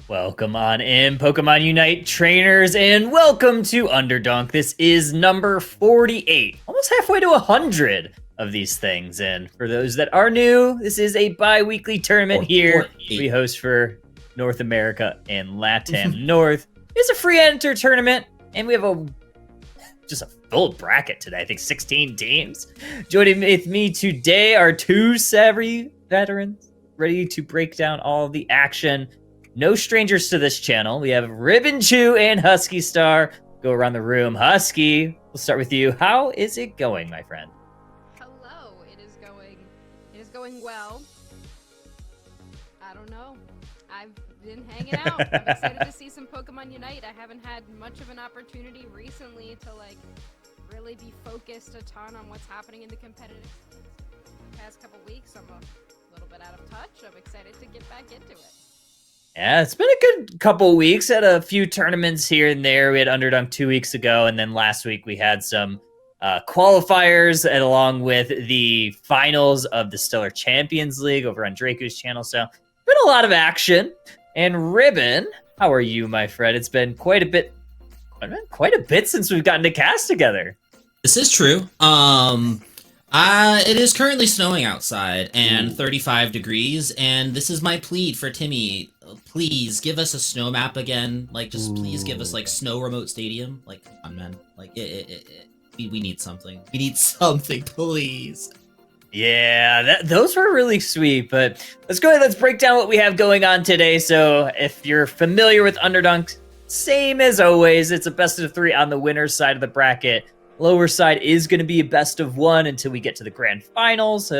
Welcome on in, Pokemon Unite trainers, and welcome to Underdunk. This is number 48, almost halfway to 100 of these things. And for those that are new, this is a bi-weekly tournament here we host for North America and LATAM North. It's a free enter tournament, and we have just a full bracket today. I think 16 teams. Joining with me today are two savvy veterans ready to break down all of the action. No strangers to this channel. We have Ribbon Chew and Husky Star. Go around the room. Husky, we'll start with you. How is it going, my friend? Hello. It is going well. I don't know. I've been hanging out. I'm excited to see some Pokemon Unite. I haven't had much of an opportunity recently to really be focused a ton on what's happening in the competitive scenes. The past couple weeks, I'm a little bit out of touch. I'm excited to get back into it. Yeah, it's been a good couple weeks. Had a few tournaments here and there. We had Underdunk 2 weeks ago, and then last week we had some qualifiers, and along with the finals of the Stellar Champions League over on Draco's channel. So, been a lot of action. And Ribbon, how are you, my friend? It's been quite a bit since we've gotten to cast together. This is true. It is currently snowing outside and 35 degrees, and this is my plea for Timmy. Please give us a snow map again. Please give us snow remote stadium. Come on, man. We need something. We need something, please. Yeah, those were really sweet, but let's go ahead. Let's break down what we have going on today. So if you're familiar with Underdunk, same as always, it's a best of 3 on the winner's side of the bracket. Lower side is going to be a best of 1 until we get to the grand finals.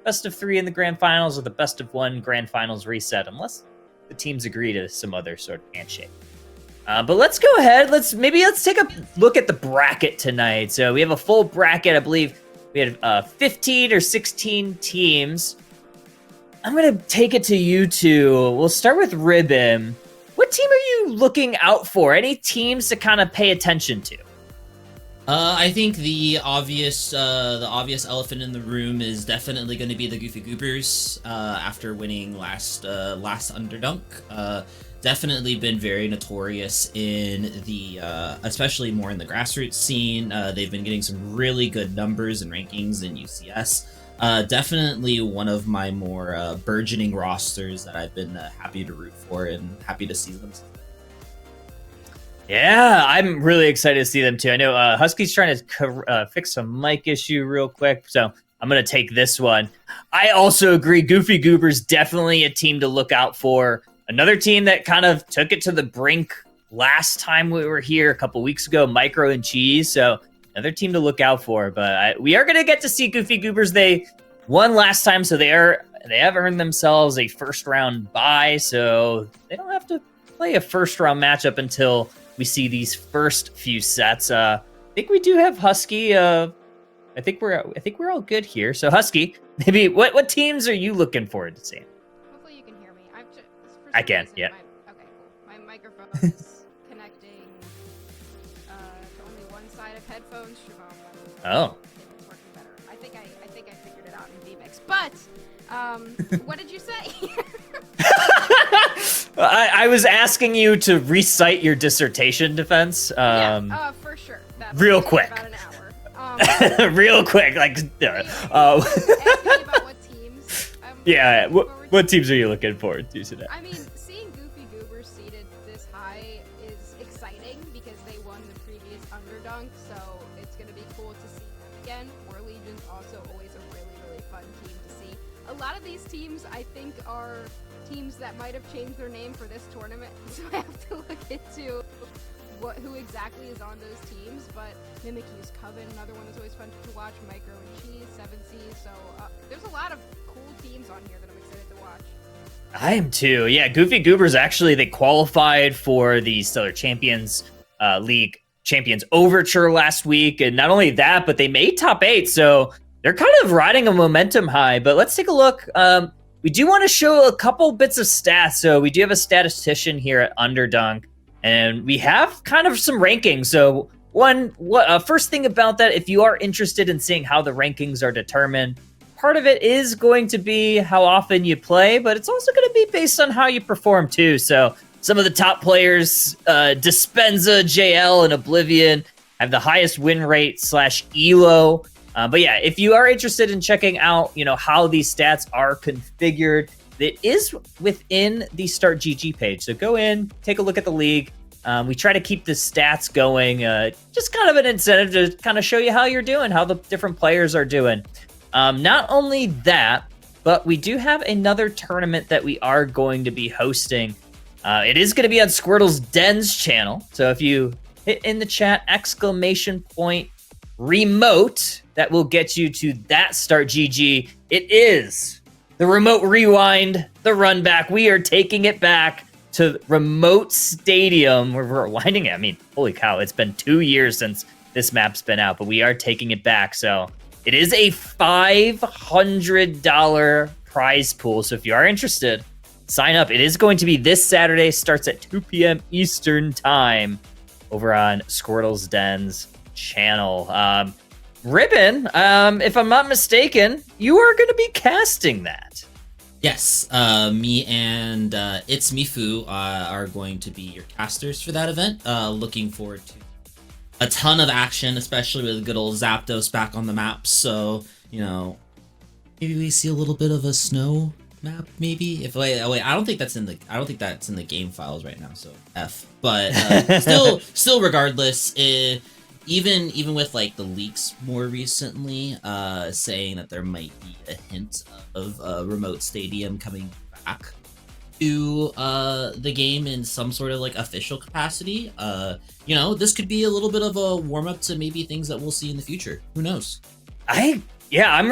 Best of 3 in the grand finals, or the best of 1 grand finals reset, unless the teams agree to some other sort of handshake. But let's go ahead. Let's take a look at the bracket tonight. So we have a full bracket. I believe we had 15 or 16 teams. I'm going to take it to you two. We'll start with Ribbon. What team are you looking out for? Any teams to kind of pay attention to? I think the obvious elephant in the room is definitely going to be the Goofy Goobers. After winning last Underdunk, definitely been very notorious in the, especially more in the grassroots scene. They've been getting some really good numbers and rankings in UCS. Definitely one of my more burgeoning rosters that I've been happy to root for and happy to see them. Yeah, I'm really excited to see them too. I know Husky's trying to fix some mic issue real quick, so I'm going to take this one. I also agree. Goofy Goobers, definitely a team to look out for. Another team that kind of took it to the brink last time we were here a couple weeks ago, Micro and Cheese. So another team to look out for. But we are going to get to see Goofy Goobers. They won last time, so they have earned themselves a first round bye. So they don't have to play a first round matchup until we see these first few sets. I think we do have Husky. I think we're all good here. So Husky, maybe what teams are you looking forward to seeing? Hopefully you can hear me. I can. Yeah. Okay, cool. My microphone is connecting to only one side of headphones. Oh. It's working better. I think I figured it out in VMix. But what did you say? I was asking you to recite your dissertation defense. For sure. That's real quick. About an hour. Real quick, Ask me about what teams. Yeah, what teams are you looking forward to today? I mean, seeing Goofy Goobers seated this high is exciting because they won the previous Underdunk, so it's going to be cool to see them again. War Legion's also always a really, really fun team to see. A lot of these teams, I think, are teams that might have changed their name for this tournament, so I have to look into who exactly is on those teams. But Mimikyu's Coven, another one that's always fun to watch. Micro and Cheese, 7C. So there's a lot of cool teams on here that I'm excited to watch. I am too. Yeah, Goofy Goobers actually, they qualified for the Stellar Champions League Champions Overture last week, and not only that, but they made top 8. So they're kind of riding a momentum high. But let's take a look. We do want to show a couple bits of stats. So we do have a statistician here at Underdunk, and we have kind of some rankings. So first thing about that, if you are interested in seeing how the rankings are determined, part of it is going to be how often you play, but it's also going to be based on how you perform too. So some of the top players, Dispenza, JL, and Oblivion, have the highest win rate / elo. But yeah, if you are interested in checking out, how these stats are configured, it is within the Start GG page. So go in, take a look at the league. We try to keep the stats going, just kind of an incentive to kind of show you how you're doing, how the different players are doing. Not only that, but we do have another tournament that we are going to be hosting. It is going to be on Squirtle's Den's channel. So if you hit in the chat, !remoat, that will get you to that Start GG. It is the remote rewind, the run back. We are taking it back to Remoat Stadium. We're rewinding it. I mean, holy cow, it's been 2 years since this map's been out, but we are taking it back. So it is a $500 prize pool. So if you are interested, sign up. It is going to be this Saturday, starts at 2 p.m. Eastern time over on Squirtle's Den's channel. Ribbon, if I'm not mistaken, you are going to be casting that. Yes, me and It's Mifu are going to be your casters for that event. Looking forward to a ton of action, especially with good old Zapdos back on the map. So, maybe we see a little bit of a snow map, maybe. Wait, I don't think that's in the game files right now. So F. But still, regardless, even with like the leaks more recently, saying that there might be a hint of a remote stadium coming back to the game in some sort of like official capacity. This could be a little bit of a warm up to maybe things that we'll see in the future. Who knows? I'm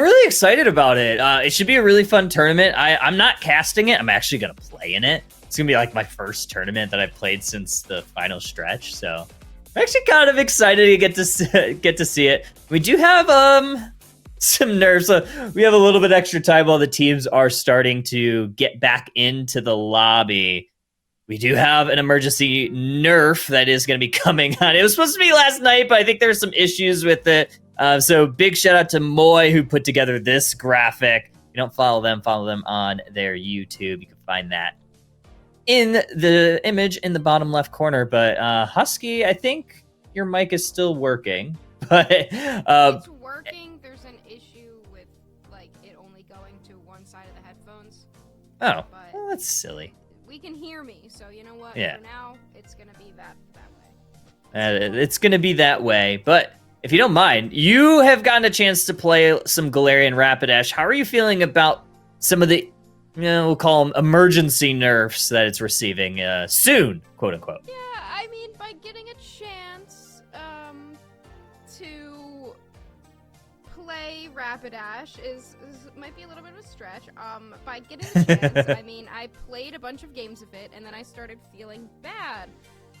really excited about it. It should be a really fun tournament. I'm not casting it. I'm actually gonna play in it. It's gonna be like my first tournament that I've played since the final stretch. So I'm actually kind of excited to get to see it. We do have some nerfs. We have a little bit extra time while the teams are starting to get back into the lobby. We do have an emergency nerf that is going to be coming on. It was supposed to be last night, but I think there's some issues with it. So big shout out to Moy, who put together this graphic. If you don't follow them on their YouTube. You can find that in the image in the bottom left corner. But Husky, I think your mic is still working. But it's working. There's an issue with like it only going to one side of the headphones. Oh, But well, that's silly. we can hear me, so you know what? Yeah. For now, it's gonna be that way. It's going to be that way. But if you don't mind, you have gotten a chance to play some Galarian Rapidash. How are you feeling about some of the, we'll call them emergency nerfs that it's receiving soon, quote unquote? Yeah, I mean, by getting a chance to play Rapidash is might be a little bit of a stretch. By getting a chance, I mean, I played a bunch of games of it, and then I started feeling bad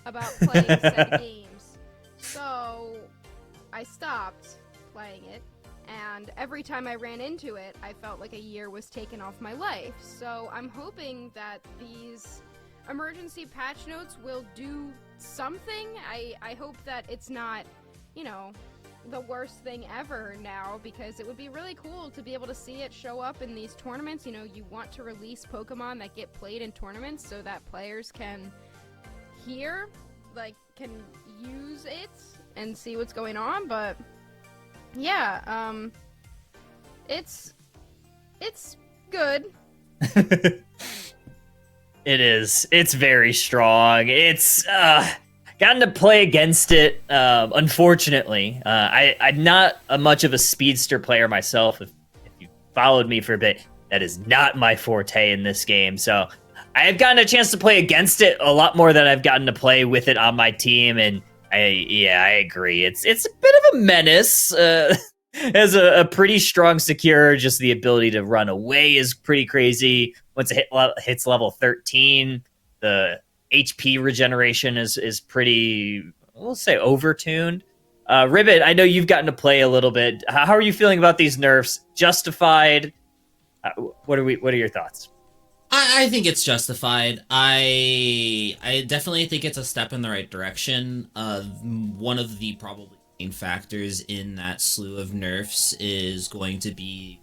about playing said games. So I stopped playing it, and every time I ran into it, I felt like a year was taken off my life. So I'm hoping that these emergency patch notes will do something. I hope that it's not, the worst thing ever now, because it would be really cool to be able to see it show up in these tournaments. You want to release Pokemon that get played in tournaments so that players can can use it and see what's going on. But yeah, it's good. It is. It's very strong. It's gotten to play against it. Unfortunately, I'm not much of a speedster player myself. If you followed me for a bit, that is not my forte in this game. So I've gotten a chance to play against it a lot more than I've gotten to play with it on my team, and I agree. It's a bit of a menace. Has a pretty strong secure. Just the ability to run away is pretty crazy. Once it hits level 13, the HP regeneration is pretty, we'll say, overtuned. Ribbit, I know you've gotten to play a little bit. How are you feeling about these nerfs? Justified? What are your thoughts? I think it's justified. I definitely think it's a step in the right direction. One of the probably main factors in that slew of nerfs is going to be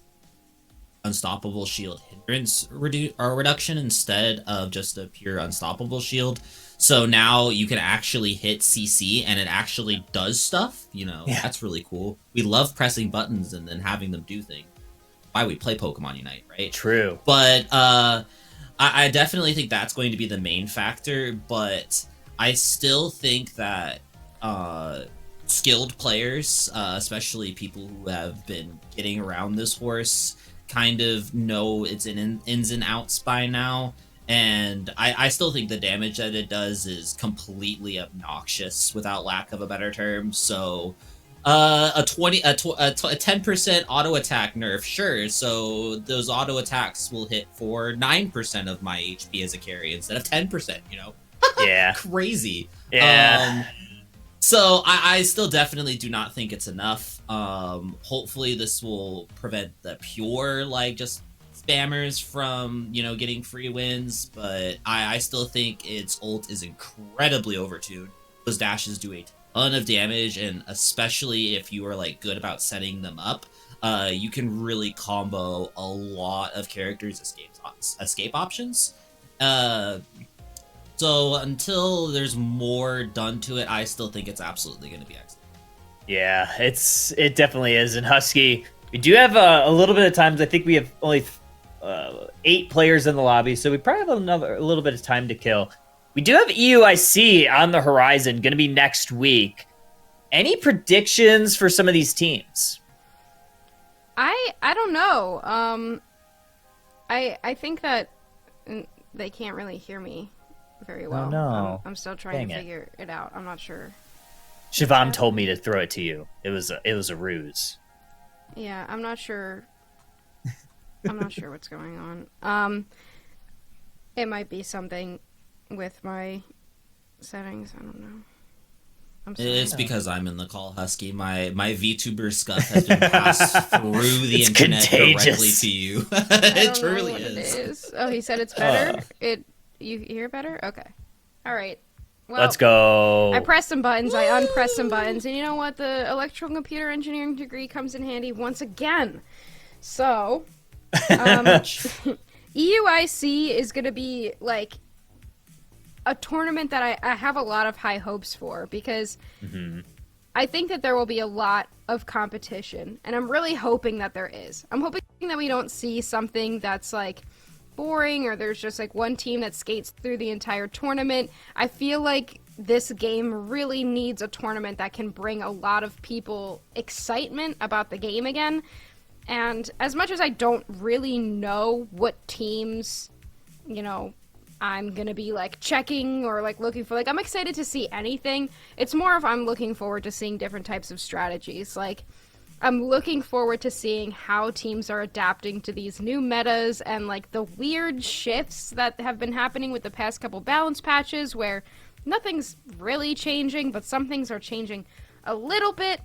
unstoppable shield hindrance reduction instead of just a pure unstoppable shield. So now you can actually hit CC and it actually does stuff. That's really cool. We love pressing buttons and then having them do things. Why we play Pokemon Unite, right? True. But I definitely think that's going to be the main factor, but I still think that skilled players, especially people who have been getting around this horse, kind of know its ins and outs by now. And I still think the damage that it does is completely obnoxious, without lack of a better term. So a 10% auto attack nerf, sure. So those auto attacks will hit for 9% of my HP as a carry instead of 10%. Yeah. Crazy. Yeah. So I still definitely do not think it's enough. Hopefully this will prevent the pure just spammers from getting free wins, but I still think its ult is incredibly overtuned. Those dashes do a ton of damage, and especially if you are good about setting them up, you can really combo a lot of characters' escape options. So until there's more done to it, I still think it's absolutely going to be excellent. Yeah, it definitely is. And Husky, we do have a little bit of time. I think we have only 8 players in the lobby, so we probably have a little bit of time to kill. We do have EUIC on the horizon, going to be next week. Any predictions for some of these teams? I don't know. I think that they can't really hear me very well. Oh, no. I'm still trying Dang to figure it out. I'm not sure. Shivam told me to throw it to you. It was a ruse. Yeah, I'm not sure. I'm not sure what's going on. It might be something with my settings. I don't know. I'm sorry. It's because I'm in the call, Husky. My VTuber scuff has been passed through the It's internet contagious. directly to you. I It don't know truly what is. It is. Oh, he said it's better. You hear better? Okay. All right. Well, Let's go. I pressed some buttons. I unpressed some buttons, and you know what? The electrical computer engineering degree comes in handy once again. So, EUIC is going to be a tournament that I have a lot of high hopes for, because I think that there will be a lot of competition, and I'm really hoping that there is. I'm hoping that we don't see something that's boring, or there's just one team that skates through the entire tournament. I feel like this game really needs a tournament that can bring a lot of people excitement about the game again. And as much as I don't really know what teams, I'm gonna be checking or looking for, I'm excited to see anything. It's more of I'm looking forward to seeing different types of strategies. I'm looking forward to seeing how teams are adapting to these new metas and the weird shifts that have been happening with the past couple balance patches, where nothing's really changing, but some things are changing a little bit.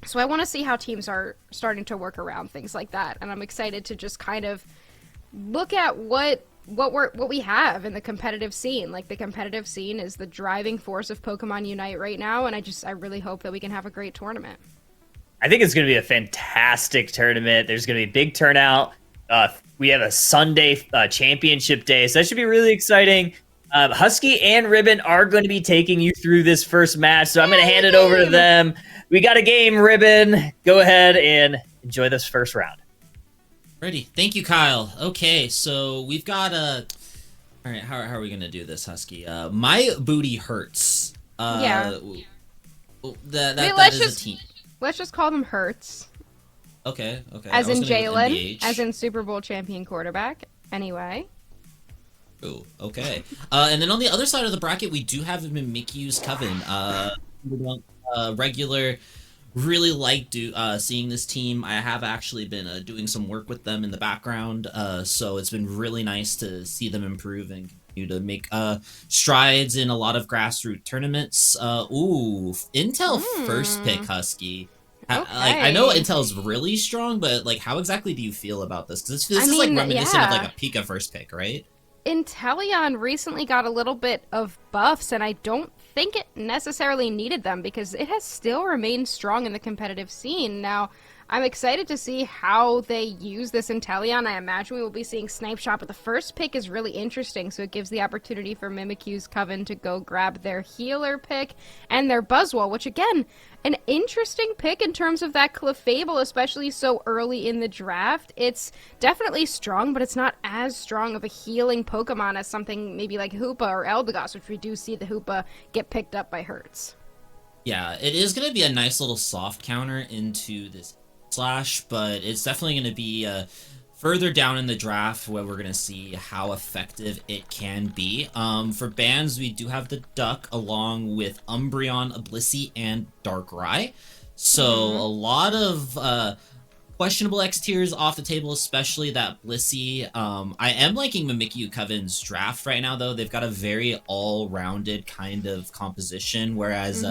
So I want to see how teams are starting to work around things like that, and I'm excited to just kind of look at what we have in the competitive scene. The competitive scene is the driving force of Pokemon Unite right now, and I really hope that we can have a great tournament. I think it's going to be a fantastic tournament. There's going to be a big turnout. We have a Sunday championship day, so that should be really exciting. Husky and Ribbon are going to be taking you through this first match, so I'm going to hand it over to them. We got a game, Ribbon. Go ahead and enjoy this first round. Ready. Thank you, Kyle. Okay, so we've got a... All right, how are we going to do this, Husky? My booty hurts. Yeah. That is a team. Let's just call them Hurts. Okay. As in Jalen, as in Super Bowl champion quarterback. Anyway. Ooh, okay. And then on the other side of the bracket, we do have Mimikyu's Coven. Regular, really like seeing this team. I have actually been doing some work with them in the background, so it's been really nice to see them improve and continue to make strides in a lot of grassroots tournaments. Intel first pick, Husky. Okay. I know Intel's really strong, but how exactly do you feel about this? Because this is reminiscent of a Pika first pick, right? Inteleon recently got a little bit of buffs, and I don't think it necessarily needed them, because it has still remained strong in the competitive scene. Now, I'm excited to see how they use this Inteleon. I imagine we will be seeing Snipe Shot, but the first pick is really interesting, so it gives the opportunity for Mimikyu's Coven to go grab their healer pick and their Buzzwole, which again, an interesting pick in terms of that Clefable, especially so early in the draft. It's definitely strong, but it's not as strong of a healing Pokemon as something maybe like Hoopa or Eldegoss, which we do see the Hoopa get picked up by Hertz. Yeah, it is going to be a nice little soft counter into this Slash, but it's definitely going to be further down in the draft where we're going to see how effective it can be. For bans, we do have the Duck along with Umbreon, Blissey, and Darkrai. So a lot of questionable X tiers off the table, especially that Blissey. I am liking Mimikyu Coven's draft right now, though. They've got a very all-rounded kind of composition, whereas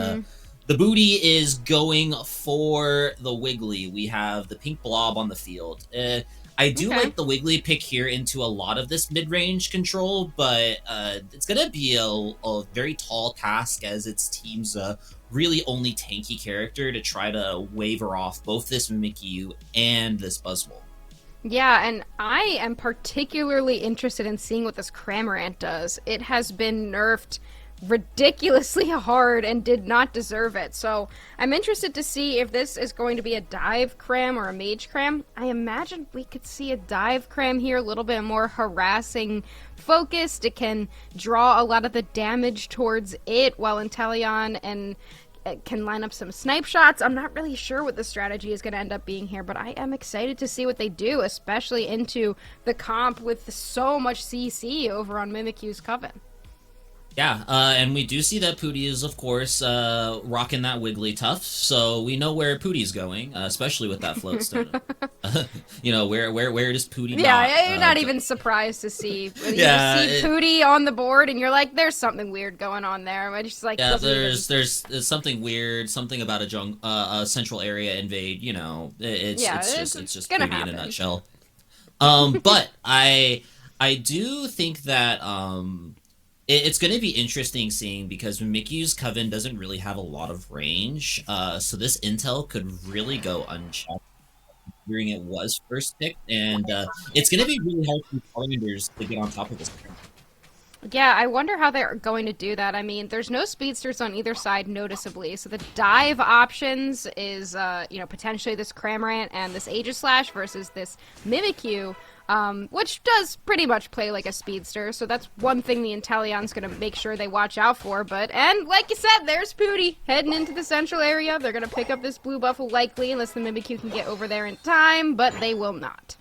the booty is going for the Wiggly. We have the pink blob on the field. I do like the Wiggly pick here into a lot of this mid-range control, but it's going to be a very tall task as its team's really only tanky character to try to waver off both this Mimikyu and this Buzzwole. Yeah, and I am particularly interested in seeing what this Cramorant does. It has been nerfed ridiculously hard and did not deserve it. So I'm interested to see if this is going to be a dive cram or a mage cram. I imagine we could see a dive cram here, a little bit more harassing focused. It can draw a lot of the damage towards it while Inteleon and it can line up some snipe shots. I'm not really sure what the strategy is going to end up being here, but I am excited to see what they do, especially into the comp with so much CC over on Mimikyu's Coven. Yeah, and we do see that Pooty is, of course, rocking that Wigglytuff, so we know where Pooty's going, especially with that Floatstone. You know, where does Pooty you're not even surprised to see. You see Pooty on the board, and you're like, there's something weird going on there. I just like, yeah, there's something weird, something about a central area invade. You know, it's just Pooty in a nutshell. But I do think that it's going to be interesting seeing, because Mimikyu's Coven doesn't really have a lot of range, so this intel could really go unchecked during it was first picked, and it's going to be really hard for Charmanders to get on top of this. Yeah, I wonder how they're going to do that. I mean, there's no speedsters on either side noticeably, so the dive options is, potentially this Cramorant and this Aegislash versus this Mimikyu, which does pretty much play like a speedster, so that's one thing the Inteleon's going to make sure they watch out for. And like you said, there's Pooty heading into the central area. They're going to pick up this blue buffle likely, unless the Mimikyu can get over there in time, but they will not.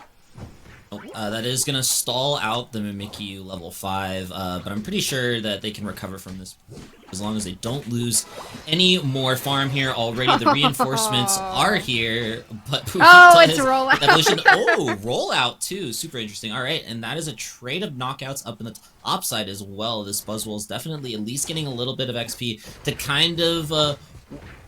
That is going to stall out the Mimikyu level 5, but I'm pretty sure that they can recover from this as long as they don't lose any more farm here already. The reinforcements are here, but it's rollout. Rollout too. Super interesting. All right, and that is a trade of knockouts up in the top side as well. This Buzzwole is definitely at least getting a little bit of XP to kind of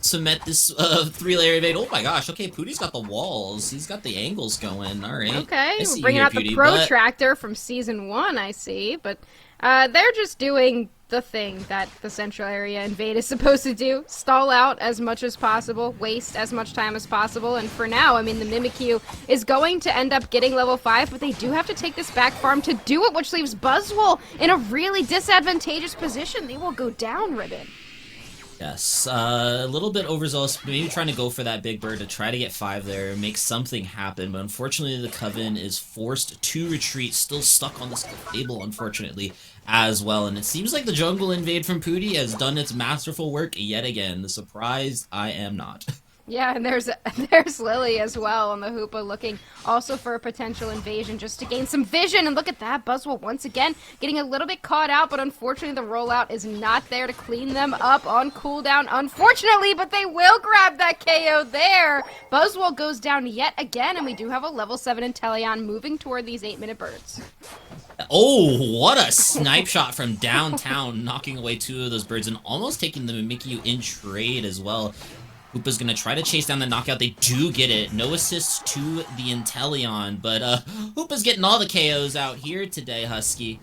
cement this 3-layer evade. Oh my gosh, okay, Pooty's got the walls. He's got the angles going. All right. Okay, bringing out the protractor from Season 1, I see. But they're just doing the thing that the central area invade is supposed to do. Stall out as much as possible, waste as much time as possible, and for now, I mean, the Mimikyu is going to end up getting level 5, but they do have to take this back farm to do it, which leaves Buzzwole in a really disadvantageous position. They will go down, Ribbon. Yes, a little bit overzealous, maybe trying to go for that big bird to try to get 5 there, make something happen, but unfortunately the Coven is forced to retreat, still stuck on this table, unfortunately, as well, and it seems like the jungle invade from Pooty has done its masterful work yet again. The surprise, I am not. Yeah, and there's Lily as well on the Hoopa, looking also for a potential invasion just to gain some vision. And look at that, Buzzwole once again getting a little bit caught out, but unfortunately the rollout is not there to clean them up on cooldown, unfortunately, but they will grab that KO there. Buzzwole goes down yet again, and we do have a level 7 Inteleon moving toward these 8-minute birds. Oh, what a snipe shot from downtown, knocking away 2 of those birds and almost taking the Mimikyu in trade as well. Hoopa's going to try to chase down the knockout. They do get it. No assists to the Inteleon, but Hoopa's getting all the KOs out here today, Husky.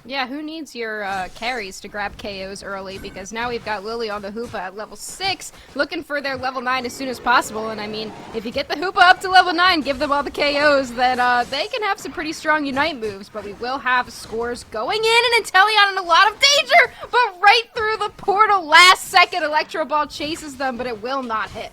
Yeah, who needs your carries to grab KOs early? Because now we've got Lily on the Hoopa at level 6, looking for their level 9 as soon as possible. And I mean, if you get the Hoopa up to level 9, give them all the KOs, then they can have some pretty strong Unite moves. But we will have scores going in, and Inteleon in a lot of danger! But right through the portal, last second, Electro Ball chases them, but it will not hit.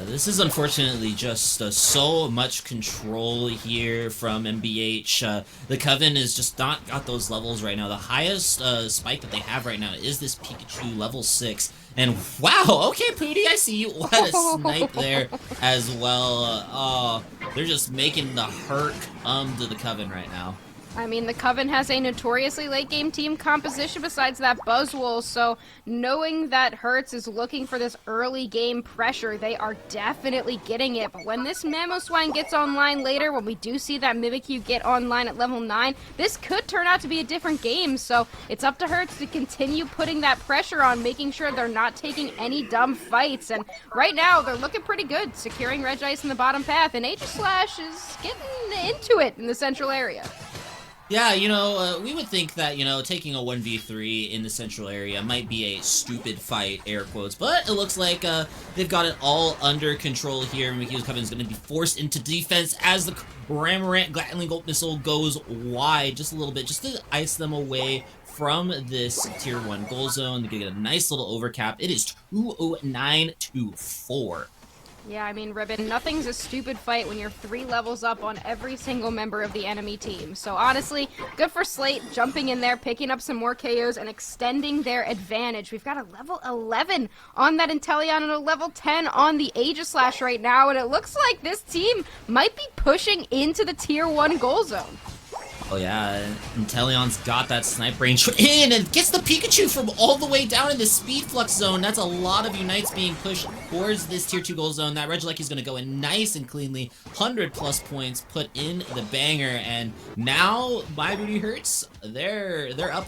This is unfortunately just so much control here from MBH. The Coven is just not got those levels right now. The highest spike that they have right now is this Pikachu level 6. And wow, okay, Pooty, I see you. What a snipe there as well. Oh, they're just making the hurt to the Coven right now. I mean, the Coven has a notoriously late-game team composition besides that Buzzwole, so knowing that Hertz is looking for this early-game pressure, they are definitely getting it. But when this Mamoswine gets online later, when we do see that Mimikyu get online at level 9, this could turn out to be a different game, so it's up to Hertz to continue putting that pressure on, making sure they're not taking any dumb fights. And right now, they're looking pretty good, securing Regice in the bottom path, and Aegislash is getting into it in the central area. Yeah, you know, we would think that, you know, taking a 1v3 in the central area might be a stupid fight, air quotes, but it looks like they've got it all under control here. Mikyu's Coven is going to be forced into defense as the Cramorant Gatling Bolt Missile goes wide just a little bit, just to ice them away from this tier 1 goal zone. They get a nice little overcap. It is 209 to 4. Yeah, I mean, Ribbon, nothing's a stupid fight when you're 3 levels up on every single member of the enemy team. So honestly, good for Slate, jumping in there, picking up some more KOs, and extending their advantage. We've got a level 11 on that Inteleon and a level 10 on the Aegislash right now, and it looks like this team might be pushing into the tier 1 goal zone. Oh yeah, Inteleon's got that snipe range in and gets the Pikachu from all the way down in the speed flux zone. That's a lot of Unites being pushed towards this tier 2 goal zone. That Regieleki is going to go in nice and cleanly. 100+ points put in the banger, and now My Booty Hurts, they're up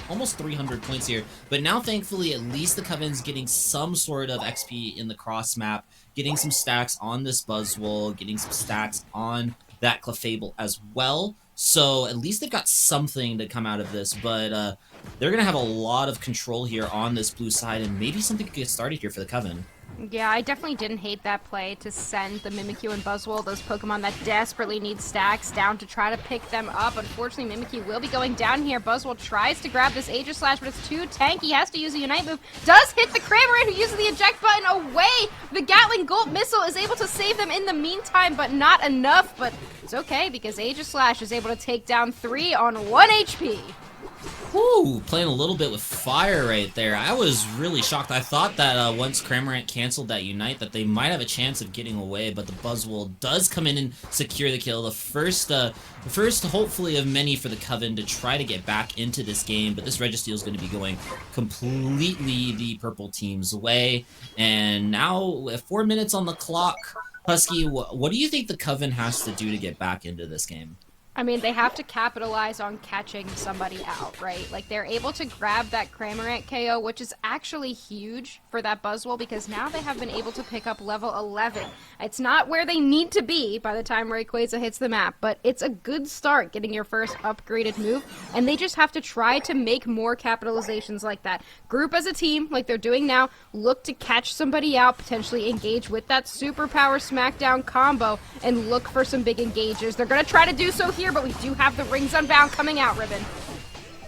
almost 300 points here. But now thankfully at least the Coven's getting some sort of XP in the cross map, getting some stacks on this Buzzwole, getting some stacks on that Clefable as well. So at least they've got something to come out of this, but they're going to have a lot of control here on this blue side, and maybe something could get started here for the Coven. Yeah, I definitely didn't hate that play to send the Mimikyu and Buzzwole, those Pokemon that desperately need stacks, down to try to pick them up. Unfortunately, Mimikyu will be going down here. Buzzwole tries to grab this Aegislash, but it's too tanky. Has to use a Unite move. Does hit the Cramorant, who uses the eject button away. The Gatling Bolt Missile is able to save them in the meantime, but not enough. But it's okay, because Aegislash is able to take down 3 on 1 HP. Woo, playing a little bit with fire right there. I was really shocked. I thought that once Cramorant canceled that Unite that they might have a chance of getting away, but the Buzzwole does come in and secure the kill. The first hopefully of many for the Coven to try to get back into this game, but this Registeel is going to be going completely the purple team's way. And now with 4 minutes on the clock, Husky, what do you think the Coven has to do to get back into this game? I mean, they have to capitalize on catching somebody out, right? Like, they're able to grab that Cramorant KO, which is actually huge for that Buzzwole, because now they have been able to pick up level 11. It's not where they need to be by the time Rayquaza hits the map, but it's a good start getting your first upgraded move, and they just have to try to make more capitalizations like that. Group as a team, like they're doing now, look to catch somebody out, potentially engage with that superpower smackdown combo, and look for some big engages. They're going to try to do so here, but we do have the Rings Unbound coming out, Ribbon.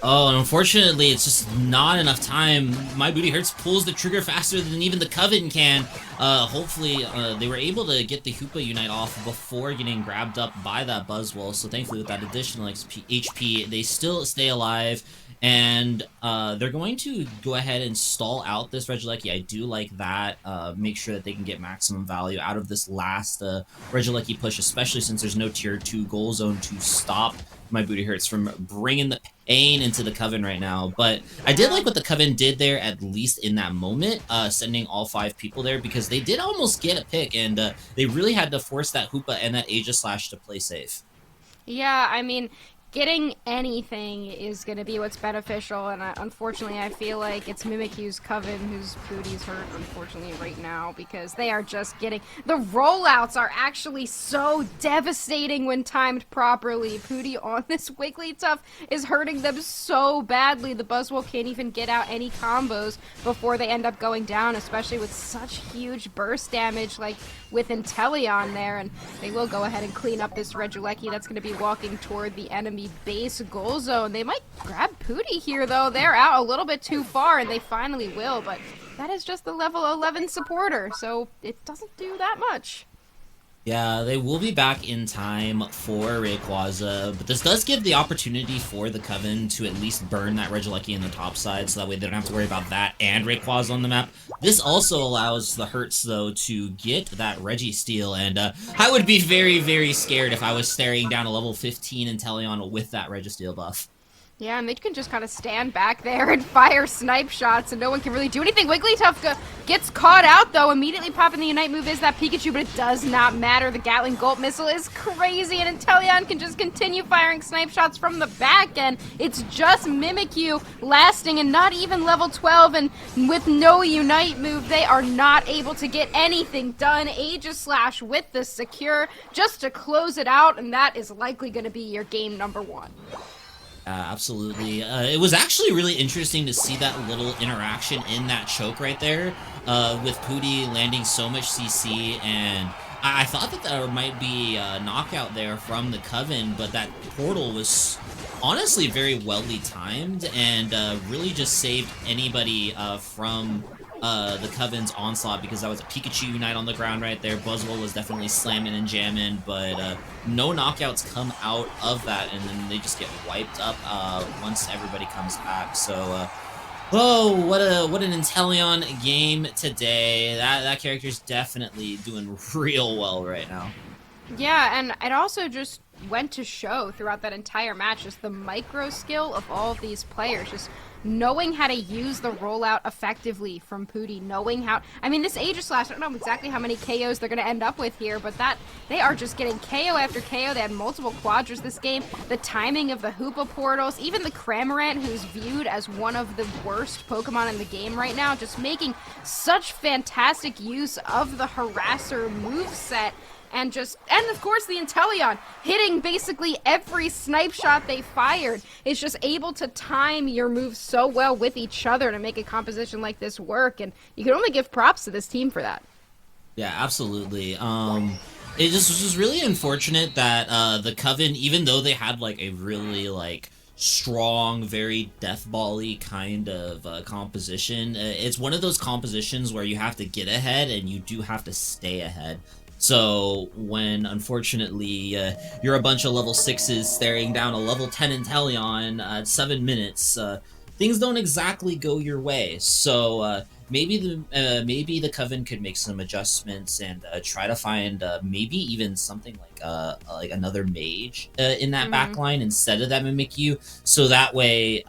Oh, and unfortunately, it's just not enough time. My Booty Hurts pulls the trigger faster than even the Coven can. Hopefully, they were able to get the Hoopa Unite off before getting grabbed up by that Buzzwole. So thankfully, with that additional HP, they still stay alive. And they're going to go ahead and stall out this Regieleki. I do like that. Make sure that they can get maximum value out of this last Regieleki push, especially since there's no tier 2 goal zone to stop My Booty Hurts from bringing the pain into the Coven right now. But I did like what the Coven did there, at least in that moment, sending all 5 people there, because they did almost get a pick, and they really had to force that Hoopa and that Aegislash to play safe. Yeah, I mean, getting anything is going to be what's beneficial, and unfortunately I feel like it's Mimikyu's Coven whose booty's hurt, unfortunately, right now, because they are just getting... The rollouts are actually so devastating when timed properly. Pooty on this Wigglytuff is hurting them so badly. The Buzzwole can't even get out any combos before they end up going down, especially with such huge burst damage like with Inteleon there, and they will go ahead and clean up this Regieleki that's going to be walking toward the enemy base goal zone. They might grab Pooty here, though. They're out a little bit too far, and they finally will, but that is just the level 11 supporter, so it doesn't do that much. Yeah, they will be back in time for Rayquaza, but this does give the opportunity for the Coven to at least burn that Regieleki in the top side, so that way they don't have to worry about that and Rayquaza on the map. This also allows the Hertz, though, to get that Registeel, and I would be very, very scared if I was staring down a level 15 Inteleon with that Registeel buff. Yeah, and they can just kind of stand back there and fire snipe shots, and no one can really do anything. Wigglytuff gets caught out, though. Immediately popping the Unite move is that Pikachu, but it does not matter. The Gatling Gulp missile is crazy, and Inteleon can just continue firing snipe shots from the back end. It's just Mimikyu lasting, and not even level 12, and with no Unite move, they are not able to get anything done. Aegislash with the secure just to close it out, and that is likely going to be your game number 1. Absolutely. It was actually really interesting to see that little interaction in that choke right there, with Pooty landing so much CC, and I thought that there might be a knockout there from the Coven, but that portal was honestly very wellly timed, and really just saved anybody from the Coven's onslaught, because that was a Pikachu Unite on the ground right there. Buzzwole was definitely slamming and jamming, but no knockouts come out of that, and then they just get wiped up once everybody comes back. So, oh, what an Inteleon game today. That character's definitely doing real well right now. Yeah, and it also just went to show throughout that entire match just the micro skill of all of these players, just knowing how to use the rollout effectively from Pooty, knowing how... I mean, this Aegislash, I don't know exactly how many KOs they're going to end up with here, but that they are just getting KO after KO. They had multiple quadras this game. The timing of the Hoopa portals, even the Cramorant, who's viewed as one of the worst Pokemon in the game right now, just making such fantastic use of the Harasser moveset. And of course the Inteleon hitting basically every snipe shot they fired is just able to time your moves so well with each other to make a composition like this work, and you can only give props to this team for that. Yeah, absolutely. It just was just really unfortunate that the Coven, even though they had like a really like strong, very deathball-y kind of composition, it's one of those compositions where you have to get ahead and you do have to stay ahead. So when, unfortunately, you're a bunch of level 6s staring down a level 10 Inteleon at 7 minutes, things don't exactly go your way. So maybe the Coven could make some adjustments and try to find maybe even something like another mage in that backline instead of that Mimikyu, so that way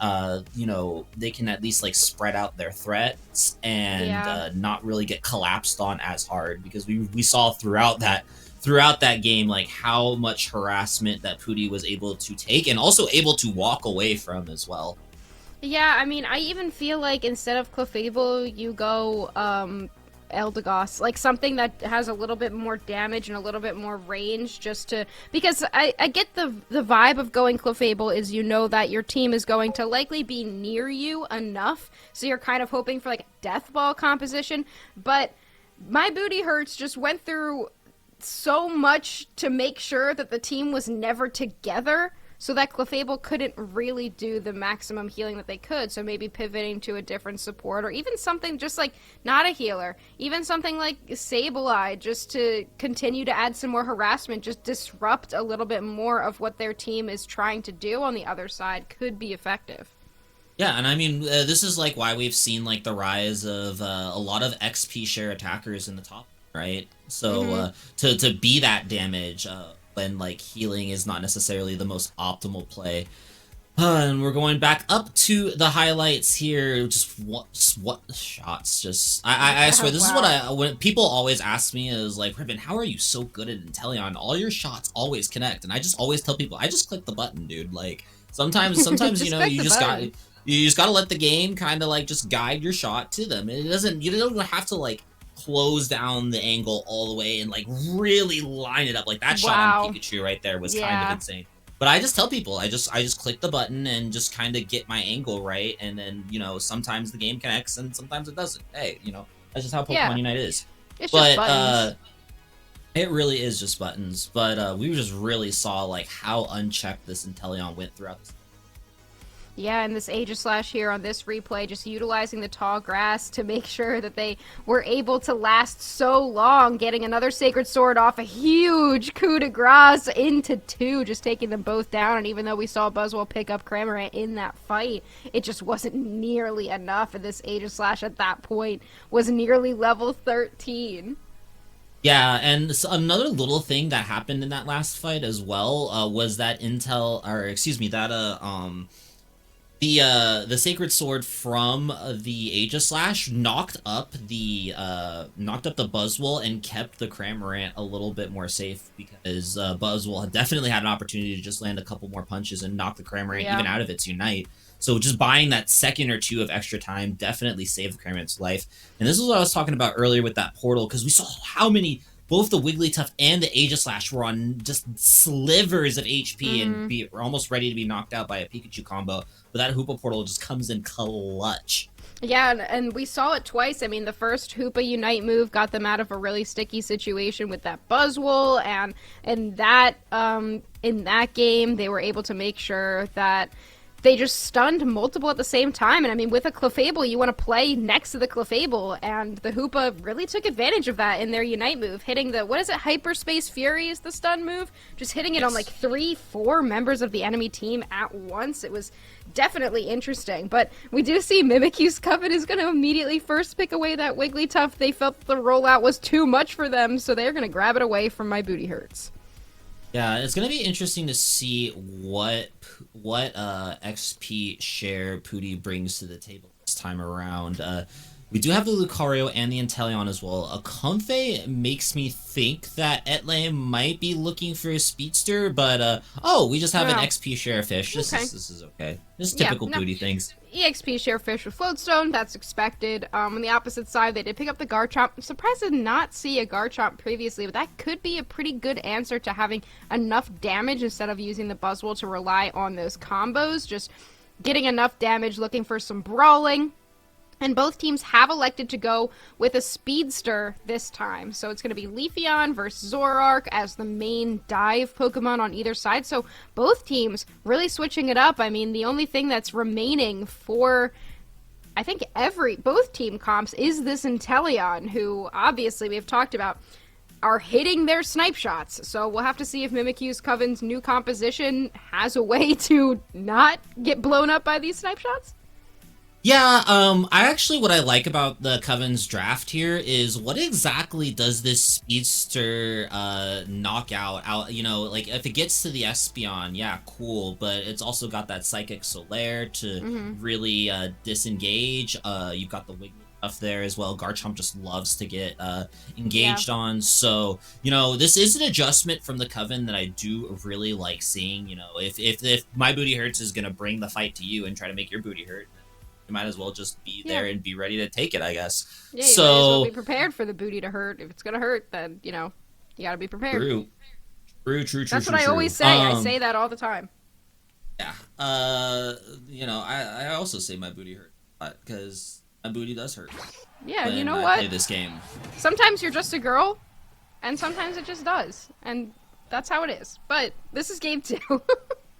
you know, they can at least like spread out their threats and not really get collapsed on as hard, because we saw throughout that game like how much harassment that Pooty was able to take and also able to walk away from as well. Yeah, I mean, I even feel like instead of Clefable, you go Eldegoss, like something that has a little bit more damage and a little bit more range, just to, because I get the vibe of going Clefable is, you know, that your team is going to likely be near you enough, so you're kind of hoping for like a death ball composition. But my booty hurts just went through so much to make sure that the team was never together, so that Clefable couldn't really do the maximum healing that they could. So maybe pivoting to a different support, or even something just like not a healer, even something like Sableye, just to continue to add some more harassment, just disrupt a little bit more of what their team is trying to do on the other side, could be effective. Yeah, and I mean, this is like why we've seen like the rise of a lot of XP share attackers in the top, right? So to be that damage when like healing is not necessarily the most optimal play. And we're going back up to the highlights here. Just what shots? Just I swear this is what when people always ask me is like, Ribbon, how are you so good at Inteleon? All your shots always connect, and I just always tell people I just click the button, dude. Like sometimes you know you just gotta let the game kind of like just guide your shot to them. You don't have to like close down the angle all the way and like really line it up. Like that shot on Pikachu right there was kind of insane. But I just tell people, I just click the button and just kind of get my angle right, and then, you know, sometimes the game connects and sometimes it doesn't. Hey, you know, that's just how Pokemon Unite is. It's just buttons. It really is just buttons. But we just really saw, like, how unchecked this Inteleon went throughout this. Yeah, and this Aegislash here on this replay, just utilizing the tall grass to make sure that they were able to last so long, getting another Sacred Sword off a huge coup de grace into 2, just taking them both down. And even though we saw Buzzwole pick up Cramorant in that fight, it just wasn't nearly enough. And this Aegislash at that point was nearly level 13. Yeah, and another little thing that happened in that last fight as well was that the Sacred Sword from the Aegislash knocked up the Buzzwole and kept the Cramorant a little bit more safe, because Buzzwole definitely had an opportunity to just land a couple more punches and knock the Cramorant even out of its Unite. So just buying that second or two of extra time definitely saved the Cramorant's life. And this is what I was talking about earlier with that portal, because we saw how many both the Wigglytuff and the Aegislash were on just slivers of HP and were almost ready to be knocked out by a Pikachu combo. But that Hoopa portal just comes in clutch. Yeah, and we saw it twice. I mean, the first Hoopa Unite move got them out of a really sticky situation with that Buzzwole, and in that game, they were able to make sure that they just stunned multiple at the same time. And I mean, with a Clefable, you want to play next to the Clefable, and the Hoopa really took advantage of that in their Unite move, hitting the, what is it, Hyperspace Fury is the stun move? Just hitting it on like 3-4 members of the enemy team at once. It was definitely interesting. But we do see Mimikyu's Coven is going to immediately first pick away that Wigglytuff. They felt the rollout was too much for them, so they're going to grab it away from My Booty Hurts. Yeah, it's gonna be interesting to see what XP share Pooty brings to the table this time around. We do have the Lucario and the Inteleon as well. A Comfey makes me think that Etlay might be looking for a Speedster, but we just have an XP share fish. This is okay. This is typical Pooty things. EXP share fish with Floatstone, that's expected. On the opposite side, they did pick up the Garchomp. I'm surprised to not see a Garchomp previously, but that could be a pretty good answer to having enough damage instead of using the Buzzwole to rely on those combos. Just getting enough damage, looking for some brawling. And both teams have elected to go with a Speedster this time. So it's going to be Leafeon versus Zoroark as the main dive Pokemon on either side. So both teams really switching it up. I mean, the only thing that's remaining for, I think, both team comps is this Inteleon, who obviously we've talked about are hitting their snipe shots. So we'll have to see if Mimikyu's Coven's new composition has a way to not get blown up by these snipe shots. Yeah, what I like about the Coven's draft here is what exactly does this Speedster knock out? You know, like if it gets to the Espeon, yeah, cool, but it's also got that Psychic Solaire to really disengage. You've got the Wigglytuff there as well. Garchomp just loves to get engaged on. So, you know, this is an adjustment from the Coven that I do really like seeing. You know, if My Booty Hurts is going to bring the fight to you and try to make your booty hurt, you might as well just be there and be ready to take it, I guess. Yeah, you might as well be prepared for the booty to hurt. If it's gonna hurt, then, you know, you gotta be prepared. True. That's what I always say. I say that all the time. Yeah. You know, I also say my booty hurt, because my booty does hurt. Yeah, you know what? Play this game. Sometimes you're just a girl, and sometimes it just does. And that's how it is. But this is game 2.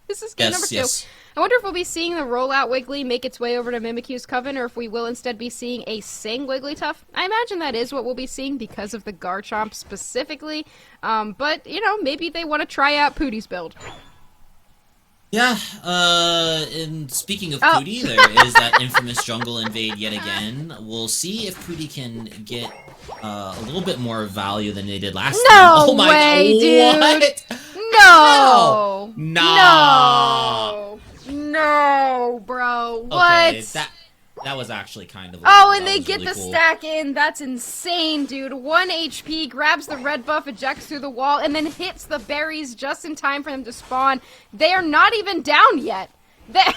This is game number 2. Yes. I wonder if we'll be seeing the rollout Wiggly make its way over to Mimikyu's Coven, or if we will instead be seeing a Sing Wigglytuff. I imagine that is what we'll be seeing because of the Garchomp specifically. But, you know, maybe they want to try out Pooty's build. Yeah, and speaking of Pooty, there is that infamous jungle invade yet again. We'll see if Pooty can get a little bit more value than they did last time. Oh my god, dude! What? No! No! No, bro. What? Okay, that was actually kind of. Oh, and they was get really the cool. stack in. That's insane, dude. 1 HP, grabs the red buff, ejects through the wall, and then hits the berries just in time for them to spawn. They are not even down yet. They're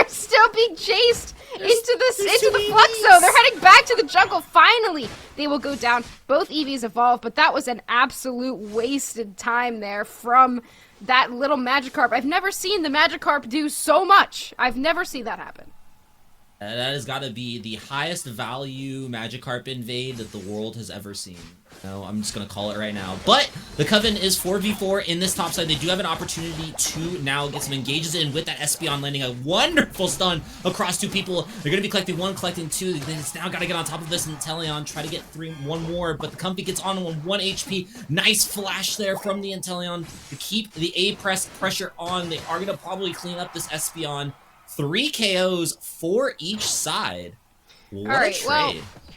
still being chased into the flux zone. They're heading back to the jungle. Finally, they will go down. Both EVs evolve, but that was an absolute wasted time there from that little Magikarp. I've never seen the Magikarp do so much. I've never seen that happen. That has got to be the highest value Magikarp invade that the world has ever seen. No, I'm just going to call it right now. But the Coven is 4v4 in this top side. They do have an opportunity to now get some engages in with that Espeon landing a wonderful stun across 2 people. They're going to be collecting 1, collecting 2. Then it's now got to get on top of this Inteleon, try to get 1 more. But the Comfy gets on 1 HP. Nice flash there from the Inteleon to keep the A-press pressure on. They are going to probably clean up this Espeon. 3 KOs for each side. What a trade. Well,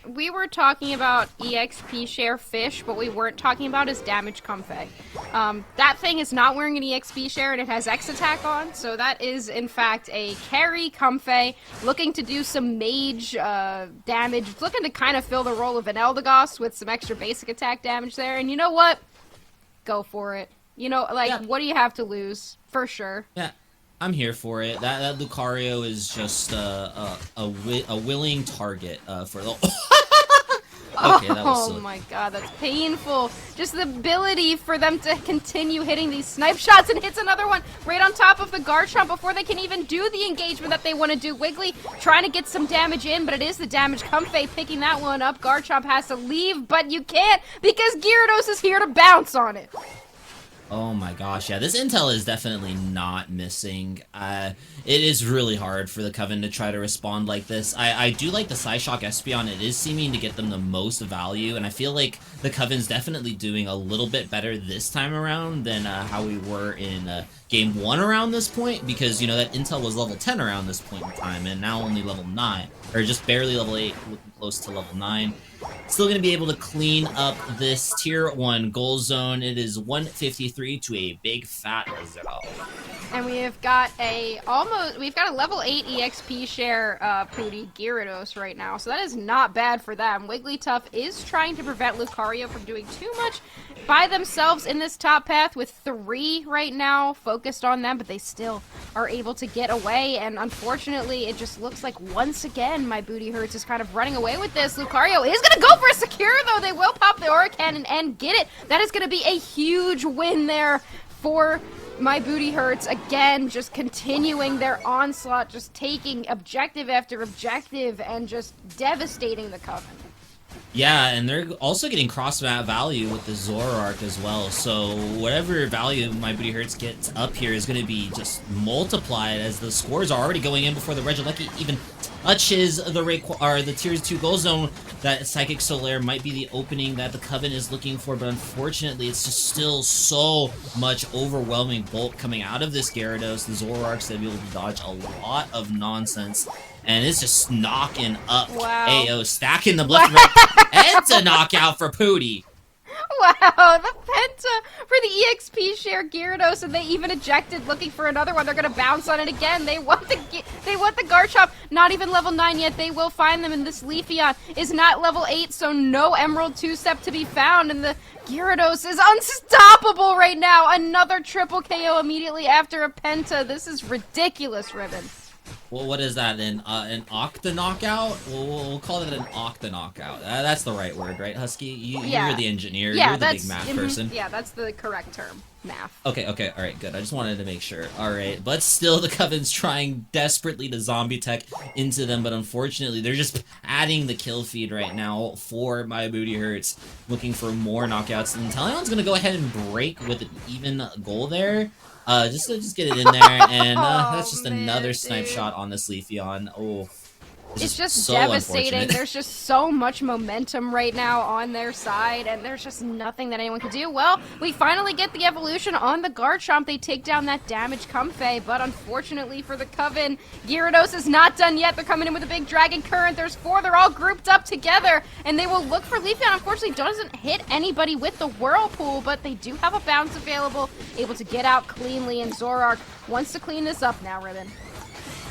we were talking about EXP share fish, but we weren't talking about his damage Comfey. That thing is not wearing an EXP share, and it has X attack on, so that is, in fact, a carry Comfey looking to do some mage damage. It's looking to kind of fill the role of an Eldegoss with some extra basic attack damage there, and you know what? Go for it. You know, like, what do you have to lose? For sure. Yeah. I'm here for it. That Lucario is just a willing target for the. Okay, that was silly. Oh my god, that's painful. Just the ability for them to continue hitting these snipe shots, and hits another one right on top of the Garchomp before they can even do the engagement that they want to do. Wiggly trying to get some damage in, but it is the damage Comfey picking that one up. Garchomp has to leave, but you can't because Gyarados is here to bounce on it. Oh my gosh, yeah, this intel is definitely not missing. It is really hard for the Coven to try to respond like this. I do like the Psyshock Espeon. It is seeming to get them the most value, and I feel like the Coven's definitely doing a little bit better this time around than how we were in Game 1 around this point, because, you know, that intel was level 10 around this point in time, and now only level 9, or just barely level 8, looking close to level 9. Still going to be able to clean up this tier 1 goal zone. It is 153 to a big fat 0. And we've got a level 8 EXP share Pooty Gyarados right now, so that is not bad for them. Wigglytuff is trying to prevent Lucario from doing too much by themselves in this top path with 3 right now focused on them, but they still are able to get away, and unfortunately it just looks like once again my Booty Hurts is kind of running away with this. Lucario is going to go for a secure though. They will pop the Aura Cannon and get it. That is going to be a huge win there for my Booty Hurts. Again, just continuing their onslaught, just taking objective after objective and just devastating the Coven. Yeah, and they're also getting cross-map value with the Zoroark as well, so whatever value my Booty Hurts gets up here is going to be just multiplied as the scores are already going in before the Regieleki even touches the Tier 2 goal zone. That Psychic Solaire might be the opening that the Coven is looking for, but unfortunately it's just still so much overwhelming bulk coming out of this Gyarados. The Zoroark's going to be able to dodge a lot of nonsense. And it's just knocking up AO, stacking the left right. Penta knockout for Pooty. Wow, the Penta for the EXP share Gyarados, and they even ejected looking for another one. They're going to bounce on it again. They want the Garchomp, not even level 9 yet. They will find them, and this Leafeon is not level 8, so no Emerald 2-step to be found, and the Gyarados is unstoppable right now. Another triple KO immediately after a Penta. This is ridiculous, Ribbon. Well, what is that, an Octa knockout? We'll call it an Octa knockout. That's the right word, right, Husky? You're the engineer. Yeah, you're the big math person. Yeah, that's the correct term. Math. Okay, all right, good. I just wanted to make sure. All right, but still the Coven's trying desperately to zombie tech into them, but unfortunately they're just adding the kill feed right now for my Booty Hurts, looking for more knockouts. And Talion's going to go ahead and break with an even goal there. Just to get it in there, and that's just another snipe shot on this Leafeon. Oh, it's just so devastating. There's just so much momentum right now on their side, and there's just nothing that anyone can do. Well, we finally get the evolution on the Garchomp. They take down that damaged Comfey, but unfortunately for the Coven, Gyarados is not done yet. They're coming in with a big Dragon Current. There's 4. They're all grouped up together, and they will look for Leafeon. Unfortunately, doesn't hit anybody with the Whirlpool, but they do have a bounce available, able to get out cleanly, and Zoroark wants to clean this up now, Ribbon.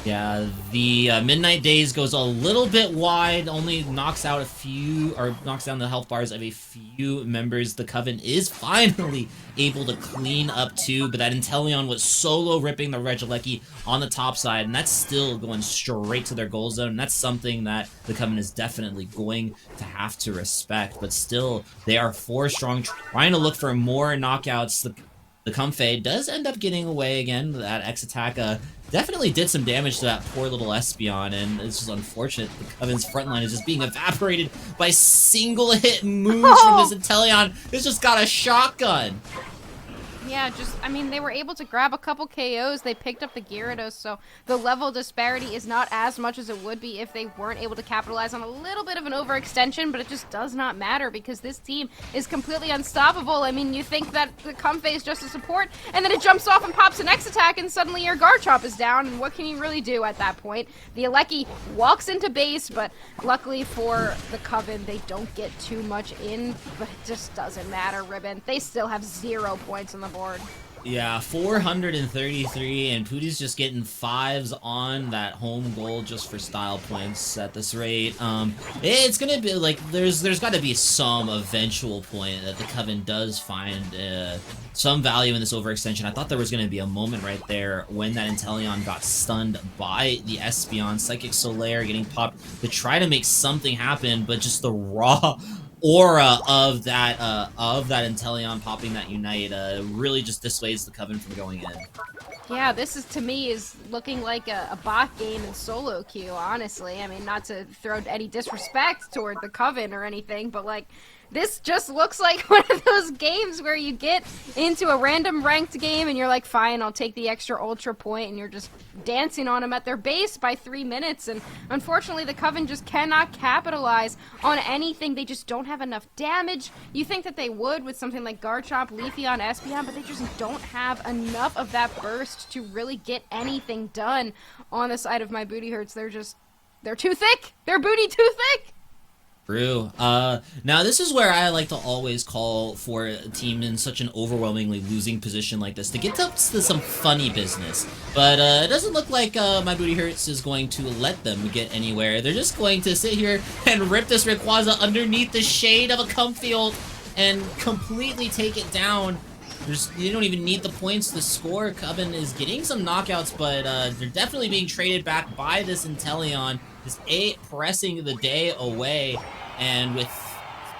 Yeah, the Midnight Days goes a little bit wide, only knocks out a few, or knocks down the health bars of a few members. The Coven is finally able to clean up too, but that Inteleon was solo ripping the Regieleki on the top side, and that's still going straight to their goal zone, and that's something that the Coven is definitely going to have to respect, but still, they are 4 strong, trying to look for more knockouts. The Comfey does end up getting away again. That X attack definitely did some damage to that poor little Espeon, and it's just unfortunate the Coven's front line is just being evaporated by single hit moves from this Inteleon. It's just got a shotgun. Yeah, I mean, they were able to grab a couple KOs. They picked up the Gyarados, so the level disparity is not as much as it would be if they weren't able to capitalize on a little bit of an overextension, but it just does not matter because this team is completely unstoppable. I mean, you think that the Comfey is just a support, and then it jumps off and pops an X attack, and suddenly your Garchomp is down, and what can you really do at that point? The Alecki walks into base, but luckily for the Coven, they don't get too much in, but it just doesn't matter, Ribbon. They still have 0 points on the board. Yeah, 433, and Pootie's just getting 5s on that home goal just for style points at this rate. It's gonna be like there's got to be some eventual point that the Coven does find some value in this overextension. I thought there was gonna be a moment right there when that Inteleon got stunned by the Espeon, Psychic Solaire getting popped to try to make something happen, but just the raw aura of that Inteleon popping that Unite really just dissuades the Coven from going in. Yeah, this is, to me, is looking like a bot game in solo queue, honestly. I mean, not to throw any disrespect toward the Coven or anything, but like, this just looks like one of those games where you get into a random ranked game and you're like, fine, I'll take the extra ultra point, and you're just dancing on them at their base by 3 minutes, and unfortunately the Coven just cannot capitalize on anything. They just don't have enough damage. You think that they would with something like Garchomp, Leafeon, Espeon, but they just don't have enough of that burst to really get anything done on the side of My Booty Hurts. They're too thick! Their booty too thick! True. Now this is where I like to always call for a team in such an overwhelmingly losing position like this to get up to some funny business. But it doesn't look like My Booty Hurts is going to let them get anywhere. They're just going to sit here and rip this Rayquaza underneath the shade of a Comfield and completely take it down. You don't even need the points to score. Coven is getting some knockouts, but they're definitely being traded back by this Inteleon. This 8 pressing the day away, and with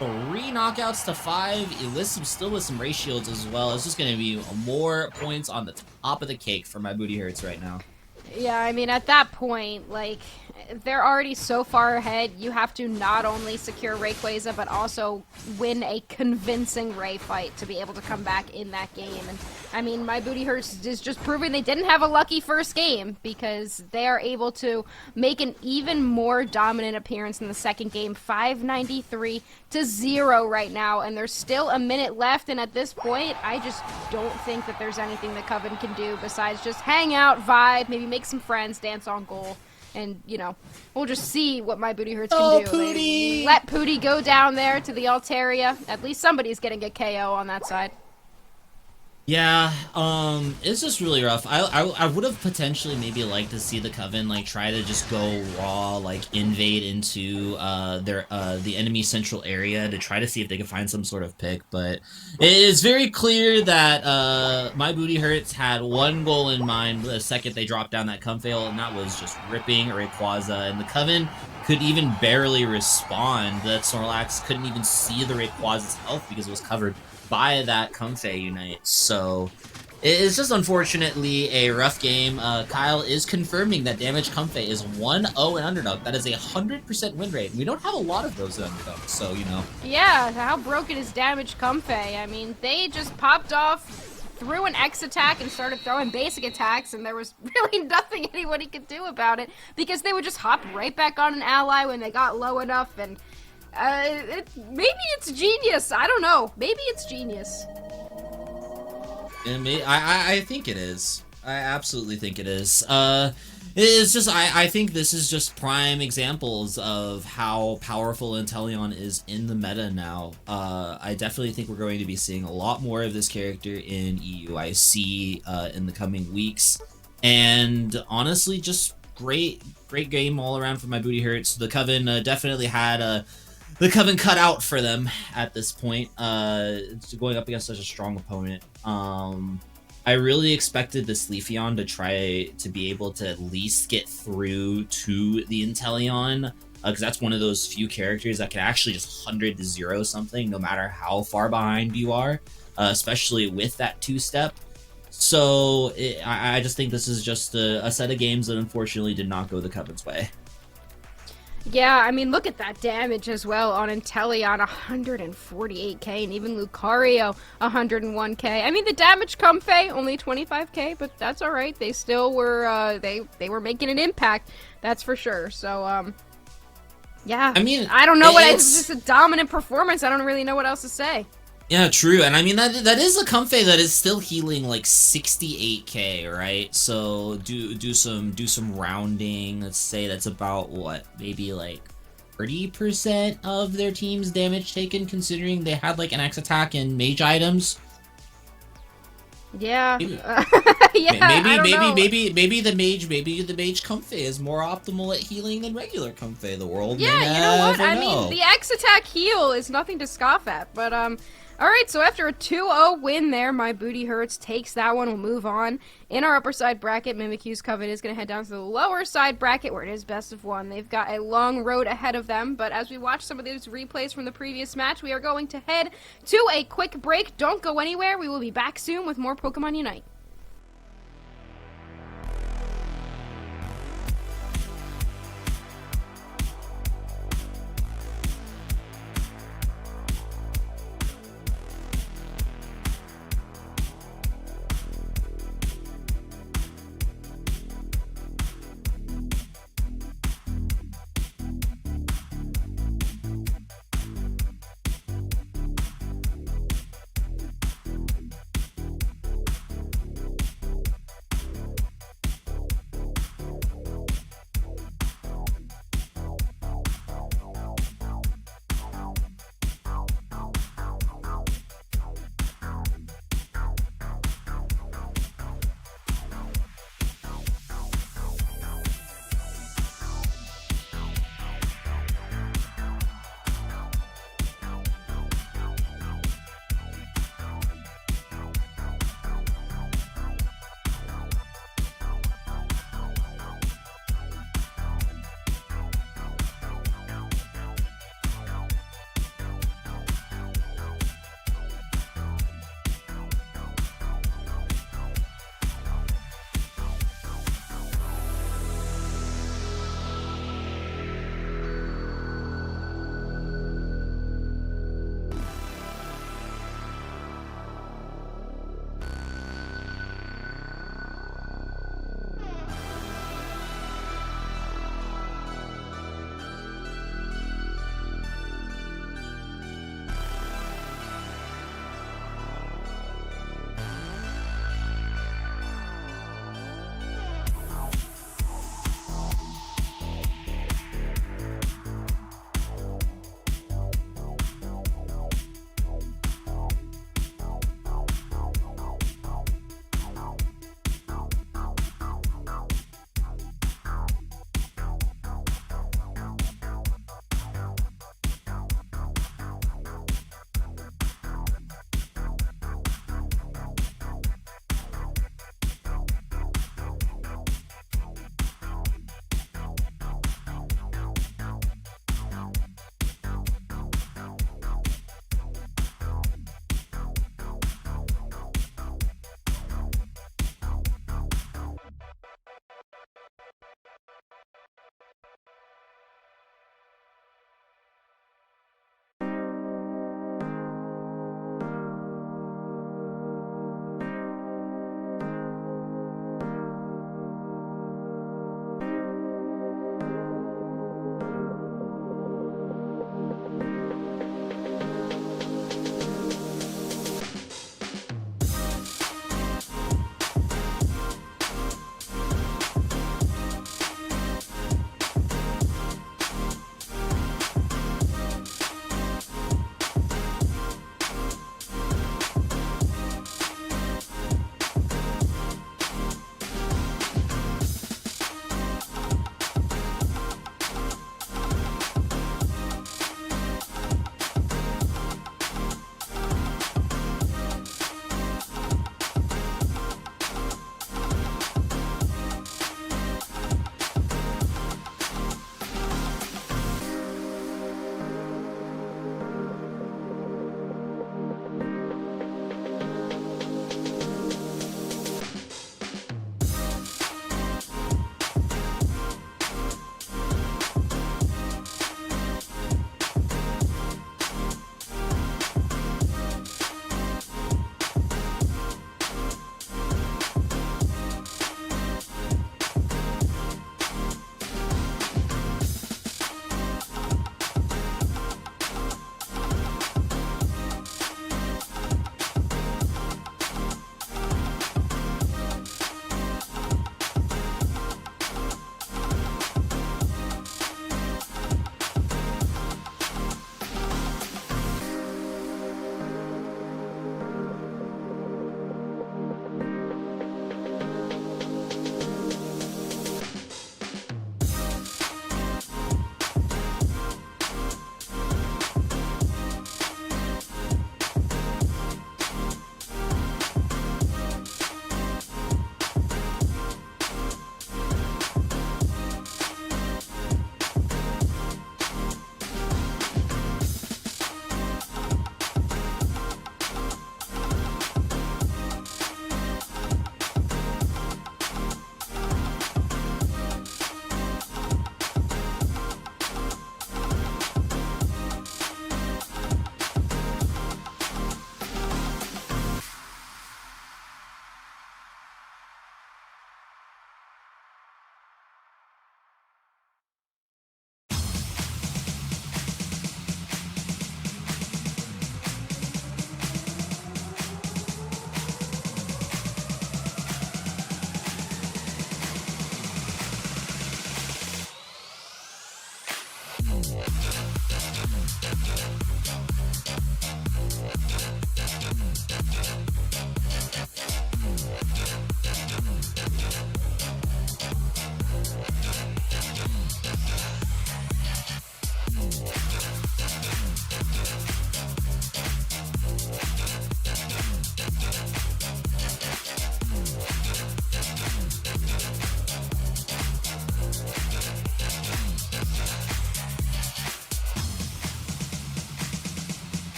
3 knockouts to 5, still with some Ray Shields as well. It's just going to be more points on the top of the cake for My Booty Hurts right now. Yeah, I mean, at that point, like, they're already so far ahead, you have to not only secure Rayquaza, but also win a convincing Ray fight to be able to come back in that game. And, I mean, My Booty Hurts is just proving they didn't have a lucky first game, because they are able to make an even more dominant appearance in the second game, 593-0 right now, and there's still a minute left, and at this point, I just don't think that there's anything the Coven can do besides just hang out, vibe, maybe make some friends, dance on goal. And, you know, we'll just see what My Booty Hurts can do. Pootie! Let Pootie go down there to the Altaria. At least somebody's getting a KO on that side. Yeah, it's just really rough. I would have potentially maybe liked to see the Coven like try to just go raw, like invade into the enemy central area to try to see if they can find some sort of pick, but it is very clear that My Booty Hurts had one goal in mind the second they dropped down that Comfail, and that was just ripping Rayquaza, and the Coven could even barely respond. That Snorlax couldn't even see the Rayquaza's health because it was covered by that Comfey Unite. So it's just unfortunately a rough game. Kyle is confirming that Damage Comfey is 1-0 in Underdunk. That is a 100% win rate. We don't have a lot of those in Underdunk, so you know. Yeah, how broken is Damage Comfey? I mean, they just popped off, threw an X attack and started throwing basic attacks, and there was really nothing anybody could do about it because they would just hop right back on an ally when they got low enough, and maybe it's genius. I don't know. Maybe it's genius. I think it is. I absolutely think it is. It's just I think this is just prime examples of how powerful Inteleon is in the meta now. I definitely think we're going to be seeing a lot more of this character in EUIC in the coming weeks, and honestly, just great game all around for my booty hurts. The Coven definitely had the Coven cut out for them at this point. Going up against such a strong opponent. I really expected this Leafeon to try to be able to at least get through to the Inteleon, because that's one of those few characters that can actually just 100 to 0 something no matter how far behind you are, especially with that 2-step. So I just think this is just a set of games that unfortunately did not go the Coven's way. Yeah, I mean, look at that damage as well on Inteleon, 148k, and even Lucario, 101k. I mean, the damage Comfey, only 25k, but that's alright. They still were, they were making an impact, that's for sure. So, yeah. I mean, I don't know it's just a dominant performance. I don't really know what else to say. Yeah, true. And I mean, that is a Comfey that is still healing like 68k, right? So do some rounding. Let's say that's about what, maybe like 30% of their team's damage taken, considering they had like an X attack and mage items. Yeah. Maybe, yeah. maybe the mage Comfey is more optimal at healing than regular Comfey. The world Yeah, may you know what? never I know. mean, the X attack heal is nothing to scoff at, but alright, so after a 2-0 win there, my booty hurts, takes that one. We'll move on. In our upper side bracket, Mimikyu's Coven is going to head down to the lower side bracket where it is best of 1. They've got a long road ahead of them, but as we watch some of these replays from the previous match, we are going to head to a quick break. Don't go anywhere. We will be back soon with more Pokemon Unite.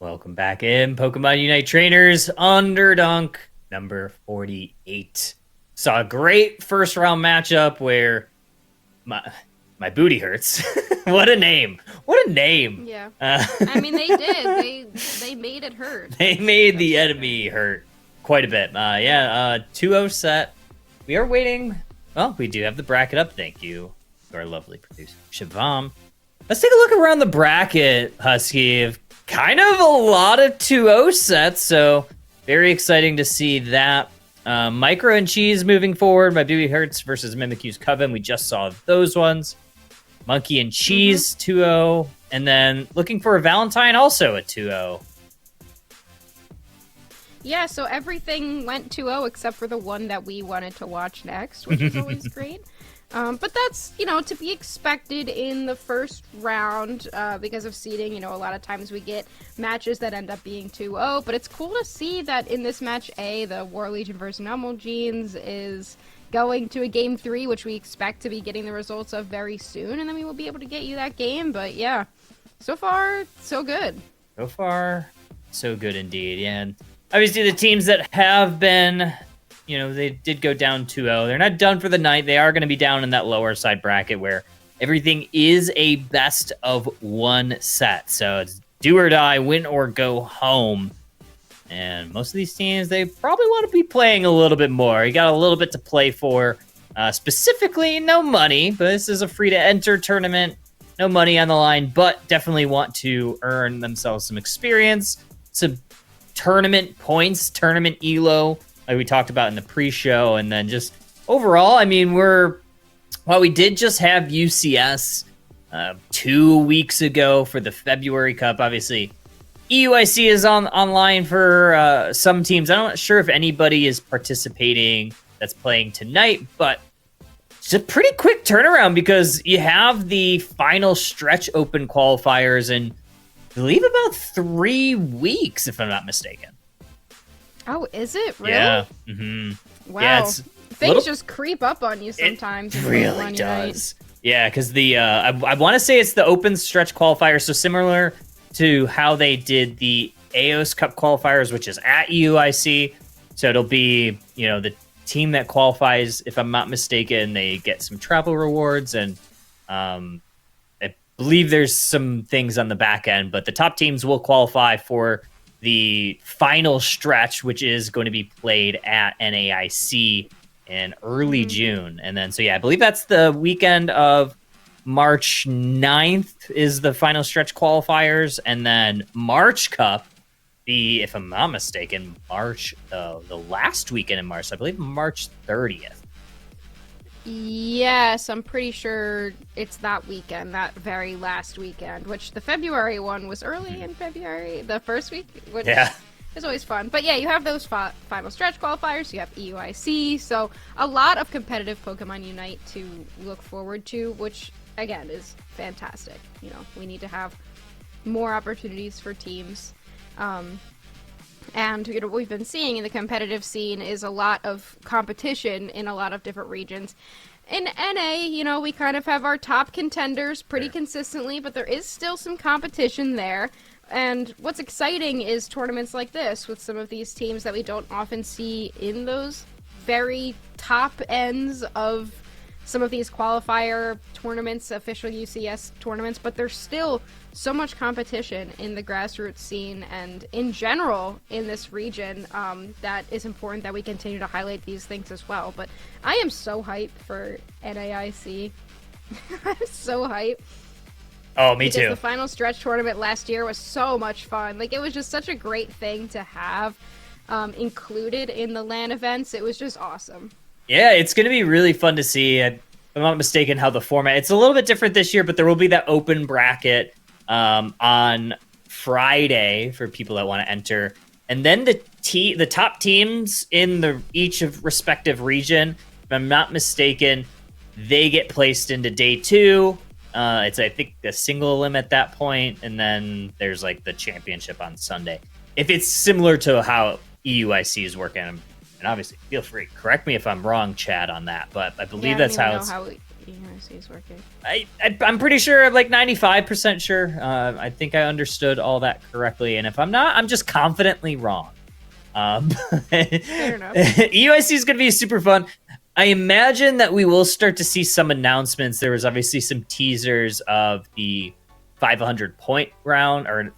Welcome back in, Pokemon Unite trainers. Underdunk number 48. Saw a great first round matchup where my booty hurts. What a name! What a name! Yeah. I mean, they did. They made it hurt. They made the enemy hurt quite a bit. 2-0 set. We are waiting. Well, we do have the bracket up. Thank you to our lovely producer, Shivam. Let's take a look around the bracket, Husky. Kind of a lot of 2-0 sets, so very exciting to see that. Micro and Cheese moving forward. My Baby Hurts versus Mimikyu's Coven. We just saw those ones. Monkey and Cheese 2-0. And then looking for a Valentine also a 2-0. Yeah, so everything went 2-0 except for the one that we wanted to watch next, which is always great. But that's, to be expected in the first round because of seeding. A lot of times we get matches that end up being 2-0, but it's cool to see that in this match A, the War Legion versus Numel Jeans is going to a game 3, which we expect to be getting the results of very soon, and then we will be able to get you that game. But yeah, so far, so good. So far, so good indeed. Yeah, and obviously the teams that have been... they did go down 2-0. They're not done for the night. They are going to be down in that lower side bracket where everything is a best of 1 set. So it's do or die, win or go home. And most of these teams, they probably want to be playing a little bit more. You got a little bit to play for. Specifically, no money, but this is a free-to-enter tournament. No money on the line, but definitely want to earn themselves some experience, some tournament points, tournament elo, like we talked about in the pre-show, and then just overall, while we did just have UCS 2 weeks ago for the February Cup, obviously EUIC is online for some teams. I'm not sure if anybody is participating that's playing tonight, but it's a pretty quick turnaround because you have the final stretch open qualifiers in, I believe, about 3 weeks, if I'm not mistaken. Oh, is it? Really? Yeah. Mm-hmm. Wow. Yeah, Things just creep up on you sometimes. It really does. Yeah, because I want to say it's the open stretch qualifier, so similar to how they did the AOS Cup qualifiers, which is at UIC. So it'll be, the team that qualifies, if I'm not mistaken, they get some travel rewards, and I believe there's some things on the back end, but the top teams will qualify for the final stretch, which is going to be played at NAIC in early June. And then, I believe that's the weekend of March 9th is the final stretch qualifiers. And then March Cup, if I'm not mistaken, the last weekend in March, I believe March 30th. Yes, I'm pretty sure it's that weekend, that very last weekend, which the February one was early in February, the first week, which is always fun. But yeah, you have those final stretch qualifiers, you have EUIC, so a lot of competitive Pokemon Unite to look forward to, which, again, is fantastic. We need to have more opportunities for teams. And what we've been seeing in the competitive scene is a lot of competition in a lot of different regions. In NA, we kind of have our top contenders pretty consistently, but there is still some competition there. And what's exciting is tournaments like this with some of these teams that we don't often see in those very top ends of some of these qualifier tournaments, official UCS tournaments, but there's still so much competition in the grassroots scene and in general in this region that is important that we continue to highlight these things as well. But I am so hyped for NAIC. I'm so hyped. Oh, me too. The final stretch tournament last year was so much fun. It was just such a great thing to have included in the LAN events. It was just awesome. Yeah, it's going to be really fun to see. If I'm not mistaken, how the format... It's a little bit different this year, but there will be that open bracket on Friday for people that want to enter. And then the top teams in each of respective region, if I'm not mistaken, they get placed into day 2. It's, I think, a single elim at that point, and then there's the championship on Sunday. If it's similar to how EUIC is working, and obviously feel free, correct me if I'm wrong, Chad, on that, but I believe that's how it's... how EUIC is working. I'm pretty sure, 95% sure. I think I understood all that correctly, and if I'm not, I'm just confidently wrong. Fair enough. EUIC is going to be super fun. I imagine that we will start to see some announcements. There was obviously some teasers of the 500-point round, or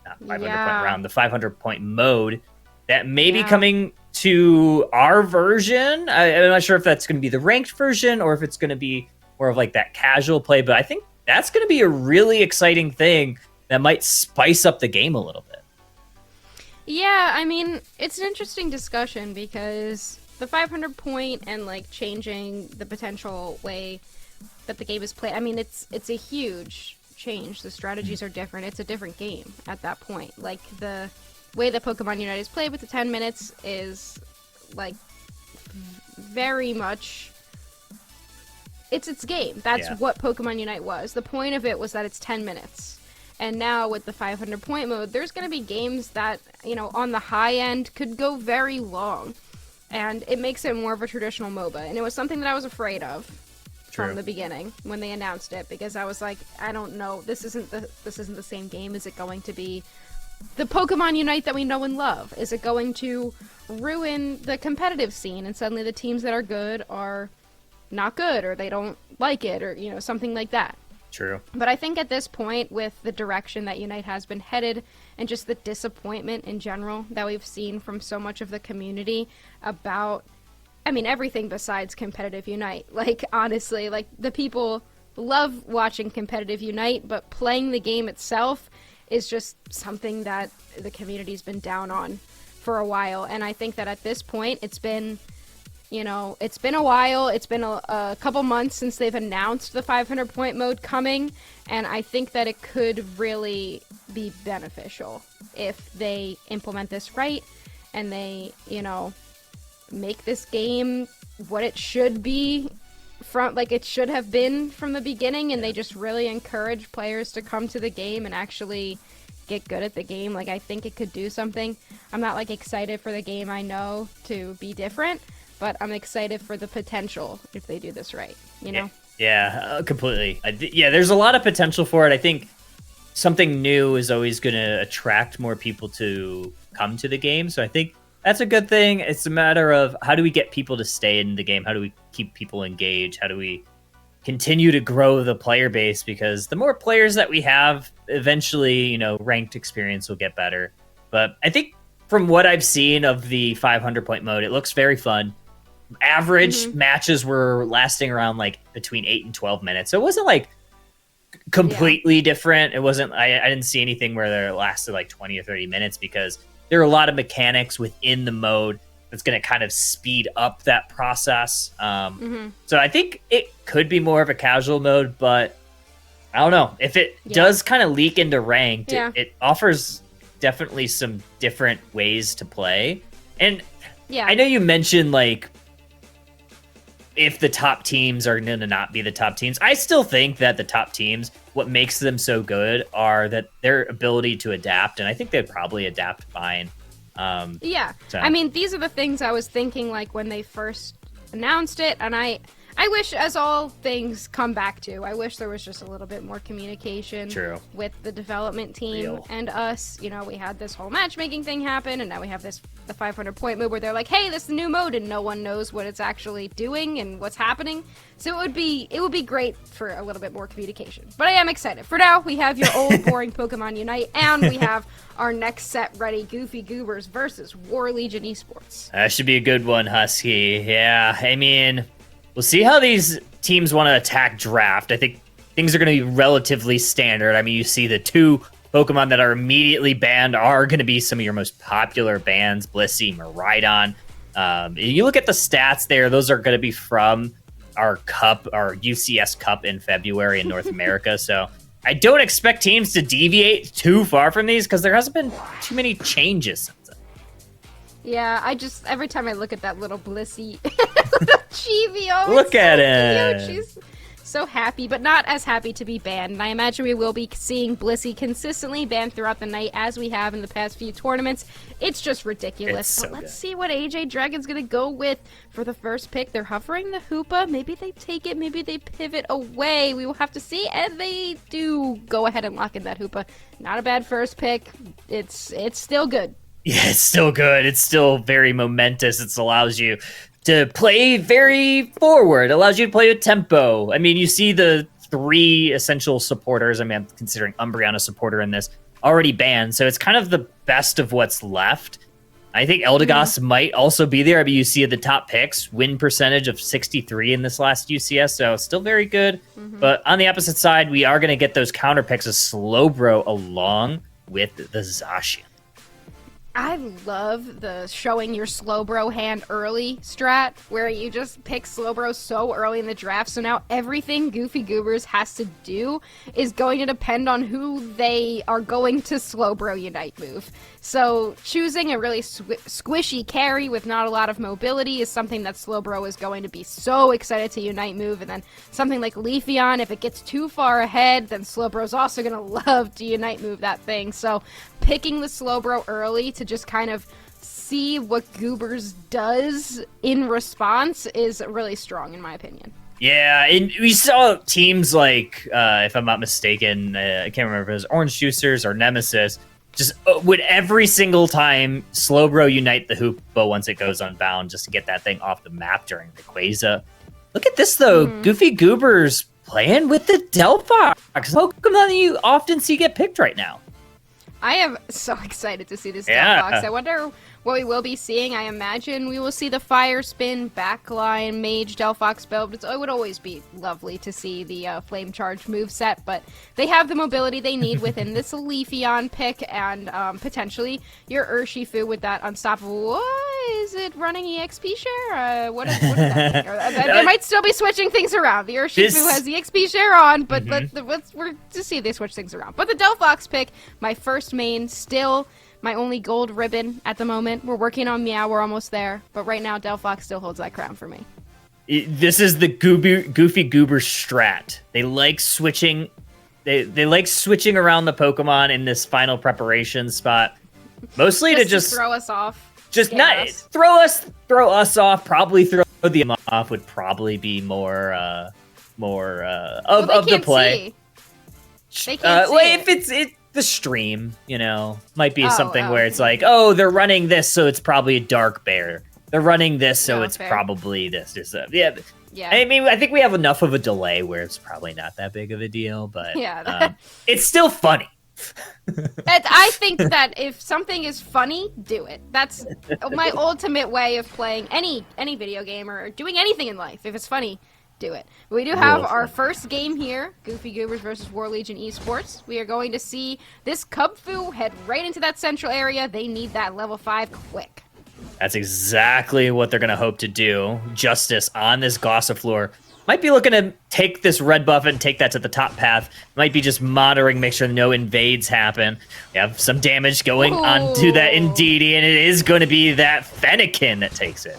not 500-point round, the 500-point mode that may be coming to our version. I'm not sure if that's going to be the ranked version or if it's going to be more of that casual play, but I think that's going to be a really exciting thing that might spice up the game a little bit. Yeah, I mean, it's an interesting discussion because the 500 point and like changing the potential way that the game is played. I mean, it's a huge change. The strategies are different. It's a different game at that point. Like the way that Pokemon Unite is played with the 10 minutes is like very much it's its game. That's what Pokemon Unite was. The point of it was that it's 10 minutes. And now with the 500 point mode, there's going to be games that, you know, on the high end could go very long. And it makes it more of a traditional MOBA. And it was something that I was afraid of from the beginning when they announced it, because I was like, I don't know, this isn't the same game. Is it going to be the Pokemon Unite that we know and love? Is it going to ruin the competitive scene and suddenly the teams that are good are not good, or they don't like it, or, you know, something like that? True. But I think at this point, with the direction that Unite has been headed and just the disappointment in general that we've seen from so much of the community about, I mean, everything besides competitive Unite. Like, honestly, like, the people love watching competitive Unite, but playing the game itself is just something that the community's been down on for a while. And I think that at this point, it's been, you know, it's been a while. It's been a couple months since they've announced the 500 point mode coming, and I think that it could really be beneficial if they implement this right and they, you know, make this game what it should be from, like it should have been from the beginning, and they just really encourage players to come to the game and actually get good at the game. Like, I think it could do something. I'm not like excited for the game, I know, to be different, but I'm excited for the potential if they do this right, you know? Yeah, completely. Yeah, there's a lot of potential for it. I think something new is always going to attract more people to come to the game. So I think that's a good thing. It's a matter of how do we get people to stay in the game? How do we keep people engaged? How do we continue to grow the player base? Because the more players that we have, eventually, you know, ranked experience will get better. But I think from what I've seen of the 500 point mode, it looks very fun. Average matches were lasting around like between 8 and 12 minutes. So it wasn't like completely different. It wasn't, I didn't see anything where they lasted like 20 or 30 minutes, because there are a lot of mechanics within the mode that's going to kind of speed up that process. So I think it could be more of a casual mode, but I don't know. If it does kind of leak into ranked, it offers definitely some different ways to play. And I know you mentioned like if the top teams are going to not be the top teams. I still think that the top teams, what makes them so good are that their ability to adapt, and I think they'd probably adapt fine. So. I mean, these are the things I was thinking like when they first announced it, and I wish, as all things come back to, I wish there was just a little bit more communication with the development team and us. You know, we had this whole matchmaking thing happen, and now we have the 500 point mode where they're like, hey, this is a new mode, and no one knows what it's actually doing and what's happening. So it would be great for a little bit more communication. But I am excited. For now, we have your old boring Pokemon Unite, and we have our next set ready, Goofy Goobers versus War Legion Esports. That should be a good one, Husky. Yeah, I mean, we'll see how these teams want to attack draft. I think things are going to be relatively standard. I mean, you see the two Pokemon that are immediately banned are going to be some of your most popular bans, Blissey, Miraidon. You look at the stats there, those are going to be from our UCS Cup in February in North America. So I don't expect teams to deviate too far from these because there hasn't been too many changes since then. Yeah, every time I look at that little Blissey Chivio, look at it. She's so happy, but not as happy to be banned. And I imagine we will be seeing Blissey consistently banned throughout the night as we have in the past few tournaments. It's just ridiculous. But let's see what AJ Dragon's going to go with for the first pick. They're hovering the Hoopa. Maybe they take it. Maybe they pivot away. We will have to see. And they do go ahead and lock in that Hoopa. Not a bad first pick. It's still good. Yeah, it's still good. It's still very momentous. It allows you to play very forward. It allows you to play with tempo. I mean, you see the three essential supporters. I mean, I'm considering Umbreon a supporter in this, already banned. So it's kind of the best of what's left. I think Eldegoss might also be there. I mean, you see at the top picks, win percentage of 63 in this last UCS, so still very good. But on the opposite side, we are going to get those counter picks of Slowbro along with the Zacian. I love the showing your Slowbro hand early strat, where you just pick Slowbro so early in the draft, so now everything Goofy Goobers has to do is going to depend on who they are going to Slowbro Unite move. So choosing a really squishy carry with not a lot of mobility is something that Slowbro is going to be so excited to Unite move, and then something like Leafeon, if it gets too far ahead, then Slowbro's also going to love to Unite move that thing. So picking the Slowbro early to just kind of see what Goobers does in response is really strong, in my opinion. Yeah, and we saw teams like, if I'm not mistaken, I can't remember if it was Orange Juicers or Nemesis, just would every single time Slowbro Unite the Hoopa once it goes unbound just to get that thing off the map during the Quasar. Look at this, though. Goofy Goobers playing with the Delphox. How come that you often see get picked right now? I am so excited to see this Delphox. I wonder what we will be seeing. I imagine we will see the Fire Spin, Backline, Mage, Delphox build. It would always be lovely to see the Flame Charge moveset, but they have the mobility they need within this Leafeon pick, and potentially your Urshifu with that Unstoppable. What is it running EXP share? What does that mean? They might still be switching things around. The Urshifu has EXP share on, but we're to see if they switch things around. But the Delphox pick, my first main, still my only gold ribbon at the moment. We're working on Meow, we're almost there. But right now, Delphox still holds that crown for me. This is the Goofy Goober strat. They like switching. They like switching around the Pokemon in this final preparation spot, mostly to just throw us off. Just not throw us off. Probably throw them off would probably be more of the play. They can't see if it's the stream, might be something where it's like, oh, they're running this, so it's probably a Dark Bear. They're running this, so it's probably this. Yeah. I mean, I think we have enough of a delay where it's probably not that big of a deal, but it's still funny. I think that if something is funny, do it. That's my ultimate way of playing any video game or doing anything in life. If it's funny, do it. We do have our first game here, Goofy Goobers versus War Legion Esports. We are going to see this Cubfu head right into that central area. They need that level 5 quick. That's exactly what they're going to hope to do. Justice on this Gossifleur. Might be looking to take this red buff and take that to the top path. Might be just monitoring, make sure no invades happen. We have some damage going onto that Indeedee, and it is going to be that Fennekin that takes it.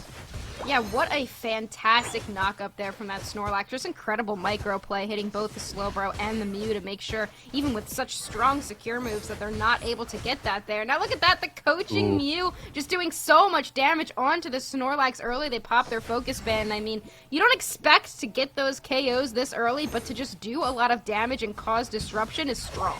Yeah, what a fantastic knock-up there from that Snorlax. Just incredible micro play, hitting both the Slowbro and the Mew to make sure, even with such strong secure moves, that they're not able to get that there. Now look at that, the coaching Mew just doing so much damage onto the Snorlax early. They pop their focus band. I mean, you don't expect to get those KOs this early, but to just do a lot of damage and cause disruption is strong.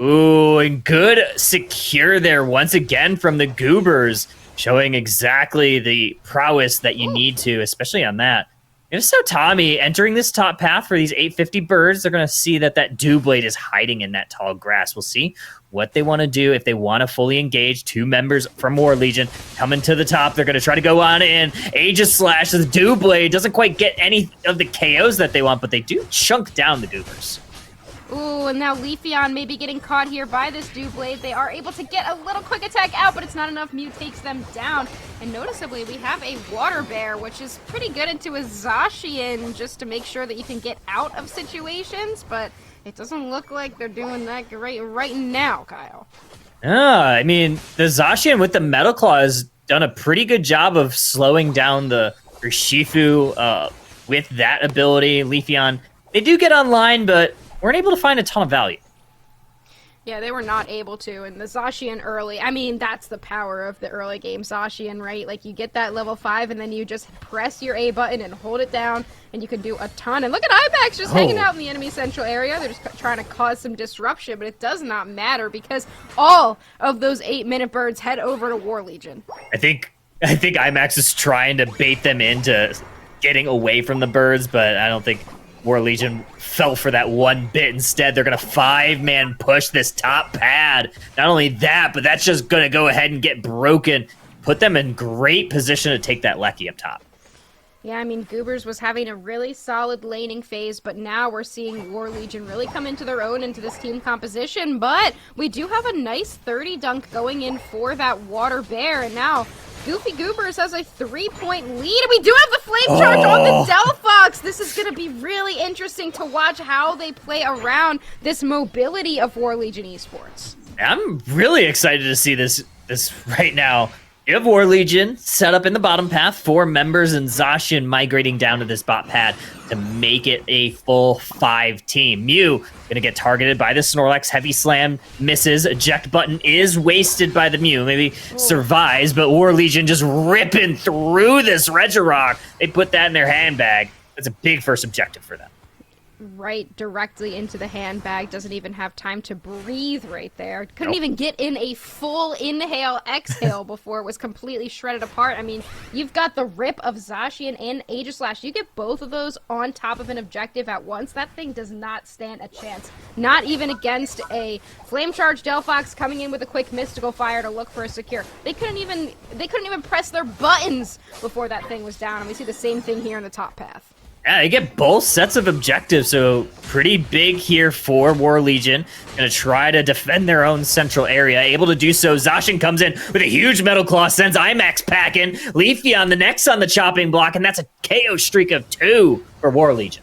Ooh, and good secure there once again from the Goobers. Showing exactly the prowess that you need to, especially on that. And so Tommy entering this top path for these 850 birds, they're going to see that Doublade is hiding in that tall grass. We'll see what they want to do if they want to fully engage. 2 members from War Legion coming to the top. They're going to try to go on in. Aegis Slash, the Doublade doesn't quite get any of the KOs that they want, but they do chunk down the Goobers. Ooh, and now Leafeon may be getting caught here by this Doublade. They are able to get a little quick attack out, but it's not enough. Mew takes them down. And noticeably, we have a Water Bear, which is pretty good into a Zacian just to make sure that you can get out of situations, but it doesn't look like they're doing that great right now, Kyle. I mean, the Zacian with the Metal Claw has done a pretty good job of slowing down the Urshifu with that ability. Leafeon, they do get online, but weren't able to find a ton of value. Yeah, they were not able to, and the Zacian early, I mean, that's the power of the early game Zacian, right? Like, you get that level 5, and then you just press your A button and hold it down, and you can do a ton. And look at Ibex just hanging out in the enemy central area. They're just trying to cause some disruption, but it does not matter because all of those 8-minute birds head over to War Legion. I think IMAX is trying to bait them into getting away from the birds, but I don't think War Legion fell for that one bit. Instead, they're going to 5-man push this top pad. Not only that, but that's just going to go ahead and get broken. Put them in great position to take that Lecky up top. Yeah, I mean, Goobers was having a really solid laning phase, but now we're seeing War Legion really come into their own into this team composition. But we do have a nice 30 dunk going in for that Water Bear, and now Goofy Goobers has a 3-point lead, and we do have the Flame Charge on the Delphox! This is going to be really interesting to watch how they play around this mobility of War Legion esports. I'm really excited to see this right now. You have War Legion set up in the bottom path, 4 members, and Zacian migrating down to this bot pad to make it a full 5 team. Mew gonna get targeted by the Snorlax, heavy slam, misses, eject button is wasted by the Mew, maybe survives, but War Legion just ripping through this Regirock. They put that in their handbag. That's a big first objective for them. Right directly into the handbag. Doesn't even have time to breathe right there. Couldn't even get in a full inhale, exhale before it was completely shredded apart. I mean, you've got the rip of Zacian and Aegislash. You get both of those on top of an objective at once. That thing does not stand a chance. Not even against a Flame Charge Delphox coming in with a quick Mystical Fire to look for a secure. They couldn't even press their buttons before that thing was down. And we see the same thing here in the top path. Yeah, they get both sets of objectives, so pretty big here for War Legion. Gonna try to defend their own central area. Able to do so. Zacian comes in with a huge Metal Claw, sends IMAX packing. Leafeon the next on the chopping block, and that's a KO streak of 2 for War Legion.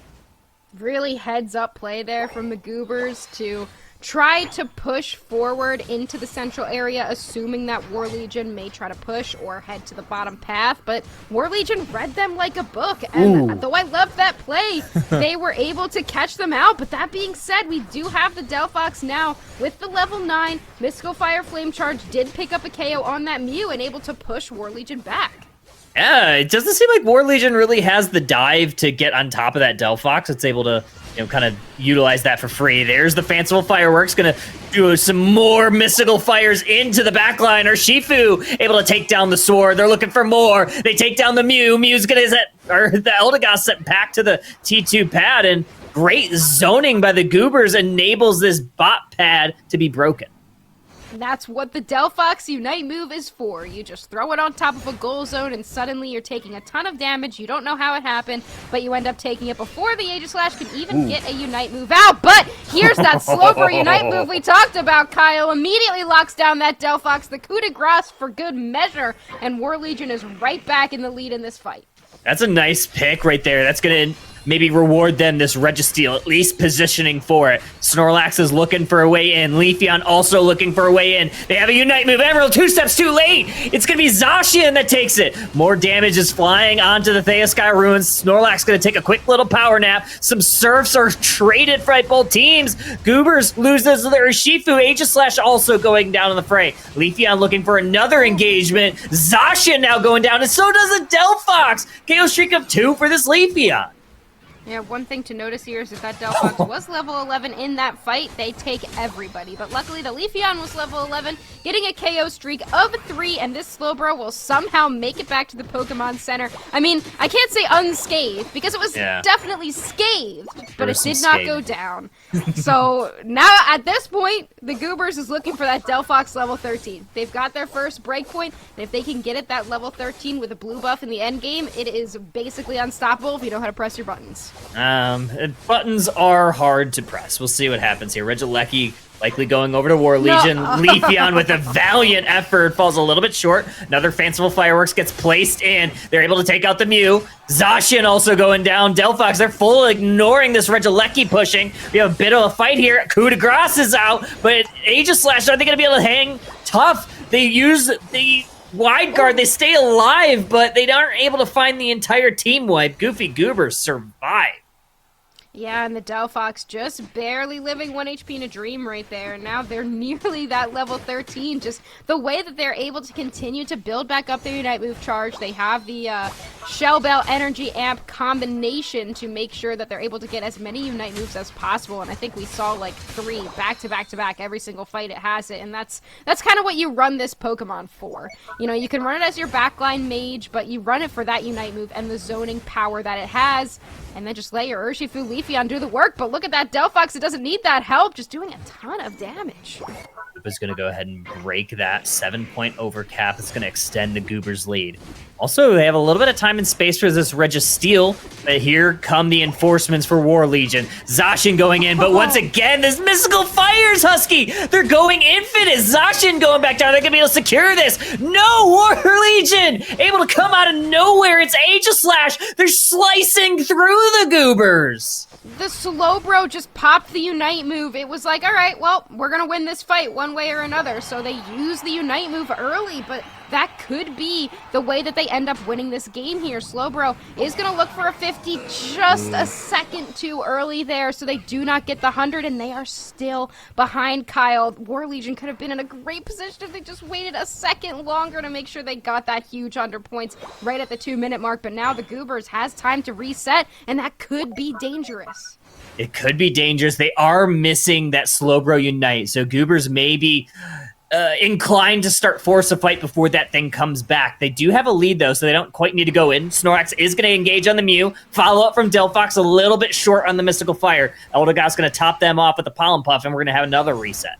Really heads up play there from the Goobers to try to push forward into the central area, assuming that War Legion may try to push or head to the bottom path, but War Legion read them like a book, and though I loved that play, they were able to catch them out. But that being said, we do have the Delphox now with the level 9. Mystical Fire Flame Charge did pick up a KO on that Mew and able to push War Legion back. Yeah, it doesn't seem like War Legion really has the dive to get on top of that Delphox. It's able to, kind of utilize that for free. There's the Fanciful Fireworks, gonna do some more mystical fires into the backline. Shifu able to take down the sword. They're looking for more. They take down the Mew. Mew's gonna the Eldegoss sent back to the T2 pad, and great zoning by the Goobers enables this bot pad to be broken. That's what the Delphox Unite move is for. You just throw it on top of a goal zone and suddenly you're taking a ton of damage. You don't know how it happened, but you end up taking it before the Aegislash can even get a Unite move out. But here's that Sloper Unite move we talked about, Kyle. Immediately locks down that Delphox, the coup de grace for good measure, and War Legion is right back in the lead in this fight. That's a nice pick right there. That's going to maybe reward them this Registeel, at least positioning for it. Snorlax is looking for a way in. Leafeon also looking for a way in. They have a Unite move. Emerald 2 steps too late. It's going to be Zacian that takes it. More damage is flying onto the Theosky Ruins. Snorlax going to take a quick little power nap. Some Surfs are traded for both teams. Goobers loses their Shifu. Aegislash also going down in the fray. Leafeon looking for another engagement. Zacian now going down, and so does the Delphox. KO streak of 2 for this Leafeon. Yeah, one thing to notice here is that Delphox was level 11 in that fight. They take everybody. But luckily, the Leafeon was level 11, getting a KO streak of 3, and this Slowbro will somehow make it back to the Pokemon Center. I mean, I can't say unscathed, because it was definitely scathed, but it did not go down. So now, at this point, the Goobers is looking for that Delphox level 13. They've got their first breakpoint, and if they can get it that level 13 with a blue buff in the end game, it is basically unstoppable if you know how to press your buttons. Buttons are hard to press. We'll see what happens here. Regilecki likely going over to War Legion. No. Leafeon with a valiant effort falls a little bit short. Another Fanciful Fireworks gets placed in. They're able to take out the Mew. Zacian also going down. Delphox, they're full ignoring this Regilecki pushing. We have a bit of a fight here. Coup de grace is out, but Aegislash, are they going to be able to hang tough? They use the wide guard, they stay alive, but they aren't able to find the entire team wipe. Goofy Goobers survive. Yeah, and the Delphox just barely living 1 HP in a dream right there. And now they're nearly that level 13. Just the way that they're able to continue to build back up their Unite move charge. They have the Shell Bell Energy Amp combination to make sure that they're able to get as many Unite moves as possible. And I think we saw like 3 back to back to back. Every single fight it has it. And that's kind of what you run this Pokemon for. You know, you can run it as your backline mage, but you run it for that Unite move and the zoning power that it has. And then just let your Urshifu Leafeon do the work. But look at that Delphox. It doesn't need that help. Just doing a ton of damage. Is going to go ahead and break that 7-point overcap. It's going to extend the Goobers' lead. Also, they have a little bit of time and space for this Registeel, but here come the enforcements for War Legion. Zacian going in, but once again, this Mystical Fires, Husky! They're going infinite! Zacian going back down, they're gonna be able to secure this! No! War Legion! Able to come out of nowhere, it's Aegislash! They're slicing through the Goobers! The Slowbro just popped the Unite move. It was like, all right, well, we're going to win this fight one way or another. So they used the Unite move early, but that could be the way that they end up winning this game here. Slowbro is going to look for a 50 just a second too early there, so they do not get the 100, and they are still behind Kyle. War Legion could have been in a great position if they just waited a second longer to make sure they got that huge 100 points right at the 2-minute mark, but now the Goobers has time to reset, and that could be dangerous. It could be dangerous. They are missing that Slowbro Unite, so Goobers may be inclined to start force a fight before that thing comes back. They do have a lead, though, so they don't quite need to go in. Snorlax is going to engage on the Mew. Follow up from Delphox, a little bit short on the Mystical Fire. Eldegoss going to top them off with the Pollen Puff, and we're going to have another reset.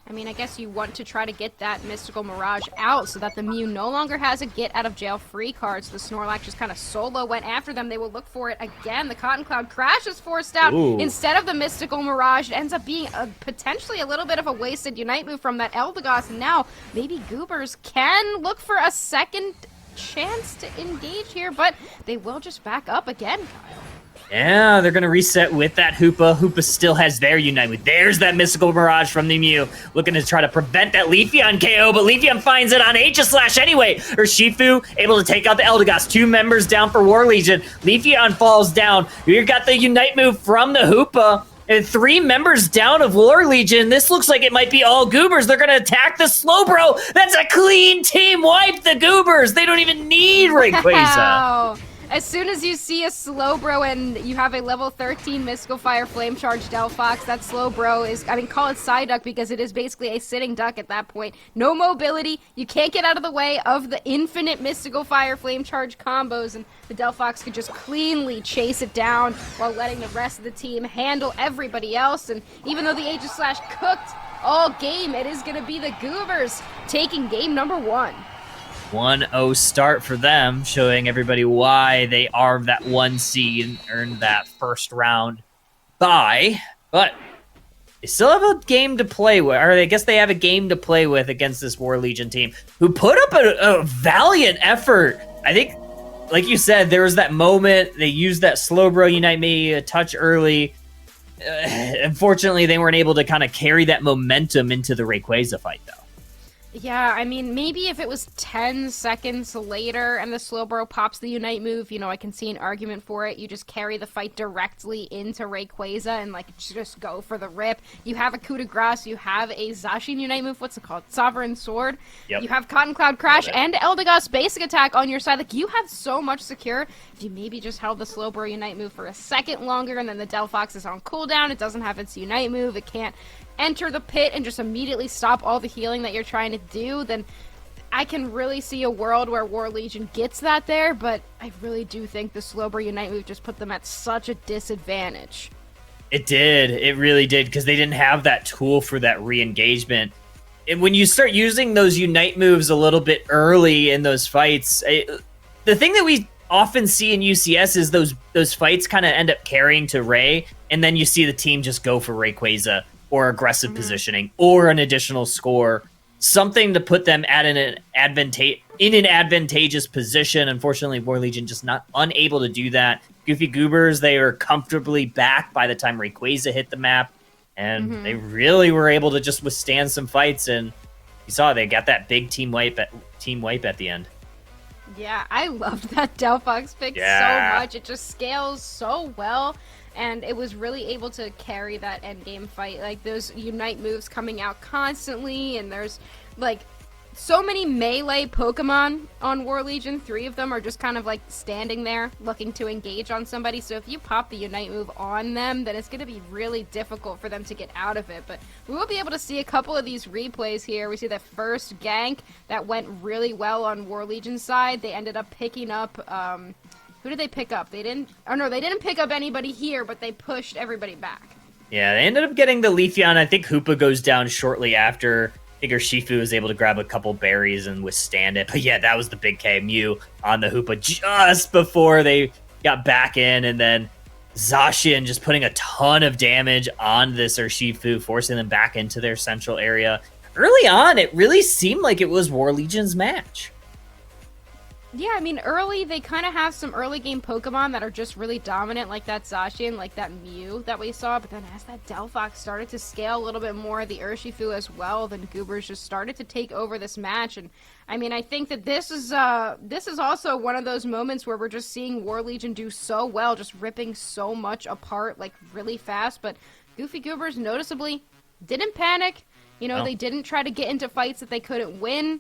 I mean, I guess you want to try to get that Mystical Mirage out so that the Mew no longer has a get-out-of-jail-free card. So the Snorlax just kind of solo went after them. They will look for it again. The Cotton Cloud Crash is forced out. Ooh. Instead of the Mystical Mirage. It ends up being potentially a little bit of a wasted Unite move from that Eldegoss. And now maybe Goobers can look for a second chance to engage here, but they will just back up again, Kyle. Yeah, they're going to reset with that Hoopa. Hoopa still has their Unite move. There's that Mystical Mirage from the Mew, looking to try to prevent that Leafeon KO, but Leafeon finds it on Aegislash anyway. Urshifu able to take out the Eldegoss. 2 members down for War Legion. Leafeon falls down. You got the Unite move from the Hoopa. And 3 members down of War Legion. This looks like it might be all Goobers. They're going to attack the Slowbro. That's a clean team wipe, the Goobers. They don't even need Rayquaza. Wow. As soon as you see a Slowbro and you have a level 13 Mystical Fire Flame Charge Delphox, that Slowbro is, I mean, call it Psyduck because it is basically a sitting duck at that point. No mobility. You can't get out of the way of the infinite Mystical Fire Flame Charge combos, and the Delphox could just cleanly chase it down while letting the rest of the team handle everybody else. And even though the Aegislash cooked all game, it is going to be the Goobers taking game number 1. 1-0 start for them, showing everybody why they are that 1 seed and earned that first round bye. But they still have a game to play with, or I guess they have a game to play with against this War Legion team, who put up a valiant effort. I think, like you said, there was that moment, they used that Slowbro Unite me a touch early. Unfortunately, they weren't able to kind of carry that momentum into the Rayquaza fight, though. Yeah, I mean, maybe if it was 10 seconds later and the Slowbro pops the Unite move, you know, I can see an argument for it. You just carry the fight directly into Rayquaza and, like, just go for the rip. You have a coup de grace, you have a Zacian Unite move, what's it called? Sovereign Sword. Yep. You have Cotton Cloud Crash and Eldegoss basic attack on your side. Like, you have so much secure. If you maybe just held the Slowbro Unite move for a second longer and then the Delphox is on cooldown, it doesn't have its Unite move, it can't enter the pit and just immediately stop all the healing that you're trying to do, then I can really see a world where War Legion gets that there, but I really do think the Slowbro Unite move just put them at such a disadvantage. It did. It really did, because they didn't have that tool for that re-engagement. And when you start using those Unite moves a little bit early in those fights, the thing that we often see in UCS is those fights kind of end up carrying to Ray, and then you see the team just go for Rayquaza, or aggressive positioning, or an additional score, something to put them at an advantageous position. Unfortunately, War Legion just not unable to do that. Goofy Goobers, they were comfortably back by the time Rayquaza hit the map, and they really were able to just withstand some fights, and you saw they got that big team wipe at the end. Yeah, I loved that Delphox pick so much. It just scales so well. And it was really able to carry that endgame fight. Like, those Unite moves coming out constantly, and there's, like, so many melee Pokemon on War Legion. 3 of them are just kind of, like, standing there looking to engage on somebody. So if you pop the Unite move on them, then it's going to be really difficult for them to get out of it. But we will be able to see a couple of these replays here. We see the first gank that went really well on War Legion's side. They ended up picking up... who did they pick up? They didn't pick up anybody here, but they pushed everybody back. Yeah, they ended up getting the Leafeon. I think Hoopa goes down shortly after. think Urshifu was able to grab a couple berries and withstand it. But yeah, that was the big K. Mew on the Hoopa just before they got back in, and then Zacian just putting a ton of damage on this Urshifu, forcing them back into their central area. Early on, it really seemed like it was War Legion's match. Yeah, I mean, early, they kind of have some early game Pokemon that are just really dominant, like that Zacian, like that Mew that we saw, but then as that Delphox started to scale a little bit more, the Urshifu as well, then Goobers just started to take over this match, and I mean, I think that this is also one of those moments where we're just seeing War Legion do so well, just ripping so much apart, like, really fast, but Goofy Goobers noticeably didn't panic, you know, They didn't try to get into fights that they couldn't win,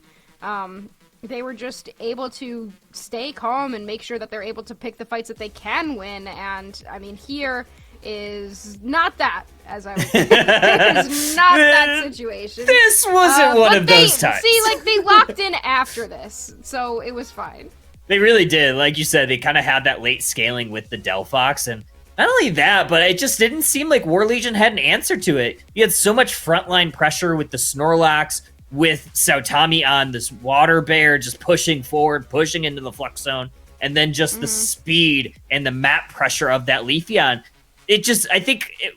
they were just able to stay calm and make sure that they're able to pick the fights that they can win. And, I mean, here is not that, as I would say. It is not that situation. This wasn't one of those times. See, like, they locked in after this, so it was fine. They really did. Like you said, they kind of had that late scaling with the Delphox. And not only that, but it just didn't seem like War Legion had an answer to it. You had so much frontline pressure with the Snorlax, with Sautami on this water bear just pushing forward, pushing into the flux zone, and then just the speed and the map pressure of that Leafeon.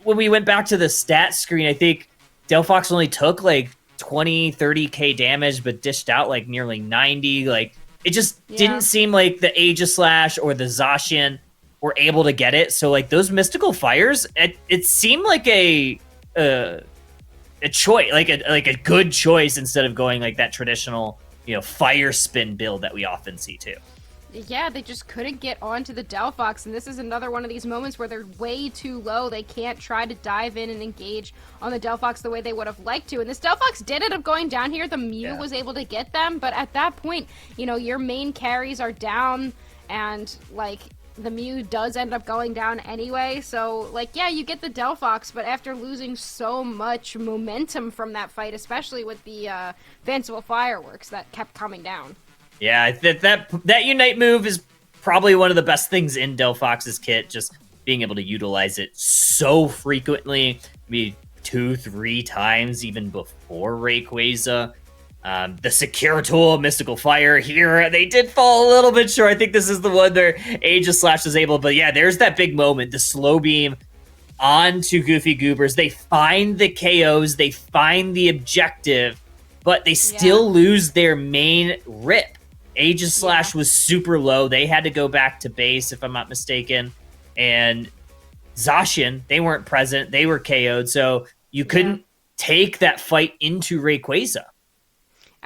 When we went back to the stat screen, I think Delphox only took like 20, 30k damage, but dished out like nearly 90. Like, it just didn't seem like the Aegislash or the Zacian were able to get it. So like those mystical fires, it seemed like a choice, like a good choice instead of going like that traditional, fire spin build that we often see too. Yeah, they just couldn't get onto the Delphox, and this is another one of these moments where they're way too low. They can't try to dive in and engage on the Delphox the way they would have liked to. And this Delphox did end up going down here. The Mew was able to get them, but at that point, your main carries are down, and like, the Mew does end up going down anyway, so, like, yeah, you get the Delphox, but after losing so much momentum from that fight, especially with the Fanciful Fireworks that kept coming down. Yeah, that Unite move is probably one of the best things in Delphox's kit, just being able to utilize it so frequently, maybe 2-3 times even before Rayquaza. The secure tool, Mystical Fire here, they did fall a little bit short. I think this is the one their Aegislash was able, but yeah, there's that big moment, the slow beam onto Goofy Goobers. They find the KOs, they find the objective, but they still lose their main rip. Aegislash was super low. They had to go back to base, if I'm not mistaken. And Zacian, they weren't present. They were KO'd, so you couldn't take that fight into Rayquaza.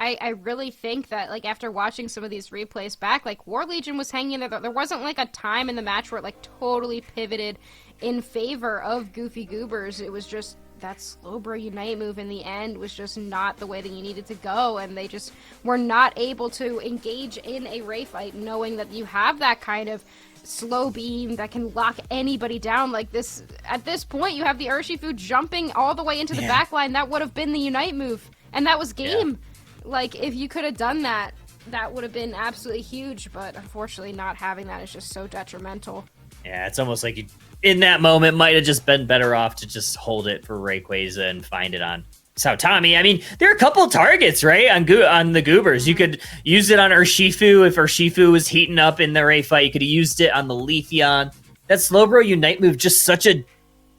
I really think that, like, after watching some of these replays back, like, War Legion was hanging there. There wasn't, like, a time in the match where it, like, totally pivoted in favor of Goofy Goobers. It was just that Slowbro Unite move in the end was just not the way that you needed to go, and they just were not able to engage in a Ray fight, knowing that you have that kind of slow beam that can lock anybody down like this. At this point, you have the Urshifu jumping all the way into the back line. That would have been the Unite move, and that was game. Like, if you could have done that, that would have been absolutely huge, but unfortunately not having that is just so detrimental. Yeah, it's almost like you, in that moment, might have just been better off to just hold it for Rayquaza and find it on Sautami. I mean, there are a couple targets, right, on the Goobers. You could use it on Urshifu if Urshifu was heating up in the Ray fight. You could have used it on the Leafeon. That Slowbro Unite move, just such a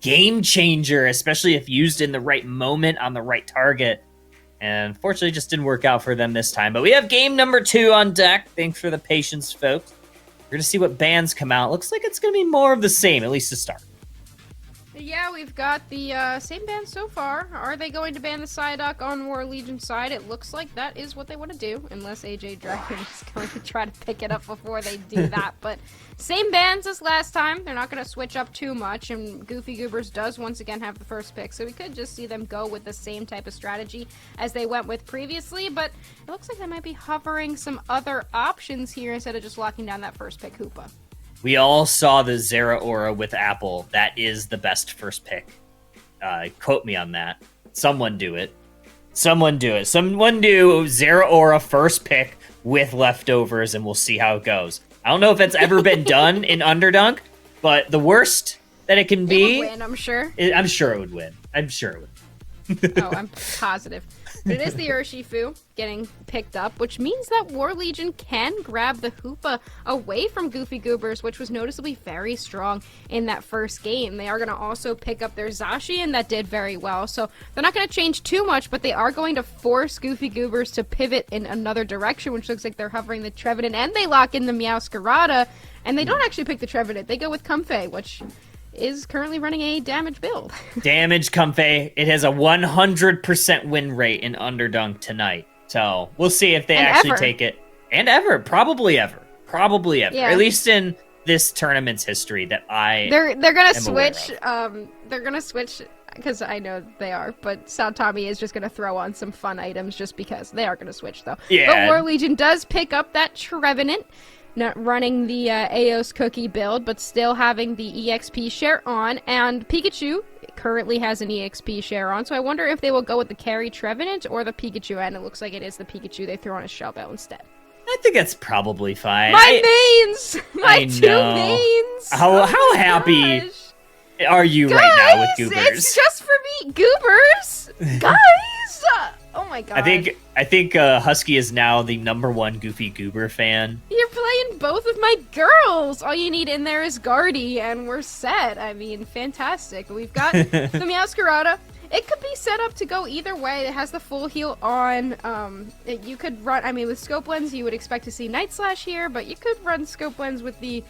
game changer, especially if used in the right moment on the right target. And unfortunately, just didn't work out for them this time. But we have game number 2 on deck. Thanks for the patience, folks. We're going to see what bans come out. Looks like it's going to be more of the same, at least to start. Yeah, we've got the same ban so far. Are they going to ban the Psyduck on War Legion side? It looks like that is what they want to do, unless AJ Dragon is going to try to pick it up before they do that. But same bans as last time. They're not going to switch up too much, and Goofy Goobers does once again have the first pick, so we could just see them go with the same type of strategy as they went with previously, but it looks like they might be hovering some other options here instead of just locking down that first pick Hoopa. We all saw the Zeraora with Apple. That is the best first pick. Quote me on that. Someone do it. Someone do it. Someone do Zeraora first pick with leftovers, and we'll see how it goes. I don't know if that's ever been done in Underdunk, but the worst that it can be... It would win, I'm sure. I'm sure it would win. I'm sure it would. Oh, I'm positive. But it is the Urshifu getting picked up, which means that War Legion can grab the Hoopa away from Goofy Goobers, which was noticeably very strong in that first game. They are going to also pick up their Zacian that did very well, so they're not going to change too much, but they are going to force Goofy Goobers to pivot in another direction, which looks like they're hovering the Trevenant, and they lock in the Meowscarada, and they don't actually pick the Trevenant. They go with Comfey, which is currently running a damage build. Damage Comfey. It has a 100% win rate in Underdunk tonight. So we'll see if they actually take it. And ever. Probably ever. Probably ever. Yeah. At least in this tournament's history that They're gonna switch. Aware They're gonna switch because I know they are. But Sao Tommy is just gonna throw on some fun items just because they are gonna switch though. Yeah. But War Legion does pick up that Trevenant. Not running the Aos cookie build, but still having the EXP share on, and Pikachu currently has an EXP share on, so I wonder if they will go with the carry Trevenant or the Pikachu, and it looks like it is the Pikachu. They throw on a Shell Bell instead. I think that's probably fine. My mains! My two know. mains! How happy gosh. are you Guys, right now with Goobers? It's just for me, Goobers! Guys! Oh my god. I think Husky is now the #1 Goofy Goober fan. You're playing both of my girls! All you need in there is Guardy, and we're set. I mean, fantastic. We've got the Meowscarada. It could be set up to go either way. It has the full heal on. You could run, I mean, with Scope Lens, you would expect to see Night Slash here, but you could run Scope Lens with the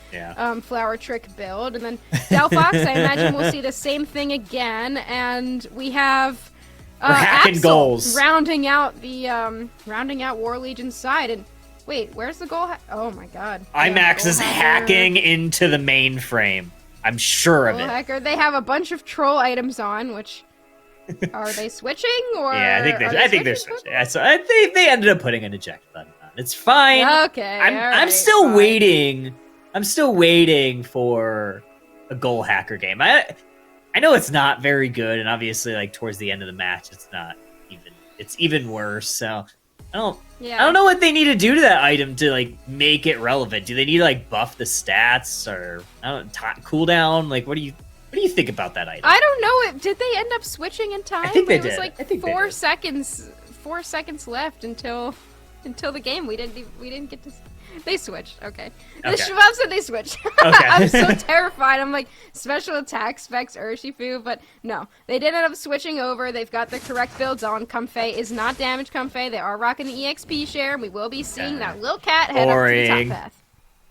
Flower Trick build. And then Delphox, I imagine we'll see the same thing again. And we have We're hacking Axel goals. rounding out War Legion's side. And wait, where's the goal? Oh my god. IMAX is hacking into the mainframe. I'm sure of Goal it. hacker. They have a bunch of troll items on, which are they switching or? Yeah, I think they're switching. Yeah, so they ended up putting an eject button on. It's fine. Okay. I'm still waiting. I'm still waiting for a goal hacker game. I know it's not very good, and obviously, like towards the end of the match, it's even worse. So I don't know what they need to do to that item to like make it relevant. Do they need to like buff the stats or cooldown? Like, what do you think about that item? I don't know. Did they end up switching in time? I think they it was did. like I think 4 seconds. 4 seconds left until the game. We didn't get to. They switched. Okay. The Shabab said they switched. Okay. I'm so terrified. I'm like, special attack specs Urshifu, but no. They did end up switching over. They've got the correct builds on. Comfey is not damage Comfey. They are rocking the EXP share, and we will be seeing that little cat head up to the top path.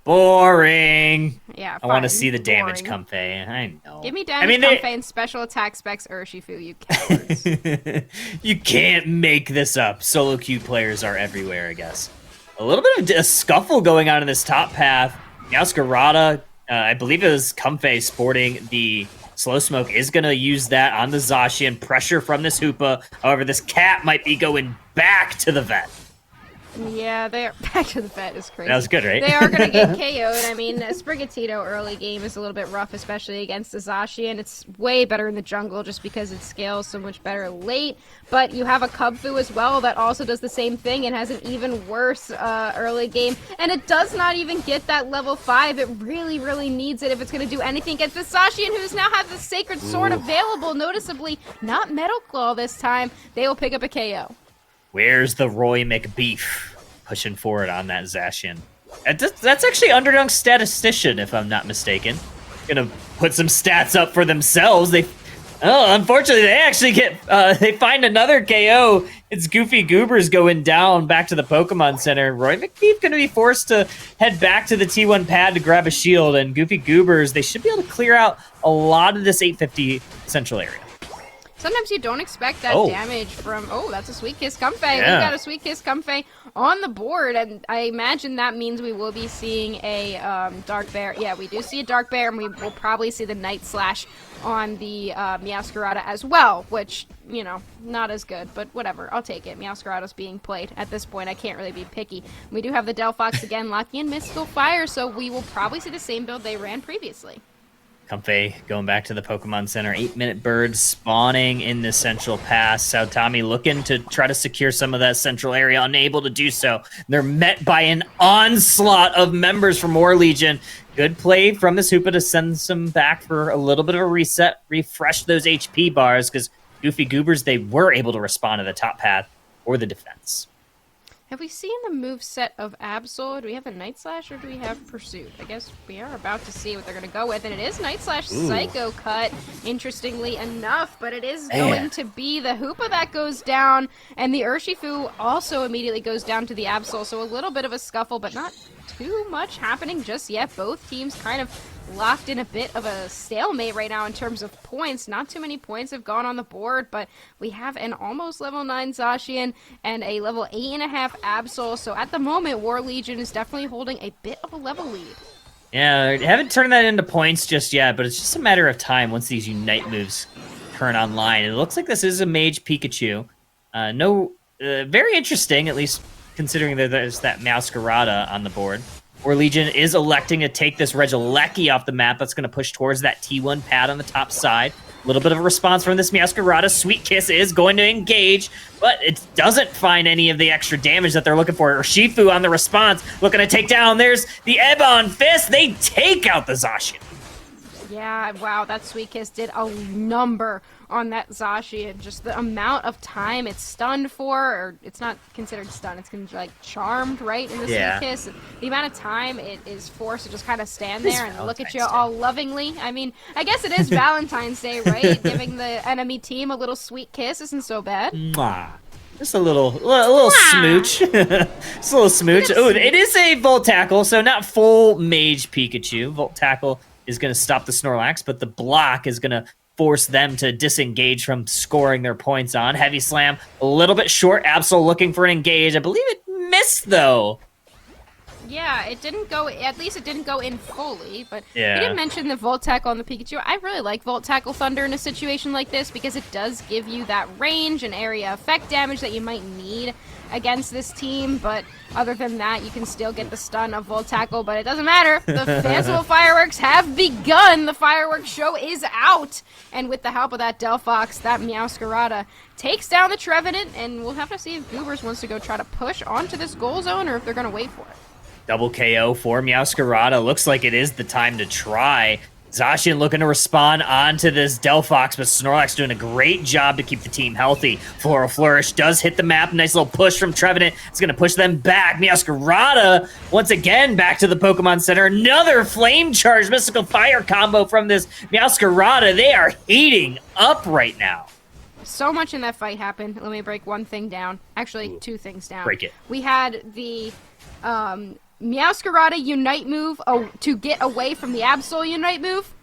Boring. Yeah, I want to fine. see the damage Boring. Comfey. I know. Give me damage Comfey and special attack specs Urshifu, you cowards. You can't make this up. Solo queue players are everywhere, I guess. A little bit of a scuffle going on in this top path. Meowscarada, I believe it was Comfey sporting the Slow Smoke, is going to use that on the Zacian. Pressure from this Hoopa. However, this cat might be going back to the vet. Yeah, they are back to the vet is crazy. That was good, right? They are going to get KO'd. I mean, Sprigatito early game is a little bit rough, especially against the Zacian. It's way better in the jungle just because it scales so much better late. But you have a Kubfu as well that also does the same thing and has an even worse early game. And it does not even get that level 5. It really, really needs it if it's going to do anything against the Zacian, who's now has the Sacred Sword available, noticeably not Metal Claw this time. They will pick up a KO. Where's the Roy McBeef pushing forward on that Zacian? That's actually Underdunk's statistician, if I'm not mistaken. Gonna put some stats up for themselves. Unfortunately, they actually they find another KO. It's Goofy Goobers going down back to the Pokemon Center. Roy McBeef gonna be forced to head back to the T1 pad to grab a shield, and Goofy Goobers, they should be able to clear out a lot of this 850 central area. Sometimes you don't expect that damage from... Oh, that's a Sweet Kiss Comfey. Yeah. We got a Sweet Kiss Comfey on the board, and I imagine that means we will be seeing a Dark Bear. Yeah, we do see a Dark Bear, and we will probably see the Night Slash on the Meowscarada as well, which, you know, not as good, but whatever. I'll take it. Meowscarada's being played. At this point, I can't really be picky. We do have the Delphox again, locking in Mystical Fire, so we will probably see the same build they ran previously. Comfey going back to the Pokemon Center. 8-minute birds spawning in the central pass. Saotami looking to try to secure some of that central area, unable to do so. They're met by an onslaught of members from War Legion. Good play from this Hoopa to send some back for a little bit of a reset, refresh those HP bars, because Goofy Goobers, they were able to respond to the top path or the defense. Have we seen the moveset of Absol? Do we have the Night Slash or do we have Pursuit? I guess we are about to see what they're going to go with, and it is Night Slash Psycho Cut, interestingly enough, but it is going to be the Hoopa that goes down, and the Urshifu also immediately goes down to the Absol, so a little bit of a scuffle, but not too much happening just yet. Both teams kind of locked in a bit of a stalemate right now in terms of points. Not too many points have gone on the board, but we have an almost level 9 Zacian and a level 8.5 Absol, so at the moment, War Legion is definitely holding a bit of a level lead. Yeah, they haven't turned that into points just yet, but it's just a matter of time once these Unite moves turn online. It looks like this is a Mage Pikachu. Very interesting, at least considering that there's that Meowscarada on the board. War Legion is electing to take this Regieleki off the map. That's going to push towards that T1 pad on the top side. A little bit of a response from this Meowscarada. Sweet Kiss is going to engage, but it doesn't find any of the extra damage that they're looking for. Urshifu on the response, looking to take down. There's the Ebon Fist. They take out the Zacian. Yeah, wow, that Sweet Kiss did a number on that Zacian. Just the amount of time it's stunned for, or it's not considered stunned, it's like charmed, right, in the Sweet Kiss. The amount of time it is forced to just kind of stand there and look at you all lovingly. I mean, I guess it is Valentine's Day, right? Giving the enemy team a little Sweet Kiss isn't so bad. Mwah. Just a little smooch. Just a little smooch. Oh, it is a Volt Tackle, so not full Mage Pikachu. Volt Tackle is going to stop the Snorlax, but the block is going to force them to disengage from scoring their points on. Heavy Slam, a little bit short. Absol looking for an engage. I believe it missed, though. Yeah, it didn't go, at least it didn't go in fully, but yeah. You didn't mention the Volt Tackle on the Pikachu. I really like Volt Tackle Thunder in a situation like this because it does give you that range and area effect damage that you might need against this team, but other than that, you can still get the stun of Volt Tackle, but it doesn't matter. The Fanciful Fireworks have begun. The fireworks show is out, and with the help of that Delphox, that Meowscarada takes down the Trevenant, and we'll have to see if Goobers wants to go try to push onto this goal zone or if they're going to wait for it. Double KO for Meowscarada. Looks like it is the time to try. Zacian looking to respond onto this Delphox, but Snorlax doing a great job to keep the team healthy. Floral Flourish does hit the map. Nice little push from Trevenant. It's going to push them back. Meowscarada, once again, back to the Pokemon Center. Another Flame Charge, Mystical Fire combo from this Meowscarada. They are heating up right now. So much in that fight happened. Let me break one thing down. Actually, two things down. Break it. We had the Meowscarada Unite move to get away from the Absol Unite move.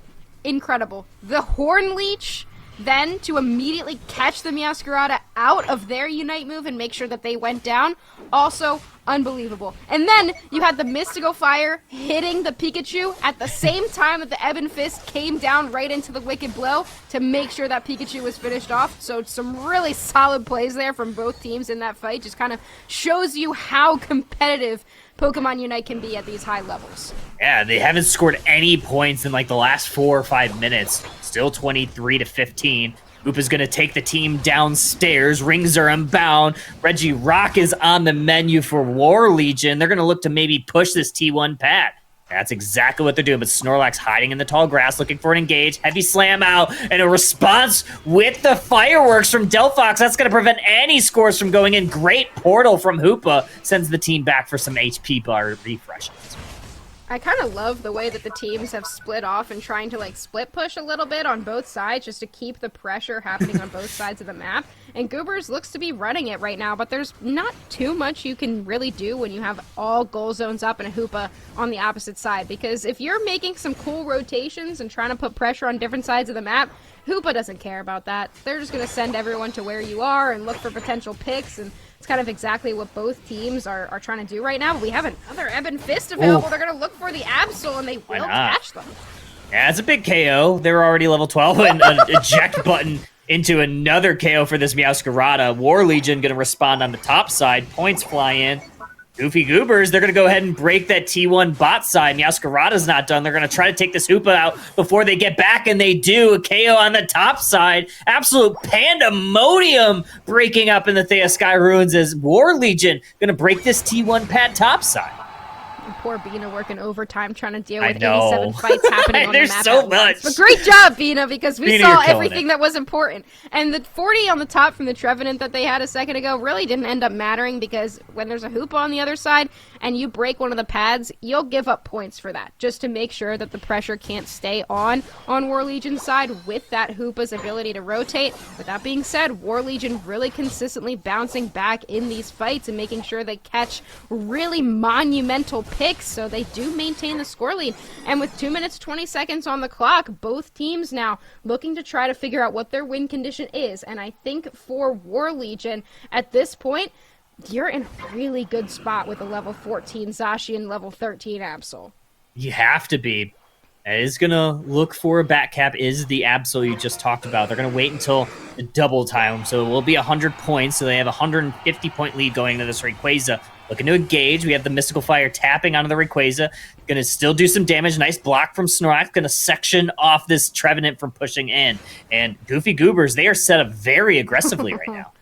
Incredible. The Horn Leech then to immediately catch the Meowscarada out of their Unite move and make sure that they went down. Also unbelievable. And then you had the Mystical Fire hitting the Pikachu at the same time that the Ebon Fist came down right into the Wicked Blow to make sure that Pikachu was finished off. So some really solid plays there from both teams in that fight. Just kind of shows you how competitive Pokemon Unite can be at these high levels. Yeah, they haven't scored any points in like the last 4 or 5 minutes. Still 23-15. Hoopa's going to take the team downstairs. Rings are unbound. Regirock is on the menu for War Legion. They're going to look to maybe push this T1 pad. That's exactly what they're doing, but Snorlax hiding in the tall grass, looking for an engage. Heavy Slam out, and a response with the fireworks from Delphox. That's going to prevent any scores from going in. Great portal from Hoopa. Sends the team back for some HP bar refreshes. I kind of love the way that the teams have split off and trying to like split push a little bit on both sides just to keep the pressure happening on both sides of the map. And Goobers looks to be running it right now, but there's not too much you can really do when you have all goal zones up and a Hoopa on the opposite side. Because if you're making some cool rotations and trying to put pressure on different sides of the map, Hoopa doesn't care about that. They're just going to send everyone to where you are and look for potential picks, and it's kind of exactly what both teams are trying to do right now. But we have another Ebon Fist available. Ooh. They're going to look for the Absol, and they will catch them. Yeah, it's a big KO. They're already level 12, and an eject button into another KO for this Meowscarada. War Legion going to respond on the top side. Points fly in. Goofy Goobers, they're going to go ahead and break that T1 bot side. Meowscarada's not done. They're going to try to take this Hoopa out before they get back, and they do. A KO on the top side. Absolute pandemonium breaking up in the Thea Sky Ruins as War Legion going to break this T1 pad top side. poor Bina working overtime trying to deal I with know. 87 fights happening on the There's map so at once. much. But great job, Bina, because we Bina, saw you're killing everything it. that was important. And the 40 on the top from the Trevenant that they had a second ago really didn't end up mattering, because when there's a hoop on the other side and you break one of the pads, you'll give up points for that, just to make sure that the pressure can't stay on War Legion's side with that Hoopa's ability to rotate. With that being said, War Legion really consistently bouncing back in these fights and making sure they catch really monumental picks, so they do maintain the score lead. And with 2 minutes 20 seconds on the clock, both teams now looking to try to figure out what their win condition is. And I think for War Legion at this point, you're in a really good spot with a level 14 Zashi and level 13 Absol. You have to be. It is going to look for a back cap, is the Absol you just talked about. They're going to wait until the double time, so it will be 100 points, so they have a 150-point lead going into this Rayquaza. Looking to engage. We have the Mystical Fire tapping onto the Rayquaza. Going to still do some damage. Nice block from Snorlax. Going to section off this Trevenant from pushing in. And Goofy Goobers, they are set up very aggressively right now.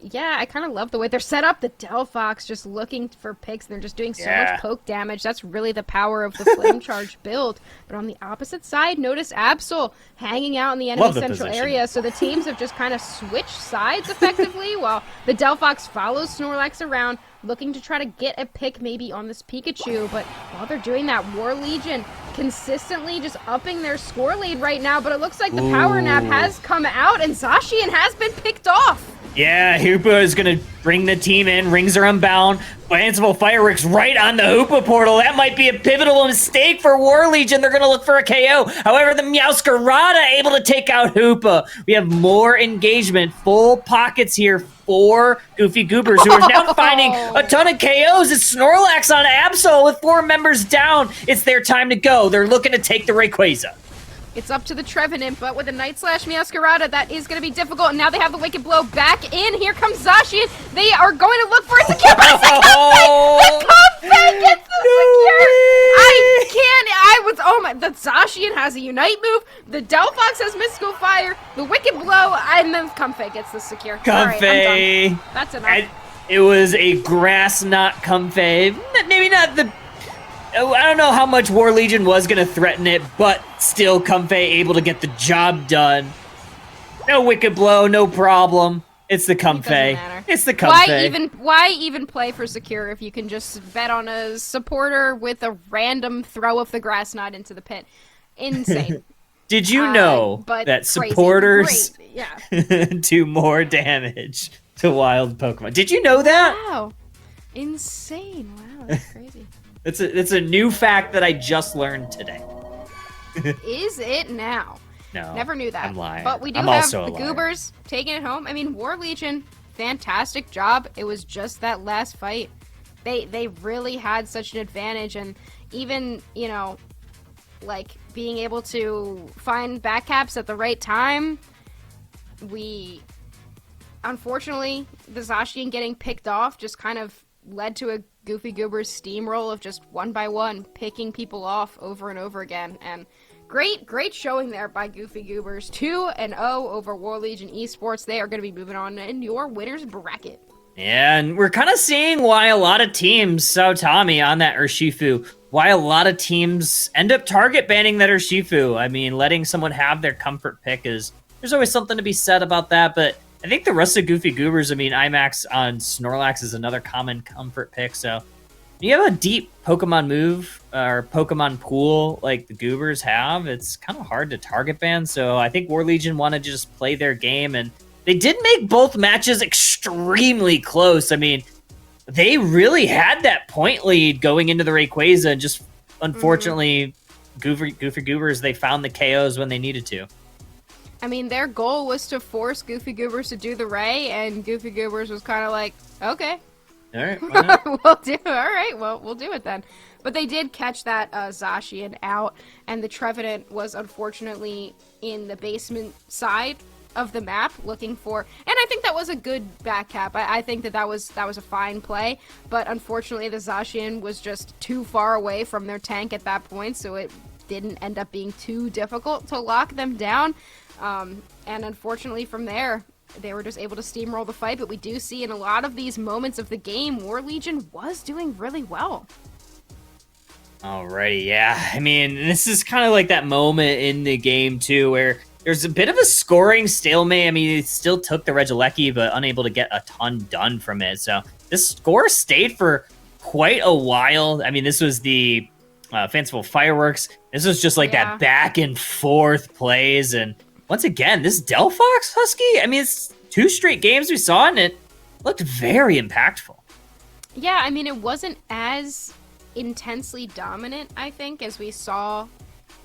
Yeah, I kind of love the way they're set up. The Delphox just looking for picks, and they're just doing so much poke damage. That's really the power of the Flame Charge build. But on the opposite side, notice Absol hanging out in the enemy central area. So the teams have just kind of switched sides effectively, while the Delphox follows Snorlax around, looking to try to get a pick maybe on this Pikachu. But while they're doing that, War Legion consistently just upping their score lead right now. But it looks like the power nap has come out, and Zacian has been picked off. Yeah, Hoopa is going to bring the team in. Rings are unbound. Fanciful Fireworks right on the Hoopa portal. That might be a pivotal mistake for War Legion. They're going to look for a KO. However, the Meowscarada able to take out Hoopa. We have more engagement. Full pockets here for Goofy Goobers, who are now finding a ton of KOs. It's Snorlax on Absol with 4 members down. It's their time to go. They're looking to take the Rayquaza. It's up to the Trevenant, but with a Night Slash Meowscarada, that is going to be difficult. And now they have the Wicked Blow back in. Here comes Zacian. They are going to look for a secure, but it's a Comfey! The Comfey gets the secure! I can't, oh my, the Zacian has a Unite move. The Delphox has Mystical Fire. The Wicked Blow, and then Comfey gets the secure. Comfey! All right, I'm done. That's enough. It was a grass knot Comfey. Maybe not the... I don't know how much War Legion was going to threaten it, but still Comfey able to get the job done. No Wicked Blow, no problem. It's the Comfey. It's the Comfey. Why even play for secure if you can just bet on a supporter with a random throw of the grass knot into the pit? Insane. Did you know that crazy. supporters Great. do more damage to wild Pokemon? Did you know that? Wow. Insane. Wow, that's crazy. It's a new fact that I just learned today. Is it now? No. Never knew that. I'm lying. But we do I'm have also the Goobers taking it home. I mean, War Legion, fantastic job. It was just that last fight. They really had such an advantage, and even, you know, like being able to find back caps at the right time. Unfortunately, the Zacian getting picked off just kind of led to a Goofy Goobers steamroll of just one by one picking people off over and over again. And great showing there by Goofy Goobers. 2-0 over War Legion Esports. They are going to be moving on in your winners bracket. Yeah, and we're kind of seeing why a lot of teams, so Tommy on that Urshifu, why a lot of teams end up target banning that Urshifu. I mean, letting someone have their comfort pick there's always something to be said about that, but I think the rest of Goofy Goobers, I mean, IMAX on Snorlax is another common comfort pick, so when you have a deep Pokemon move or Pokemon pool like the Goobers have, it's kind of hard to target ban, so I think War Legion wanted to just play their game, and they did make both matches extremely close. I mean, they really had that point lead going into the Rayquaza, and just unfortunately, Goofy Goobers, they found the KOs when they needed to. I mean, their goal was to force Goofy Goobers to do the Ray, and Goofy Goobers was kind of like, okay. All right, why not? We'll do it then. But they did catch that Zacian out, and the Trevenant was unfortunately in the basement side of the map looking for, and I think that was a good back cap. I think that was a fine play, but unfortunately the Zacian was just too far away from their tank at that point, so it didn't end up being too difficult to lock them down. And unfortunately from there, they were just able to steamroll the fight, but we do see in a lot of these moments of the game, War Legion was doing really well. Alrighty, yeah. I mean, this is kind of like that moment in the game too, where there's a bit of a scoring stalemate. I mean, it still took the Regieleki, but unable to get a ton done from it. So this score stayed for quite a while. I mean, this was the Fanciful Fireworks. This was just like that back and forth plays. And once again, this Delphox Husky, I mean, it's 2 straight games we saw, and it looked very impactful. Yeah, I mean, it wasn't as intensely dominant, I think, as we saw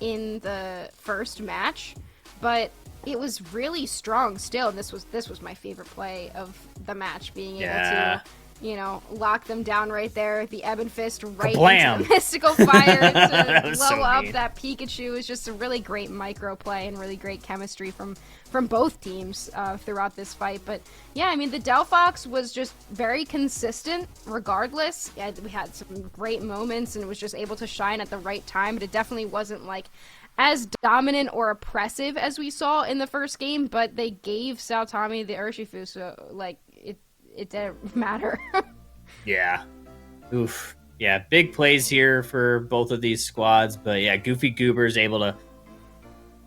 in the first match, but it was really strong still, and this was my favorite play of the match, being able to, you know, lock them down right there. The Ebon Fist right into the Mystical Fire to blow up that Pikachu is just a really great micro play and really great chemistry from both teams throughout this fight. But yeah, I mean, the Delphox was just very consistent regardless. Yeah, we had some great moments and it was just able to shine at the right time, but it definitely wasn't like as dominant or oppressive as we saw in the first game, but they gave Saotami the Urshifu, so like it didn't matter. Yeah. Oof. Yeah, big plays here for both of these squads, but yeah, Goofy Goober's able to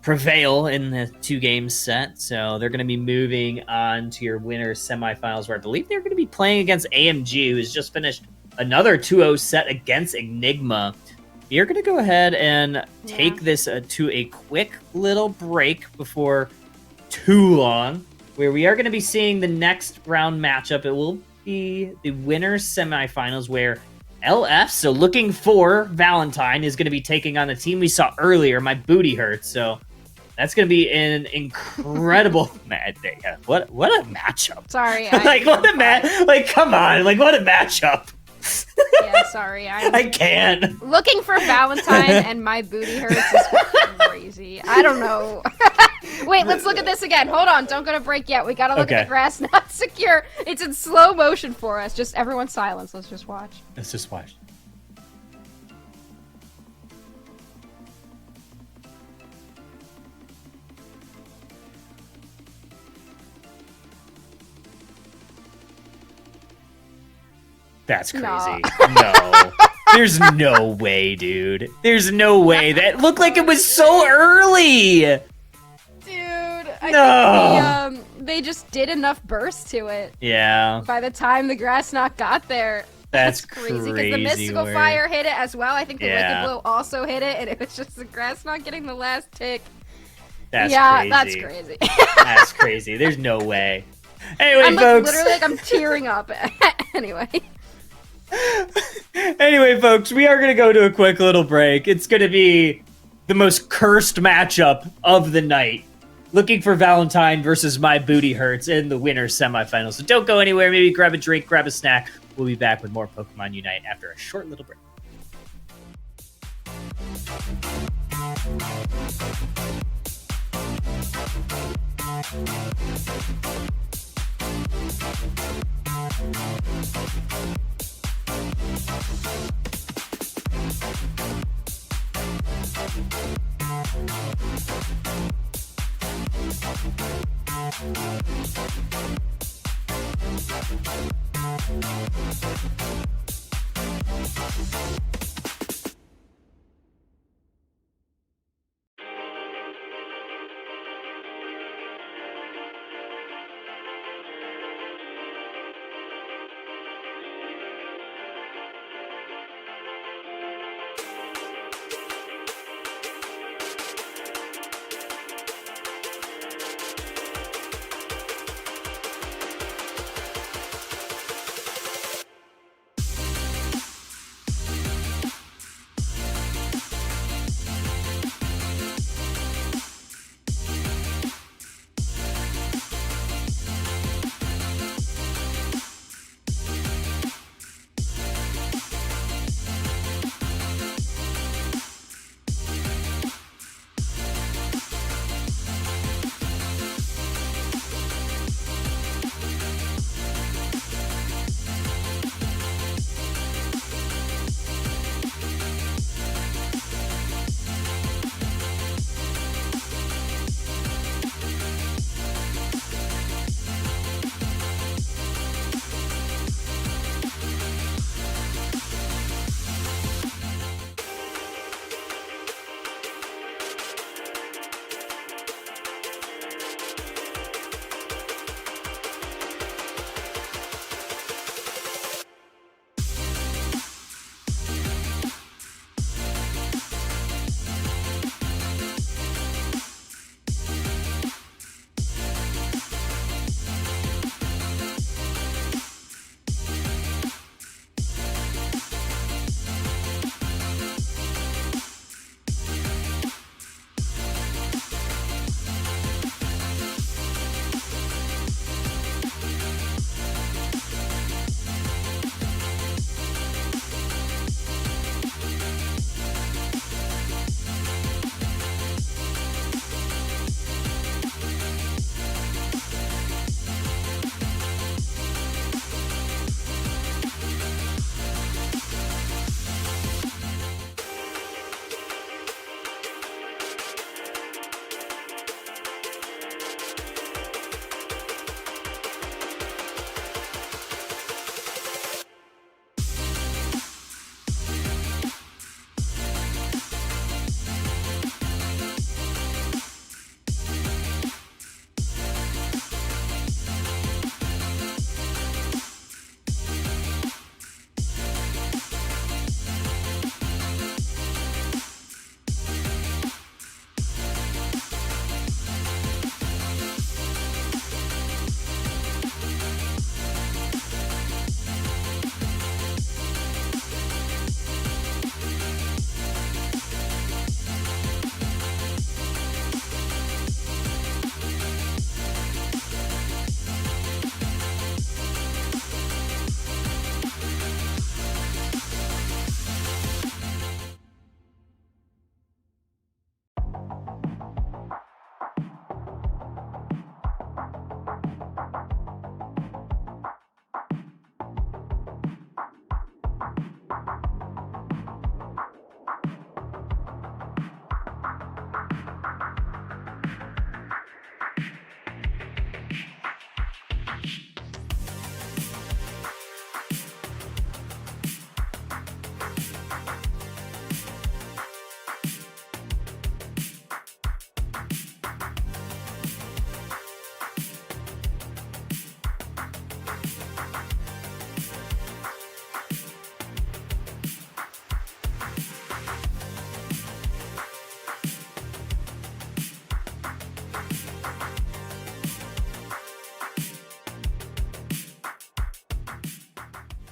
prevail in the 2-game set, so they're going to be moving on to your winners semifinals, where I believe they're going to be playing against AMG, who's just finished another 2-0 set against Enigma. You're going to go ahead and take this to a quick little break before too long, where we are going to be seeing the next round matchup. It will be the winners semifinals, where LF, so looking for Valentine, is going to be taking on the team we saw earlier, My Booty Hurts. So that's going to be an incredible what a matchup. Sorry. Come on. Like, what a matchup. Yeah, sorry. I can't. Looking for Valentine and My Booty Hurts is crazy. I don't know. Wait, let's look at this again. Hold on. Don't go to break yet. We gotta look at the grass not secure. It's in slow motion for us. Just everyone silence. Let's just watch. That's crazy. No. There's no way, dude. There's no way. That looked like it was so early. Dude, I think they just did enough burst to it. Yeah. By the time the grass knot got there. That's crazy. Because the Mystical Fire hit it as well. I think the Wicked Blow also hit it, and it was just the grass knot getting the last tick. That's crazy. That's crazy. That's crazy. There's no way. Anyway, folks. Literally, I'm tearing up. Anyway. Anyway, folks, we are going to go to a quick little break. It's going to be the most cursed matchup of the night. Looking for Valentine versus My Booty Hurts in the winner's semifinals. So don't go anywhere. Maybe grab a drink, grab a snack. We'll be back with more Pokemon Unite after a short little break.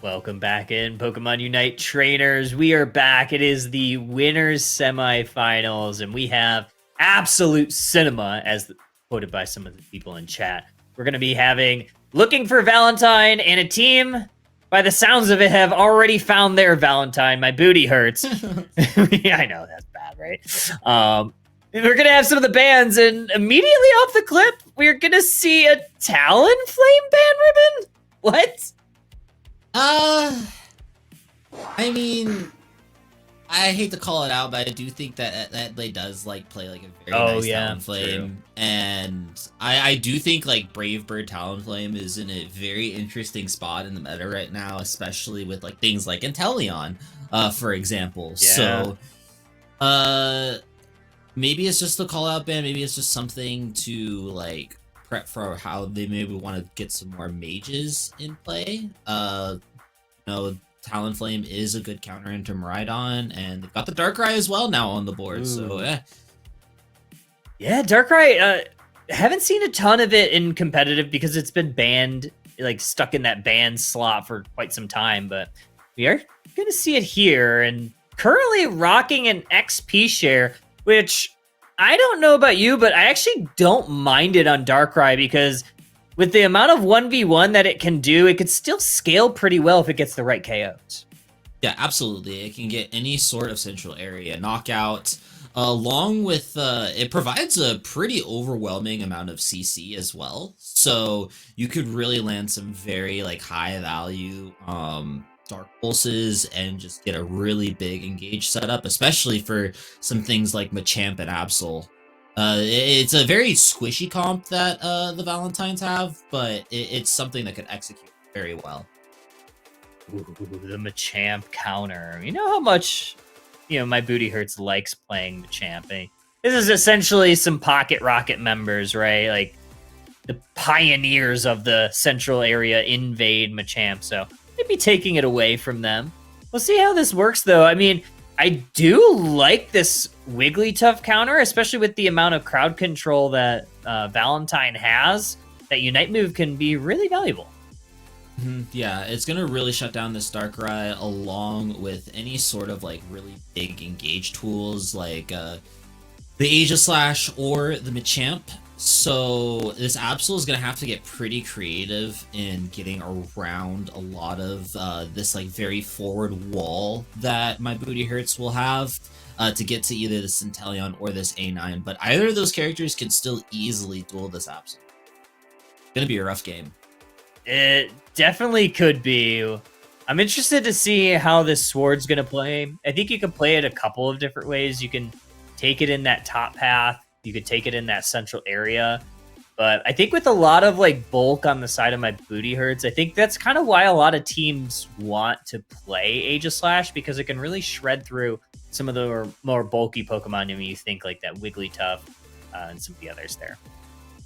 Welcome back in, Pokemon Unite trainers. We are back. It is the winners semifinals, and we have absolute cinema, as quoted by some of the people in chat. We're going to be looking for Valentine, and a team, by the sounds of it, have already found their Valentine. My booty hurts. Yeah, I know, that's bad, right? We're going to have some of the bands, and immediately off the clip, we're going to see a Talonflame band ribbon? What? I mean, I hate to call it out, but I do think that they does like play like a very nice Talonflame, and I do think like Brave Bird Talonflame is in a very interesting spot in the meta right now, especially with like things like Inteleon, for example. Yeah. So, maybe it's just a call out band, maybe it's just something to like prep for how they maybe want to get some more mages in play. Talonflame is a good counter into Miraidon, and they've got the Darkrai as well now on the board. Ooh. So yeah, Darkrai, haven't seen a ton of it in competitive because it's been banned, like stuck in that banned slot for quite some time, but we are gonna see it here, and currently rocking an XP share, which I don't know about you, but I actually don't mind it on Darkrai because with the amount of 1v1 that it can do, it could still scale pretty well if it gets the right KOs. Yeah, absolutely. It can get any sort of central area knockout, along with, it provides a pretty overwhelming amount of CC as well. So you could really land some very like high value Dark Pulses and just get a really big engage setup, especially for some things like Machamp and Absol. It's a very squishy comp that the Valentines have, but it's something that could execute very well. Ooh, the Machamp counter. You know how much, my booty hurts likes playing Machamp. This is essentially some Pocket Rocket members, right? Like the pioneers of the central area invade Machamp, so maybe taking it away from them. We'll see how this works, though. I mean, I do like this Wigglytuff counter, especially with the amount of crowd control that Valentine has. That Unite move can be really valuable. Yeah, it's going to really shut down this Darkrai along with any sort of like really big engage tools like the Aegislash or the Machamp. So this Absol is going to have to get pretty creative in getting around a lot of this like very forward wall that my booty hurts will have to get to either this Inteleon or this A9. But either of those characters can still easily duel this Absol. It's going to be a rough game. It definitely could be. I'm interested to see how this Sword's going to play. I think you can play it a couple of different ways. You can take it in that top path. You could take it in that central area. But I think with a lot of like bulk on the side of my booty hurts, I think that's kind of why a lot of teams want to play Aegislash, because it can really shred through some of the more bulky Pokemon. I mean, you think like that Wigglytuff and some of the others there.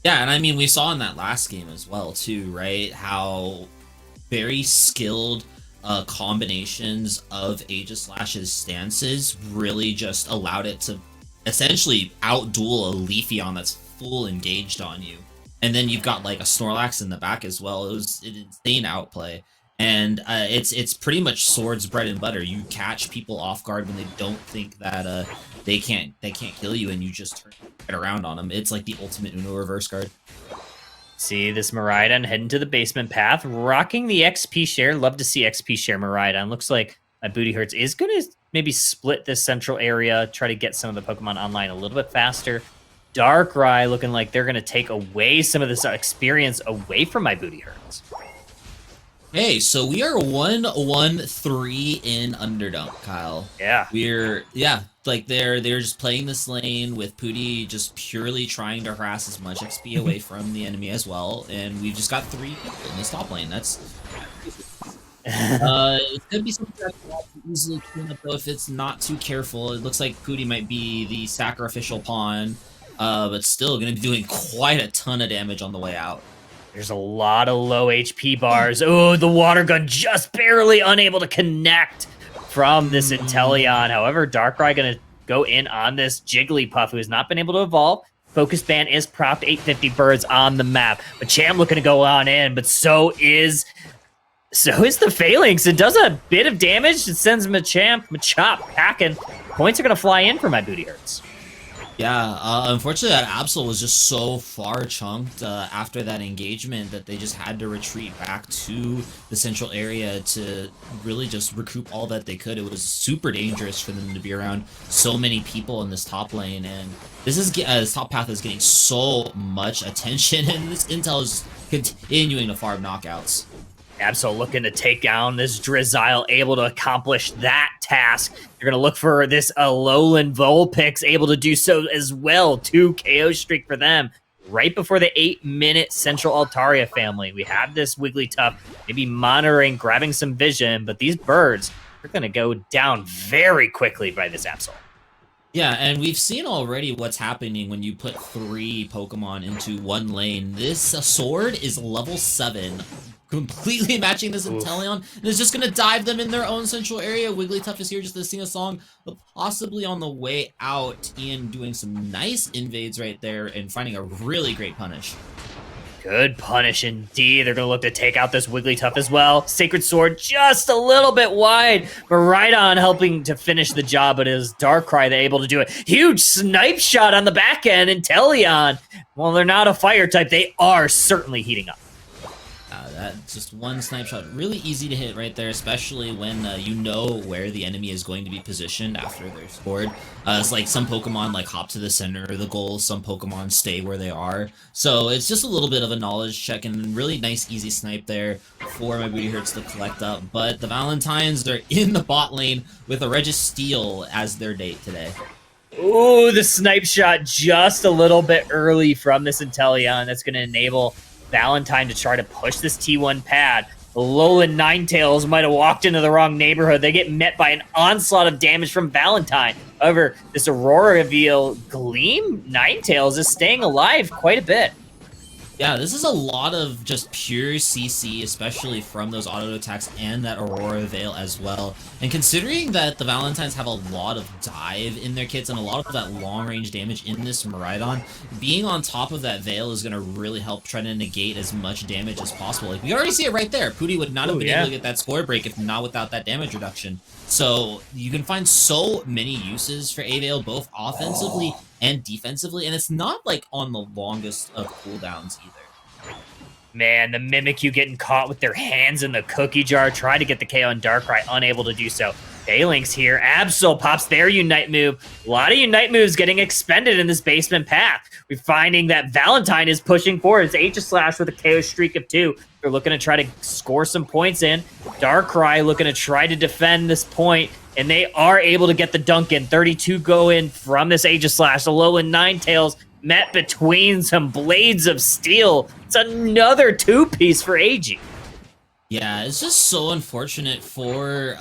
Yeah, and I mean, we saw in that last game as well, too, right? How very skilled combinations of Aegislash's stances really just allowed it to essentially outduel a Leafeon that's full engaged on you. And then you've got like a Snorlax in the back as well. It was an insane outplay. And it's pretty much Sword's bread and butter. You catch people off guard when they don't think that they can't kill you, and you just turn right around on them. It's like the ultimate Uno reverse card. See this Miraidon heading to the basement path, rocking the XP share. Love to see XP share Miraidon. Looks like my booty hurts is going to maybe split this central area, try to get some of the Pokemon online a little bit faster. Darkrai looking like they're going to take away some of this experience away from my booty hurts. Hey, so we are 1-1-3 in Underdunk, Kyle. Yeah. They're just playing this lane with Pooty just purely trying to harass as much XP away from the enemy as well, and we've just got 3 people in this top lane. That's it could be something that can easily clean up though if it's not too careful. It looks like Pooty might be the sacrificial pawn, but still going to be doing quite a ton of damage on the way out. There's a lot of low HP bars. Oh, the water gun just barely unable to connect from this Inteleon. However, Darkrai going to go in on this Jigglypuff, who has not been able to evolve. Focus Band is propped 850 birds on the map. Machamp looking to go on in, but so is So is the Phalanx. It does a bit of damage. It sends Machop packing. Points are going to fly in for my booty hurts. Yeah, unfortunately that Absol was just so far chunked after that engagement that they just had to retreat back to the central area to really just recoup all that they could. It was super dangerous for them to be around so many people in this top lane, and this top path is getting so much attention, and this intel is continuing to farm knockouts. Absol looking to take down this Drizzile, able to accomplish that task. You're going to look for this Alolan Vulpix, able to do so as well. 2 KO streak for them. Right before the 8-minute Central Altaria family. We have this Wigglytuff maybe monitoring, grabbing some vision, but these birds are going to go down very quickly by this Absol. Yeah, and we've seen already what's happening when you put 3 Pokemon into one lane. This sword is level 7, completely matching this Inteleon, and is just going to dive them in their own central area. Wigglytuff is here just to sing a song, but possibly on the way out. Ian doing some nice invades right there and finding a really great punish. Good punish indeed. They're going to look to take out this Wigglytuff as well. Sacred Sword just a little bit wide, but right on helping to finish the job. It is Darkrai that able to do it. Huge snipe shot on the back end, and Inteleon, well, they're not a fire type. They are certainly heating up. That's just one snipe shot. Really easy to hit right there, especially when you know where the enemy is going to be positioned after they're scored. It's like some Pokemon like hop to the center of the goal, some Pokemon stay where they are. So it's just a little bit of a knowledge check, and really nice easy snipe there for my booty hurts to collect up. But the Valentines are in the bot lane with a Registeel as their date today. Ooh, the snipe shot just a little bit early from this Inteleon. That's going to enable Valentine to try to push this T1 pad. The Alolan Ninetales might have walked into the wrong neighborhood. They get met by an onslaught of damage from Valentine. However, this Aurora reveal Gleam Ninetales is staying alive quite a bit. Yeah, this is a lot of just pure CC, especially from those auto attacks and that Aurora Veil as well. And considering that the Valentines have a lot of dive in their kits and a lot of that long-range damage in this Miraidon, being on top of that Veil is going to really help try to negate as much damage as possible. Like, we already see it right there. Pooty would not have been able to get that score break if not without that damage reduction. So you can find so many uses for A-Veil, both offensively and defensively, and it's not like on the longest of cooldowns either. Man, the Mimikyu getting caught with their hands in the cookie jar, trying to get the KO on Darkrai, unable to do so. Phalanx here, Absol pops their Unite move. A lot of Unite moves getting expended in this basement path. We're finding that Valentine is pushing forward. It's Aegislash with a KO streak of 2. They're looking to try to score some points in. Darkrai looking to try to defend this point, and they are able to get the dunk in. 32 go in from this Aegislash. Alolan Ninetales met between some blades of steel. It's another 2-piece for AG. Yeah, it's just so unfortunate for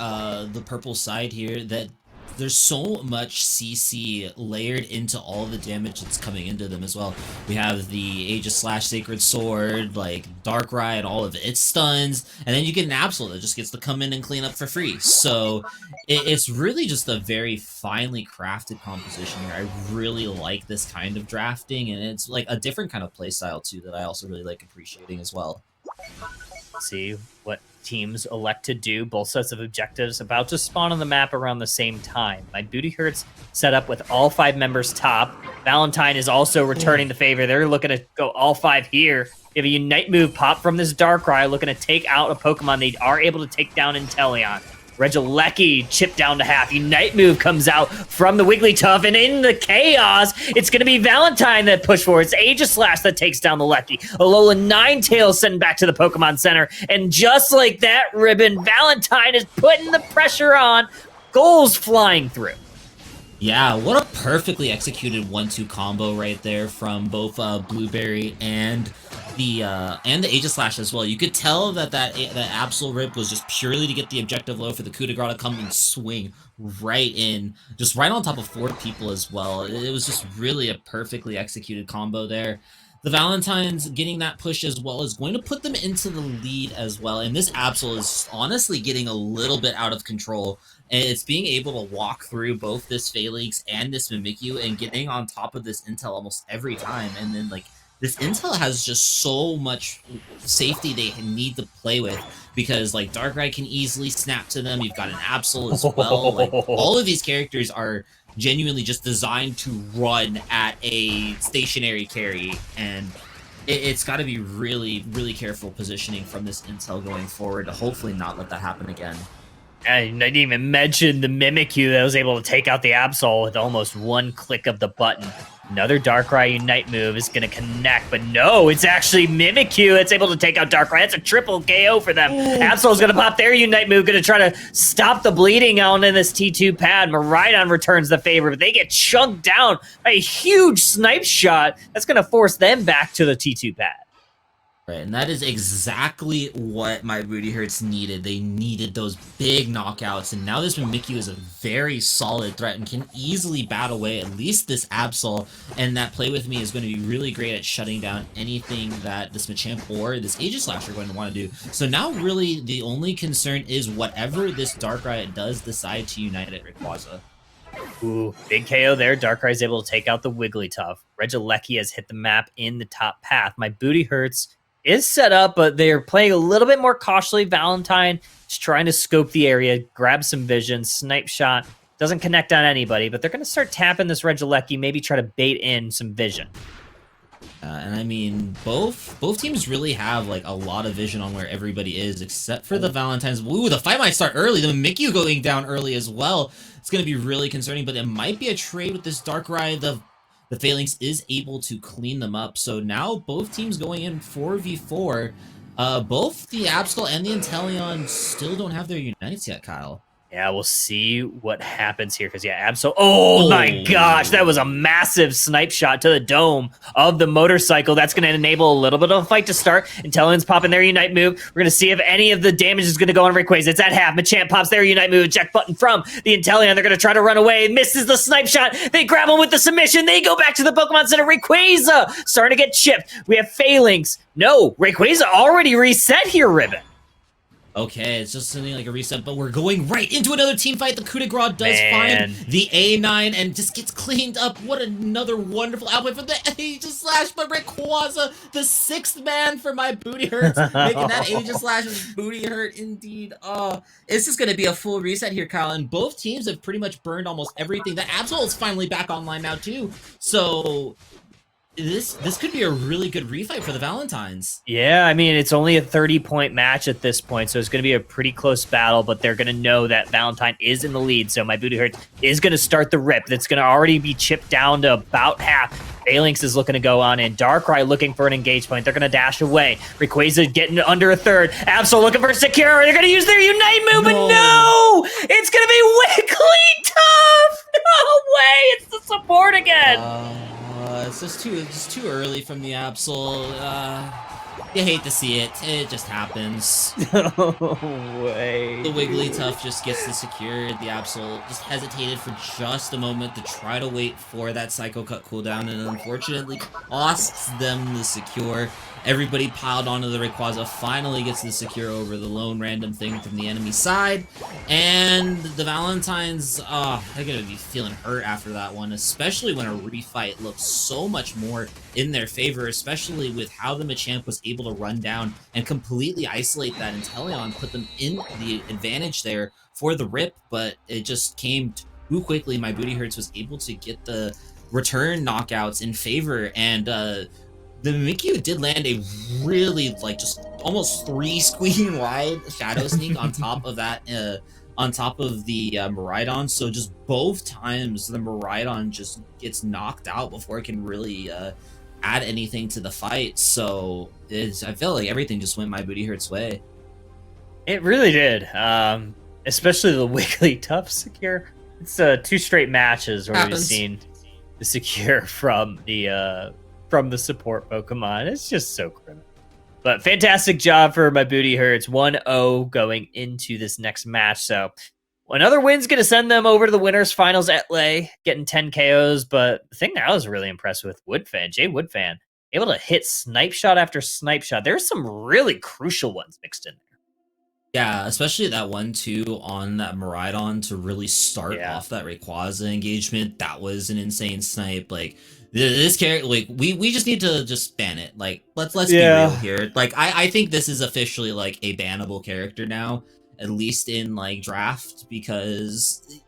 the purple side here that there's so much CC layered into all the damage that's coming into them as well. We have the Aegislash Sacred Sword, like Darkrai and all of its stuns, and then you get an Absol that just gets to come in and clean up for free. So it's really just a very finely crafted composition here. I really like this kind of drafting, and it's like a different kind of playstyle too that I also really like appreciating as well. See what teams elect to do. Both sets of objectives about to spawn on the map around the same time. My booty hurts set up with all 5 members top. Valentine is also returning the favor. They're looking to go all 5 here. You have a Unite move pop from this Darkrai, looking to take out a Pokemon. They are able to take down Inteleon. Regieleki chipped down to half. Unite move comes out from the Wigglytuff, and in the chaos, it's going to be Valentine that pushed forward. It's Aegislash that takes down the Lecky. Alolan Ninetales sent back to the Pokemon Center, and just like that ribbon, Valentine is putting the pressure on. Goals flying through. Yeah, what a perfectly executed 1-2 combo right there from both Blueberry and the Aegislash as well. You could tell that Absol Rip was just purely to get the objective low for the coup de grace to come and swing right in, just right on top of 4 people as well. It was just really a perfectly executed combo there. The Valentines getting that push as well is going to put them into the lead as well. And this Absol is honestly getting a little bit out of control. And it's being able to walk through both this Phalanx and this Mimikyu and getting on top of this intel almost every time. And then like this intel has just so much safety they need to play with, because like Darkrai can easily snap to them. You've got an Absol as well. Like all of these characters are genuinely just designed to run at a stationary carry, and it's got to be really, really careful positioning from this intel going forward to hopefully not let that happen again. I didn't even mention the Mimikyu that was able to take out the Absol with almost one click of the button. Another Darkrai Unite move is going to connect, but no, it's actually Mimikyu. It's able to take out Darkrai. That's a triple KO for them. Absol is going to pop their Unite move, going to try to stop the bleeding on in this T2 pad. Miraidon returns the favor, but they get chunked down by a huge snipe shot. That's going to force them back to the T2 pad. Right, and that is exactly what my Booty Hurts needed. They needed those big knockouts, and now this Mimikyu is a very solid threat and can easily bat away at least this Absol, and that Play With Me is going to be really great at shutting down anything that this Machamp or this Aegislash are going to want to do. So now really the only concern is whatever this Darkrai does decide to unite at Rayquaza. Ooh, big KO there. Darkrai is able to take out the Wigglytuff. Regieleki has hit the map in the top path. My Booty Hurts is set up, but they're playing a little bit more cautiously. Valentine is trying to scope the area, grab some vision, snipe shot. Doesn't connect on anybody, but they're going to start tapping this Regieleki, maybe try to bait in some vision. And I mean, both teams really have like a lot of vision on where everybody is, except for the Valentines. Ooh, the fight might start early. The Mimikyu going down early as well. It's going to be really concerning, but it might be a trade with this Darkrai. The Phalanx is able to clean them up. So now both teams going in 4v4. Both the Absol and the Inteleon still don't have their Unites yet, Kyle. Yeah, we'll see what happens here, because, yeah, Absol... Oh, my gosh, that was a massive snipe shot to the dome of the motorcycle. That's going to enable a little bit of a fight to start. Inteleon's popping their Unite move. We're going to see if any of the damage is going to go on Rayquaza. It's at half. Machamp pops their Unite move. Eject button from the Inteleon. They're going to try to run away. Misses the snipe shot. They grab him with the submission. They go back to the Pokemon Center. Rayquaza starting to get chipped. We have Phalanx. No, Rayquaza already reset here, Ribbon. Okay, it's just something like a reset, but we're going right into another team fight. The coup de grace does find the A9 and just gets cleaned up. What another wonderful outplay for the Aegislash, but Rayquaza, the 6th man for my Booty Hurts, making that Aegislash's booty hurt indeed. It's just going to be a full reset here, Kyle, and both teams have pretty much burned almost everything. The Absol is finally back online now, too, so... This could be a really good refight for the Valentines. Yeah, I mean, it's only a 30-point match at this point, so it's going to be a pretty close battle, but they're going to know that Valentine is in the lead, so my Booty Hurt is going to start the rip. That's going to already be chipped down to about half. Phalanx is looking to go on in. Darkrai looking for an engage point. They're going to dash away. Rayquaza getting under a third. Absol looking for Secure. They're going to use their Unite move, but no! It's going to be Wigglytuff! No way! It's the support again! It's just too early from the Absol. You hate to see it. It just happens. No way. The Wigglytuff just gets the secure. The Absol just hesitated for just a moment to try to wait for that Psycho Cut cooldown, and unfortunately costs them the secure. Everybody piled onto the Rayquaza, finally gets the secure over the lone random thing from the enemy side, and the Valentines, they're gonna be feeling hurt after that one, especially when a refight looks so much more in their favor, especially with how the Machamp was able to run down and completely isolate that Inteleon, put them in the advantage there for the rip, but it just came too quickly. My Booty Hurts was able to get the return knockouts in favor, and the Mimikyu did land a really, like, just almost 3 squeaking wide Shadow Sneak on top of that, on top of the Miraidon. So just both times the Miraidon just gets knocked out before it can really add anything to the fight. So I feel like everything just went my Booty Hurts way. It really did. Especially the Wigglytuff secure. It's 2 straight matches where we've seen the secure from the support Pokemon. It's just so criminal. But fantastic job for my Booty Hurts. 1-0 going into this next match. So another win's going to send them over to the winners finals at LA, getting 10 KOs. But the thing that I was really impressed with, Jay Woodfan, able to hit snipe shot after snipe shot. There's some really crucial ones mixed in there. Yeah, especially that one too on that Miraidon to really start Yeah. off that Rayquaza engagement. That was an insane snipe. Like this character, like we just need to just ban it. Like let's be real Yeah. here. Like I think this is officially like a bannable character now, at least in like draft, because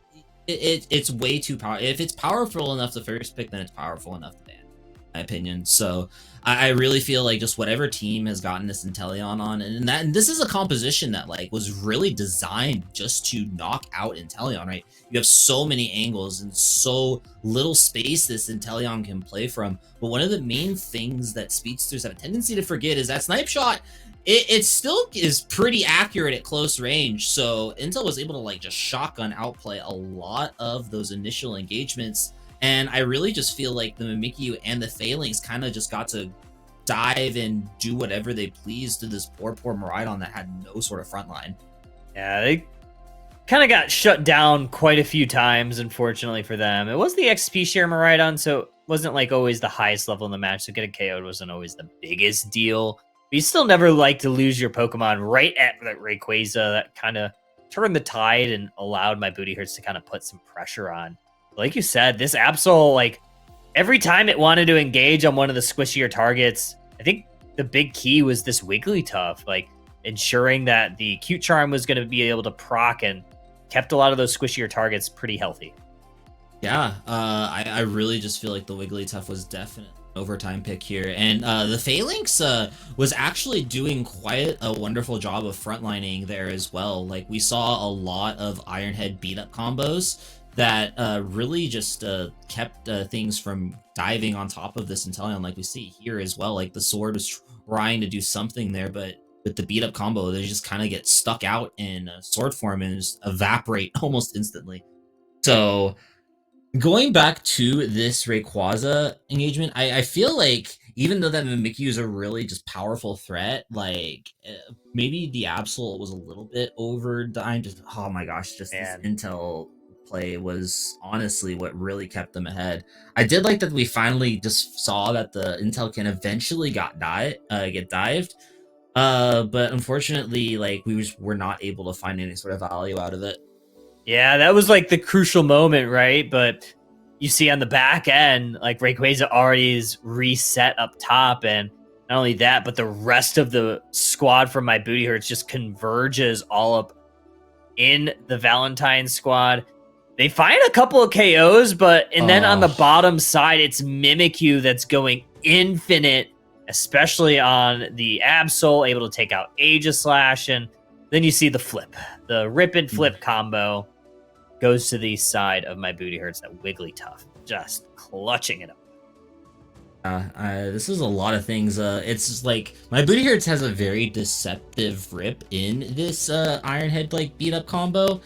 it's way too powerful. If it's powerful enough to first pick, then it's powerful enough to ban, in my opinion. So I really feel like just whatever team has gotten this Inteleon on, and this is a composition that like was really designed just to knock out Inteleon, right? You have so many angles and so little space this Inteleon can play from. But one of the main things that speedsters have a tendency to forget is that snipe shot. It still is pretty accurate at close range. So Intel was able to like just shotgun outplay a lot of those initial engagements. And I really just feel like the Mimikyu and the Phalanx kind of just got to dive and do whatever they pleased to this poor Miraidon that had no sort of front line. Yeah, they kind of got shut down quite a few times, unfortunately for them. It was the XP share Miraidon, so it wasn't like always the highest level in the match, so getting KO'd wasn't always the biggest deal. But you still never like to lose your Pokemon right at that Rayquaza. That kind of turned the tide and allowed my Booty Hurts to kind of put some pressure on. Like you said, this Absol, like, every time it wanted to engage on one of the squishier targets, I think the big key was this Wigglytuff, like ensuring that the Cute Charm was going to be able to proc and kept a lot of those squishier targets pretty healthy. Yeah, I really just feel like the Wigglytuff was definitely an overtime pick here. And the Phalanx was actually doing quite a wonderful job of frontlining there as well. Like, we saw a lot of Ironhead beat-up combos that really just kept things from diving on top of this Inteleon, like we see here as well. Like, the sword was trying to do something there, but with the beat-up combo, they just kind of get stuck out in sword form and just evaporate almost instantly. So going back to this Rayquaza engagement, I feel like even though that Mimikyu is a really just powerful threat, like maybe the Absol was a little bit overdone. Just oh my gosh, just this Intel play was honestly what really kept them ahead. I did like that we finally just saw that the Intel can eventually get dived, but unfortunately, like were not able to find any sort of value out of it. Yeah, that was like the crucial moment, right? But you see on the back end, like Rayquaza already is reset up top, and not only that, but the rest of the squad from my Booty Hurts just converges all up in the Valentine squad. They find a couple of KOs, and then on the bottom side, it's Mimikyu that's going infinite, especially on the Absol, able to take out Aegislash, and then you see the flip. The rip and flip combo goes to the side of my Booty Hurts, that Wigglytuff, just clutching it up. This is a lot of things. It's just like my Booty Hurts has a very deceptive rip in this Ironhead like beat up combo.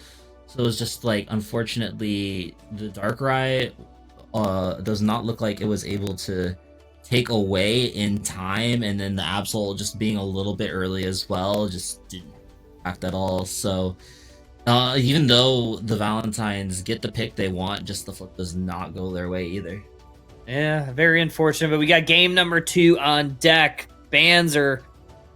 So it's just like, unfortunately, the Darkrai does not look like it was able to take away in time, and then the Absol just being a little bit early as well just didn't act at all. So even though the Valentines get the pick they want, just the flip does not go their way either. Yeah, very unfortunate, but we got game number 2 on deck. Bans are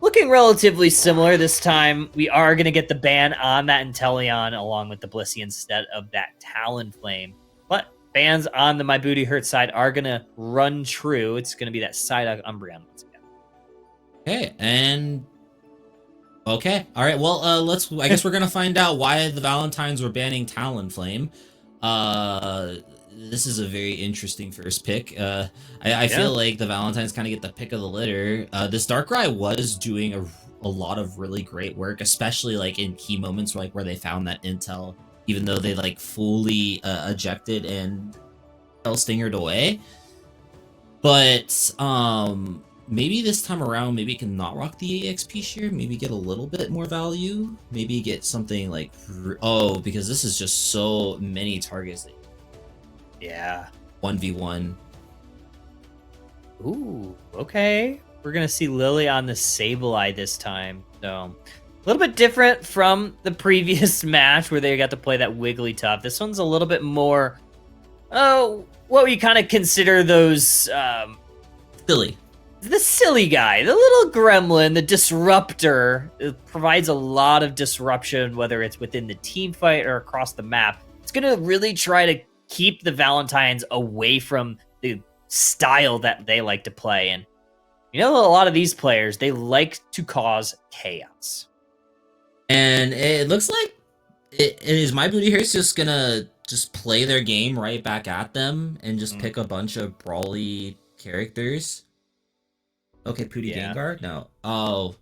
looking relatively similar this time. We are going to get the ban on that Inteleon along with the Blissey instead of that Talonflame. But bans on the My Booty Hurt side are going to run true. It's going to be that Psyduck Umbreon once again. Okay, and okay, all right. Well, I guess we're gonna find out why the Valentines were banning Talonflame. This is a very interesting first pick. I feel like the Valentines kind of get the pick of the litter. This Darkrai was doing a lot of really great work, especially like in key moments where they found that intel, even though they like fully ejected and fell stingered away. But maybe this time around, maybe it can not rock the EXP share, maybe get a little bit more value, maybe get something like, because this is just so many targets. Yeah. 1v1. Ooh, okay. We're going to see Lily on the Sableye this time. So, a little bit different from the previous match where they got to play that Wigglytuff. This one's a little bit more, what we kind of consider those... silly. the silly guy, the little gremlin, the disruptor. It provides a lot of disruption, whether it's within the team fight or across the map. It's going to really try to keep the Valentines away from the style that they like to play. And you know, a lot of these players, they like to cause chaos. And it looks like is My Booty Hurts just gonna just play their game right back at them and just pick a bunch of brawly characters. Okay, Pooty Gengar? No. Oh.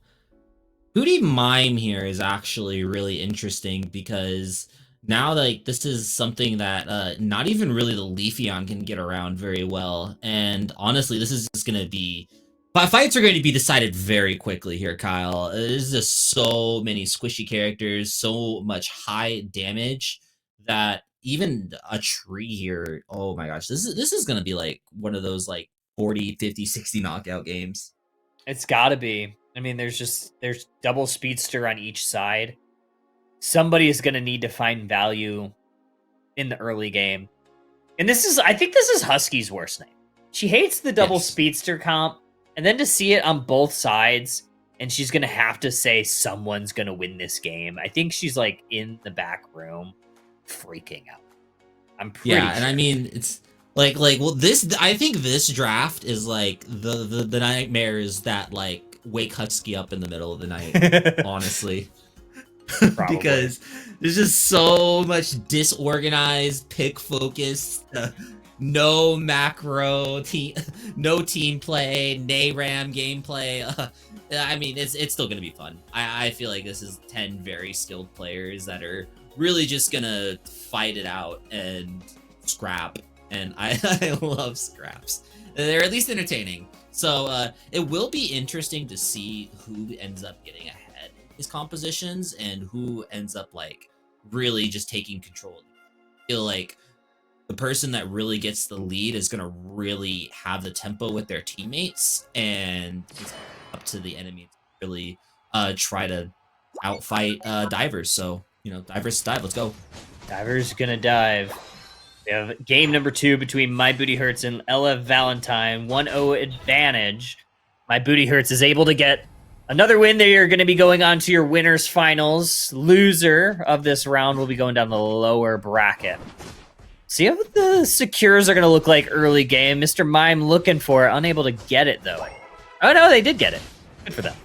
Pooty Mime here is actually really interesting because now, like, this is something that not even really the Leafeon can get around very well. And honestly, this is just gonna be... Fights are going to be decided very quickly here, Kyle. There's just so many squishy characters, so much high damage that even a tree here, oh my gosh, this is going to be like one of those like 40, 50, 60 knockout games. It's got to be. I mean, there's double speedster on each side. Somebody is going to need to find value in the early game. And I think this is Husky's worst name. She hates the double speedster comp. And then to see it on both sides, and she's going to have to say someone's going to win this game. I think she's like in the back room freaking out. I'm pretty sure. And I mean, it's like, well, I think this draft is like the nightmares that like wake Husky up in the middle of the night, honestly. Because there's just so much disorganized, pick focused, no macro team, no team play, NA/RAM gameplay. I mean, it's still gonna be fun. I feel like this is 10 very skilled players that are really just gonna fight it out and scrap. And I love scraps. They're at least entertaining. So it will be interesting to see who ends up getting ahead in his compositions and who ends up like really just taking control. I feel like the person that really gets the lead is going to really have the tempo with their teammates, and it's up to the enemy to really try to outfight divers. So, you know, divers dive. Let's go. Divers gonna dive. We have game number 2 between My Booty Hurts and Ella Valentine. 1-0 advantage. My Booty Hurts is able to get another win. They are going to be going on to your winners finals. Loser of this round will be going down the lower bracket. See what the secures are going to look like early game. Mr. Mime looking for it. Unable to get it, though. Oh, no, they did get it. Good for them.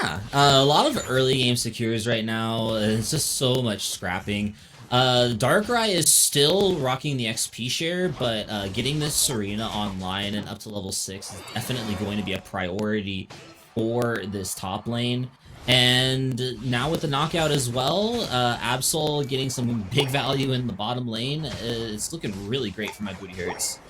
Yeah, a lot of early game secures right now. It's just so much scrapping. Darkrai is still rocking the XP share, but getting this Serena online and up to level 6 is definitely going to be a priority for this top lane. And now with the knockout as well, Absol getting some big value in the bottom lane. It's looking really great for My Booty Hurts.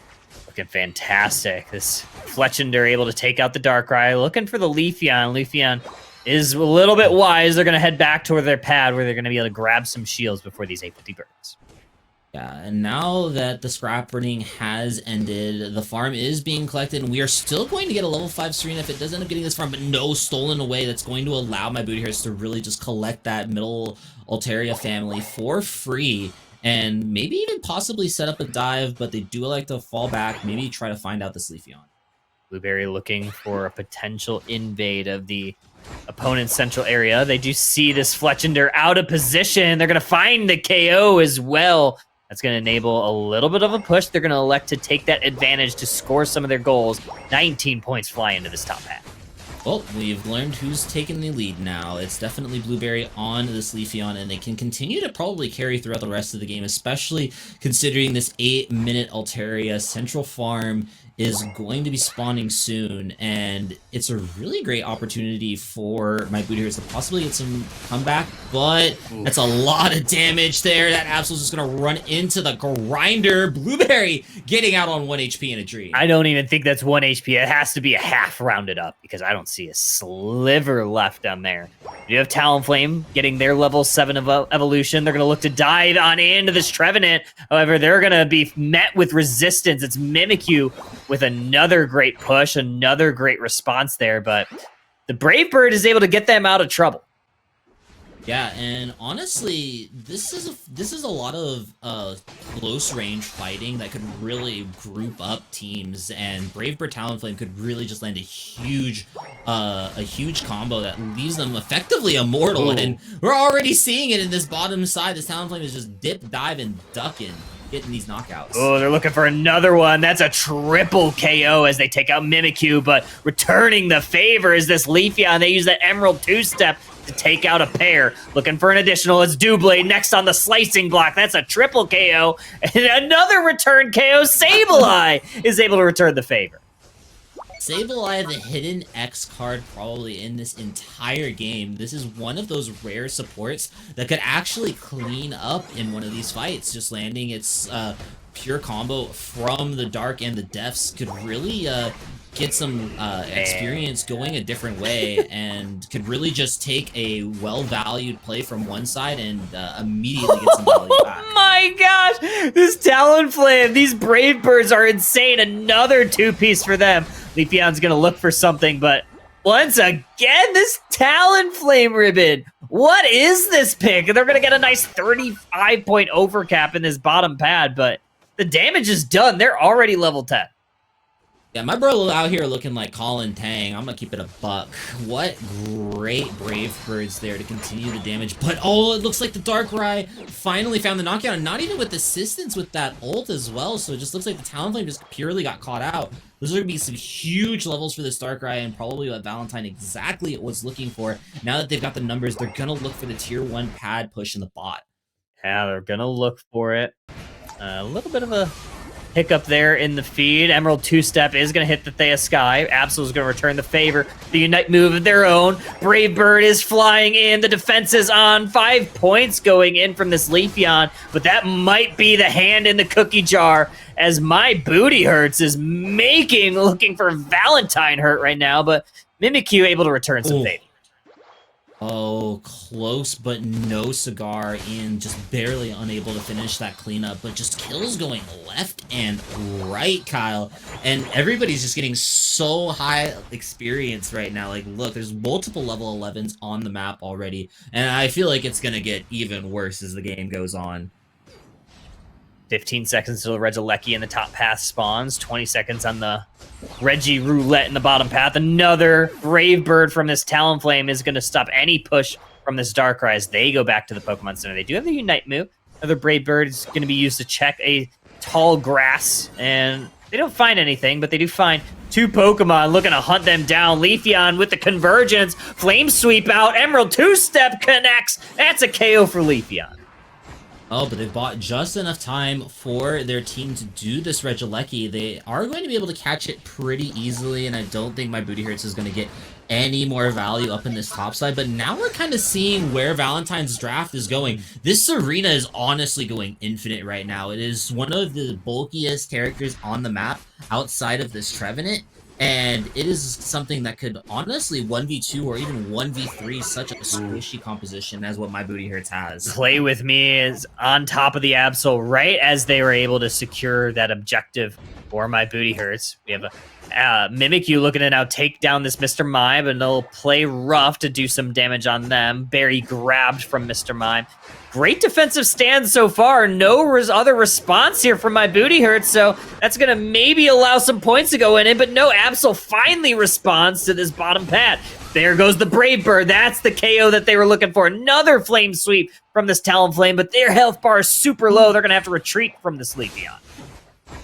Looking fantastic. This Fletchender able to take out the Darkrai. Looking for the Leafeon. Leafeon is a little bit wise. They're going to head back toward their pad where they're going to be able to grab some shields before these 850 birds. Yeah, and now that the scrap running has ended, the farm is being collected, and we are still going to get a level 5 Serena if it does end up getting this farm, but no stolen away. That's going to allow My Booty Hurts to really just collect that middle Altaria family for free, and maybe even possibly set up a dive, but they do like to fall back, maybe try to find out this Leafeon. Blueberry looking for a potential invade of the opponent's central area. They do see this Fletchender out of position. They're going to find the KO as well. That's going to enable a little bit of a push. They're going to elect to take that advantage to score some of their goals. 19 points fly into this top half. Well, we've learned who's taking the lead now. It's definitely Blueberry on this Leafeon, and they can continue to probably carry throughout the rest of the game, especially considering this 8-minute Altaria central farm is going to be spawning soon, and it's a really great opportunity for My Booty Hurts to possibly get some comeback, but that's a lot of damage there. That Absol's just going to run into the grinder. Blueberry getting out on 1 HP in a dream. I don't even think that's 1 HP. It has to be a half rounded up because I don't see a sliver left down there. You have Talonflame getting their level 7 of evolution. They're going to look to dive on into this Trevenant. However, they're going to be met with resistance. It's Mimikyu with another great push, another great response there, but the Brave Bird is able to get them out of trouble. Yeah, and honestly, this is a lot of close range fighting that could really group up teams, and Brave Bird Talonflame could really just land a huge combo that leaves them effectively immortal. Ooh. And we're already seeing it in this bottom side. This Talonflame is just dip, dive, and ducking, getting these knockouts. Oh, they're looking for another one. That's a triple KO as they take out Mimikyu, but returning the favor is this Leafeon. They use that Emerald two-step to take out a pair. Looking for an additional. It's Doublade next on the slicing block. That's a triple KO. And another return KO. Sableye is able to return the favor. Sableye, the hidden X card probably in this entire game. This is one of those rare supports that could actually clean up in one of these fights. Just landing its pure combo from the Dark and the Deaths could really get some experience going a different way, and could really just take a well-valued play from one side and immediately get some value back. Oh my gosh! This Talonflame, these Brave Birds are insane. Another two-piece for them. Leafeon's gonna look for something, but once again, this Talonflame ribbon. What is this pick? They're gonna get a nice 35-point overcap in this bottom pad, but the damage is done. They're already level 10. Yeah, my bro out here looking like Colin Tang. I'm gonna keep it a buck. What great Brave Birds there to continue the damage. But, oh, it looks like the Darkrai finally found the knockout, and not even with assistance with that ult as well. So it just looks like the Talonflame just purely got caught out. Those are gonna be some huge levels for this Darkrai, and probably what Valentine exactly was looking for. Now that they've got the numbers, they're gonna look for the tier 1 pad push in the bot. Yeah, they're gonna look for it. A little bit of a hiccup there in the feed. Emerald two-step is going to hit the Thea Sky. Absol is going to return the favor. The Unite move of their own. Brave Bird is flying in. The defense is on. 5 points going in from this Leafeon, but that might be the hand in the cookie jar, as my booty hurts is looking for Valentine hurt right now, but Mimikyu able to return some favor. Oh, close, but no cigar, and just barely unable to finish that cleanup, but just kills going left and right, Kyle. And everybody's just getting so high experience right now. Like, look, there's multiple level 11s on the map already, and I feel like it's gonna get even worse as the game goes on. 15 seconds till the Regieleki in the top path spawns. 20 seconds on the Reggie Roulette in the bottom path. Another Brave Bird from this Talonflame is going to stop any push from this Darkrai as they go back to the Pokemon Center. They do have the Unite move. Another Brave Bird is going to be used to check a tall grass, and they don't find anything, but they do find 2 Pokemon looking to hunt them down. Leafeon with the convergence. Flame Sweep out. Emerald two-step connects. That's a KO for Leafeon. Oh, but they've bought just enough time for their team to do this Regieleki. They are going to be able to catch it pretty easily, and I don't think my Booty Hurts is going to get any more value up in this top side. But now we're kind of seeing where Valentine's draft is going. This Serena is honestly going infinite right now. It is one of the bulkiest characters on the map outside of this Trevenant. And it is something that could honestly 1v2 or even 1v3 such a squishy composition as what my Booty Hurts has. Play With Me is on top of the Absol right as they were able to secure that objective for my Booty Hurts. We have a Mimikyu looking to now take down this Mr. Mime, and they'll play rough to do some damage on them. Barry grabbed from Mr. Mime. Great defensive stand so far. No other response here from my Booty Hurts, so that's going to maybe allow some points to go in it, but no, Absol finally responds to this bottom pad. There goes the Brave Bird. That's the KO that they were looking for. Another Flame Sweep from this Talonflame, but their health bar is super low. They're going to have to retreat from this Leafeon.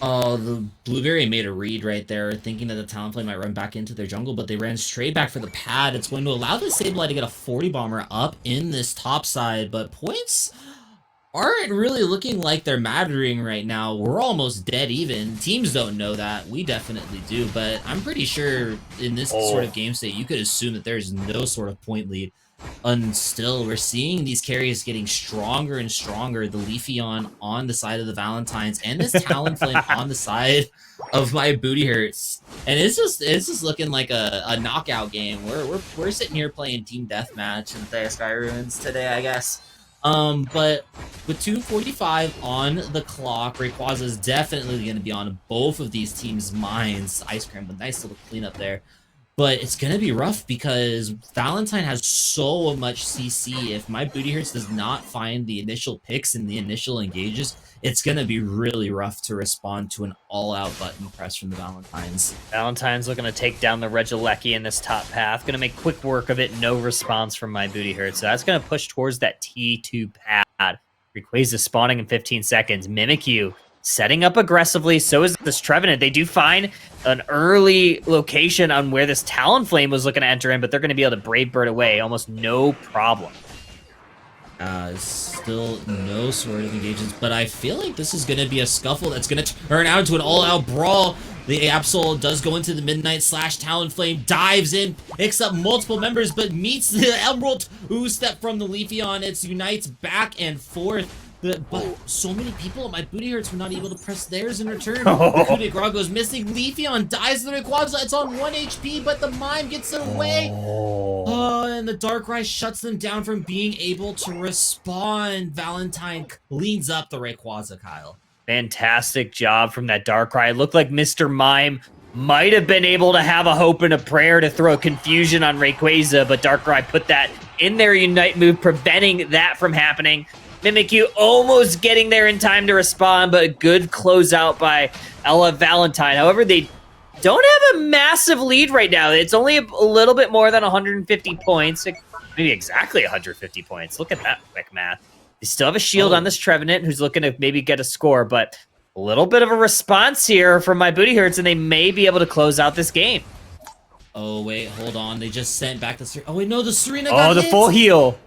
Oh, the Blueberry made a read right there, thinking that the Talonflame might run back into their jungle, but they ran straight back for the pad. It's going to allow the Sableye to get a 40 bomber up in this top side, but points aren't really looking like they're mattering right now. We're almost dead even. Teams don't know that. We definitely do, but I'm pretty sure in this sort of game state, you could assume that there's no sort of point lead. And still, we're seeing these carries getting stronger and stronger. The Leafeon on the side of the Valentines, and this Talonflame on the side of my Booty Hurts. And it's just looking like a knockout game. We're sitting here playing Team Deathmatch in Thea Sky Ruins today, I guess. But with 2:45 on the clock, Rayquaza is definitely going to be on both of these teams' minds. Ice Cream, but nice little cleanup there. But it's gonna be rough because Valentine has so much CC. If my Booty Hurts does not find the initial picks and the initial engages, it's gonna be really rough to respond to an all-out button press from the Valentines. Valentine's looking to take down the Regieleki in this top path. Gonna make quick work of it. No response from my Booty Hurts. So that's gonna push towards that T2 pad. Rayquaza spawning in 15 seconds. Mimikyu setting up aggressively. So is this Trevenant. They do find an early location on where this Talonflame was looking to enter in, but they're going to be able to Brave Bird away. Almost no problem. Still no sort of engagements, but I feel like this is going to be a scuffle that's going to turn out into an all-out brawl. The Absol does go into the Midnight Slash. Talonflame dives in, picks up multiple members, but meets the Emerald who step from the Leafeon. It's Unites back and forth. But so many people at my Booty Hurts were not able to press theirs in return. The coup de grace goes missing. Leafeon dies to the Rayquaza. It's on 1 HP, but the Mime gets it away. And the Darkrai shuts them down from being able to respond. Valentine cleans up the Rayquaza, Kyle. Fantastic job from that Darkrai. It looked like Mr. Mime might have been able to have a hope and a prayer to throw confusion on Rayquaza, but Darkrai put that in their Unite move, preventing that from happening. Mimikyu almost getting there in time to respond, but a good closeout by Ella Valentine. However, they don't have a massive lead right now. It's only a little bit more than 150 points. Maybe exactly 150 points. Look at that quick math. They still have a shield on this Trevenant who's looking to maybe get a score, but a little bit of a response here from my Booty Hurts, and they may be able to close out this game. Oh, wait, hold on. They just sent back the Serena. Oh, wait, no, the Serena got the hit. full heal.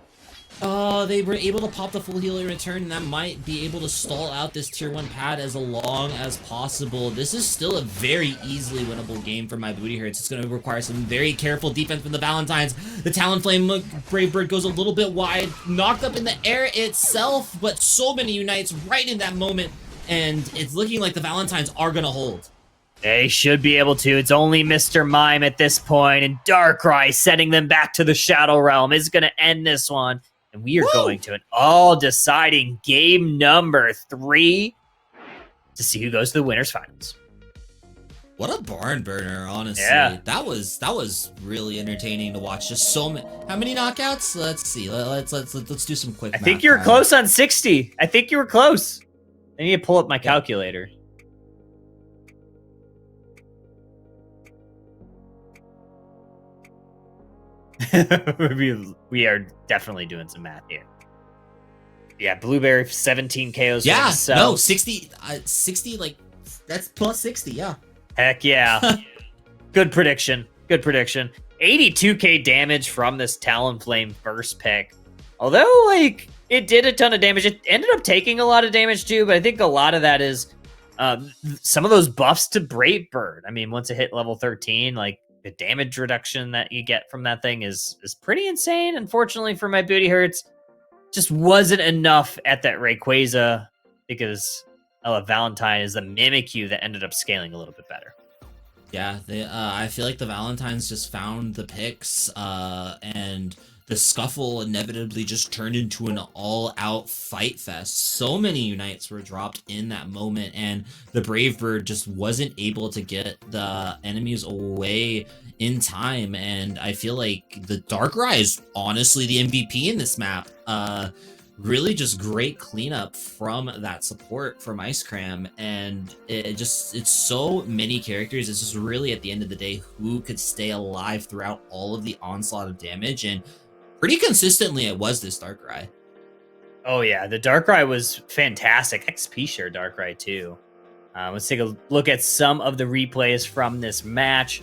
Oh, they were able to pop the full heal in return, and that might be able to stall out this tier 1 pad as long as possible. This is still a very easily winnable game for my Booty Hurts. It's going to require some very careful defense from the Valentines. The Talonflame Brave Bird goes a little bit wide, knocked up in the air itself, but so many Unites right in that moment, and it's looking like the Valentines are going to hold. They should be able to. It's only Mr. Mime at this point, and Darkrai sending them back to the Shadow Realm is going to end this one. And we are going to an all-deciding game number 3 to see who goes to the winners finals. What a barn burner, honestly. Yeah. That was really entertaining to watch. Just so many. How many knockouts? Let's see. Let's do some quick. I think you were close on 60. I think you were close. I need to pull up my calculator. we are definitely doing some math here. Yeah, Blueberry 17 KOs. Yeah, no, 60, 60, like that's plus 60. Yeah. Heck yeah. Good prediction. Good prediction. 82k damage from this Talonflame first pick. Although, like, it did a ton of damage. It ended up taking a lot of damage too, but I think a lot of that is some of those buffs to Brave Bird. I mean, once it hit level 13, like, the damage reduction that you get from that thing is pretty insane. Unfortunately for my Booty Hurts, just wasn't enough at that Rayquaza because Ella Valentine is the Mimikyu that ended up scaling a little bit better. Yeah, I feel like the Valentines just found the picks, and the scuffle inevitably just turned into an all-out fight fest. So many Unites were dropped in that moment, and the Brave Bird just wasn't able to get the enemies away in time, and I feel like the Darkrai is honestly the MVP in this map. Really just great cleanup from that support from Ice Cram, and it's so many characters. It's just really, at the end of the day, who could stay alive throughout all of the onslaught of damage, and pretty consistently it was this Darkrai. Oh yeah, the Darkrai was fantastic. XP share Darkrai too. Let's take a look at some of the replays from this match.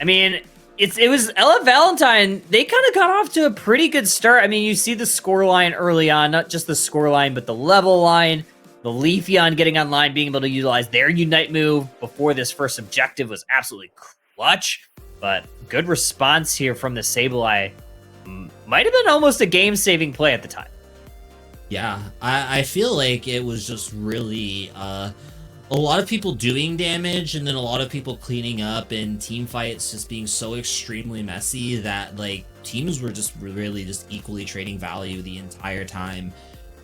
I mean, it was Ella Valentine. They kind of got off to a pretty good start. I mean, you see the score line early on, not just the score line, but the level line. The Leafeon getting online, being able to utilize their Unite move before this first objective was absolutely clutch. But good response here from the Sableye. Might have been almost a game-saving play at the time. Yeah, I feel like it was just really a lot of people doing damage, and then a lot of people cleaning up, and team fights just being so extremely messy that, like, teams were just really just equally trading value the entire time.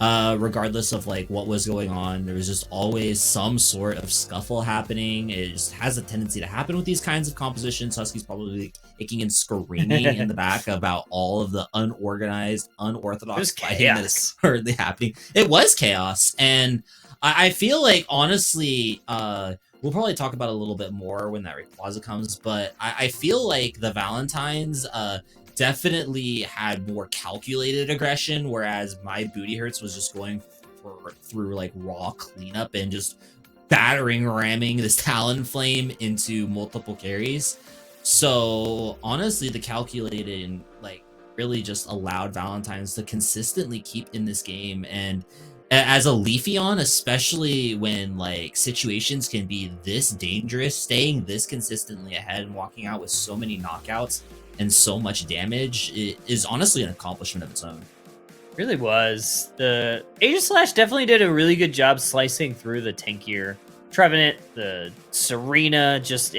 regardless of like what was going on. There was just always some sort of scuffle happening. It just has a tendency to happen with these kinds of compositions. Husky's probably kicking and screaming in the back about all of the unorganized, unorthodox fighting that is currently happening. It was chaos, and I feel like honestly, we'll probably talk about it a little bit more when that Rayquaza comes, but I feel like the Valentines definitely had more calculated aggression, whereas my Booty Hurts was just going through like raw cleanup and just ramming this Talonflame into multiple carries. So honestly, the calculated and like really just allowed Valentines to consistently keep in this game. And as a Leafeon, especially when like situations can be this dangerous, staying this consistently ahead and walking out with so many knockouts and so much damage, it is honestly an accomplishment of its own. Really was. The Aegislash definitely did a really good job slicing through the tankier Trevenant, the Serena. Those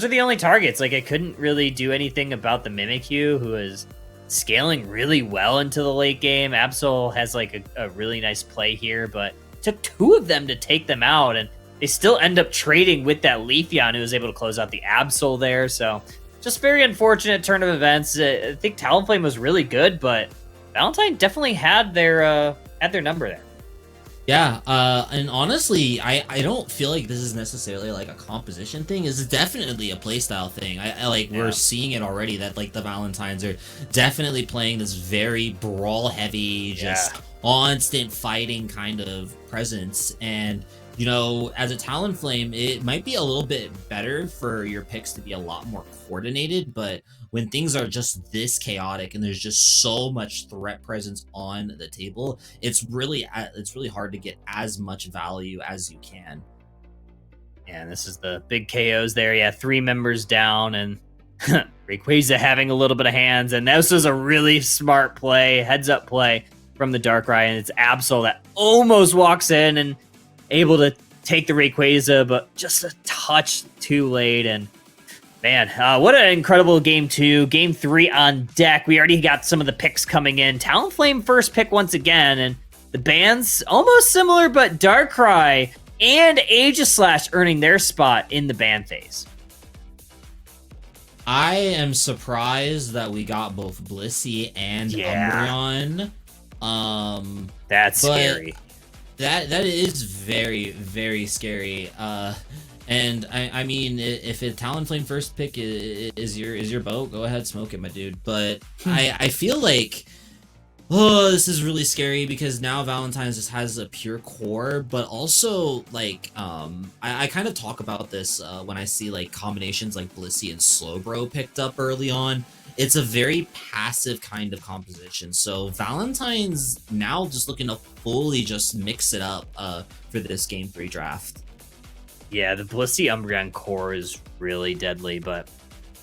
are the only targets. Like, I couldn't really do anything about the Mimikyu, who is scaling really well into the late game. Absol has like a really nice play here, but it took 2 of them to take them out, and they still end up trading with that Leafeon, who was able to close out the Absol there. So just very unfortunate turn of events. I think Talonflame was really good, but Valentine definitely had their number there. Yeah, and honestly, I don't feel like this is necessarily like a composition thing. It's definitely a playstyle thing. We're seeing it already that like the Valentines are definitely playing this very brawl heavy, just constant fighting kind of presence. And you know, as a Talonflame, it might be a little bit better for your picks to be a lot more coordinated, but when things are just this chaotic and there's just so much threat presence on the table, it's really hard to get as much value as you can. Yeah, and this is the big KOs there. Yeah, 3 members down, and Rayquaza having a little bit of hands, and this was a really smart play, heads up play from the Darkrai, and it's Absol that almost walks in and able to take the Rayquaza, but just a touch too late. And man, what an incredible game 2. Game 3 on deck. We already got some of the picks coming in. Talonflame first pick once again, and the bans almost similar, but Darkrai and Aegislash earning their spot in the ban phase. I am surprised that we got both Blissey and Umbreon. That's scary. That is very, very scary. And I mean, if a Talonflame first pick is your boat, go ahead, smoke it, my dude. But I feel like, this is really scary because now Valentine's just has a pure core, but also like I kind of talk about this when I see like combinations like Blissey and Slowbro picked up early on. It's a very passive kind of composition. So Valentine's now just looking to fully just mix it up for this Game 3 draft. Yeah, the Blissey Umbreon core is really deadly, but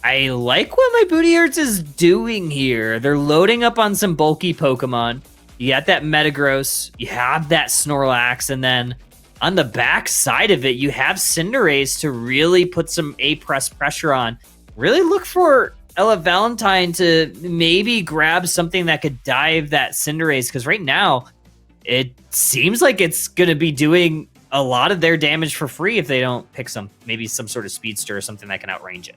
I like what my Booty Hurts is doing here. They're loading up on some bulky Pokemon. You got that Metagross, you have that Snorlax, and then on the back side of it, you have Cinderace to really put some A-press pressure on. Really look for Ella Valentine to maybe grab something that could dive that Cinderace, because right now it seems like it's going to be doing a lot of their damage for free if they don't pick maybe some sort of speedster or something that can outrange it.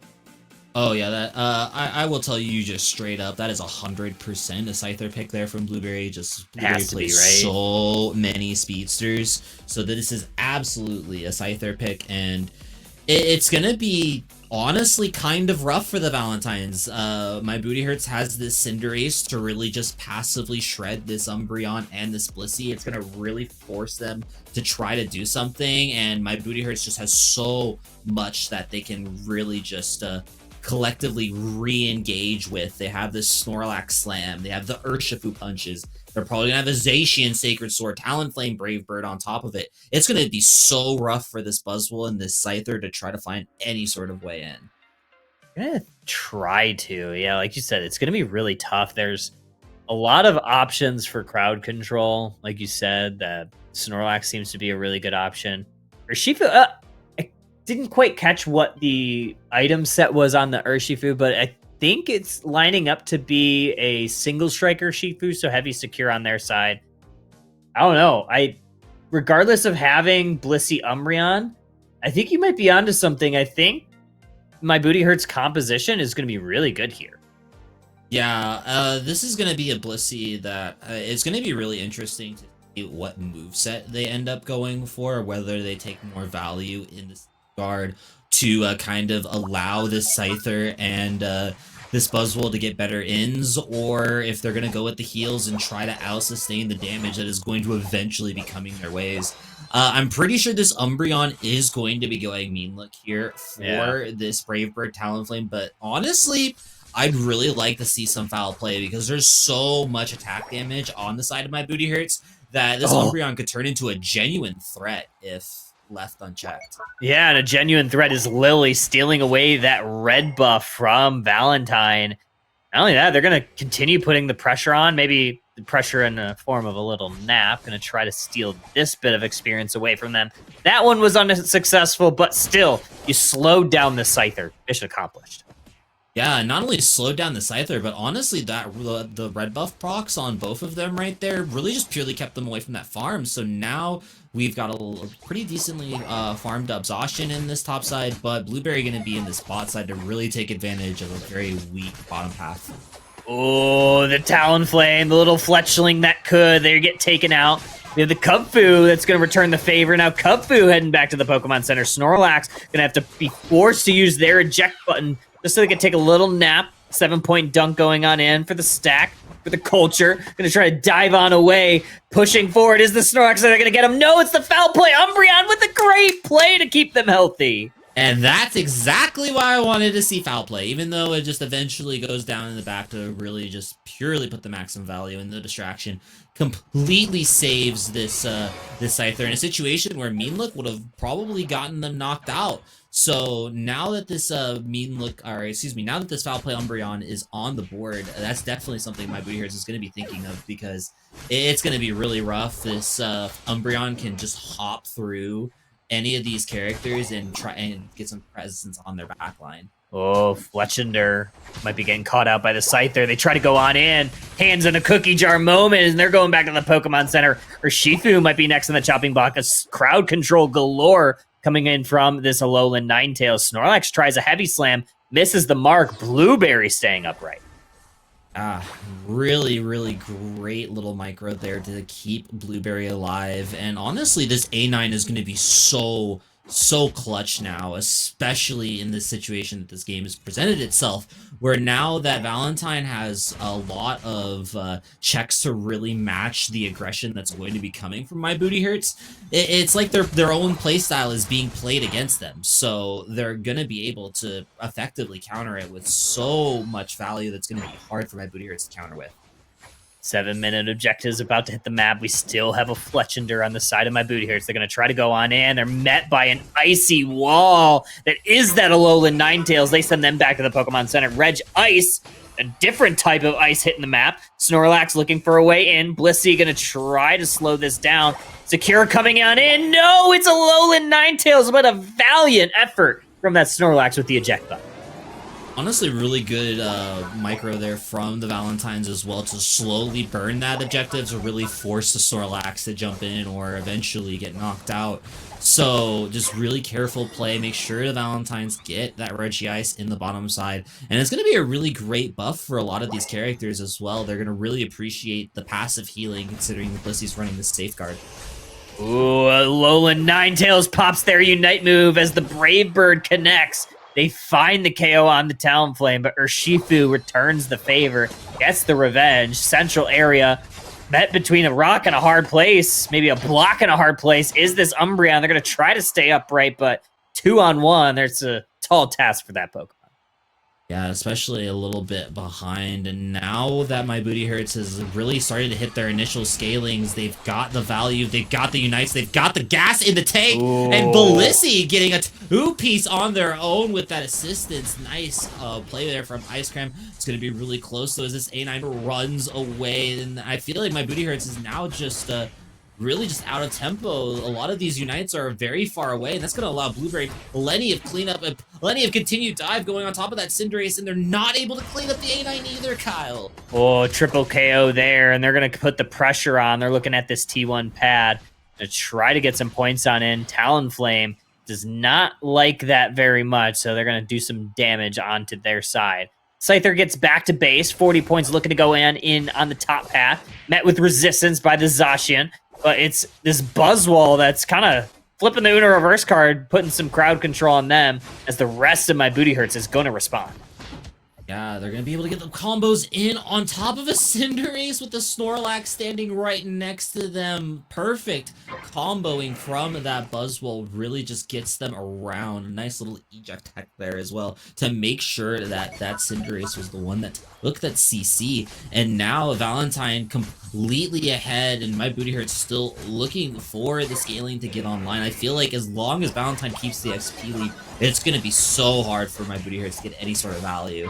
Oh yeah, that I will tell you just straight up, that is 100% a Scyther pick there from Blueberry. Just Blueberry plays so many speedsters, so this is absolutely a Scyther pick, and it's gonna be honestly kind of rough for the Valentines. My Booty Hurts has this Cinderace to really just passively shred this Umbreon and this Blissey. It's gonna really force them to try to do something, and my Booty Hurts just has so much that they can really just collectively re-engage with. They have this Snorlax Slam, they have the Urshifu punches, they're probably gonna have a Zacian Sacred Sword, Talonflame Brave Bird on top of it. It's gonna be so rough for this Buzzwole and this Scyther to try to find any sort of way in. I'm gonna try to, yeah, like you said, it's gonna be really tough. There's a lot of options for crowd control, like you said. That Snorlax seems to be a really good option. Urshifu, I didn't quite catch what the item set was on the Urshifu, but I think it's lining up to be a single striker Urshifu, so heavy secure on their side. I don't know. Regardless of having Blissey Umbreon, I think you might be onto something. I think my Booty Hurts composition is going to be really good here. Yeah, this is going to be a Blissey that it's going to be really interesting to see what moveset they end up going for, whether they take more value in this guard to kind of allow this Scyther and this Buzzwole to get better ins, or if they're going to go with the heals and try to out-sustain the damage that is going to eventually be coming their ways. I'm pretty sure this Umbreon is going to be going Mean Look here for this Brave Bird Talonflame, but honestly, I'd really like to see some foul play because there's so much attack damage on the side of my Booty Hurts that this Umbreon could turn into a genuine threat if left unchecked. Yeah, and a genuine threat is Lily stealing away that red buff from Valentine. Not only that, they're going to continue putting the pressure on, maybe the pressure in the form of a little nap, going to try to steal this bit of experience away from them. That one was unsuccessful, but still, you slowed down the Scyther. Mission accomplished. Yeah, not only slowed down the Scyther, but honestly, the red buff procs on both of them right there really just purely kept them away from that farm. So now we've got a pretty decently farmed Exhaustion in this top side, but Blueberry going to be in this bot side to really take advantage of a very weak bottom path. Oh, the Talonflame, the little fletchling that could. They get taken out. We have the Kubfu that's going to return the favor. Now Kubfu heading back to the Pokemon Center. Snorlax going to have to be forced to use their eject button just so they can take a little nap. 7-point dunk going on in for the stack, for the culture. Going to try to dive on away. Pushing forward is the Snorlax. They're going to get him. No, it's the foul play. Umbreon with a great play to keep them healthy. And that's exactly why I wanted to see foul play, even though it just eventually goes down in the back to really just purely put the maximum value in the distraction. Completely saves this this Scyther in a situation where Mean Look would have probably gotten them knocked out. So now that this now that this foul play Umbreon is on the board, that's definitely something my Booty Hurts is going to be thinking of because it's going to be really rough. This Umbreon can just hop through any of these characters and try and get some presence on their backline. Oh, Fletchender might be getting caught out by the Scyther. They try to go on in. Hands in a cookie jar moment, and they're going back to the Pokemon Center. Or Shifu might be next in the chopping block. A crowd control galore coming in from this Alolan Ninetales. Snorlax tries a heavy slam, misses the mark. Blueberry staying upright. Really, really great little micro there to keep Blueberry alive. And honestly, this A9 is going to be so clutch now, especially in this situation that this game has presented itself, where now that Valentine has a lot of checks to really match the aggression that's going to be coming from my Booty Hurts, it's like their own playstyle is being played against them, so they're going to be able to effectively counter it with so much value that's going to be hard for my Booty Hurts to counter with. 7-minute objectives about to hit the map. We still have a Fletchender on the side of my Booty Hurts. They're going to try to go on in. They're met by an icy wall that is that Alolan Ninetales. They send them back to the Pokemon Center. Reg Ice, a different type of ice hitting the map. Snorlax looking for a way in. Blissey going to try to slow this down. Secure coming on in. No, it's Alolan Ninetales, but a valiant effort from that Snorlax with the eject button. Honestly, really good micro there from the Valentines as well to slowly burn that objective to really force the Snorlax to jump in or eventually get knocked out. So just really careful play. Make sure the Valentines get that Regice in the bottom side. And it's going to be a really great buff for a lot of these characters as well. They're going to really appreciate the passive healing considering the Blissey's running this safeguard. Ooh, Alolan Ninetales pops their Unite move as the Brave Bird connects. They find the KO on the Talonflame, but Urshifu returns the favor, gets the revenge. Central area, met between a rock and a hard place, maybe a block and a hard place, is this Umbreon. They're going to try to stay upright, but 2-on-1, there's a tall task for that Pokemon. Yeah, especially a little bit behind. And now that my Booty Hurts has really started to hit their initial scalings, they've got the value, they've got the Unites, they've got the gas in the tank, and Blissey getting a 2-piece on their own with that assistance. Nice play there from Ice Cream. It's going to be really close, though, as this A9 runs away. And I feel like my Booty Hurts is now just really just out of tempo. A lot of these Unites are very far away, and that's going to allow Blueberry plenty of cleanup, and plenty of continued dive going on top of that Cinderace, and they're not able to clean up the A9 either, Kyle. Oh, triple KO there, and they're going to put the pressure on. They're looking at this T1 pad to try to get some points on in. Talonflame does not like that very much, so they're going to do some damage onto their side. Scyther gets back to base, 40 points looking to go in on the top path, met with resistance by the Zacian, but it's this Buzzwole that's kind of flipping the Uno reverse card, putting some crowd control on them, as the rest of my Booty Hurts is going to respond. Yeah, they're going to be able to get the combos in on top of a Cinderace with the Snorlax standing right next to them. Perfect comboing from that Buzzwole really just gets them around. A nice little eject tech there as well to make sure that that Cinderace was the one that took that CC. And now Valentine completely ahead, and my Booty Hurts still looking for the scaling to get online. I feel like as long as Valentine keeps the XP lead, it's going to be so hard for my Booty Hurts to get any sort of value.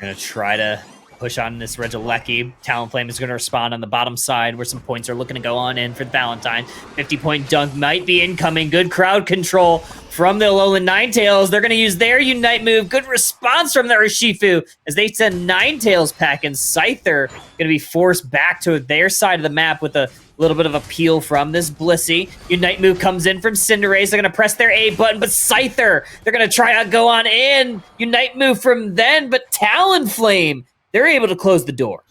We're going to try to push on this Regieleki. Talonflame is going to respond on the bottom side where some points are looking to go on in for Valentine. 50-point dunk might be incoming. Good crowd control from the Alolan Ninetales. They're going to use their Unite move. Good response from the Urshifu as they send Ninetales pack, and Scyther going to be forced back to their side of the map with a little bit of a peel from this Blissey. Unite move comes in from Cinderace. They're going to press their A button, but Scyther, they're going to try to go on in. Unite move from then, but Talonflame, they're able to close the door.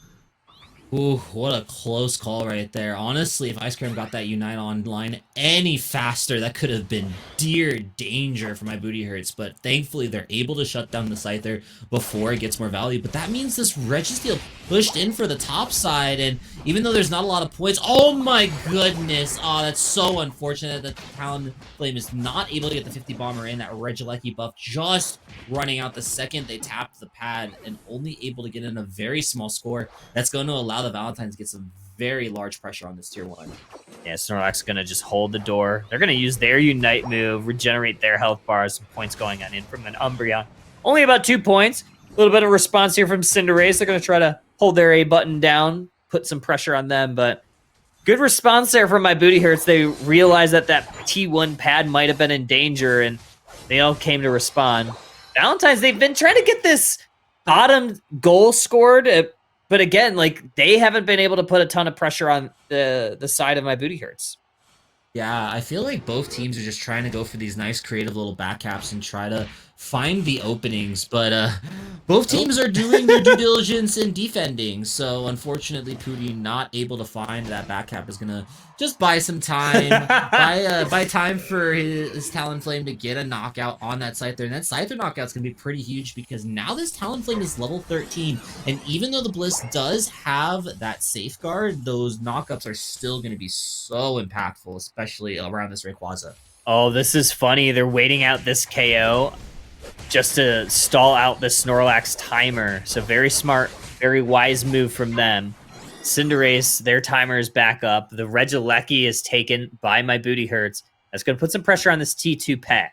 Ooh, what a close call right there. Honestly, if Ice Cream got that Unite online any faster, that could have been dear danger for my Booty Hurts. But thankfully, they're able to shut down the Scyther before it gets more value. But that means this Registeel pushed in for the top side. And even though there's not a lot of points, oh my goodness. Oh, that's so unfortunate that Talonflame is not able to get the 50 bomber in. That Regieleki buff just running out the second they tapped the pad and only able to get in a very small score. That's going to allow the Valentines get some very large pressure on this tier 1. Yeah, Snorlax is going to just hold the door. They're going to use their Unite move, regenerate their health bars, some points going on in from an Umbreon. Only about 2 points. A little bit of response here from Cinderace. They're going to try to hold their A button down, put some pressure on them, but good response there from my Booty Hurts. They realized that that T1 pad might have been in danger, and they all came to respond. Valentine's, they've been trying to get this bottom goal scored, but again, like, they haven't been able to put a ton of pressure on the side of my Booty Hurts. Yeah, I feel like both teams are just trying to go for these nice creative little back caps and try to find the openings, but both teams are doing their due diligence in defending, so unfortunately Pooty not able to find that back cap is gonna just buy some time, buy time for his Talonflame to get a knockout on that Scyther, and that Scyther knockout's gonna be pretty huge because now this Talonflame is level 13, and even though the Bliss does have that safeguard, those knockups are still gonna be so impactful, especially around this Rayquaza. Oh, this is funny. They're waiting out this KO just to stall out the Snorlax timer. So very smart, very wise move from them. Cinderace, their timer is back up. The Regieleki is taken by my Booty Hurts. That's going to put some pressure on this T2 pet.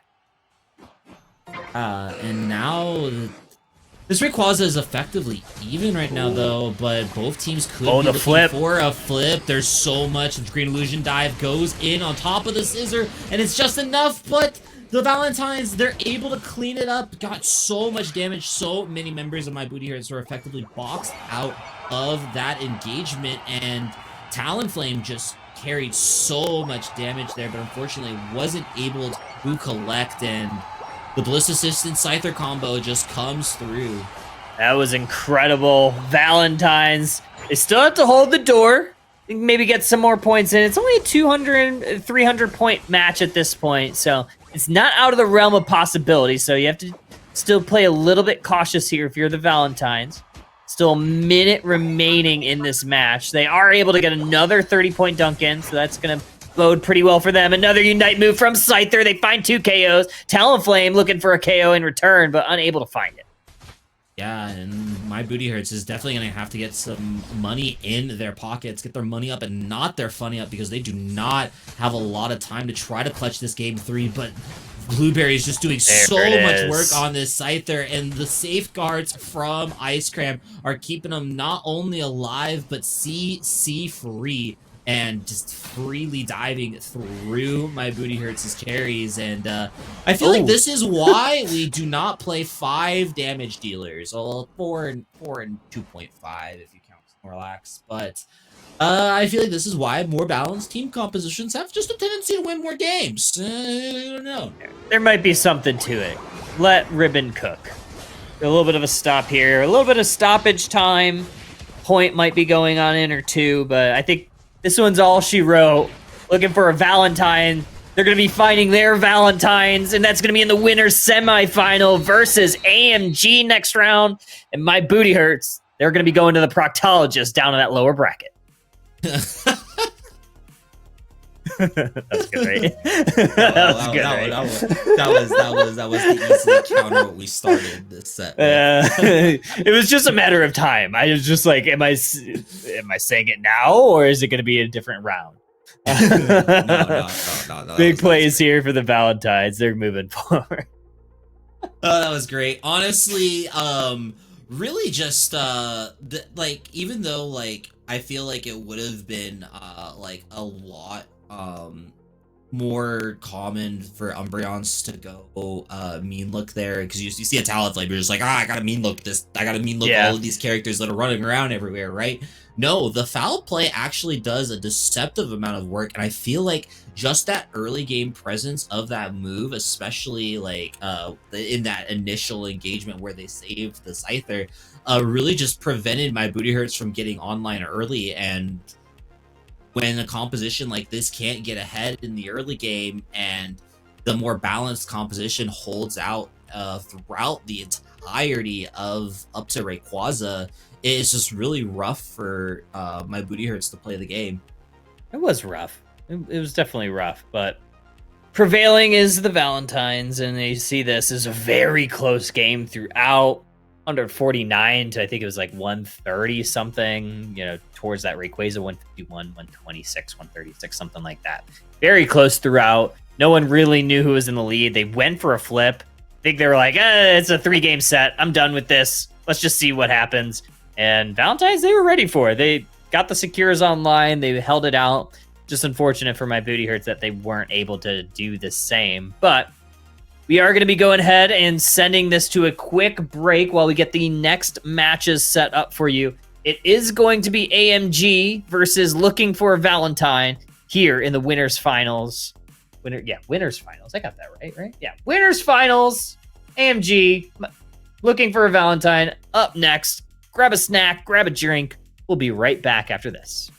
And now this Rayquaza is effectively even right now, though, but both teams could be looking flip for a flip. There's so much. The Green Illusion Dive goes in on top of the Scissor, and it's just enough, but the Valentines, they're able to clean it up. Got so much damage. So many members of my Booty Hurts were effectively boxed out of that engagement, and Talonflame just carried so much damage there, but unfortunately wasn't able to collect, and the Bliss Assistant Scyther combo just comes through. That was incredible. Valentines, they still have to hold the door. Maybe get some more points in. It's only a 200, 300 point match at this point, so it's not out of the realm of possibility. So you have to still play a little bit cautious here if you're the Valentines. Still a minute remaining in this match. They are able to get another 30-point dunk in, so that's going to bode pretty well for them. Another Unite move from Scyther. They find 2 KOs. Talonflame looking for a KO in return, but unable to find it. Yeah, and my Booty Hurts is definitely going to have to get some money in their pockets, get their money up and not their funny up, because they do not have a lot of time to try to clutch this game 3, but Blueberry is just doing so much work on this Scyther, and the safeguards from Ice Cream are keeping them not only alive, but CC free. and just freely diving through my Booty Hurts' carries. And I feel like this is why we do not play 5 damage dealers. Well, 4 and 2.5 if you count Snorlax. But I feel like this is why more balanced team compositions have just a tendency to win more games. I don't know. There might be something to it. Let Ribbon cook. A little bit of a stop here. A little bit of stoppage time. Point might be going on in or two, but I think this one's all she wrote. Looking for a Valentine. They're going to be fighting their Valentines, and that's going to be in the winner's semifinal versus AMG next round. And my Booty Hurts, they're going to be going to the proctologist down in that lower bracket. That's good, right? That was the easy counter what we started this set with. It was just a matter of time. I was just like, am I saying it now, or is it going to be a different round? No. Big plays here for the Valentines. They're moving forward. That was great. Honestly, really just like, even though like I feel like it would have been like a lot more common for Umbreons to go mean look there, because you see a Talonflame, you're just like, I gotta mean look this, I gotta mean look all of these characters that are running around everywhere, right? No, the foul play actually does a deceptive amount of work, and I feel like just that early game presence of that move, especially like in that initial engagement where they saved the Scyther, really just prevented my Booty Hurts from getting online early. And when a composition like this can't get ahead in the early game, and the more balanced composition holds out throughout the entirety of up to Rayquaza, it's just really rough for my Booty Hurts to play the game. It was rough. It was definitely rough, but prevailing is the Valentines, and you see this is a very close game throughout. Under 49 to, I think it was like 130 something, you know, towards that Rayquaza 151, 126, 136, something like that. Very close throughout. No one really knew who was in the lead. They went for a flip. I think they were like, it's a 3-game set. I'm done with this. Let's just see what happens. And Valentine's, they were ready for it. They got the Secures online. They held it out. Just unfortunate for my Booty Hurts that they weren't able to do the same. But we are going to be going ahead and sending this to a quick break while we get the next matches set up for you. It is going to be AMG versus Looking for a Valentine here in the Winners Finals. Winners Finals. I got that right? Yeah, Winners Finals. AMG Looking for a Valentine up next. Grab a snack, grab a drink. We'll be right back after this.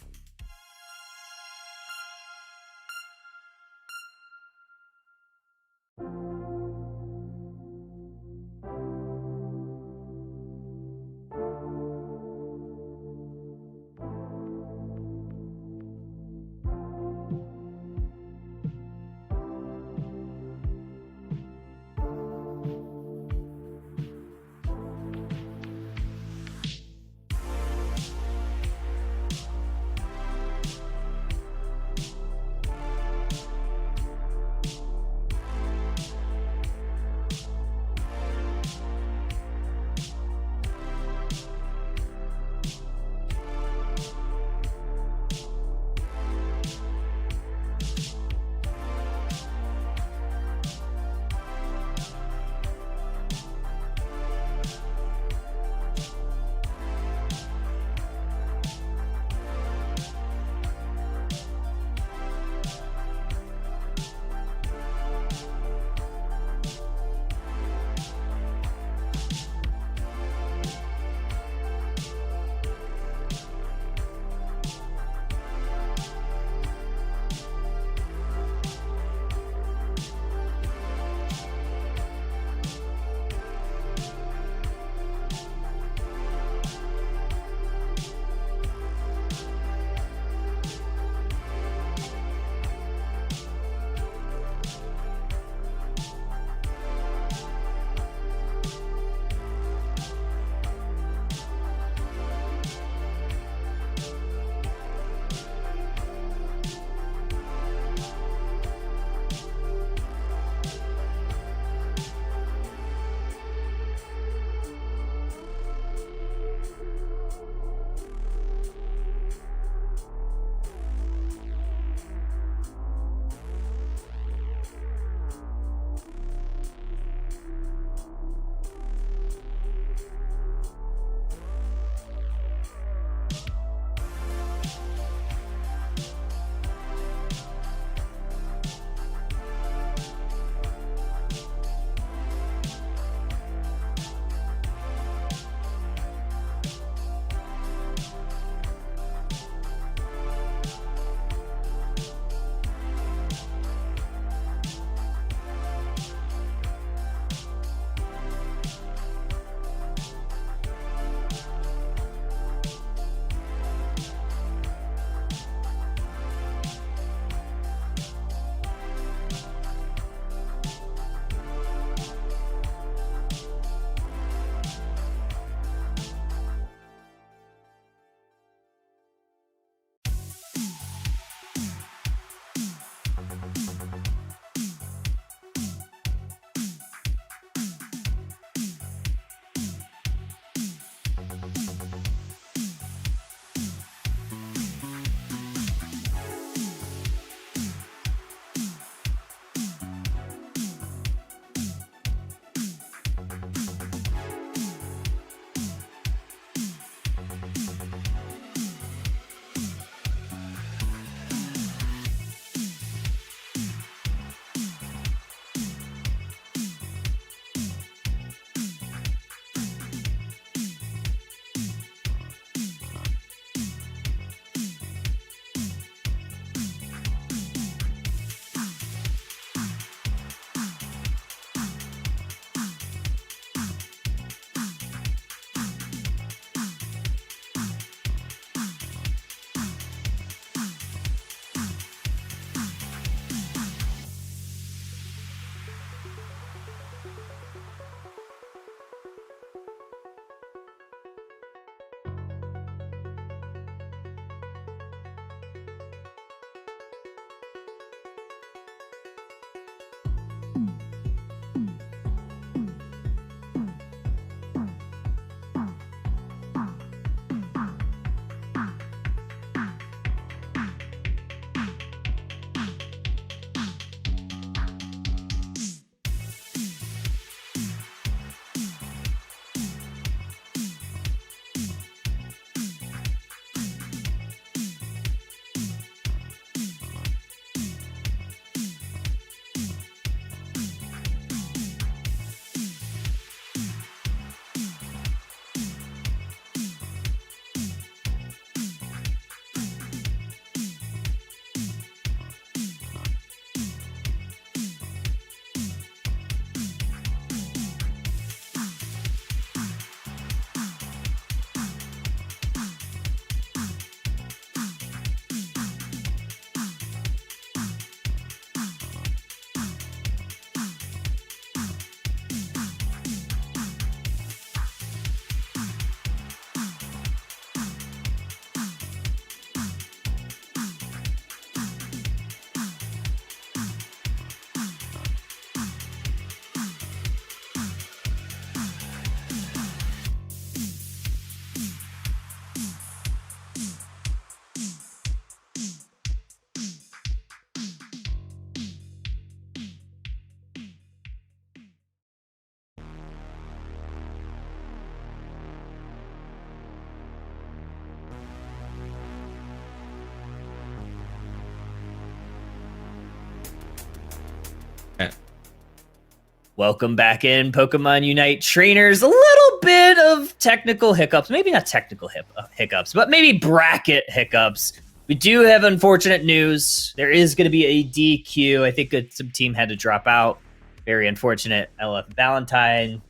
Welcome back in, Pokemon Unite trainers. A little bit of technical hiccups. Maybe not technical hiccups, but maybe bracket hiccups. We do have unfortunate news. There is going to be a DQ. I think some team had to drop out. Very unfortunate. LF Valentine.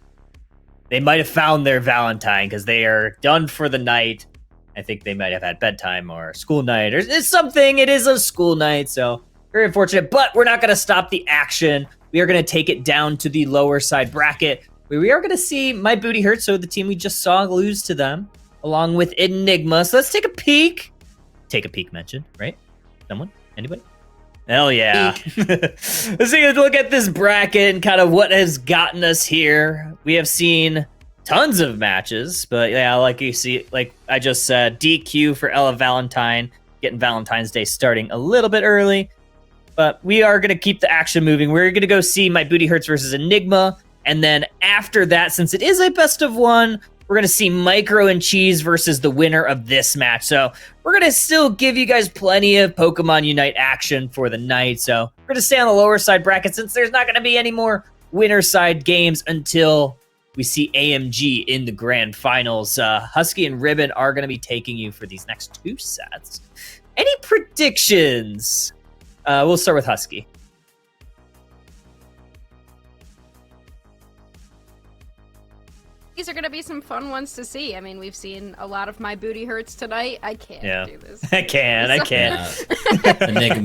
They might have found their Valentine because they are done for the night. I think they might have had bedtime or school night or it's something. It is a school night, so very unfortunate. But we're not going to stop the action. We are going to take it down to the lower side bracket, where we are going to see My Booty Hurts, so the team we just saw, lose to them, along with Enigma. So let's take a peek. Take a peek mentioned, right? Someone? Anybody? Hell yeah. Let's take a look at this bracket and kind of what has gotten us here. We have seen tons of matches, but yeah, like you see, like I just said, DQ for Ella Valentine, getting Valentine's Day starting a little bit early. But we are going to keep the action moving. We're going to go see My Booty Hurts versus Enigma. And then after that, since it is a best of one, we're going to see Micro and Cheese versus the winner of this match. So we're going to still give you guys plenty of Pokemon Unite action for the night. So we're going to stay on the lower side bracket since there's not going to be any more winner side games until we see AMG in the grand finals. Husky and Ribbon are going to be taking you for these next two sets. Any predictions? We'll start with Husky. These are going to be some fun ones to see. I mean, we've seen a lot of My Booty Hurts tonight. I can't do this. I can.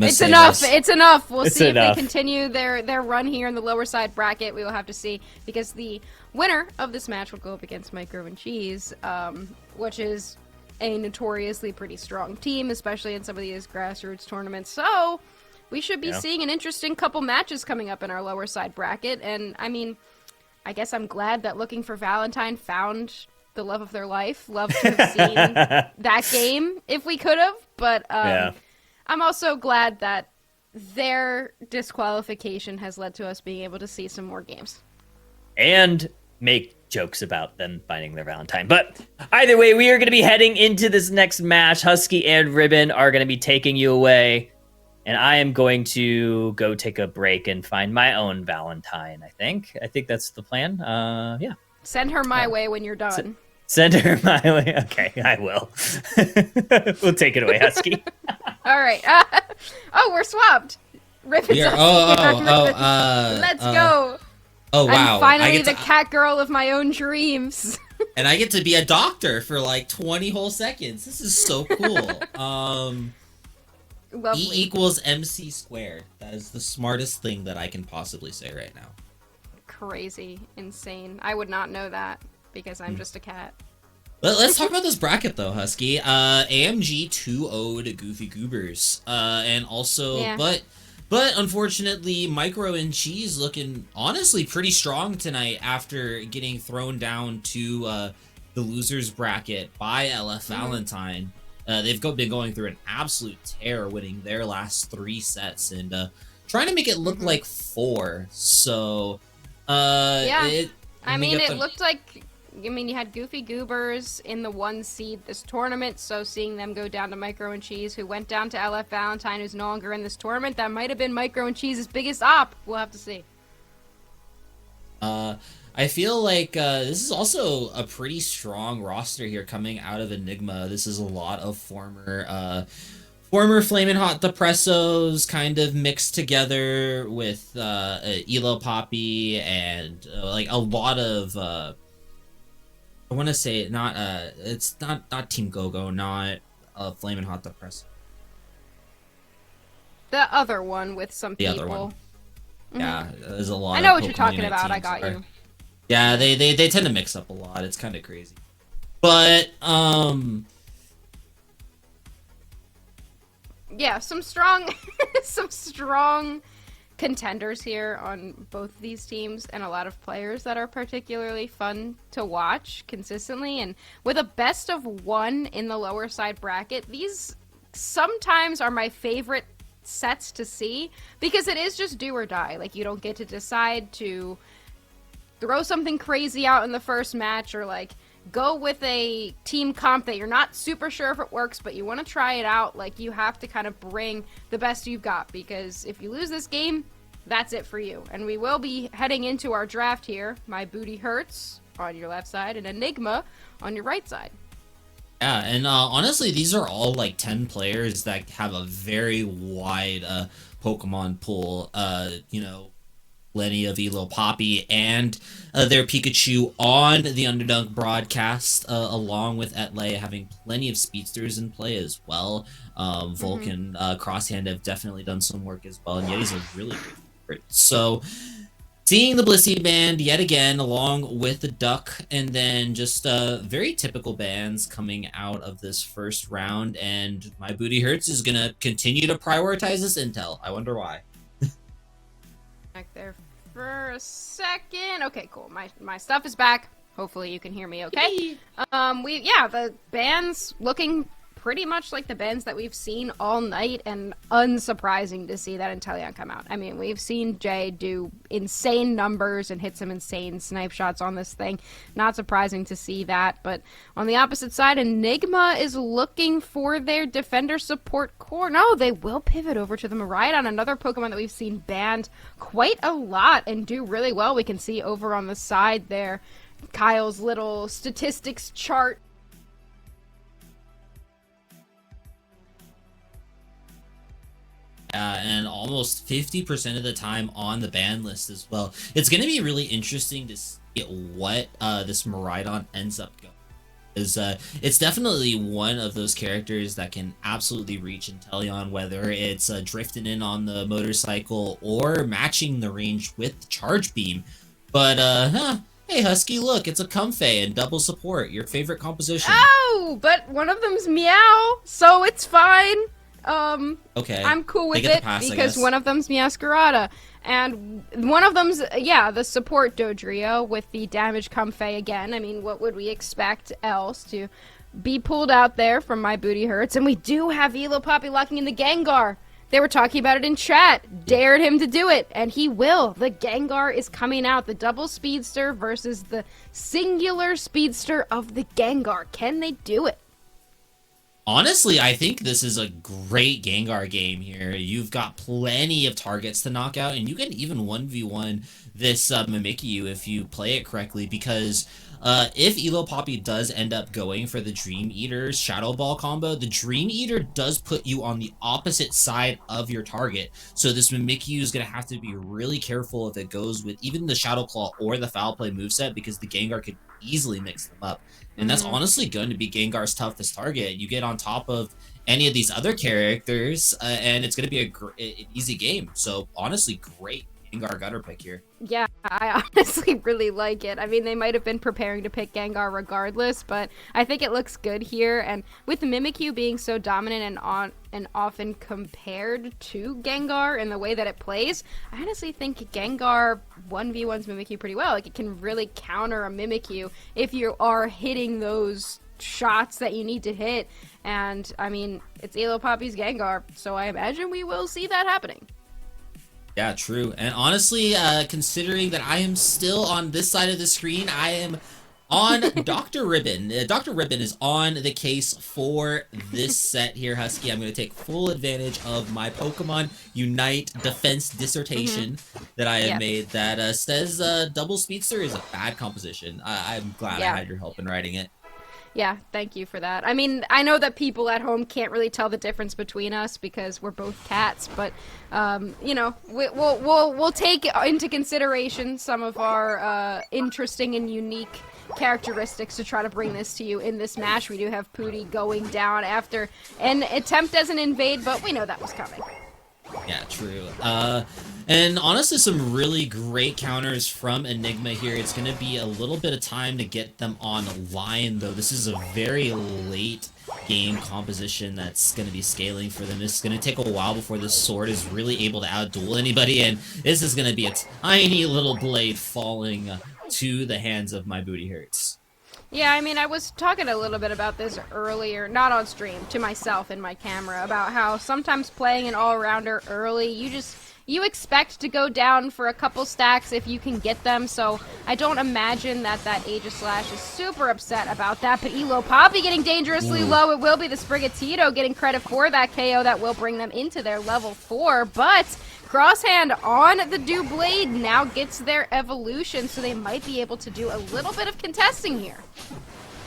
It's enough. It's enough. We'll see if they continue their run here in the lower side bracket. We will have to see, because the winner of this match will go up against Micro and Cheese, which is a notoriously pretty strong team, especially in some of these grassroots tournaments. So we should be seeing an interesting couple matches coming up in our lower side bracket. And I mean, I guess I'm glad that Looking for Valentine found the love of their life. Love to have seen that game if we could have. But I'm also glad that their disqualification has led to us being able to see some more games. And make jokes about them finding their Valentine. But either way, we are going to be heading into this next match. Husky and Ribbon are going to be taking you away. And I am going to go take a break and find my own Valentine, I think. I think that's the plan. Yeah. Send her my way when you're done. Send her my way. Okay, I will. We'll take it away, Husky. All right. Oh, we're swapped. Ribbon's Let's go. Oh, wow. I'm finally the cat girl of my own dreams. And I get to be a doctor for like 20 whole seconds. This is so cool. Lovely. E equals MC squared. That is the smartest thing that I can possibly say right now. Crazy. Insane. I would not know that because I'm just a cat. Let's talk about this bracket though, Husky. AMG 2-0'd Goofy Goobers. And also, but unfortunately, Micro and Cheese looking honestly pretty strong tonight after getting thrown down to the losers bracket by LF Valentine. They've been going through an absolute tear, winning their last 3 sets and trying to make it look like 4. So, it looked like, you had Goofy Goobers in the 1 seed this tournament, so seeing them go down to Micro and Cheese, who went down to LF Valentine, who's no longer in this tournament, that might have been Micro and Cheese's biggest op. We'll have to see. I feel like this is also a pretty strong roster here coming out of Enigma. This is a lot of former Flamin' Hot Depressos kind of mixed together with Elo Poppy and like a lot of I want to say it's not Team Go-Go, not Flamin' Hot Depresso. The other one with some people. The other one. Yeah, there's a lot. I know what Pokemon you're talking Unite about. I teams got you. Yeah, they tend to mix up a lot. It's kind of crazy. But yeah, some strong contenders here on both of these teams, and a lot of players that are particularly fun to watch consistently. And with a best of 1 in the lower side bracket, these sometimes are my favorite sets to see, because it is just do or die. Like, you don't get to decide to throw something crazy out in the first match, or like go with a team comp that you're not super sure if it works, but you want to try it out. Like, you have to kind of bring the best you've got, because if you lose this game, that's it for you. And we will be heading into our draft here. My Booty Hurts on your left side and Enigma on your right side. Yeah, and honestly, these are all like 10 players that have a very wide Pokemon pool. You know, plenty of Elo Poppy and their Pikachu on the Underdunk broadcast, along with Etlay having plenty of speedsters in play as well. Vulcan, Crosshand have definitely done some work as well, and Yeti's a really great favorite. So, seeing the Blissey band yet again, along with the Duck, and then just very typical bands coming out of this first round, and my Booty Hurts is going to continue to prioritize this intel. I wonder why. Back there for a second. Okay, cool. My stuff is back. Hopefully you can hear me okay. The band's looking pretty much like the bands that we've seen all night, and unsurprising to see that Inteleon come out. I mean, we've seen Jay do insane numbers and hit some insane snipe shots on this thing. Not surprising to see that, but on the opposite side, Enigma is looking for their defender support core. No, they will pivot over to the Miraidon, another Pokemon that we've seen banned quite a lot and do really well. We can see over on the side there, Kyle's little statistics chart. And almost 50% of the time on the ban list as well. It's going to be really interesting to see what this Miraidon ends up going. Because it's definitely one of those characters that can absolutely reach Inteleon, whether it's drifting in on the motorcycle or matching the range with Charge Beam. But, hey Husky, look, it's a Comfey and double support, your favorite composition. Oh, but one of them's Meow, so it's fine. Okay. I'm cool with it because one of them's Meowscarada, and one of them's, the support Dodrio with the damage Comfey again. I mean, what would we expect else to be pulled out there from my Booty Hurts? And we do have Elo Poppy locking in the Gengar. They were talking about it in chat. Dared him to do it, and he will. The Gengar is coming out. The double speedster versus the singular speedster of the Gengar. Can they do it? Honestly, I think this is a great Gengar game here. You've got plenty of targets to knock out, and you can even 1v1 this Mimikyu if you play it correctly, because if Elo Poppy does end up going for the Dream Eater's Shadow Ball combo, the Dream Eater does put you on the opposite side of your target. So this Mimikyu is going to have to be really careful if it goes with even the Shadow Claw or the Foul Play moveset, because the Gengar could easily mix them up. And that's honestly going to be Gengar's toughest target. You get on top of any of these other characters, and it's going to be an easy game. So honestly, great Gengar gutter pick here. Yeah, I honestly really like it. I mean, they might have been preparing to pick Gengar regardless, but I think it looks good here. And with Mimikyu being so dominant and often compared to Gengar in the way that it plays, I honestly think Gengar 1v1s Mimikyu pretty well. Like, it can really counter a Mimikyu if you are hitting those shots that you need to hit. And, I mean, it's Elo Poppy's Gengar, so I imagine we will see that happening. Yeah, true. And honestly, considering that I am still on this side of the screen, I am on Dr. Ribbon. Dr. Ribbon is on the case for this set here, Husky. I'm going to take full advantage of my Pokemon Unite defense dissertation that I have made that says double speedster is a bad composition. I'm glad I had your help in writing it. Yeah, thank you for that. I mean, I know that people at home can't really tell the difference between us because we're both cats, but you know, we'll take into consideration some of our interesting and unique characteristics to try to bring this to you in this match. We do have Pooty going down after an attempt as an invade, but we know that was coming. Yeah, true. And honestly, some really great counters from Enigma here. It's going to be a little bit of time to get them online, though. This is a very late game composition that's going to be scaling for them. It's going to take a while before this sword is really able to outduel anybody, and this is going to be a tiny little blade falling to the hands of my Booty Hurts. Yeah, I mean, I was talking a little bit about this earlier, not on stream, to myself in my camera, about how sometimes playing an all-rounder early, you expect to go down for a couple stacks if you can get them, so I don't imagine that Aegislash is super upset about that. But Elo Poppy getting dangerously low. It will be the Sprigatito getting credit for that KO that will bring them into their level 4, but Crosshand on the Doublade now gets their evolution, so they might be able to do a little bit of contesting here.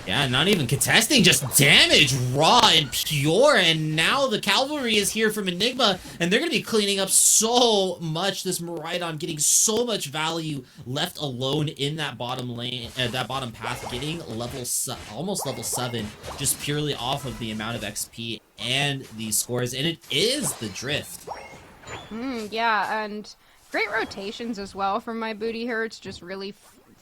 Yeah, not even contesting, just damage, raw and pure, and now the cavalry is here from Enigma, and they're going to be cleaning up so much. This Miraidon getting so much value left alone in that bottom lane, that bottom path, getting almost level 7, just purely off of the amount of XP and these scores, and it is the drift. Yeah, and great rotations as well from my Booty Hurts, just really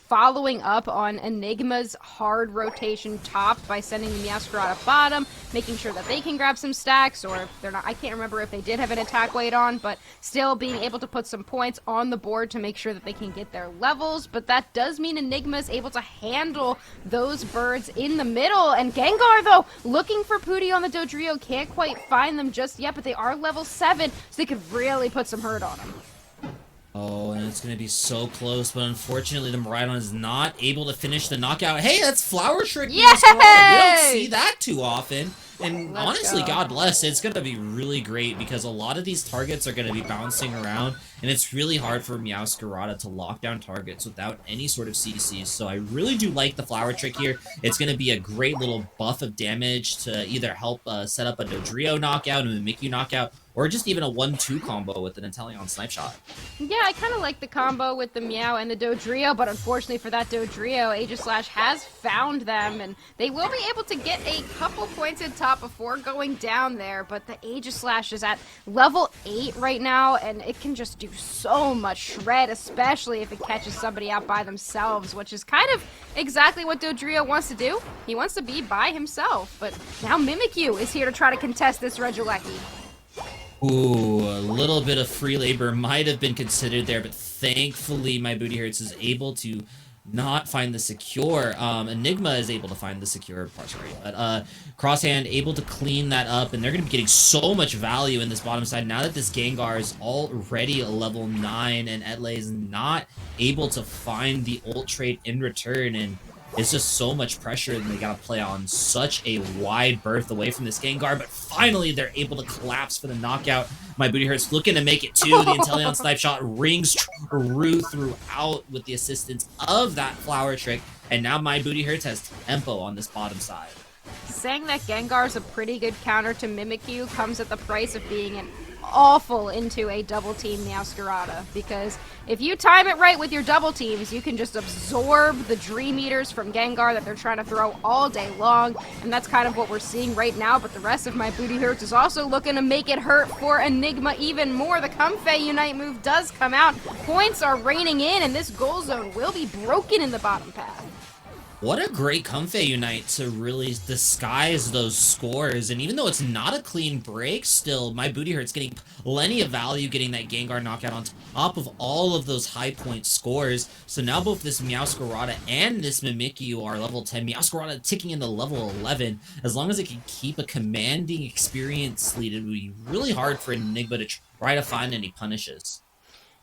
following up on Enigma's hard rotation top by sending the Meowscarada bottom, making sure that they can grab some stacks, or if they're not, I can't remember if they did have an attack weight on, but still being able to put some points on the board to make sure that they can get their levels. But that does mean Enigma is able to handle those birds in the middle, and Gengar, though, looking for Pooty on the Dodrio, can't quite find them just yet, but they are level 7, so they could really put some hurt on them. Oh, and it's going to be so close, but unfortunately the Miraidon is not able to finish the knockout. Hey, that's Flower Trick! Yay! We don't see that too often. And Let's honestly, go. God bless, it's going to be really great because a lot of these targets are going to be bouncing around, and it's really hard for Meowscarada to lock down targets without any sort of CCs. So I really do like the Flower Trick here. It's going to be a great little buff of damage to either help set up a Dodrio knockout, a Mimikyu knockout, or just even a 1-2 combo with an Inteleon Snipe Shot. Yeah, I kind of like the combo with the Meow and the Dodrio, but unfortunately for that Dodrio, Aegislash has found them, and they will be able to get a couple points in top before going down there, but the Aegislash is at level 8 right now, and it can just do so much shred, especially if it catches somebody out by themselves, which is kind of exactly what Dodrio wants to do. He wants to be by himself, but now Mimikyu is here to try to contest this Regieleki. Ooh, a little bit of free labor might have been considered there, but thankfully my Booty Hurts is able to not find the secure. Enigma is able to find the secure part, sorry, but Crosshand able to clean that up, and they're going to be getting so much value in this bottom side now that this Gengar is already a level 9, and Edley is not able to find the ult trait in return, and it's just so much pressure, and they gotta play on such a wide berth away from this Gengar, but finally they're able to collapse for the knockout. My Booty Hurts looking to make it too. The Inteleon Snipe Shot rings true throughout with the assistance of that Flower Trick, and now my Booty Hurts has tempo on this bottom side. Saying that Gengar is a pretty good counter to Mimikyu comes at the price of being an awful into a double team Meowscarada, because if you time it right with your double teams, you can just absorb the Dream Eaters from Gengar that they're trying to throw all day long, and that's kind of what we're seeing right now. But the rest of my Booty Hurts is also looking to make it hurt for Enigma even more. The Comfey Unite move does come out, points are raining in, and this goal zone will be broken in the bottom path. What a great Comfey Unite to really disguise those scores, and even though it's not a clean break, still, my Booty Hurts getting plenty of value getting that Gengar knockout on top of all of those high point scores. So now both this Meowscarada and this Mimikyu are level 10. Meowscarada ticking into level 11. As long as it can keep a commanding experience lead, it would be really hard for Enigma to try to find any punishes.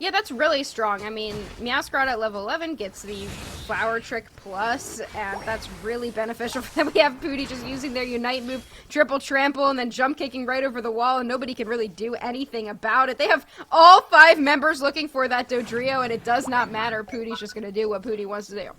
Yeah, that's really strong. I mean, Meowscarada at level 11 gets the Flower Trick Plus, and that's really beneficial for them. We have Pooty just using their Unite move, triple trample, and then jump kicking right over the wall, and nobody can really do anything about it. They have all 5 members looking for that Dodrio, and it does not matter. Pooty's just going to do what Pooty wants to do.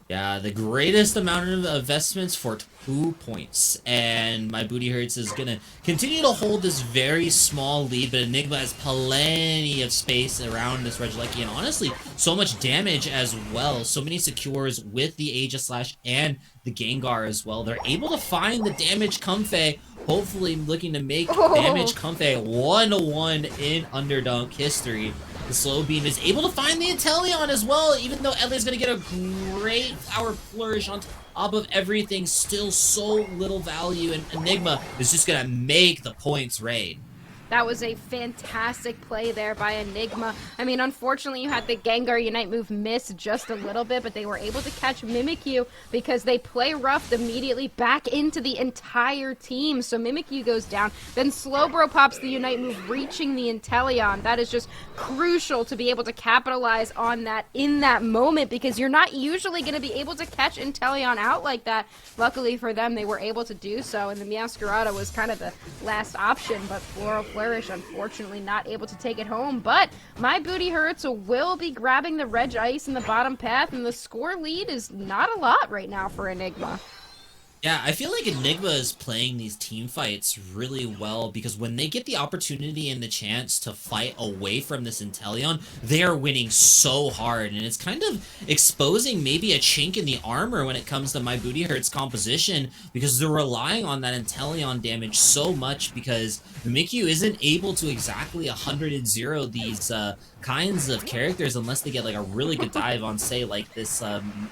Yeah, the greatest amount of investments for 2 points. And my Booty Hurts is going to continue to hold this very small lead, but Enigma has plenty of space around this Regieleki, and honestly, so much damage as well. So many secures with the Aegislash and the Gengar as well. They're able to find the damage Comfey, hopefully looking to make damage Comfey 1-1 in Underdunk history. The Slow Beam is able to find the Inteleon as well, even though Edley's going to get a great Flower Flourish on top of everything. Still so little value, and Enigma is just going to make the points rain. That was a fantastic play there by Enigma. I mean, unfortunately, you had the Gengar Unite move miss just a little bit, but they were able to catch Mimikyu because they play roughed immediately back into the entire team. So Mimikyu goes down. Then Slowbro pops the Unite move, reaching the Inteleon. That is just crucial to be able to capitalize on that in that moment because you're not usually going to be able to catch Inteleon out like that. Luckily for them, they were able to do so, and the Meowscarada was kind of the last option, but Floral Flourish, unfortunately, not able to take it home. But My Booty Hurts will be grabbing the Reg Ice in the bottom path, and the score lead is not a lot right now for Enigma. Yeah, I feel like Enigma is playing these team fights really well because when they get the opportunity and the chance to fight away from this Inteleon, they are winning so hard, and it's kind of exposing maybe a chink in the armor when it comes to My Booty Hurts composition because they're relying on that Inteleon damage so much because Mimikyu isn't able to exactly 100-0 these kinds of characters unless they get like a really good dive on, say, like this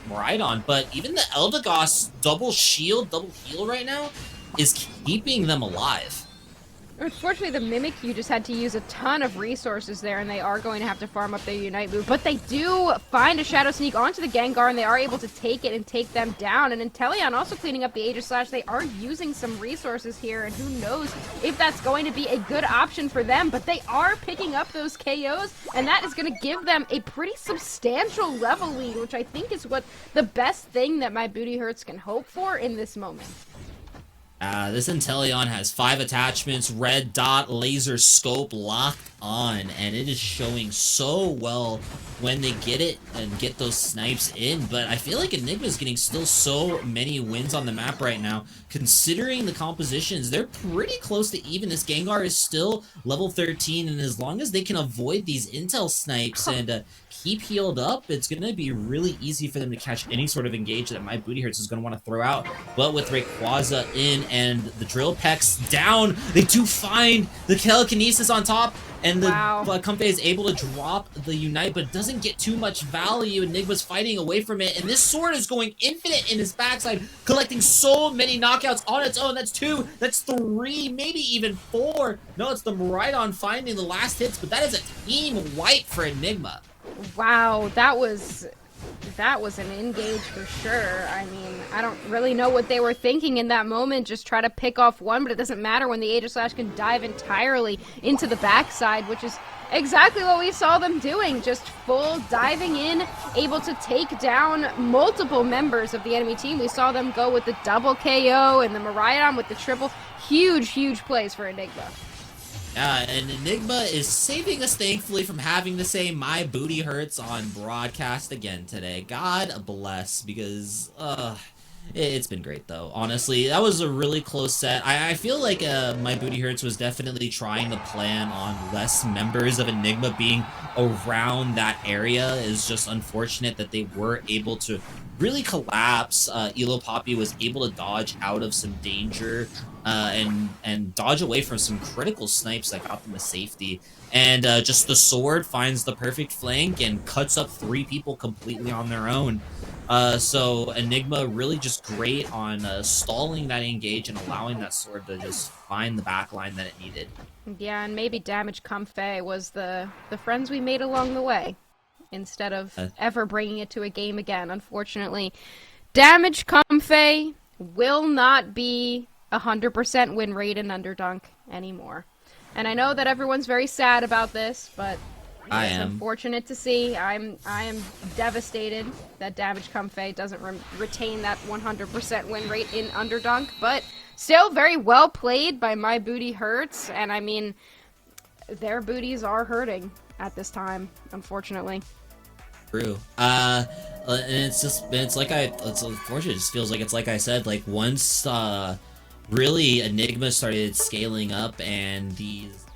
Miraidon. But even the Eldegoss double shield, double heal right now is keeping them alive. Unfortunately, the Mimikyu just had to use a ton of resources there, and they are going to have to farm up their Unite move. But they do find a Shadow Sneak onto the Gengar, and they are able to take it and take them down. And Inteleon also cleaning up the Aegis Slash. They are using some resources here, and who knows if that's going to be a good option for them. But they are picking up those KOs, and that is going to give them a pretty substantial level lead, which I think is what the best thing that My Booty Hurts can hope for in this moment. This Inteleon has 5 attachments, red dot, laser scope locked on, and it is showing so well when they get it and get those snipes in. But I feel like Enigma's getting still so many wins on the map right now. Considering the compositions, they're pretty close to even. This Gengar is still level 13, and as long as they can avoid these intel snipes and keep healed up, it's going to be really easy for them to catch any sort of engage that My Booty Hurts is going to want to throw out. But with Rayquaza in and the Drill Pecks down, they do find the Telekinesis on top, and the Comfey is able to drop the Unite, but doesn't get too much value. Enigma's fighting away from it, and this sword is going infinite in his backside, collecting so many knockouts on its own. That's 2, that's 3, maybe even 4. No, it's the Miraidon finding the last hits, but that is a team wipe for Enigma. Wow, that was an engage for sure. I mean, I don't really know what they were thinking in that moment. Just try to pick off one, but it doesn't matter when the Aegis Slash can dive entirely into the backside, which is exactly what we saw them doing. Just full diving in, able to take down multiple members of the enemy team. We saw them go with the double KO and the Miraidon with the triple. Huge, huge plays for Enigma. And Enigma is saving us, thankfully, from having to say My Booty Hurts on broadcast again today. God bless, because, it's been great, though. Honestly, that was a really close set. I feel like My Booty Hurts was definitely trying to plan on less members of Enigma being around that area. It's just unfortunate that they were able to really collapse. Elo Poppy was able to dodge out of some danger and dodge away from some critical snipes that got them to safety. And just the sword finds the perfect flank and cuts up 3 people completely on their own. So Enigma really just great on stalling that engage and allowing that sword to just find the backline that it needed. Yeah, and maybe Damage Comfey was the friends we made along the way, instead of ever bringing it to a game again, unfortunately. Damage Comfey will not be 100% win rate in Underdunk anymore. And I know that everyone's very sad about this, but I it's am unfortunate to see. I am devastated that Damage Comfey doesn't retain that 100% win rate in Underdunk, but still very well played by My Booty Hurts, and I mean, their booties are hurting at this time, unfortunately. True. And it's unfortunate. It just feels like it's like I said, like once really Enigma started scaling up and these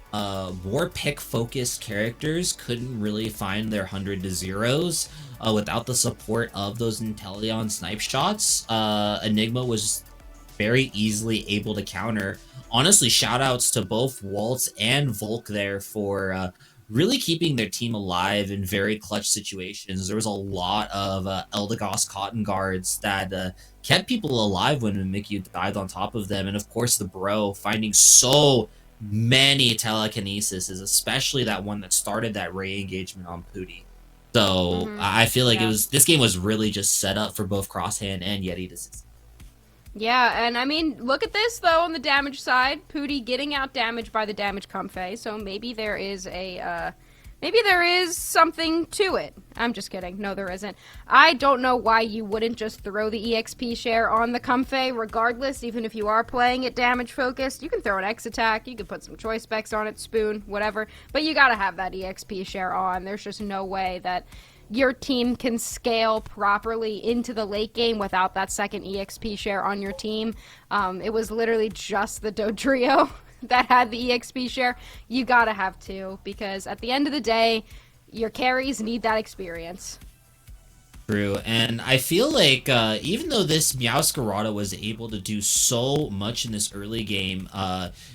more pick-focused characters couldn't really find their 100-0s without the support of those Inteleon snipe shots. Enigma was very easily able to counter. Honestly, shoutouts to both Waltz and Volk there for really keeping their team alive in very clutch situations. There was a lot of Eldegoss Cotton Guards that kept people alive when Mimikyu dived on top of them. And of course, the Bro finding so many telekinesis, especially that one that started that Ray engagement on Pooty. So I feel like this game was really just set up for both Crosshand and Yeti to succeed. Yeah, and I mean, look at this though on the damage side. Pooty getting out damaged by the damage Comfey, so maybe there is something to it. I'm just kidding. No, there isn't. I don't know why you wouldn't just throw the EXP share on the Comfey regardless, even if you are playing it damage focused. You can throw an X attack, you can put some choice specs on it, spoon, whatever, but you gotta have that EXP share on. There's just no way that your team can scale properly into the late game without that second EXP share on your team. It was literally just the Dodrio that had the EXP share. You gotta have two, because at the end of the day, your carries need that experience. True, and I feel like even though this Meowscarada was able to do so much in this early game,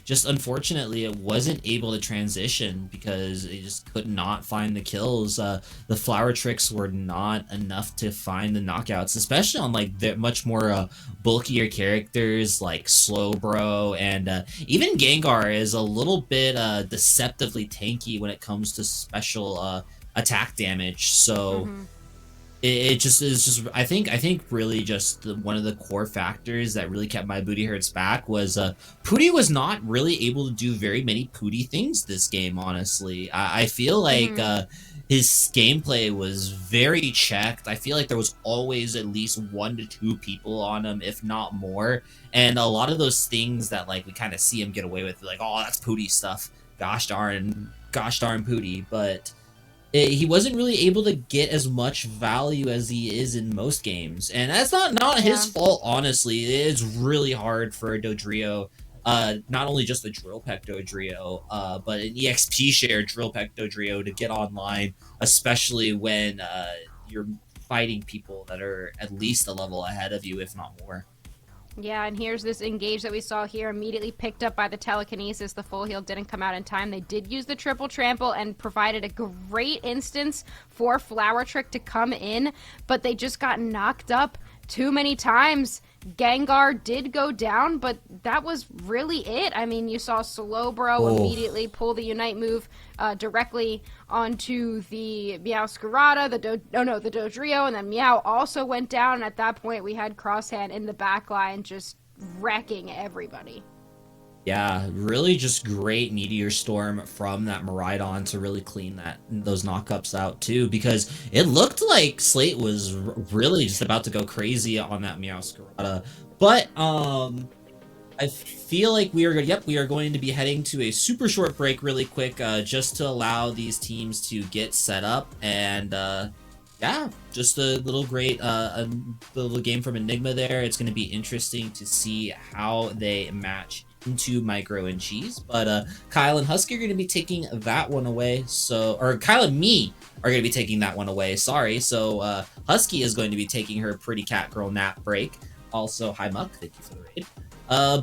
just unfortunately it wasn't able to transition because it just could not find the kills. The flower tricks were not enough to find the knockouts, especially on like the much more bulkier characters like Slowbro, and even Gengar is a little bit deceptively tanky when it comes to special attack damage. So. It just is just I think really just one of the core factors that really kept my booty hurts back was Pooty was not really able to do very many Pooty things this game, honestly. I feel like his gameplay was very checked. I feel like there was always at least 1 to 2 people on him, if not more, and a lot of those things that like we kind of see him get away with, like, oh, that's Pooty stuff, gosh darn Pooty, but he wasn't really able to get as much value as he is in most games, and that's not his fault, honestly. It's really hard for a Dodrio, not only just a Drill Peck Dodrio, but an EXP share Drill Peck Dodrio to get online, especially when you're fighting people that are at least a level ahead of you, if not more. Yeah, and here's this engage that we saw here, immediately picked up by the telekinesis. The full heal didn't come out in time. They did use the triple trample and provided a great instance for Flower Trick to come in, but they just got knocked up too many times. Gengar did go down, but that was really it. I mean, you saw Slowbro immediately pull the Unite move directly onto the Meowscarada, the Dodrio, and then Meow also went down. And at that point, we had Crosshand in the back line just wrecking everybody. Yeah, really just great Meteor Storm from that Miraidon to really clean those knockups out too, because it looked like Slate was really just about to go crazy on that Meowscarada. But I feel like we are going to be heading to a super short break really quick, just to allow these teams to get set up, and yeah, just a little a little game from Enigma there. It's going to be interesting to see how they match into Micro and Cheese, but Kyle and Husky are going to be taking that one away. Or Kyle and me are going to be taking that one away. Sorry. So Husky is going to be taking her pretty cat girl nap break. Also, hi Muck, thank you for the raid.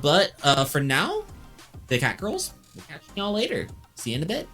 But for now, the cat girls, we'll catch y'all later. See you in a bit.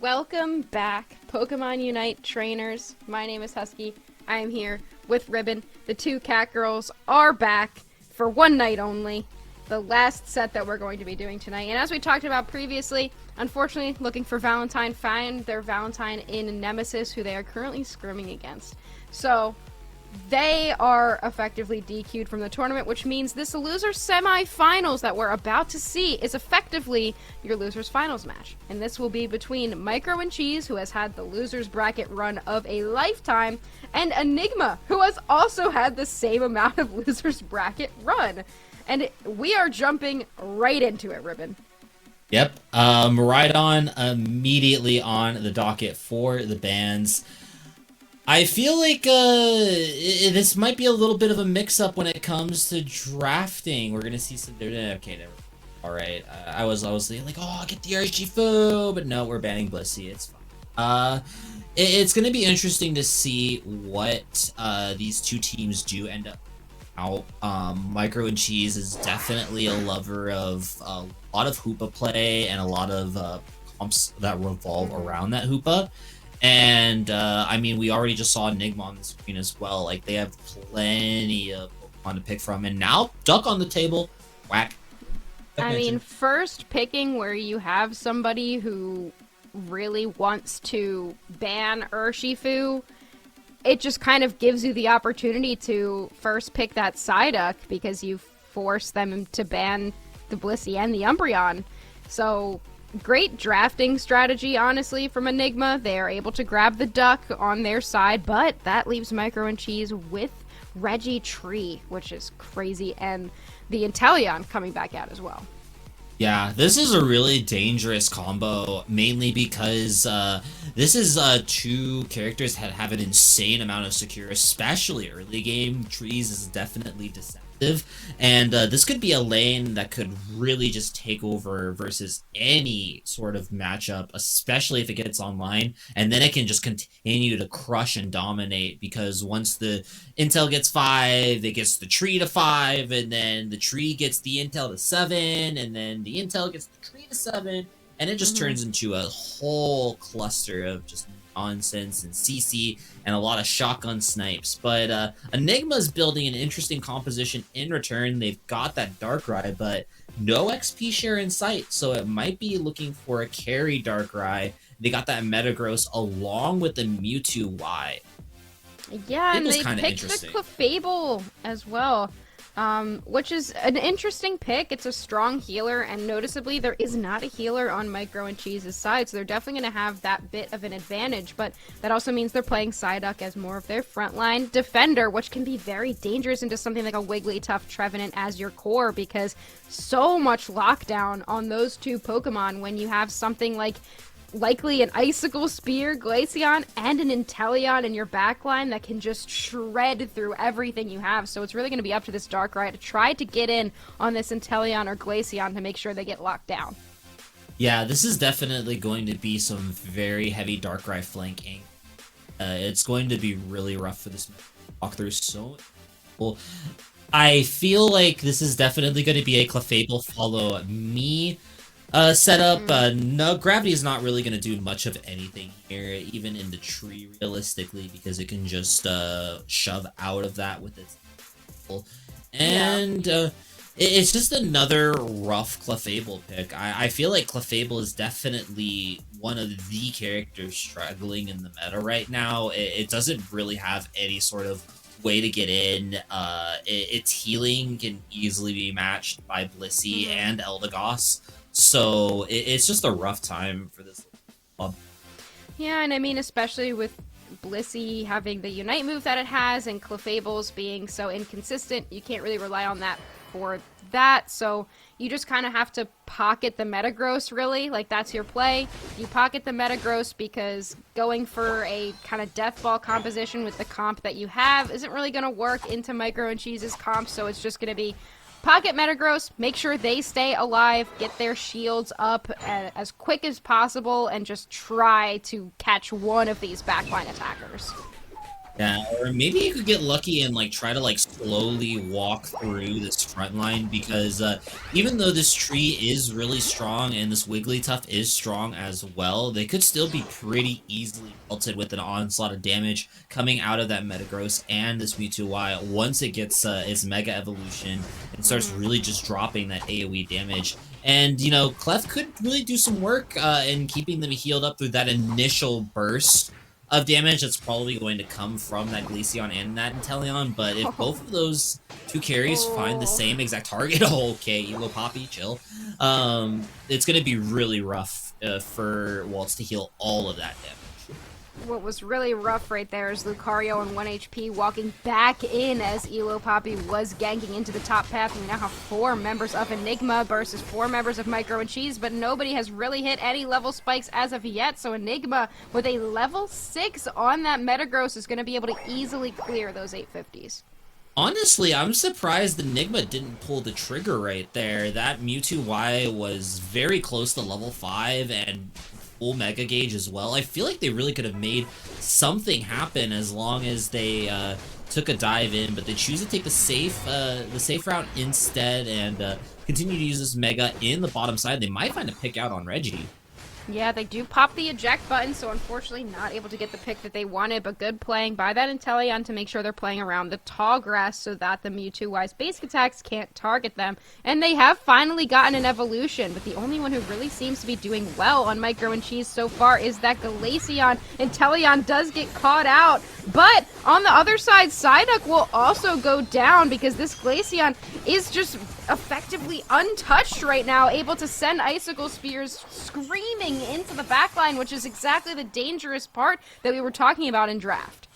Welcome back, Pokemon Unite trainers. My name is Husky. I am here with Ribbon. The two cat girls are back for one night only. The last set that we're going to be doing tonight. And as we talked about previously, unfortunately, looking for Valentine, find their Valentine in Nemesis, who they are currently scrimming against. So, they are effectively DQ'd from the tournament, which means this loser semi-finals that we're about to see is effectively your loser's finals match. And this will be between Micro and Cheese, who has had the loser's bracket run of a lifetime, and Enigma, who has also had the same amount of loser's bracket run. And we are jumping right into it, Ribbon. Yep. Right on, immediately on the docket for the bands. I feel like this might be a little bit of a mix-up when it comes to drafting. We're gonna see some. Okay, never. All right. I was like, oh, get the Urshifu, but no, we're banning Blissey. It's fine. It's gonna be interesting to see what these two teams do end up out. Micro and Cheese is definitely a lover of a lot of Hoopa play and a lot of comps that revolve around that Hoopa. And, I mean, we already just saw Enigma on the screen as well. Like, they have plenty of Pokemon to pick from. And now, Duck on the table. Whack. I mean, first picking where you have somebody who really wants to ban Urshifu, it just kind of gives you the opportunity to first pick that Psyduck because you force them to ban the Blissey and the Umbreon. So, great drafting strategy, honestly, from Enigma. They are able to grab the Duck on their side, but that leaves Micro and Cheese with Regitree, which is crazy, and the Inteleon coming back out as well. Yeah, this is a really dangerous combo, mainly because this is two characters that have an insane amount of secure, especially early game. Trees is definitely deceptive, and this could be a lane that could really just take over versus any sort of matchup, especially if it gets online, and then it can just continue to crush and dominate, because once the Intel gets 5, it gets the tree to 5, and then the tree gets the Intel to 7, and then the Intel gets the tree to 7, and it just turns into a whole cluster of just nonsense and CC and a lot of shotgun snipes. But Enigma's building an interesting composition in return. They've got that Darkrai, but no XP share in sight, so it might be looking for a carry Darkrai They got that Metagross along with the Mewtwo Y. Yeah, It and was they kinda picked the interesting. Clefable as well, which is an interesting pick. It's a strong healer, and noticeably there is not a healer on Micro and Cheese's side, so they're definitely going to have that bit of an advantage, but that also means they're playing Psyduck as more of their frontline defender, which can be very dangerous into something like a Wigglytuff Trevenant as your core, because so much lockdown on those two Pokemon when you have something like likely an Icicle Spear, Glaceon, and an Inteleon in your backline that can just shred through everything you have. So it's really going to be up to this Darkrai to try to get in on this Inteleon or Glaceon to make sure they get locked down. Yeah, this is definitely going to be some very heavy Darkrai flanking. It's going to be really rough for this walkthrough. So, well, I feel like this is definitely going to be a Clefable follow me setup. No, Gravity is not really going to do much of anything here, even in the tree, realistically, because it can just shove out of that with its and it's just another rough Clefable pick. I feel like Clefable is definitely one of the characters struggling in the meta right now. It doesn't really have any sort of way to get in. Its healing can easily be matched by Blissey and Eldegoss. So it's just a rough time for this club. Yeah, and I mean, especially with Blissey having the Unite move that it has, and Clefables being so inconsistent, you can't really rely on that for that. So you just kind of have to pocket the Metagross, really. Like, that's your play. You pocket the Metagross because going for a kind of Death Ball composition with the comp that you have isn't really going to work into Micro and Cheese's comp, so it's just going to be pocket Metagross, make sure they stay alive, get their shields up as quick as possible, and just try to catch one of these backline attackers. Yeah, or maybe you could get lucky and like try to like slowly walk through this front line, because even though this tree is really strong and this Wigglytuff is strong as well, they could still be pretty easily melted with an onslaught of damage coming out of that Metagross and this Mewtwo Y once it gets its Mega Evolution and starts really just dropping that AoE damage. And, you know, Clef could really do some work in keeping them healed up through that initial burst of damage that's probably going to come from that Glaceon and that Inteleon. But if both of those two carries find the same exact target, okay, Elo Poppy, chill. It's going to be really rough for Waltz to heal all of that damage. What was really rough right there is Lucario on 1 HP walking back in as Elo Poppy was ganking into the top path. We now have 4 members of Enigma versus 4 members of Micro and Cheese, but nobody has really hit any level spikes as of yet, so Enigma with a level 6 on that Metagross is going to be able to easily clear those 850s. Honestly, I'm surprised Enigma didn't pull the trigger right there. That Mewtwo Y was very close to level 5 and full Mega Gauge as well. I feel like they really could have made something happen as long as they took a dive in, but they choose to take the safe route instead and continue to use this Mega in the bottom side. They might find a pick out on Reggie. Yeah, they do pop the eject button, so unfortunately not able to get the pick that they wanted, but good playing by that Inteleon to make sure they're playing around the tall grass so that the Mewtwo-Y's basic attacks can't target them. And they have finally gotten an evolution, but the only one who really seems to be doing well on Micro and Cheese so far is that Glaceon. Inteleon does get caught out, but on the other side, Psyduck will also go down because this Glaceon is just effectively untouched right now, able to send Icicle Spears screaming into the backline, which is exactly the dangerous part that we were talking about in draft.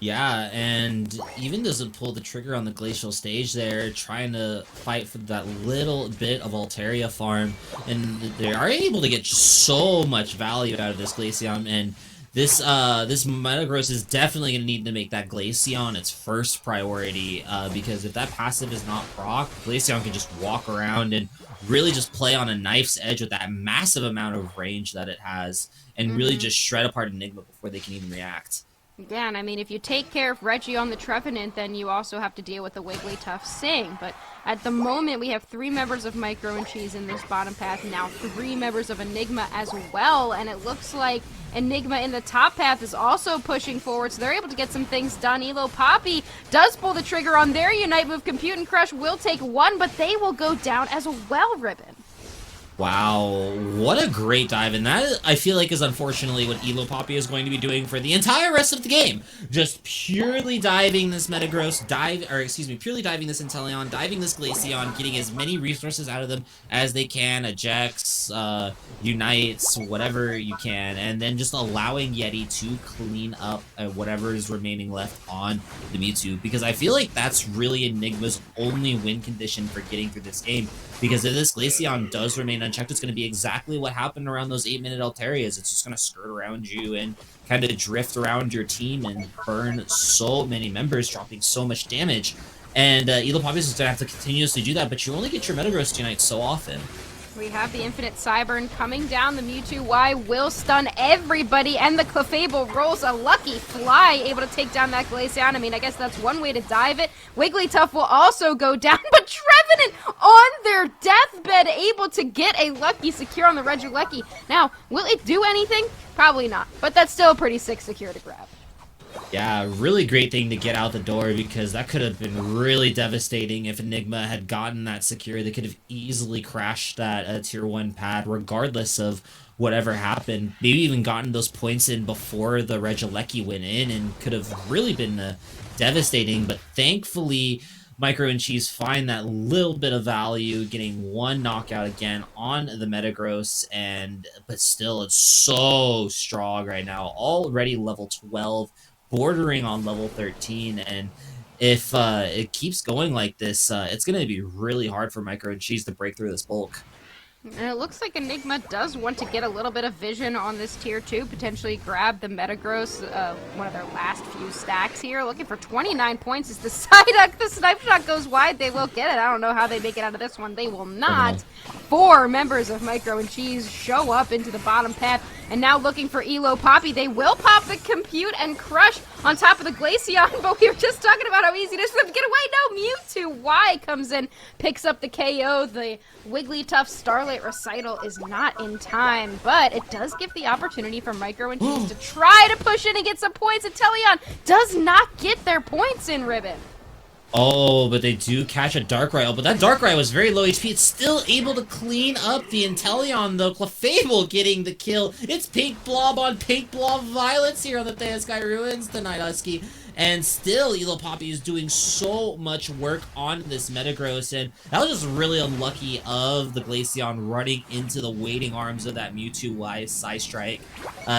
Yeah, and even doesn't pull the trigger on the Glacial stage there, trying to fight for that little bit of Altaria farm, and they are able to get just so much value out of this Glaceon, and this Metagross is definitely going to need to make that Glaceon its first priority, because if that passive is not proc, Glaceon can just walk around and really just play on a knife's edge with that massive amount of range that it has, and really just shred apart Enigma before they can even react. Yeah, and I mean, if you take care of Reggie on the Trevenant, then you also have to deal with the Wigglytuff Sing. But at the moment, we have 3 members of Micro and Cheese in this bottom path, now 3 members of Enigma as well, and it looks like Enigma in the top path is also pushing forward, so they're able to get some things done. Elo Poppy does pull the trigger on their Unite move. Compute and Crush will take 1, but they will go down as well, Ribbon. Wow, what a great dive, and that, I feel like, is unfortunately what Elo Poppy is going to be doing for the entire rest of the game. Just purely diving this Metagross, purely diving this Inteleon, diving this Glaceon, getting as many resources out of them as they can, ejects, unites, whatever you can, and then just allowing Yeti to clean up whatever is remaining left on the Mewtwo, because I feel like that's really Enigma's only win condition for getting through this game. Because if this Glaceon does remain unchecked, it's going to be exactly what happened around those 8-minute Altarias. It's just going to skirt around you and kind of drift around your team and burn so many members, dropping so much damage. And Elo Poppy is going to have to continuously do that, but you only get your Metagross Unite so often. We have the Infinite Cyburn coming down. The Mewtwo Y will stun everybody, and the Clefable rolls a lucky fly, able to take down that Glaceon. I mean, I guess that's one way to dive it. Wigglytuff will also go down, but Trevenant on their deathbed, able to get a lucky secure on the Regieleki. Now, will it do anything? Probably not, but that's still a pretty sick secure to grab. Yeah, really great thing to get out the door, because that could have been really devastating if Enigma had gotten that secure. They could have easily crashed that tier 1 pad regardless of whatever happened. Maybe even gotten those points in before the Regieleki went in, and could have really been devastating. But thankfully, Micro and Cheese find that little bit of value, getting one knockout again on the Metagross, but still it's so strong right now. Already level 12. Bordering on level 13, and if it keeps going like this, it's going to be really hard for Micro and Cheese to break through this bulk. And it looks like Enigma does want to get a little bit of vision on this tier 2, potentially grab the Metagross, one of their last few stacks here, looking for 29 points as the Psyduck, the Snipe Shot goes wide. They will get it. I don't know how they make it out of this one. They will not. 4 members of Micro and Cheese show up into the bottom path, and now looking for Elo Poppy. They will pop the Compute and Crush on top of the Glaceon, but we were just talking about how easy it is for them to get away. No, Mewtwo Y comes in, picks up the KO. The Wigglytuff Starlight Recital is not in time, but it does give the opportunity for Micro and Cheese to try to push in and get some points. Inteleon does not get their points in, Ribbon. Oh, but they do catch a Darkrai. But that Darkrai was very low HP. It's still able to clean up the Inteleon, though. Clefable getting the kill. It's Pink Blob on Pink Blob Violets here on the Thea Sky Ruins tonight, Husky. And still, Elo Poppy is doing so much work on this Metagross, and that was just really unlucky of the Glaceon running into the waiting arms of that Mewtwo Y Psystrike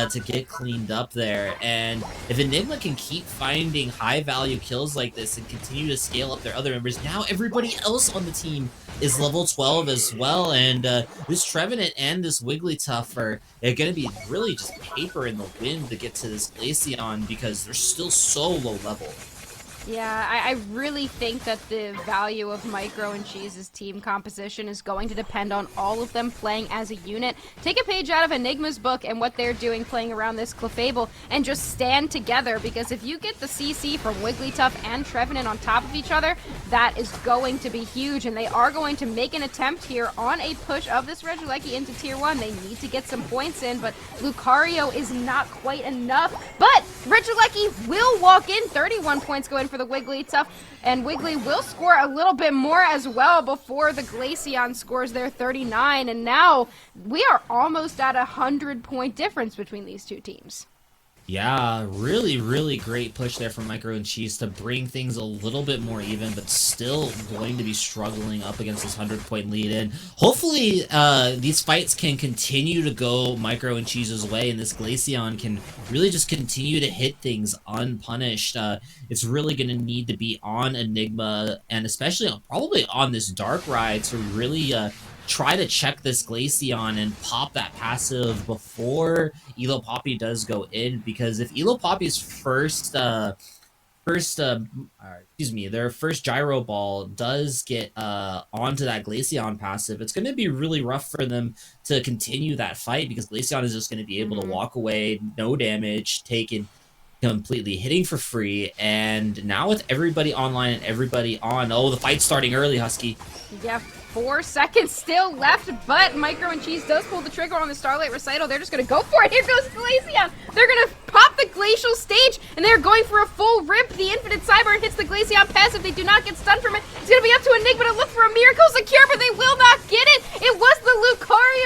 to get cleaned up there. And if Enigma can keep finding high-value kills like this and continue to scale up their other members, now everybody else on the team is level 12 as well, and this Trevenant and this Wigglytuff are going to be really just paper in the wind to get to this Glaceon, because they're still so low level. Yeah, I really think that the value of Micro and Cheese's team composition is going to depend on all of them playing as a unit. Take a page out of Enigma's book and what they're doing playing around this Clefable, and just stand together, because if you get the CC from Wigglytuff and Trevenant on top of each other, that is going to be huge, and they are going to make an attempt here on a push of this Regieleki into Tier 1. They need to get some points in, but Lucario is not quite enough. But Regieleki will walk in, 31 points go in for the Wigglytuff, and Wiggly will score a little bit more as well before the Glaceon scores their 39, and now we are almost at 100-point difference between these two teams. Yeah, really, really great push there from Micro and Cheese to bring things a little bit more even, but still going to be struggling up against this 100-point lead. And hopefully these fights can continue to go Micro and Cheese's way, and this Glaceon can really just continue to hit things unpunished. It's really going to need to be on Enigma, and especially probably on this Darkrai, to really try to check this Glaceon and pop that passive before Elo Poppy does go in, because if Elo Poppy's their first Gyro Ball does get onto that Glaceon passive, it's going to be really rough for them to continue that fight, because Glaceon is just going to be able to walk away, no damage taken, completely hitting for free. And now with everybody online and everybody on, the fight's starting early, Husky. Yeah, 4 seconds still left, but Micro and Cheese does pull the trigger on the Starlight Recital. They're just going to go for it. Here goes Glaceon. They're going to pop the Glacial Stage, and they're going for a full rip. The Infinite Cyber hits the Glaceon passive. They do not get stunned from it. It's going to be up to Enigma to look for a Miracle Secure, but they will not get it. It was the Lucario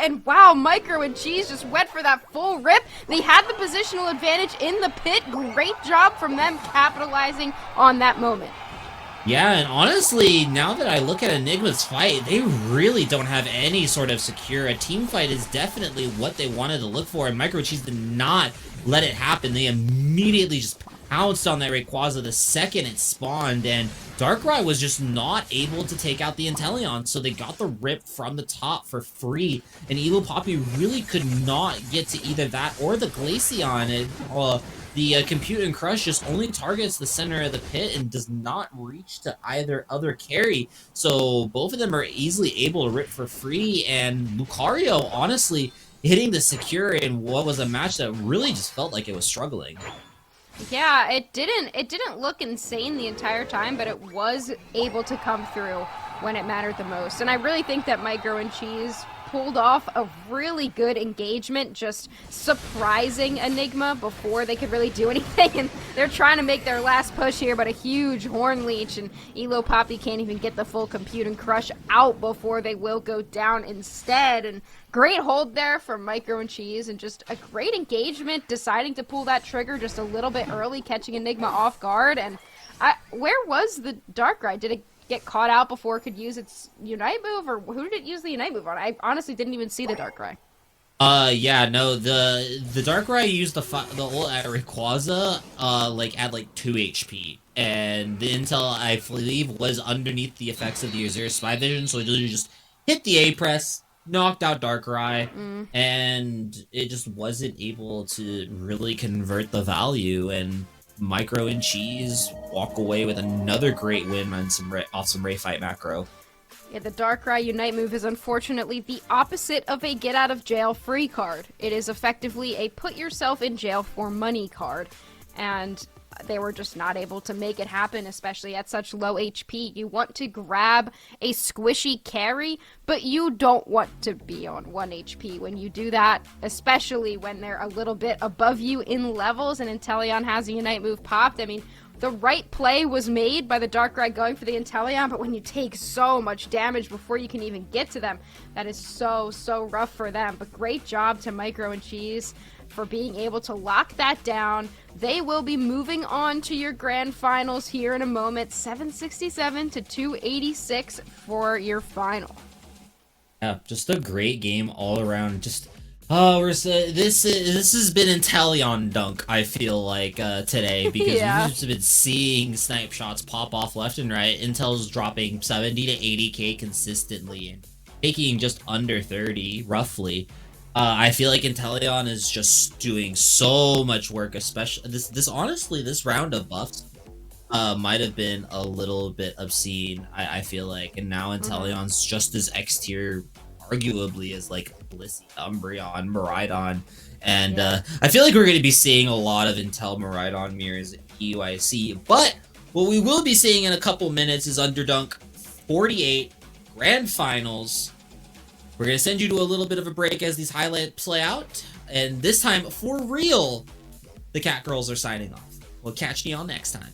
and wow, Micro and Cheese just went for that full rip. They had the positional advantage in the pit. Great job from them capitalizing on that moment. Yeah, and honestly, now that I look at Enigma's fight, they really don't have any sort of secure. A team fight is definitely what they wanted to look for, and Micro Cheese did not let it happen. They immediately just pounced on that Rayquaza the second it spawned, and Darkrai was just not able to take out the Inteleon, so they got the rip from the top for free, and Elo Poppy really could not get to either that or the Glaceon. The Compute and Crush just only targets the center of the pit and does not reach to either other carry. So both of them are easily able to rip for free. And Lucario, honestly, hitting the secure in what was a match that really just felt like it was struggling. Yeah, it didn't look insane the entire time, but it was able to come through when it mattered the most. And I really think that Micro and Cheese pulled off a really good engagement, just surprising Enigma before they could really do anything. And they're trying to make their last push here, but a huge Horn Leech, and Elo Poppy can't even get the full Compute and Crush out before they will go down instead. And great hold there from Micro and Cheese, and just a great engagement, deciding to pull that trigger just a little bit early, catching Enigma off guard. And where was the Darkrai? Did it get caught out before it could use its Unite move, or who did it use the Unite move on? I honestly didn't even see the Darkrai. Yeah, no, the Darkrai used the ult at Rayquaza, at 2 HP, and the intel, I believe, was underneath the effects of the Azure Spy Vision, so it literally just hit the A press, knocked out Darkrai, and it just wasn't able to really convert the value, and Micro and Cheese walk away with another great win on off some Ray Fight macro. Yeah, the Darkrai Unite move is unfortunately the opposite of a get out of jail free card. It is effectively a put yourself in jail for money card, and they were just not able to make it happen, especially at such low HP. You want to grab a squishy carry, but you don't want to be on 1 HP when you do that, especially when they're a little bit above you in levels and Inteleon has a Unite move popped. I mean, the right play was made by the Darkrai going for the Inteleon, but when you take so much damage before you can even get to them, that is so rough for them. But great job to Micro and Cheese for being able to lock that down. They will be moving on to your grand finals here in a moment. 767 to 286 for your final. Yeah, just a great game all around. Just this has been Inteleon dunk, I feel like, today, because Yeah. we've just been seeing snipe shots pop off left and right. Intel's dropping 70 to 80k consistently and taking just under 30 roughly. I feel like Inteleon is just doing so much work, especially this round of buffs might have been a little bit obscene, I feel like, and now Inteleon's just as X tier arguably as like Blissey, Umbreon, Miraidon, and I feel like we're going to be seeing a lot of Intel Miraidon mirrors at EUIC, but what we will be seeing in a couple minutes is Underdunk 48 Grand Finals. We're going to send you to a little bit of a break as these highlights play out, and this time, for real, the Cat Girls are signing off. We'll catch you all next time.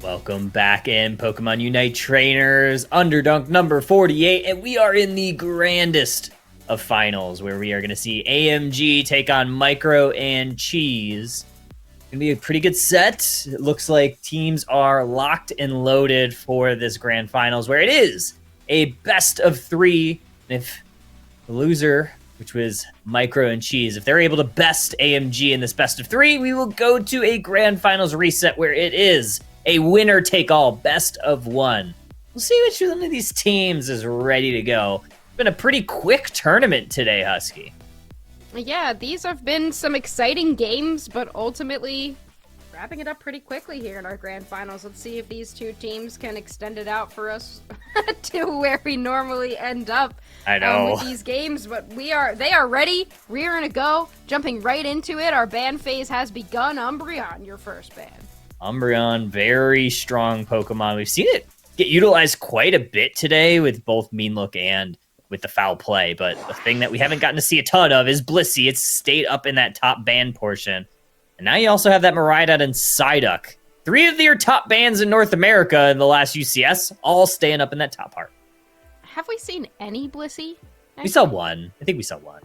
Welcome back in, Pokemon Unite trainers, Underdunk number 48, and we are in the grandest of finals, where we are going to see AMG take on Micro and Cheese. It's going to be a pretty good set. It looks like teams are locked and loaded for this grand finals, where it is a best of 3. And if the loser, which was Micro and Cheese, if they're able to best AMG in this best of 3, we will go to a grand finals reset, where it is a winner-take-all, best of 1. We'll see which one of these teams is ready to go. It's been a pretty quick tournament today, Husky. Yeah, these have been some exciting games, but ultimately wrapping it up pretty quickly here in our grand finals. Let's see if these two teams can extend it out for us to where we normally end up with these games. But they are ready, rearing to go, jumping right into it. Our ban phase has begun. Umbreon, your first ban. Umbreon, very strong Pokemon. We've seen it get utilized quite a bit today with both Mean Look and with the foul play, but the thing that we haven't gotten to see a ton of is Blissey. It's stayed up in that top ban portion. And now you also have that Miraidon and Psyduck. 3 of your top bans in North America in the last UCS, all staying up in that top part. Have we seen any Blissey? We saw one. I think we saw one.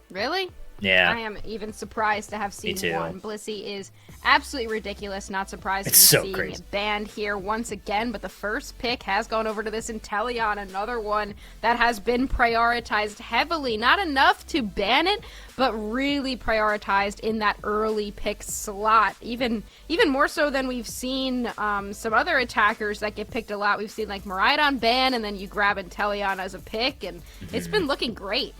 Really? Yeah. I am even surprised to have seen Me too. one. Blissey is absolutely ridiculous. Not surprised It's to be so seeing crazy. it banned here once again. But the first pick has gone over to this Inteleon, another one that has been prioritized heavily. Not enough to ban it, but really prioritized in that early pick slot. Even more so than we've seen some other attackers that get picked a lot. We've seen like Miraidon ban, and then you grab Inteleon as a pick, and it's been looking great.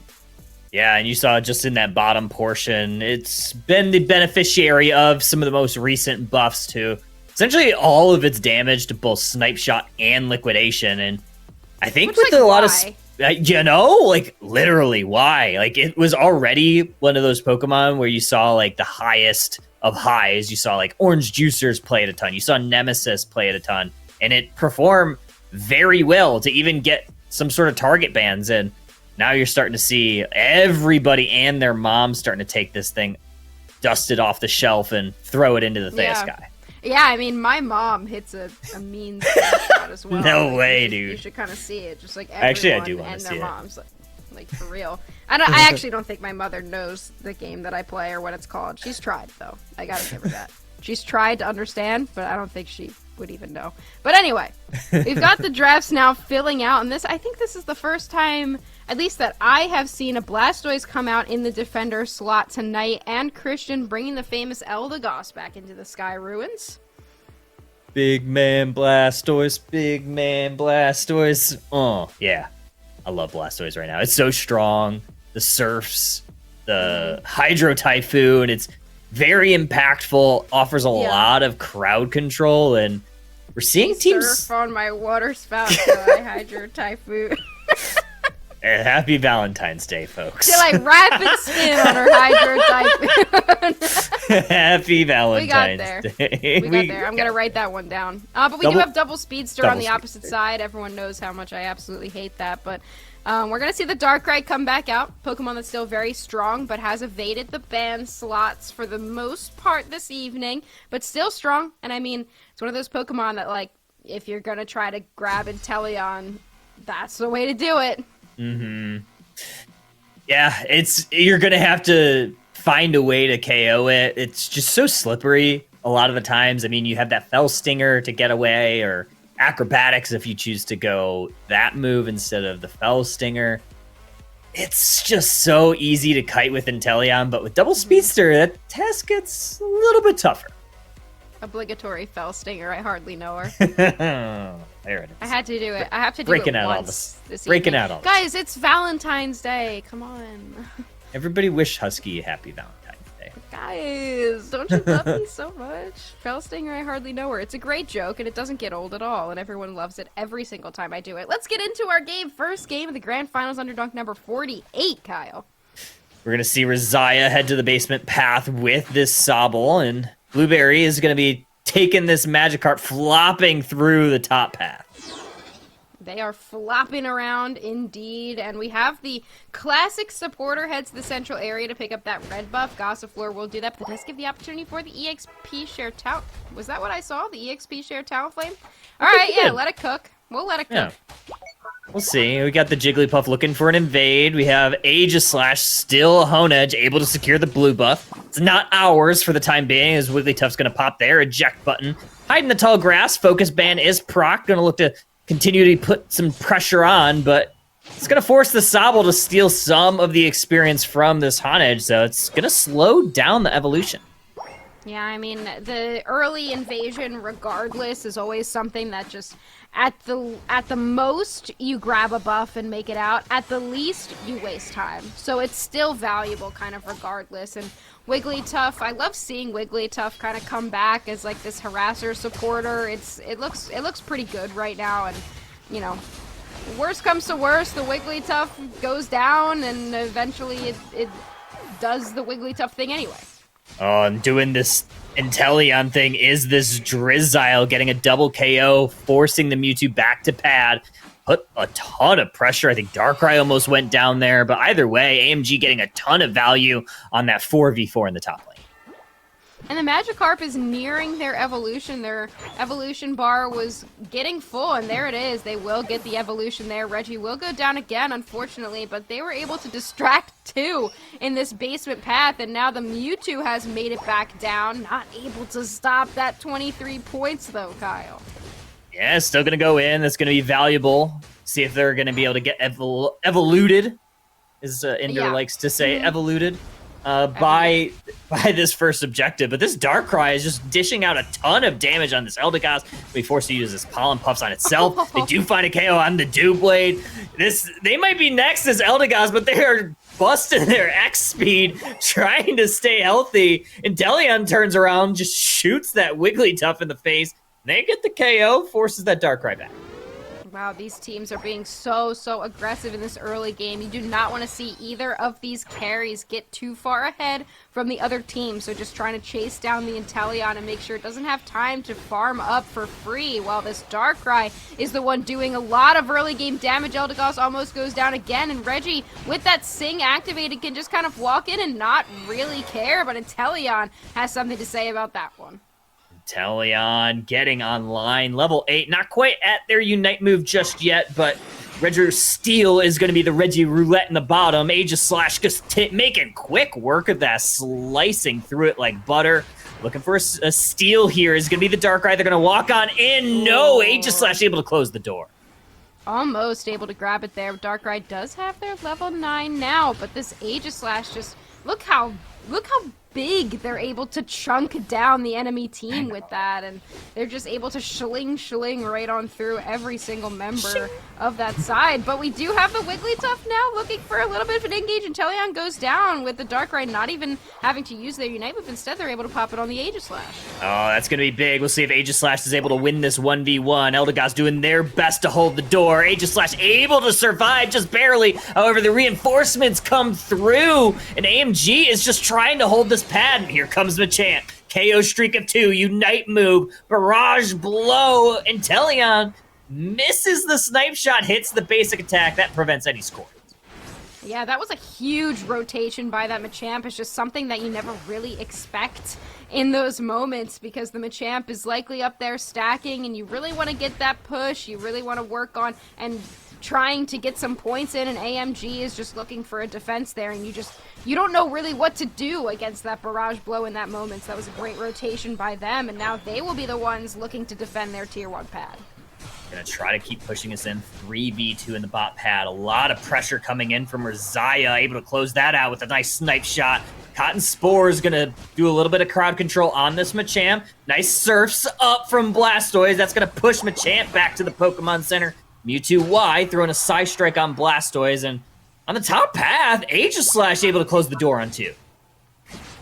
Yeah, and you saw just in that bottom portion, it's been the beneficiary of some of the most recent buffs to essentially all of its damage to both Snipe Shot and Liquidation. And I think with a lot of, literally, why? Like, it was already one of those Pokemon where you saw, like, the highest of highs. You saw, like, Orange Juicers play it a ton. You saw Nemesis play it a ton. And it performed very well to even get some sort of target bans in. Now you're starting to see everybody and their mom starting to take this thing, dust it off the shelf, and throw it into the Theosky. Yeah, I mean, my mom hits a mean shot as well. No way, dude. You should kind of see it, just like everyone Actually, I do want and to their see moms, like for real. I actually don't think my mother knows the game that I play or what it's called. She's tried, though. I gotta give her that. She's tried to understand, but I don't think she would even know. But anyway, we've got the drafts now filling out, and I think this is the first time, at least that I have seen, a Blastoise come out in the defender slot tonight, and Christian bringing the famous Eldegoss back into the Sky Ruins. Big man Blastoise, big man Blastoise. Oh, yeah. I love Blastoise right now. It's so strong. The Surfs, the Hydro Typhoon, it's very impactful, offers a lot of crowd control, and we're seeing teams Surf on my water spout, so I Hydro Typhoon. Happy Valentine's Day, folks. Till I rapid spin on her Hydro Typhoon. Happy Valentine's Day. We got there. I'm going to write that one down. But we do have Double Speedster on the opposite side. Everyone knows how much I absolutely hate that. But we're going to see the Darkrai come back out. Pokemon that's still very strong, but has evaded the ban slots for the most part this evening. But still strong. And I mean, it's one of those Pokemon that, like, if you're going to try to grab Inteleon, that's the way to do it. Yeah, you're gonna have to find a way to KO it. It's just so slippery a lot of the times. I mean, you have that Fell Stinger to get away, or Acrobatics if you choose to go that move instead of the Fell Stinger. It's just so easy to kite with Inteleon, but with Double Speedster, that task gets a little bit tougher. Obligatory Fell Stinger. I hardly know her. There it is. I had to do it. I have to do it once this breaking evening. out all this. Guys, it's Valentine's Day. Come on. Everybody wish Husky a happy Valentine's Day. Guys, don't you love me so much? Fell Stinger, I hardly know her. It's a great joke, and it doesn't get old at all, and everyone loves it every single time I do it. Let's get into our game. First game of the Grand Finals, Underdunk number 48, Kyle. We're going to see Rizaya head to the basement path with this Sobble, and Blueberry is going to be taking this Magikarp, flopping through the top path. They are flopping around indeed, and we have the classic supporter heads to the central area to pick up that red buff. Gossifleur will do that, but it does give the opportunity for the EXP share talent. Was that what I saw? The EXP share Talonflame? Alright, yeah, let it cook. We'll let it cook. Yeah. We'll see. We got the Jigglypuff looking for an invade. We have Aegislash still Honedge able to secure the blue buff. It's not ours for the time being, as Wigglytuff's going to pop there. Eject button. Hide in the tall grass. Focus Band is proc. Going to look to continue to put some pressure on, but it's going to force the Sobble to steal some of the experience from this Honedge, so it's going to slow down the evolution. Yeah, I mean, the early invasion, regardless, is always something that just, at the most, you grab a buff and make it out. At the least, you waste time. So it's still valuable, kind of regardless. And Wigglytuff, I love seeing Wigglytuff kind of come back as like this harasser supporter. It looks pretty good right now, and you know, worst comes to worst, the Wigglytuff goes down, and eventually it does the Wigglytuff thing anyway. Oh, and doing this Inteleon thing is this Drizzile getting a double KO, forcing the Mewtwo back to pad. Put a ton of pressure. I think Darkrai almost went down there, but either way, AMG getting a ton of value on that 4v4 in the top lane. And the Magikarp is nearing their evolution. Their evolution bar was getting full, and there it is. They will get the evolution there. Reggie will go down again, unfortunately, but they were able to distract two in this basement path, and now the Mewtwo has made it back down. Not able to stop that 23 points, though, Kyle. Yeah, still going to go in. That's going to be valuable. See if they're going to be able to get evoluted, as Inder likes to say, evoluted. By this first objective, but this Darkrai is just dishing out a ton of damage on this Eldegoss. Be forced to use this Pollen Puffs on itself. They do find a KO on the Doublade. They might be next as Eldegoss, but they are busting their X speed, trying to stay healthy. And Delion turns around, just shoots that Wigglytuff in the face. They get the KO, forces that Darkrai back. Wow, these teams are being so aggressive in this early game. You do not want to see either of these carries get too far ahead from the other team. So just trying to chase down the Inteleon and make sure it doesn't have time to farm up for free, while this Darkrai is the one doing a lot of early game damage. Eldegoss almost goes down again, and Reggie, with that Sing activated, can just kind of walk in and not really care, but Inteleon has something to say about that one. Inteleon getting online, level 8, not quite at their Unite move just yet, but Reggie Steel is going to be the Reggie Roulette in the bottom. Aegislash just making quick work of that, slicing through it like butter. Looking for a steal here is going to be the Darkrai. They're going to walk on in. No, Aegislash able to close the door. Almost able to grab it there. Darkrai does have their level 9 now, but this Aegislash just, look how big they're able to chunk down the enemy team with that, and they're just able to shling right on through every single member of that side. But we do have the Wigglytuff now looking for a little bit of an engage, and Teleon goes down with the Darkrai not even having to use their Unite move. Instead, they're able to pop it on the Aegislash. Oh, that's going to be big. We'll see if Aegislash is able to win this 1v1. Eldegoss doing their best to hold the door. Aegislash able to survive just barely. However, the reinforcements come through, and AMG is just trying to hold this pad. Here comes Machamp. KO streak of 2. Unite move. Barrage blow. Inteleon misses the snipe shot. Hits the basic attack. That prevents any score. Yeah, that was a huge rotation by that Machamp. It's just something that you never really expect in those moments, because the Machamp is likely up there stacking, and you really want to get that push. You really want to work on and trying to get some points in, and AMG is just looking for a defense there, and you don't know really what to do against that barrage blow in that moment. So that was a great rotation by them, and now they will be the ones looking to defend their tier 1 pad. Gonna try to keep pushing us in. 3v2 in the bot pad. A lot of pressure coming in from Rizaya, able to close that out with a nice snipe shot. Cotton Spore is gonna do a little bit of crowd control on this Machamp. Nice surfs up from Blastoise. That's gonna push Machamp back to the Pokemon Center. Mewtwo Y throwing a Psy Strike on Blastoise, and on the top path, Aegislash able to close the door on 2.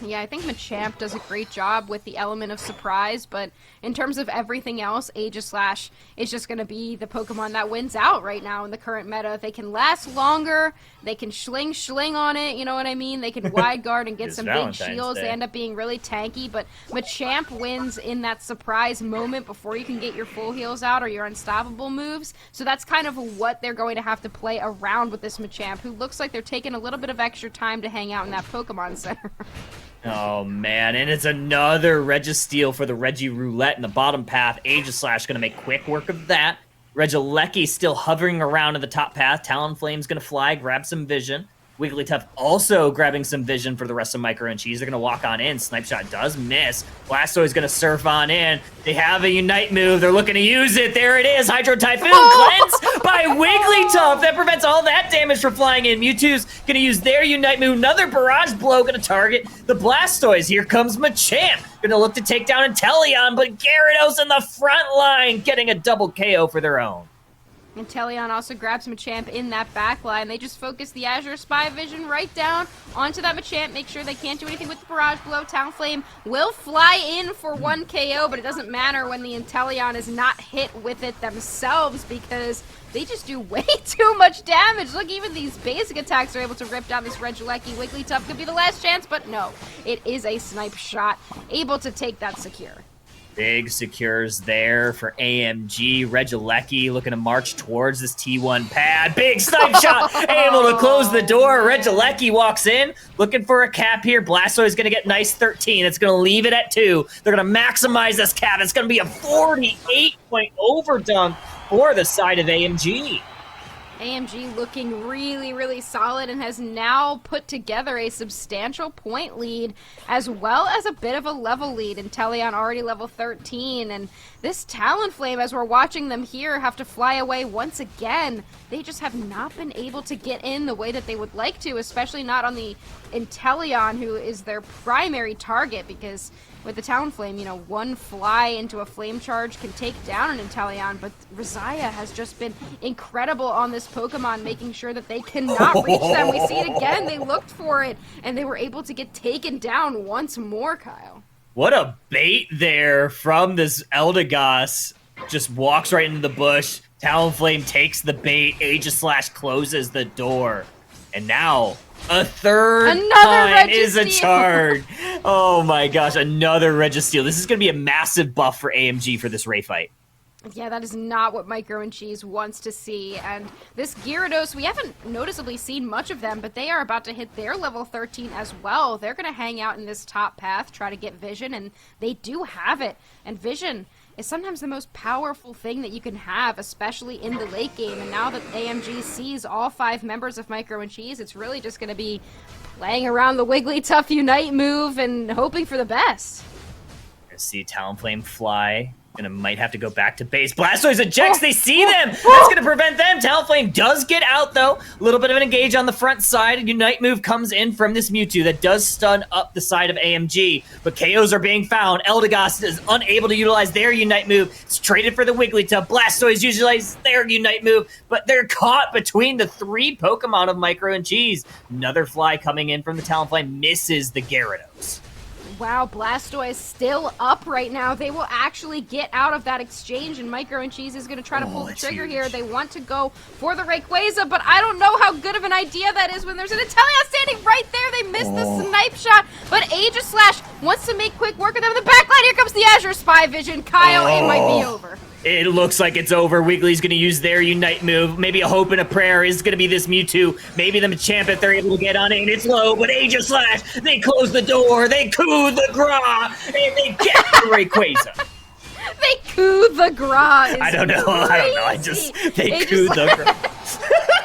Yeah, I think Machamp does a great job with the element of surprise, but in terms of everything else, Aegislash is just going to be the Pokemon that wins out right now in the current meta. They can last longer, they can schling on it, you know what I mean? They can wide guard and get some big shields. They end up being really tanky, but Machamp wins in that surprise moment before you can get your full heals out or your unstoppable moves. So that's kind of what they're going to have to play around with this Machamp, who looks like they're taking a little bit of extra time to hang out in that Pokemon Center. Oh, man, and it's another Registeel for the Regiroulette in the bottom path. Aegislash going to make quick work of that. Regieleki still hovering around in the top path. Talonflame's going to fly, grab some vision. Wigglytuff also grabbing some vision for the rest of Micro and Cheese. They're going to walk on in. Snipe Shot does miss. Blastoise going to surf on in. They have a Unite move. They're looking to use it. There it is. Hydro Typhoon cleansed by Wigglytuff. That prevents all that damage from flying in. Mewtwo's going to use their Unite move. Another Barrage Blow going to target the Blastoise. Here comes Machamp. Going to look to take down Inteleon, but Gyarados in the front line getting a double KO for their own. And Inteleon also grabs Machamp in that back line. They just focus the Azure Spy Vision right down onto that Machamp, make sure they can't do anything with the Barrage Blow. Talonflame will fly in for 1 KO, but it doesn't matter when the Inteleon is not hit with it themselves because they just do way too much damage. Look, even these basic attacks are able to rip down this Regieleki. Wigglytuff could be the last chance, but no. It is a Snipe Shot, able to take that secure. Big secures there for AMG. Regieleki looking to march towards this T1 pad. Big Snipe Shot, able to close the door. Regieleki walks in, looking for a cap here. Blastoise going to get nice 13. It's going to leave it at 2. They're going to maximize this cap. It's going to be a 48-point overdunk for the side of AMG. AMG looking really, really solid and has now put together a substantial point lead as well as a bit of a level lead. Inteleon already level 13, and this Talonflame, as we're watching them here, have to fly away once again. They just have not been able to get in the way that they would like to, especially not on the Inteleon, who is their primary target, because with the Talonflame, you know, one fly into a flame charge can take down an Inteleon, but Rosia has just been incredible on this Pokemon, making sure that they cannot reach them. We see it again. They looked for it, and they were able to get taken down once more, Kyle. What a bait there from this Eldegoss. Just walks right into the bush. Talonflame takes the bait. Aegislash closes the door. And now a third time is a charge. Oh my gosh, another Registeel. This is going to be a massive buff for AMG for this Ray fight. Yeah, that is not what Micro and Cheese wants to see. And this Gyarados, we haven't noticeably seen much of them, but they are about to hit their level 13 as well. They're going to hang out in this top path, try to get Vision, and they do have it. And Vision is sometimes the most powerful thing that you can have, especially in the late game. And now that AMG sees all 5 members of Micro and Cheese, it's really just going to be playing around the Wigglytuff Unite move and hoping for the best. See Talonflame fly. Might have to go back to base. Blastoise ejects. They see them. That's going to prevent them. Talonflame does get out, though. A little bit of an engage on the front side. A Unite move comes in from this Mewtwo that does stun up the side of AMG. But KOs are being found. Eldegoss is unable to utilize their Unite move. It's traded for the Wigglytuff. Blastoise utilizes their Unite move, but they're caught between the 3 Pokemon of Micro and Cheese. Another fly coming in from the Talonflame misses the Gyarados. Wow, Blastoise still up right now. They will actually get out of that exchange, and Micro and Cheese is going to try to pull the trigger here. They want to go for the Rayquaza, but I don't know how good of an idea that is when there's an Inteleon standing right there. They missed the Snipe Shot, but Aegislash wants to make quick work of them in the back line. Here comes the Azure Spy Vision. Kyle, it might be over. It looks like it's over. Wiggly's going to use their Unite move. Maybe a hope and a prayer is going to be this Mewtwo. Maybe the Machamp if they're able to get on it. And it's low, but Aegislash, they close the door. They coo the Gra, and they get the Rayquaza. They coo the Gra. I don't know. They coo the Gra.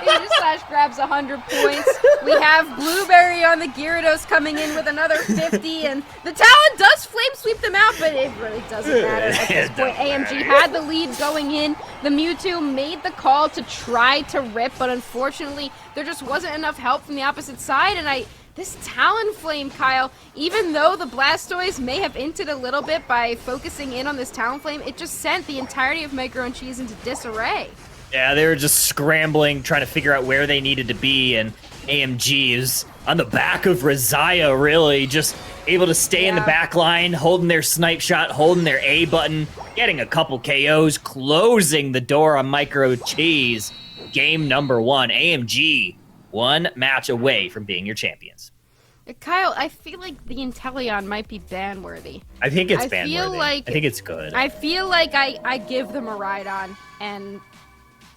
Aegislash grabs 100 points. We have Blueberry on the Gyarados coming in with another 50, and the Talon does flame sweep them out, but it really doesn't matter at this point. AMG had the lead going in. The Mewtwo made the call to try to rip, but unfortunately, there just wasn't enough help from the opposite side, and this Talonflame, Kyle, even though the Blastoise may have inted a little bit by focusing in on this Talonflame, it just sent the entirety of Micro and Cheese into disarray. Yeah, they were just scrambling, trying to figure out where they needed to be, and AMG is on the back of Rosia, really, just able to stay in the back line, holding their snipe shot, holding their A button, getting a couple KOs, closing the door on Micro Cheese. Game number 1, AMG, one match away from being your champions. Kyle, I feel like the Inteleon might be ban-worthy. I think it's ban-worthy. I think it's good. I feel like I give them a ride-on, and,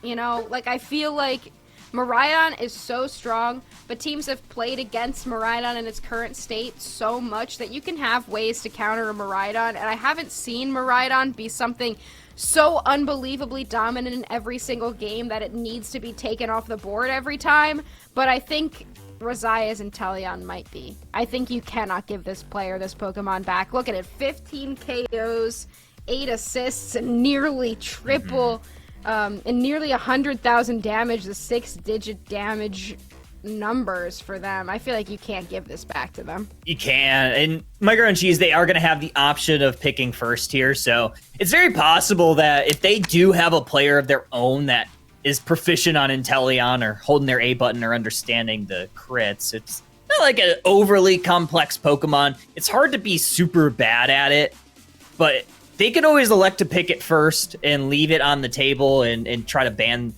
you know, like, I feel like Miraidon is so strong, but teams have played against Miraidon in its current state so much that you can have ways to counter a Miraidon, and I haven't seen Miraidon be something so unbelievably dominant in every single game that it needs to be taken off the board every time, but I think Razia's Inteleon might be. I think you cannot give this player this Pokemon back. Look at it, 15 KOs, 8 assists, and nearly triple, and nearly 100,000 damage, the 6-digit damage numbers for them. I feel like you can't give this back to them. You can, and Micro and Cheese, they are going to have the option of picking first here, so it's very possible that if they do have a player of their own that is proficient on Inteleon or holding their A button or understanding the crits, it's not like an overly complex Pokemon. It's hard to be super bad at it, but they can always elect to pick it first and leave it on the table and try to ban,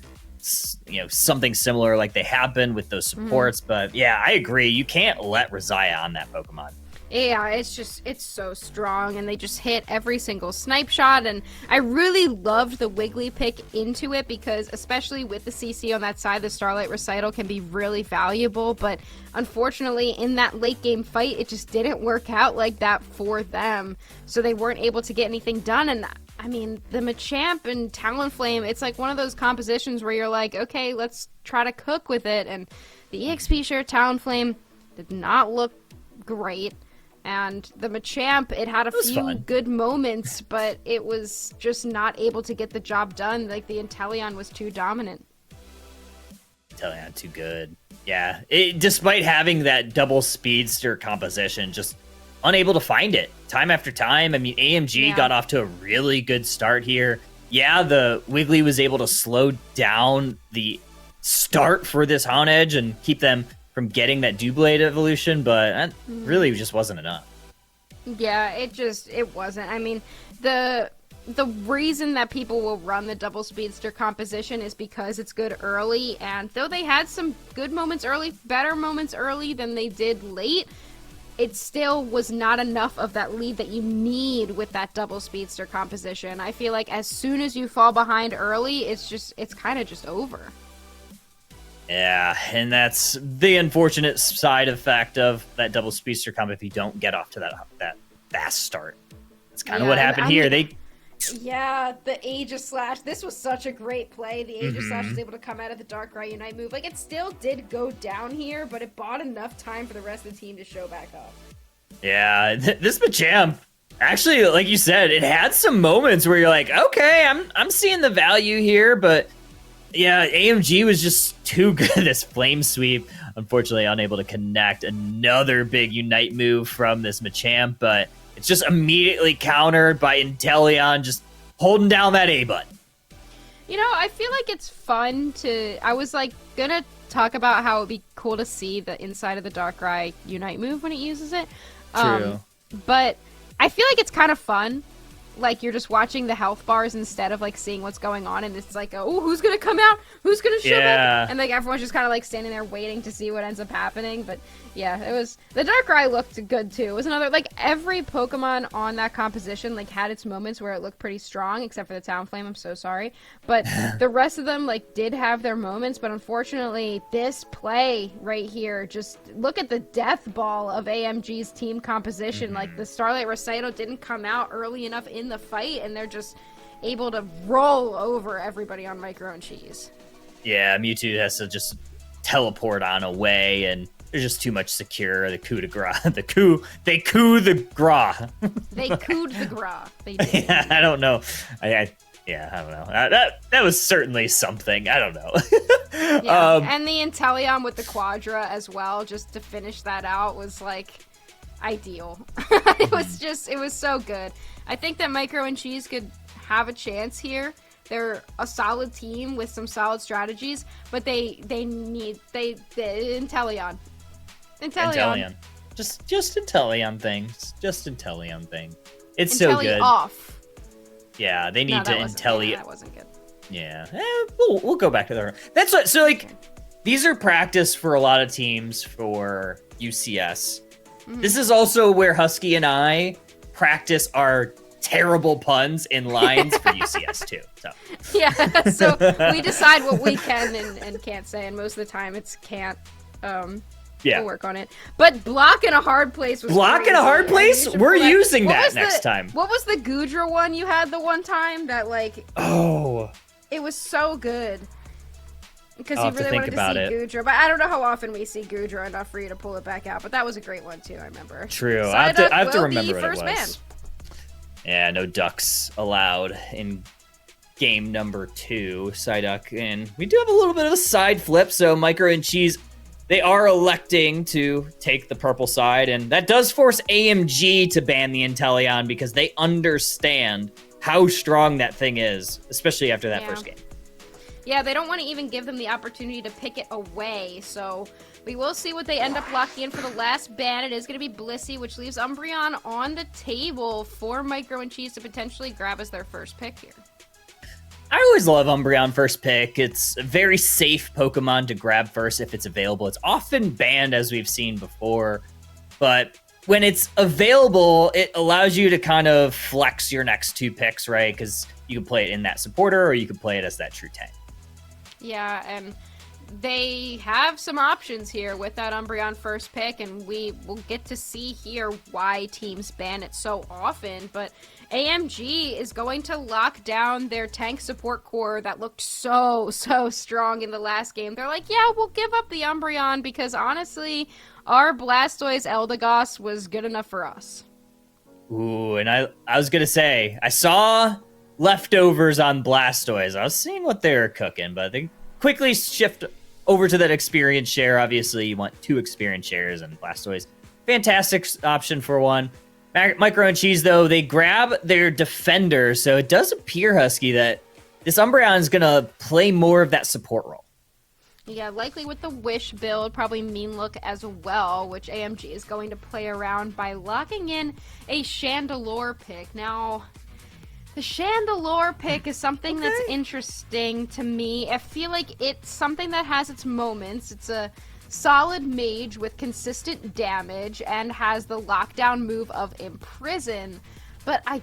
you know, something similar like they have been with those supports. But yeah, I agree. You can't let Razia on that Pokemon. Yeah, it's so strong, and they just hit every single snipe shot, and I really loved the Wiggly pick into it because, especially with the CC on that side, the Starlight Recital can be really valuable, but unfortunately, in that late game fight, it just didn't work out like that for them, so they weren't able to get anything done, and I mean, the Machamp and Talonflame, it's like one of those compositions where you're like, okay, let's try to cook with it, and the EXP share Talonflame did not look great. And the Machamp, it had a few good moments, but it was just not able to get the job done. Like, the Inteleon was too dominant. Inteleon too good. Yeah, despite having that double speedster composition, just unable to find it time after time. I mean, AMG got off to a really good start here. Yeah, the Wiggly was able to slow down the start for this Houndedge and keep them from getting that Doublade evolution, but that really just wasn't enough. Yeah, it wasn't. I mean, the reason that people will run the double speedster composition is because it's good early, and though they had some good moments early, better moments early than they did late, it still was not enough of that lead that you need with that double speedster composition. I feel like as soon as you fall behind early, it's kind of just over. Yeah, and that's the unfortunate side effect of that double speedster comp if you don't get off to that fast start. That's kind of what happened here. Yeah, the Aegis Slash. This was such a great play. The Aegis Slash was able to come out of the Darkrai Unite move. Like, it still did go down here, but it bought enough time for the rest of the team to show back up. Yeah, this Machamp, actually, like you said, it had some moments where you're like, okay, I'm seeing the value here, but yeah, AMG was just too good. This Flame Sweep, unfortunately unable to connect. Another big Unite move from this Machamp, but it's just immediately countered by Inteleon just holding down that A button. You know, I feel like it's fun to... I was, like, gonna talk about how it'd be cool to see the inside of the Darkrai Unite move when it uses it. True. But I feel like it's kind of fun. Like, you're just watching the health bars instead of, like, seeing what's going on, and it's like, oh, who's gonna come out? Who's gonna show up? And, like, everyone's just kind of, like, standing there waiting to see what ends up happening, but, yeah, it was... The Darkrai looked good, too. It was another... Like, every Pokemon on that composition, like, had its moments where it looked pretty strong, except for the Talonflame, I'm so sorry. But the rest of them, like, did have their moments, but unfortunately, this play right here, just look at the death ball of AMG's team composition. Like, the Starlight Recital didn't come out early enough in the fight, and they're just able to roll over everybody on Micro and Cheese. Yeah, Mewtwo has to just teleport on away, and there's just too much secure. The coup de grace. They coup the grace. They cooed the grace. They did. Yeah, I don't know. I don't know. That was certainly something. I don't know. Yeah, and the Inteleon with the Quadra as well, just to finish that out, was like ideal. It was so good. I think that Micro and Cheese could have a chance here. They're a solid team with some solid strategies, but they need Inteleon. Just Inteleon things. Just Inteleon thing. It's so good. Off. Yeah, they need to Inteleon. That wasn't good. Yeah, we'll go back to the. That's what. So like, these are practice for a lot of teams for UCS. Mm-hmm. This is also where Husky and I practice our terrible puns in lines for UCS too. So yeah, so we decide what we can and can't say, and most of the time it's can't. We'll work on it. But block in a hard place was block in a hard place. We're using that next time. What was the Goodra one you had the one time that like? Oh, it was so good. Because you really wanted to see Goodra, but I don't know how often we see Goodra enough for you to pull it back out. But that was a great one too. I remember. True. I have to remember what it was. Yeah, no ducks allowed in game number 2, Psyduck. And we do have a little bit of a side flip, so Micro and Cheese, they are electing to take the purple side, and that does force AMG to ban the Inteleon because they understand how strong that thing is, especially after that first game. Yeah, they don't want to even give them the opportunity to pick it away, so we will see what they end up locking in for the last ban. It is going to be Blissey, which leaves Umbreon on the table for Micro and Cheese to potentially grab as their first pick here. I always love Umbreon first pick. It's a very safe Pokemon to grab first if it's available. It's often banned, as we've seen before, but when it's available, it allows you to kind of flex your next 2 picks, right? Because you can play it in that supporter, or you can play it as that true tank. Yeah, and they have some options here with that Umbreon first pick, and we will get to see here why teams ban it so often, but AMG is going to lock down their tank support core that looked so strong in the last game. They're like, yeah, we'll give up the Umbreon because honestly, our Blastoise Eldegoss was good enough for us. Ooh, and I was going to say, I saw leftovers on Blastoise. I was seeing what they were cooking, but they quickly shift over to that experience share. Obviously, you want 2 experience shares, and Blastoise, fantastic option for one. Micro and Cheese, though, they grab their defender, so it does appear, Husky, that this Umbreon is going to play more of that support role. Yeah, likely with the Wish build, probably Mean Look as well, which AMG is going to play around by locking in a Chandelure pick. Now, the Chandelure pick is something that's interesting to me. I feel like it's something that has its moments. It's a solid mage with consistent damage and has the lockdown move of Imprison. But I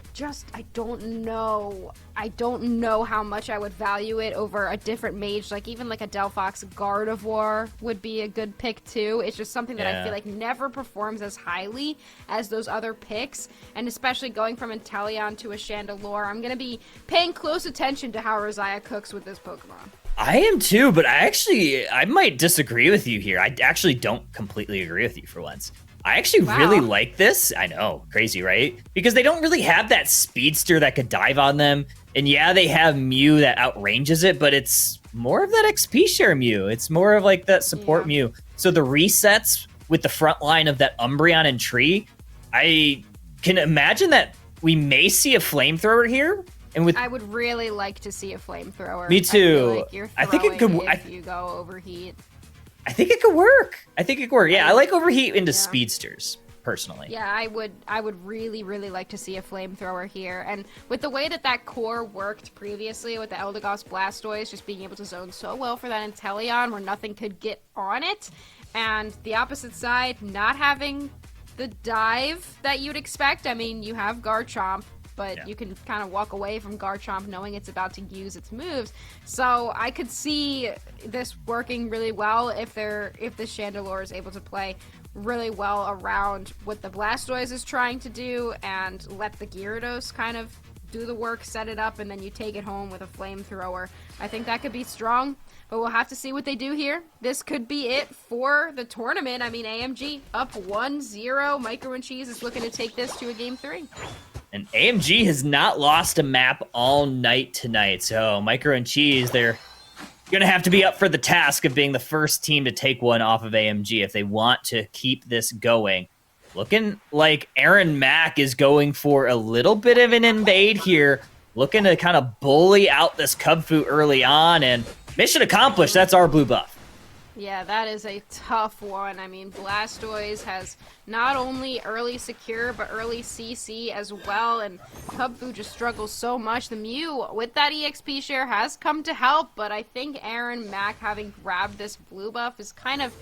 don't know. I don't know how much I would value it over a different mage. Like, even like a Delphox Gardevoir would be a good pick, too. It's just something that I feel like never performs as highly as those other picks. And especially going from Inteleon to a Chandelure, I'm going to be paying close attention to how Rosia cooks with this Pokemon. I am too, but I might disagree with you here. I actually don't completely agree with you for once. I actually really like this. I know, crazy, right? Because they don't really have that speedster that could dive on them. And yeah, they have Mew that outranges it, but it's more of that XP share Mew. It's more of like that support Mew. So the resets with the front line of that Umbreon and Tree, I can imagine that we may see a flamethrower here. And I would really like to see a flamethrower. Me too. I think it could. If you go overheat. I think it could work. Yeah, I like overheat into speedsters, personally. Yeah, I would really like to see a flamethrower here. And with the way that core worked previously with the Eldegoss Blastoise just being able to zone so well for that Inteleon where nothing could get on it, and the opposite side not having the dive that you'd expect. I mean, you have Garchomp, but you can kind of walk away from Garchomp knowing it's about to use its moves. So I could see this working really well if the Chandelure is able to play really well around what the Blastoise is trying to do and let the Gyarados kind of do the work, set it up, and then you take it home with a flamethrower. I think that could be strong, but we'll have to see what they do here. This could be it for the tournament. I mean, AMG up 1-0. Micro and Cheese is looking to take this to a Game 3. And AMG has not lost a map all night tonight. So Micro and Cheese, they're going to have to be up for the task of being the first team to take one off of AMG if they want to keep this going. Looking like Aaron Mack is going for a little bit of an invade here, looking to kind of bully out this Cubfu early on, and mission accomplished. That's our blue buff. Yeah, that is a tough one. I mean, Blastoise has not only early secure, but early CC as well, and Hubfu just struggles so much. The Mew, with that EXP share, has come to help, but I think Aaron Mack having grabbed this blue buff is kind of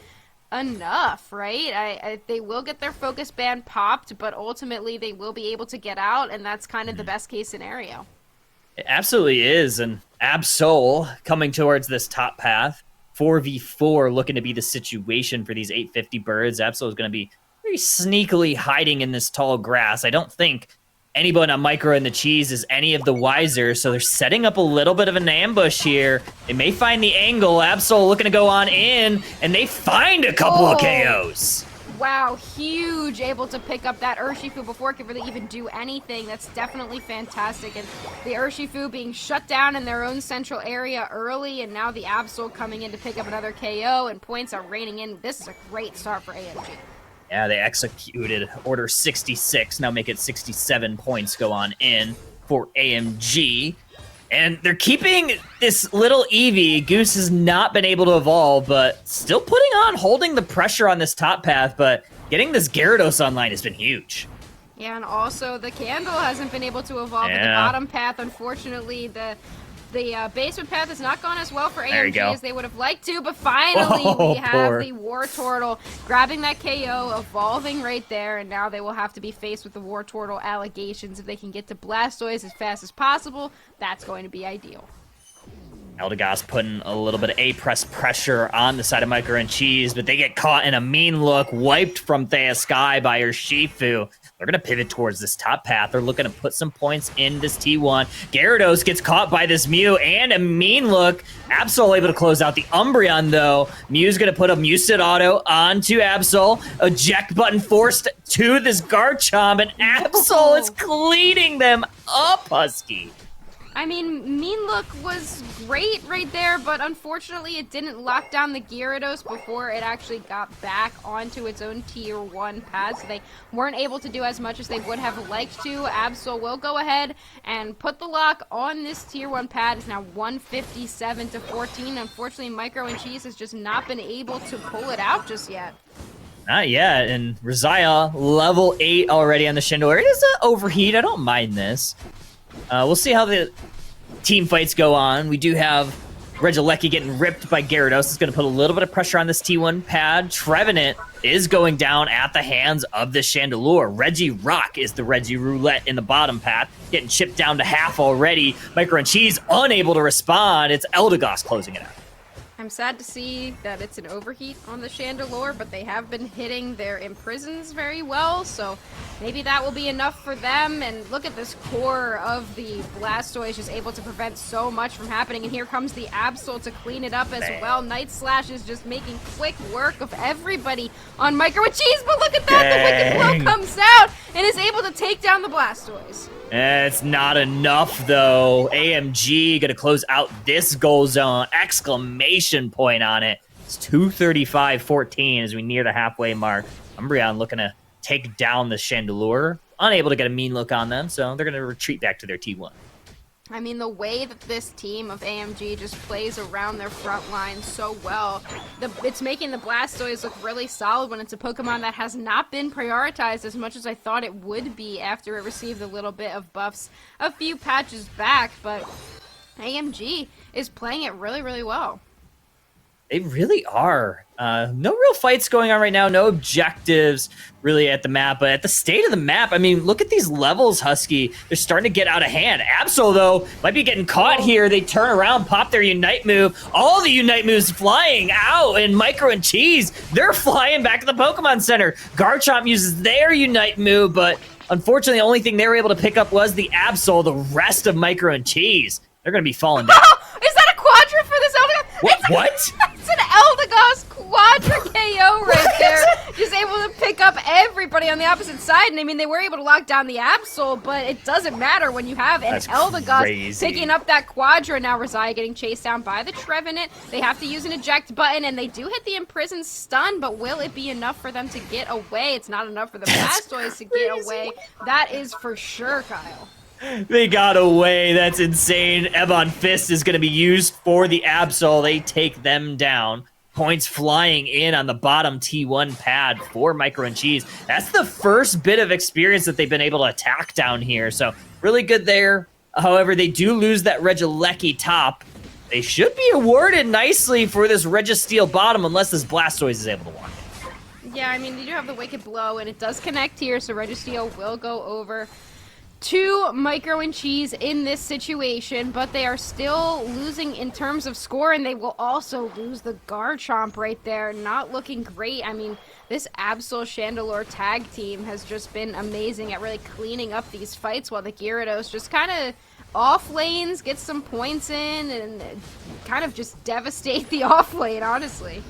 enough, right? They will get their focus band popped, but ultimately they will be able to get out, and that's kind of the best case scenario. It absolutely is, and Absol coming towards this top path. 4v4 looking to be the situation for these 850 birds. Absol is going to be very sneakily hiding in this tall grass. I don't think anyone on Micro and the Cheese is any of the wiser, so they're setting up a little bit of an ambush here. They may find the angle. Absol looking to go on in, and they find a couple of KOs. Wow, huge, able to pick up that Urshifu before it could really even do anything. That's definitely fantastic. And the Urshifu being shut down in their own central area early, and now the Absol coming in to pick up another KO, and points are raining in. This is a great start for AMG. Yeah, they executed Order 66, now make it 67 points go on in for AMG. And they're keeping this little Eevee. Goose has not been able to evolve, but still putting on, holding the pressure on this top path, but getting this Gyarados online has been huge. Yeah, and also the Candle hasn't been able to evolve at the bottom path. Unfortunately, the basement path has not gone as well for AMG as they would have liked to, but finally we have the War Turtle grabbing that KO, evolving right there, and now they will have to be faced with the War Turtle allegations. If they can get to Blastoise as fast as possible, that's going to be ideal. Eldegoss putting a little bit of A-press pressure on the side of Micro and Cheese, but they get caught in a mean look, wiped from Thea Sky by Urshifu. They're going to pivot towards this top path. They're looking to put some points in this T1. Gyarados gets caught by this Mew and a mean look. Absol able to close out the Umbreon, though. Mew's going to put a Mewset Auto onto Absol. Eject button forced to this Garchomp, and Absol is cleaning them up, Husky. I mean, Mean Look was great right there, but unfortunately it didn't lock down the Gyarados before it actually got back onto its own Tier 1 pad, so they weren't able to do as much as they would have liked to. Absol will go ahead and put the lock on this Tier 1 pad. It's now 157 to 14. Unfortunately, Micro and Cheese has just not been able to pull it out just yet. Not yet, and Rizaya, level 8 already on the Chandelure. It is an overheat, I don't mind this. We'll see how the team fights go on. We do have Regieleki getting ripped by Gyarados. It's going to put a little bit of pressure on this T1 pad. Trevenant is going down at the hands of the Chandelure. Regirock is the Regiroulette in the bottom path, getting chipped down to half already. Micro and Cheese unable to respond. It's Eldegoss closing it out. I'm sad to see that it's an overheat on the Chandelure, but they have been hitting their Imprisons very well, so maybe that will be enough for them. And look at this core of the Blastoise, just able to prevent so much from happening. And here comes the Absol to clean it up as well. Night Slash is just making quick work of everybody on Micro and Cheese, but look at that! The Wicked Blow comes out and is able to take down the Blastoise. It's not enough, though. AMG going to close out this goal zone. Exclamation point on it. It's 235-14 as we near the halfway mark. Umbreon looking to take down the Chandelure. Unable to get a mean look on them, so they're going to retreat back to their T1. I mean, the way that this team of AMG just plays around their front line so well, it's making the Blastoise look really solid when it's a Pokemon that has not been prioritized as much as I thought it would be after it received a little bit of buffs a few patches back, but AMG is playing it really, really well. They really are. No real fights going on right now. No objectives really at the map. But at the state of the map, I mean, look at these levels, Husky. They're starting to get out of hand. Absol, though, might be getting caught here. They turn around, pop their Unite move. All the Unite moves flying out. And Micro and Cheese, they're flying back to the Pokemon Center. Garchomp uses their Unite move, but unfortunately, the only thing they were able to pick up was the Absol. The rest of Micro and Cheese, they're going to be falling down. Is that a Quadra for this Eldegoss? What? It's an Eldegoss Quadra KO right there. Just able to pick up everybody on the opposite side. And I mean, they were able to lock down the Absol, but it doesn't matter when you have an Eldegoss picking up that Quadra. Now Rizaya getting chased down by the Trevenant. They have to use an eject button, and they do hit the Imprison stun, but will it be enough for them to get away? It's not enough for the Blastoise to get away. That is for sure, Kyle. They got away. That's insane. Ebon Fist is going to be used for the Absol. They take them down. points flying in on the bottom T1 pad for Micro and Cheese. That's the first bit of experience that they've been able to attack down here. So really good there. However, they do lose that Regieleki top. They should be awarded nicely for this Registeel bottom unless this Blastoise is able to walk in. Yeah, I mean, you do have the Wicked Blow, and it does connect here, so Registeel will go over to Micro and Cheese in this situation, but they are still losing in terms of score, and they will also lose the Garchomp right there. Not looking great. I mean, this Absol Chandelure tag team has just been amazing at really cleaning up these fights, while the Gyarados just kind of off lanes, get some points in, and kind of just devastate the off lane, honestly.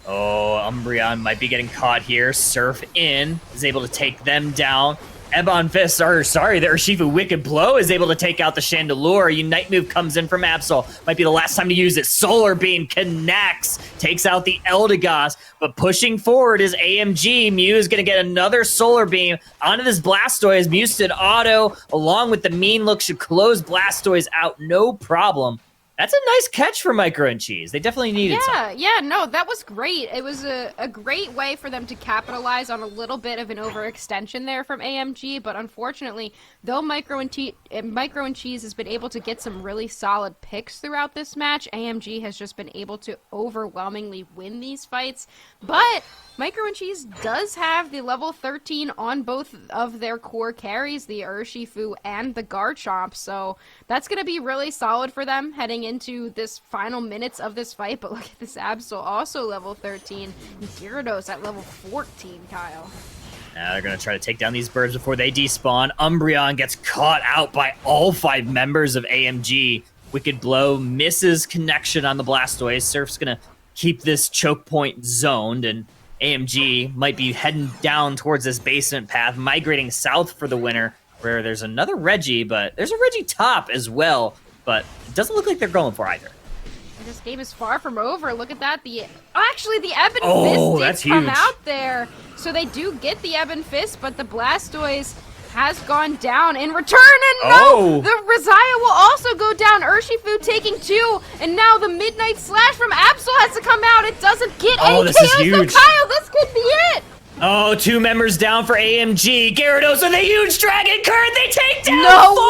Oh, Umbreon might be getting caught here. Surf in, is able to take them down. Ebon Fist, the Urshifu Wicked Blow is able to take out the Chandelure. Unite move comes in from Absol. Might be the last time to use it. Solar Beam connects, takes out the Eldegoss, but pushing forward is AMG. Mew is going to get another Solar Beam onto this Blastoise. Mewsted Auto, along with the mean look, should close Blastoise out, no problem. That's a nice catch for Micro and Cheese. They definitely needed something. Yeah, no, that was great. It was a great way for them to capitalize on a little bit of an overextension there from AMG, but unfortunately, though Micro and Cheese has been able to get some really solid picks throughout this match, AMG has just been able to overwhelmingly win these fights. But Micro and Cheese does have the level 13 on both of their core carries, the Urshifu and the Garchomp, so that's going to be really solid for them heading into this final minutes of this fight. But look at this Absol, also level 13, and Gyarados at level 14, Kyle. Now they're going to try to take down these birds before they despawn. Umbreon gets caught out by all 5 members of AMG. Wicked Blow misses connection on the Blastoise. Surf's going to keep this choke point zoned, and AMG might be heading down towards this basement path, migrating south for the winner, where there's another Reggie, but there's a Reggie top as well, but it doesn't look like they're going for either. And this game is far from over. Look at that. Actually, the Ebon Fist did come out there. So they do get the Ebon Fist, but the Blastoise has gone down in return, and no! The Resiah will also go down. Urshifu taking 2, and now the Midnight Slash from Absol has to come out. It doesn't get any this is KOs, huge. so Kyle, this could be it! Oh, 2 members down for AMG. Gyarados with a huge Dragon Current. They take down 4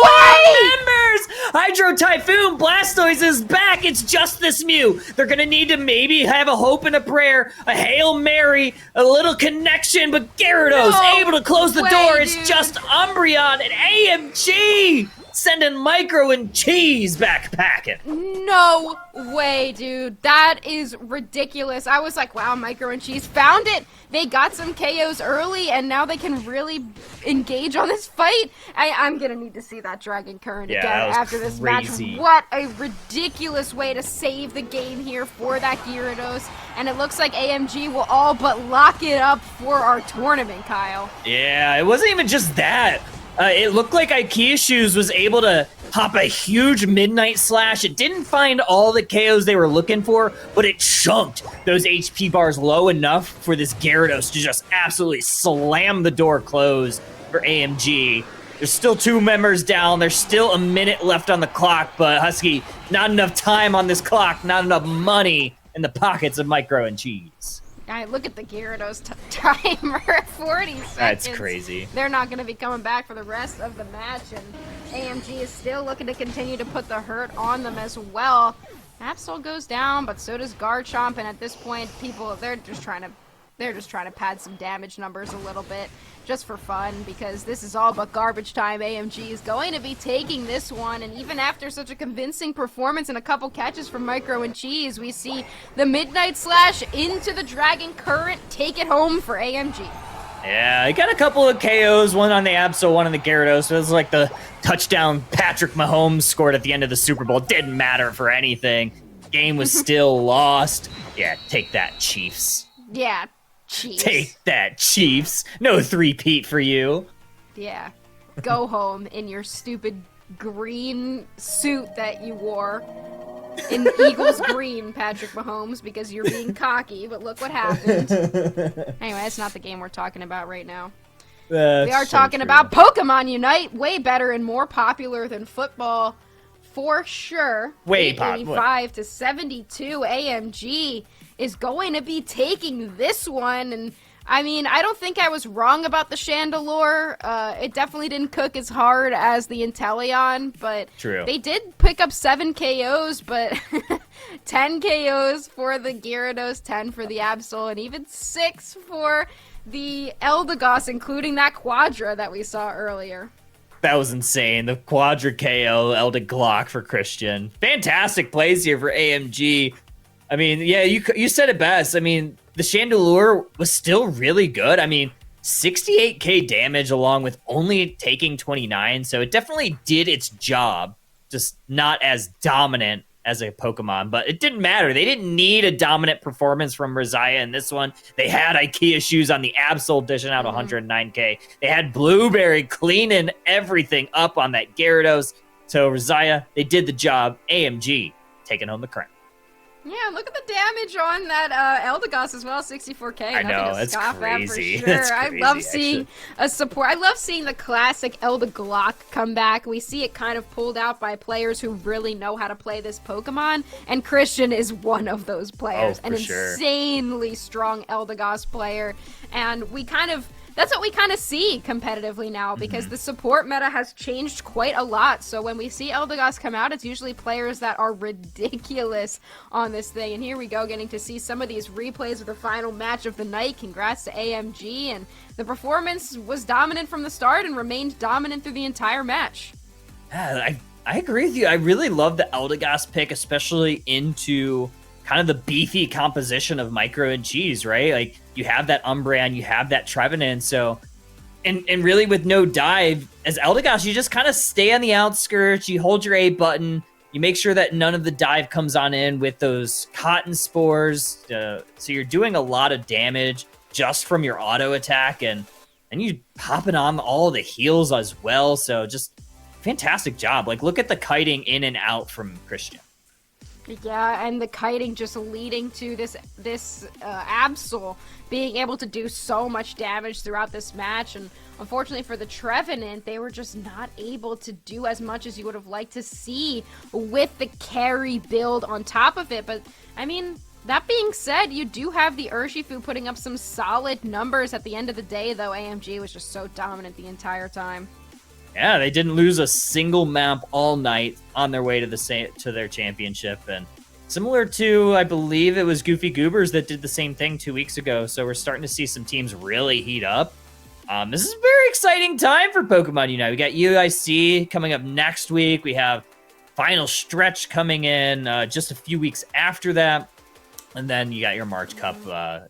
members. Hydro Typhoon. Blastoise is back. It's just this Mew. They're going to need to maybe have a hope and a prayer, a Hail Mary, a little connection, but Gyarados able to close the door. It's just Umbreon and AMG sending Micro and Cheese back packing. No way, dude. That is ridiculous. I was like, wow, Micro and Cheese found it. They got some KOs early, and now they can really engage on this fight. I'm going to need to see that Dragon Current again after this match. What a ridiculous way to save the game here for that Gyarados. And it looks like AMG will all but lock it up for our tournament, Kyle. Yeah, it wasn't even just that. It looked like IKEA Shoes was able to pop a huge Midnight Slash. It didn't find all the KOs they were looking for, but it chunked those HP bars low enough for this Gyarados to just absolutely slam the door closed for AMG. There's still 2 members down. There's still a minute left on the clock, but Husky, not enough time on this clock, not enough money in the pockets of Micro and Cheese. Look at the Gyarados timer at 40 seconds. That's crazy. They're not going to be coming back for the rest of the match, and AMG is still looking to continue to put the hurt on them as well. Absol goes down, but so does Garchomp, and at this point, people, they're just trying to pad some damage numbers a little bit, just for fun, because this is all but garbage time. AMG is going to be taking this one, and even after such a convincing performance and a couple catches from Micro and Cheese, we see the Midnight Slash into the Dragon Current take it home for AMG. Yeah, he got a couple of KOs, one on the Absol, one on the Gyarados. So it was like the touchdown Patrick Mahomes scored at the end of the Super Bowl. Didn't matter for anything. Game was still lost. Yeah, take that, Chiefs. Yeah, Chiefs. Take that, Chiefs. No three-peat for you. Yeah. Go home in your stupid green suit that you wore. In Eagles green, Patrick Mahomes, because you're being cocky, but look what happened. Anyway, that's not the game we're talking about right now. We are talking about Pokemon Unite, way better and more popular than football. for sure, Wait, Pop, 85 to 72, AMG is going to be taking this one. And I mean, I don't think I was wrong about the Chandelure. It definitely didn't cook as hard as the Inteleon, but True. They did pick up 7 KOs, but 10 KOs for the Gyarados, 10 for the Absol, and even 6 for the Eldegoss, including that Quadra that we saw earlier. That was insane. The Quadra KO, Eldegoss for Christian. Fantastic plays here for AMG. I mean, yeah, you said it best. I mean, the Chandelure was still really good. I mean, 68k damage along with only taking 29, so it definitely did its job, just not as dominant as a Pokemon, but it didn't matter. They didn't need a dominant performance from Rosiah in this one. They had IKEA shoes on the Absol dishing out 109k. They had Blueberry cleaning everything up on that Gyarados. So Rosiah, they did the job. AMG taking home the crown. Yeah, look at the damage on that Eldegoss as well, 64k. I know, that's crazy. For sure. That's I crazy, love seeing a support. I love seeing the classic Eldegoss come back. We see it kind of pulled out by players who really know how to play this Pokemon, and Christian is one of those players. An insanely strong Eldegoss player, and that's what we kind of see competitively now, because the support meta has changed quite a lot. So when we see Eldegoss come out, it's usually players that are ridiculous on this thing. And here we go, getting to see some of these replays of the final match of the night. Congrats to AMG, and the performance was dominant from the start and remained dominant through the entire match. Yeah, I agree with you. I really love the Eldegoss pick, especially into kind of the beefy composition of Micro and Cheese, right? Like, you have that Umbreon, you have that Trevenant, so and really with no dive, as Eldegoss, you just kind of stay on the outskirts, you hold your A button, you make sure that none of the dive comes on in with those cotton spores, so you're doing a lot of damage just from your auto attack, and you popping on all the heals as well, so just fantastic job. Like, look at the kiting in and out from Christian. Yeah, and the kiting just leading to this Absol being able to do so much damage throughout this match, and unfortunately for the Trevenant, they were just not able to do as much as you would have liked to see with the carry build on top of it. But I mean, that being said, you do have the Urshifu putting up some solid numbers at the end of the day, though AMG was just so dominant the entire time. Yeah, they didn't lose a single map all night on their way to their championship. And similar to, I believe it was Goofy Goobers that did the same thing 2 weeks ago. So we're starting to see some teams really heat up. This is a very exciting time for Pokemon Unite. We got UIC coming up next week. We have Final Stretch coming in just a few weeks after that. And then you got your March Cup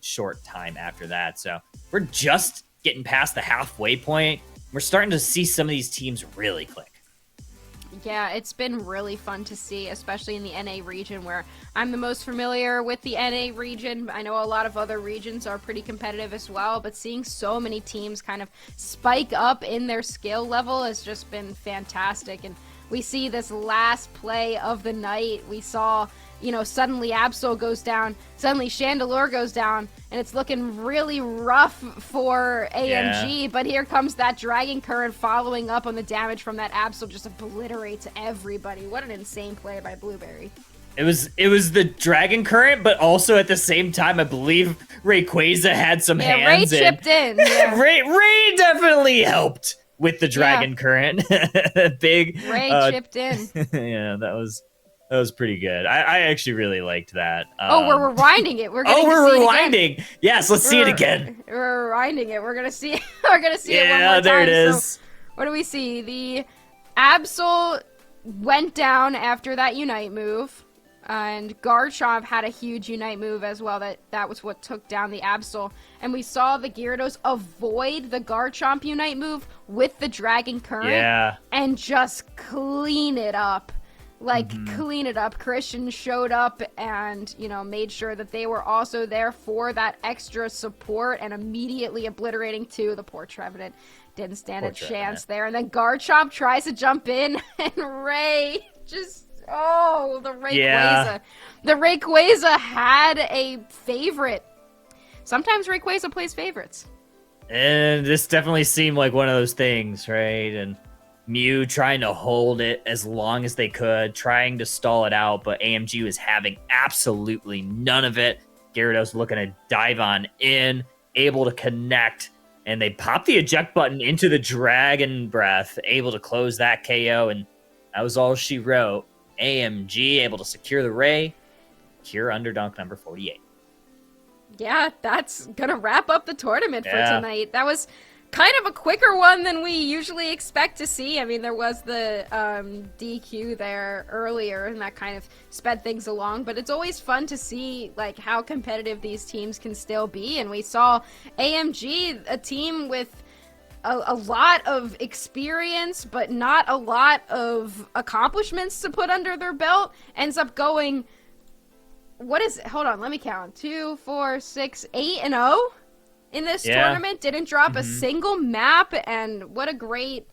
short time after that. So we're just getting past the halfway point. We're starting to see some of these teams really click. Yeah, it's been really fun to see, especially in the NA region, where I'm the most familiar with the NA region. I know a lot of other regions are pretty competitive as well, but seeing so many teams kind of spike up in their skill level has just been fantastic. And we see this last play of the night. We saw, suddenly Absol goes down, suddenly Chandelure goes down, and it's looking really rough for AMG, yeah. But here comes that Dragon Current following up on the damage from that Absol, just obliterates everybody. What an insane play by Blueberry. It was the Dragon Current, but also at the same time, I believe Rayquaza had some hands Ray chipped in. Yeah. Ray definitely helped with the Dragon Current. Big Ray chipped in. Yeah, that was pretty good. I actually really liked that. We're rewinding it. We're rewinding. Yes, let's see it again. We're rewinding it. We're gonna see it one more time. Yeah, there it is. So, what do we see? The Absol went down after that Unite move. And Garchomp had a huge Unite move as well. That was what took down the Absol. And we saw the Gyarados avoid the Garchomp Unite move with the Dragon Current. Yeah. And just clean it up. Clean it up. Christian showed up and, made sure that they were also there for that extra support and immediately obliterating the poor Trevenant. Didn't stand a chance there. And then Garchomp tries to jump in and Ray just... Oh, the Rayquaza. Yeah. The Rayquaza had a favorite. Sometimes Rayquaza plays favorites. And this definitely seemed like one of those things, right? And Mew trying to hold it as long as they could, trying to stall it out, but AMG was having absolutely none of it. Gyarados looking to dive on in, able to connect, and they pop the eject button into the Dragon Breath, able to close that KO, and that was all she wrote. AMG able to secure the Ray, cure Underdunk number 48. Yeah, that's gonna wrap up the tournament for tonight. That was kind of a quicker one than we usually expect to see. I mean, there was the DQ there earlier, and that kind of sped things along, but it's always fun to see like how competitive these teams can still be, and we saw AMG, a team with a lot of experience, but not a lot of accomplishments to put under their belt, ends up going, what is it? Hold on, let me count. 2, 4, 6, 8-0 in this tournament. Didn't drop a single map, and what a great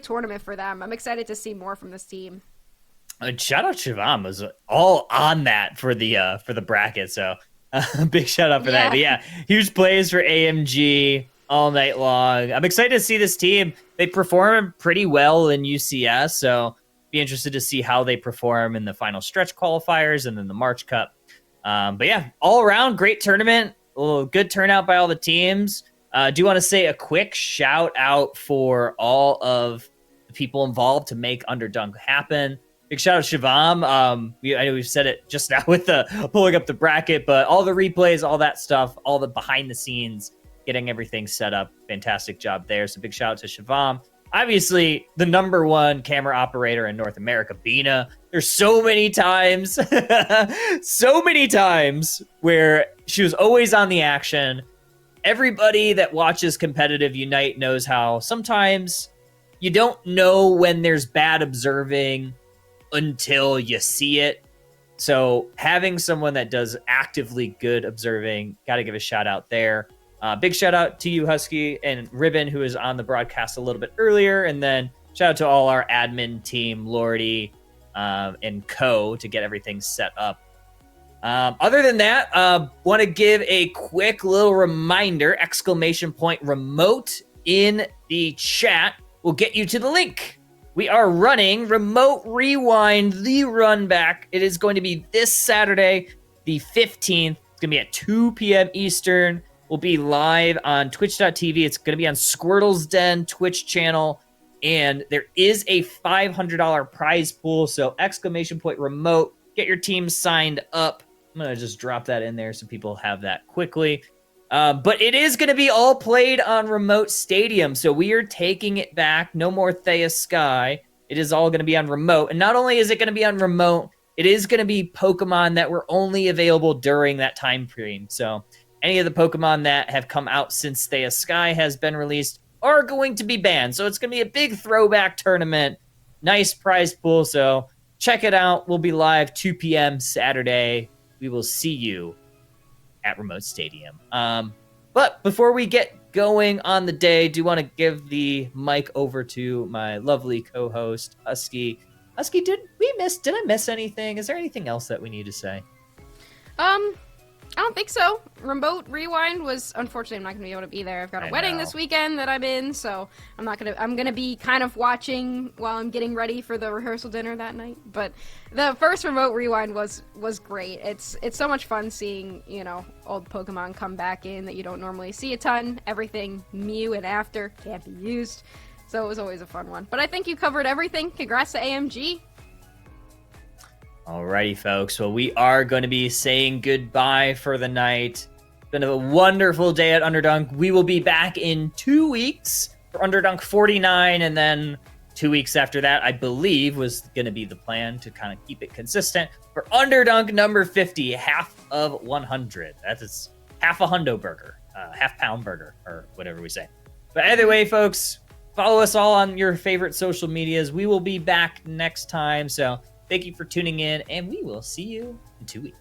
tournament for them. I'm excited to see more from this team. Shout out Shivam was all on that for the bracket, so big shout out for that. But yeah, huge plays for AMG all night long. I'm excited to see this team. They perform pretty well in UCS, so be interested to see how they perform in the final stretch qualifiers and then the March Cup. But yeah, all around great tournament. A little good turnout by all the teams. Do want to say a quick shout out for all of the people involved to make Underdunk happen. Big shout out Shivam. I know we've said it just now with the pulling up the bracket, but all the replays, all that stuff, all the behind the scenes, getting everything set up. Fantastic job there. So big shout out to Shivam. Obviously, the #1 camera operator in North America, Bina. There's so many times where she was always on the action. Everybody that watches competitive Unite knows how sometimes you don't know when there's bad observing until you see it. So having someone that does actively good observing, got to give a shout out there. Big shout out to you, Husky, and Ribbon, who was on the broadcast a little bit earlier. And then shout out to all our admin team, Lordy and Co, to get everything set up. Other than that, want to give a quick little reminder, !remoat in the chat will get you to the link. We are running Remote Rewind, the run back. It is going to be this Saturday, the 15th. It's going to be at 2 p.m. Eastern. We'll be live on twitch.tv. It's going to be on Squirtle's Den Twitch channel. And there is a $500 prize pool. So !remoat, get your team signed up. I'm going to just drop that in there so people have that quickly. But it is going to be all played on Remote Stadium. So we are taking it back. No more Thea Sky. It is all going to be on Remote. And not only is it going to be on Remote, it is going to be Pokemon that were only available during that time frame. So any of the Pokemon that have come out since Thea Sky has been released are going to be banned. So it's going to be a big throwback tournament. Nice prize pool. So check it out. We'll be live 2 p.m. Saturday. We will see you at Remote Stadium. But before we get going on the day, do want to give the mic over to my lovely co-host, Husky. Husky, did I miss anything? Is there anything else that we need to say? I don't think so. Remote Rewind was, unfortunately, I'm not going to be able to be there. I've got a wedding this weekend that I'm in, so I'm going to be kind of watching while I'm getting ready for the rehearsal dinner that night. But the first Remote Rewind was great. It's so much fun seeing, old Pokemon come back in that you don't normally see a ton. Everything Mew and after can't be used. So it was always a fun one. But I think you covered everything. Congrats to AMG. Alrighty, folks. Well, we are going to be saying goodbye for the night. It's been a wonderful day at Underdunk. We will be back in 2 weeks for Underdunk 49, and then 2 weeks after that, I believe, was going to be the plan to kind of keep it consistent for Underdunk number 50, half of 100. That is half a hundo burger, half-pound burger, or whatever we say. But either way, folks, follow us all on your favorite social medias. We will be back next time, so thank you for tuning in, and we will see you in 2 weeks.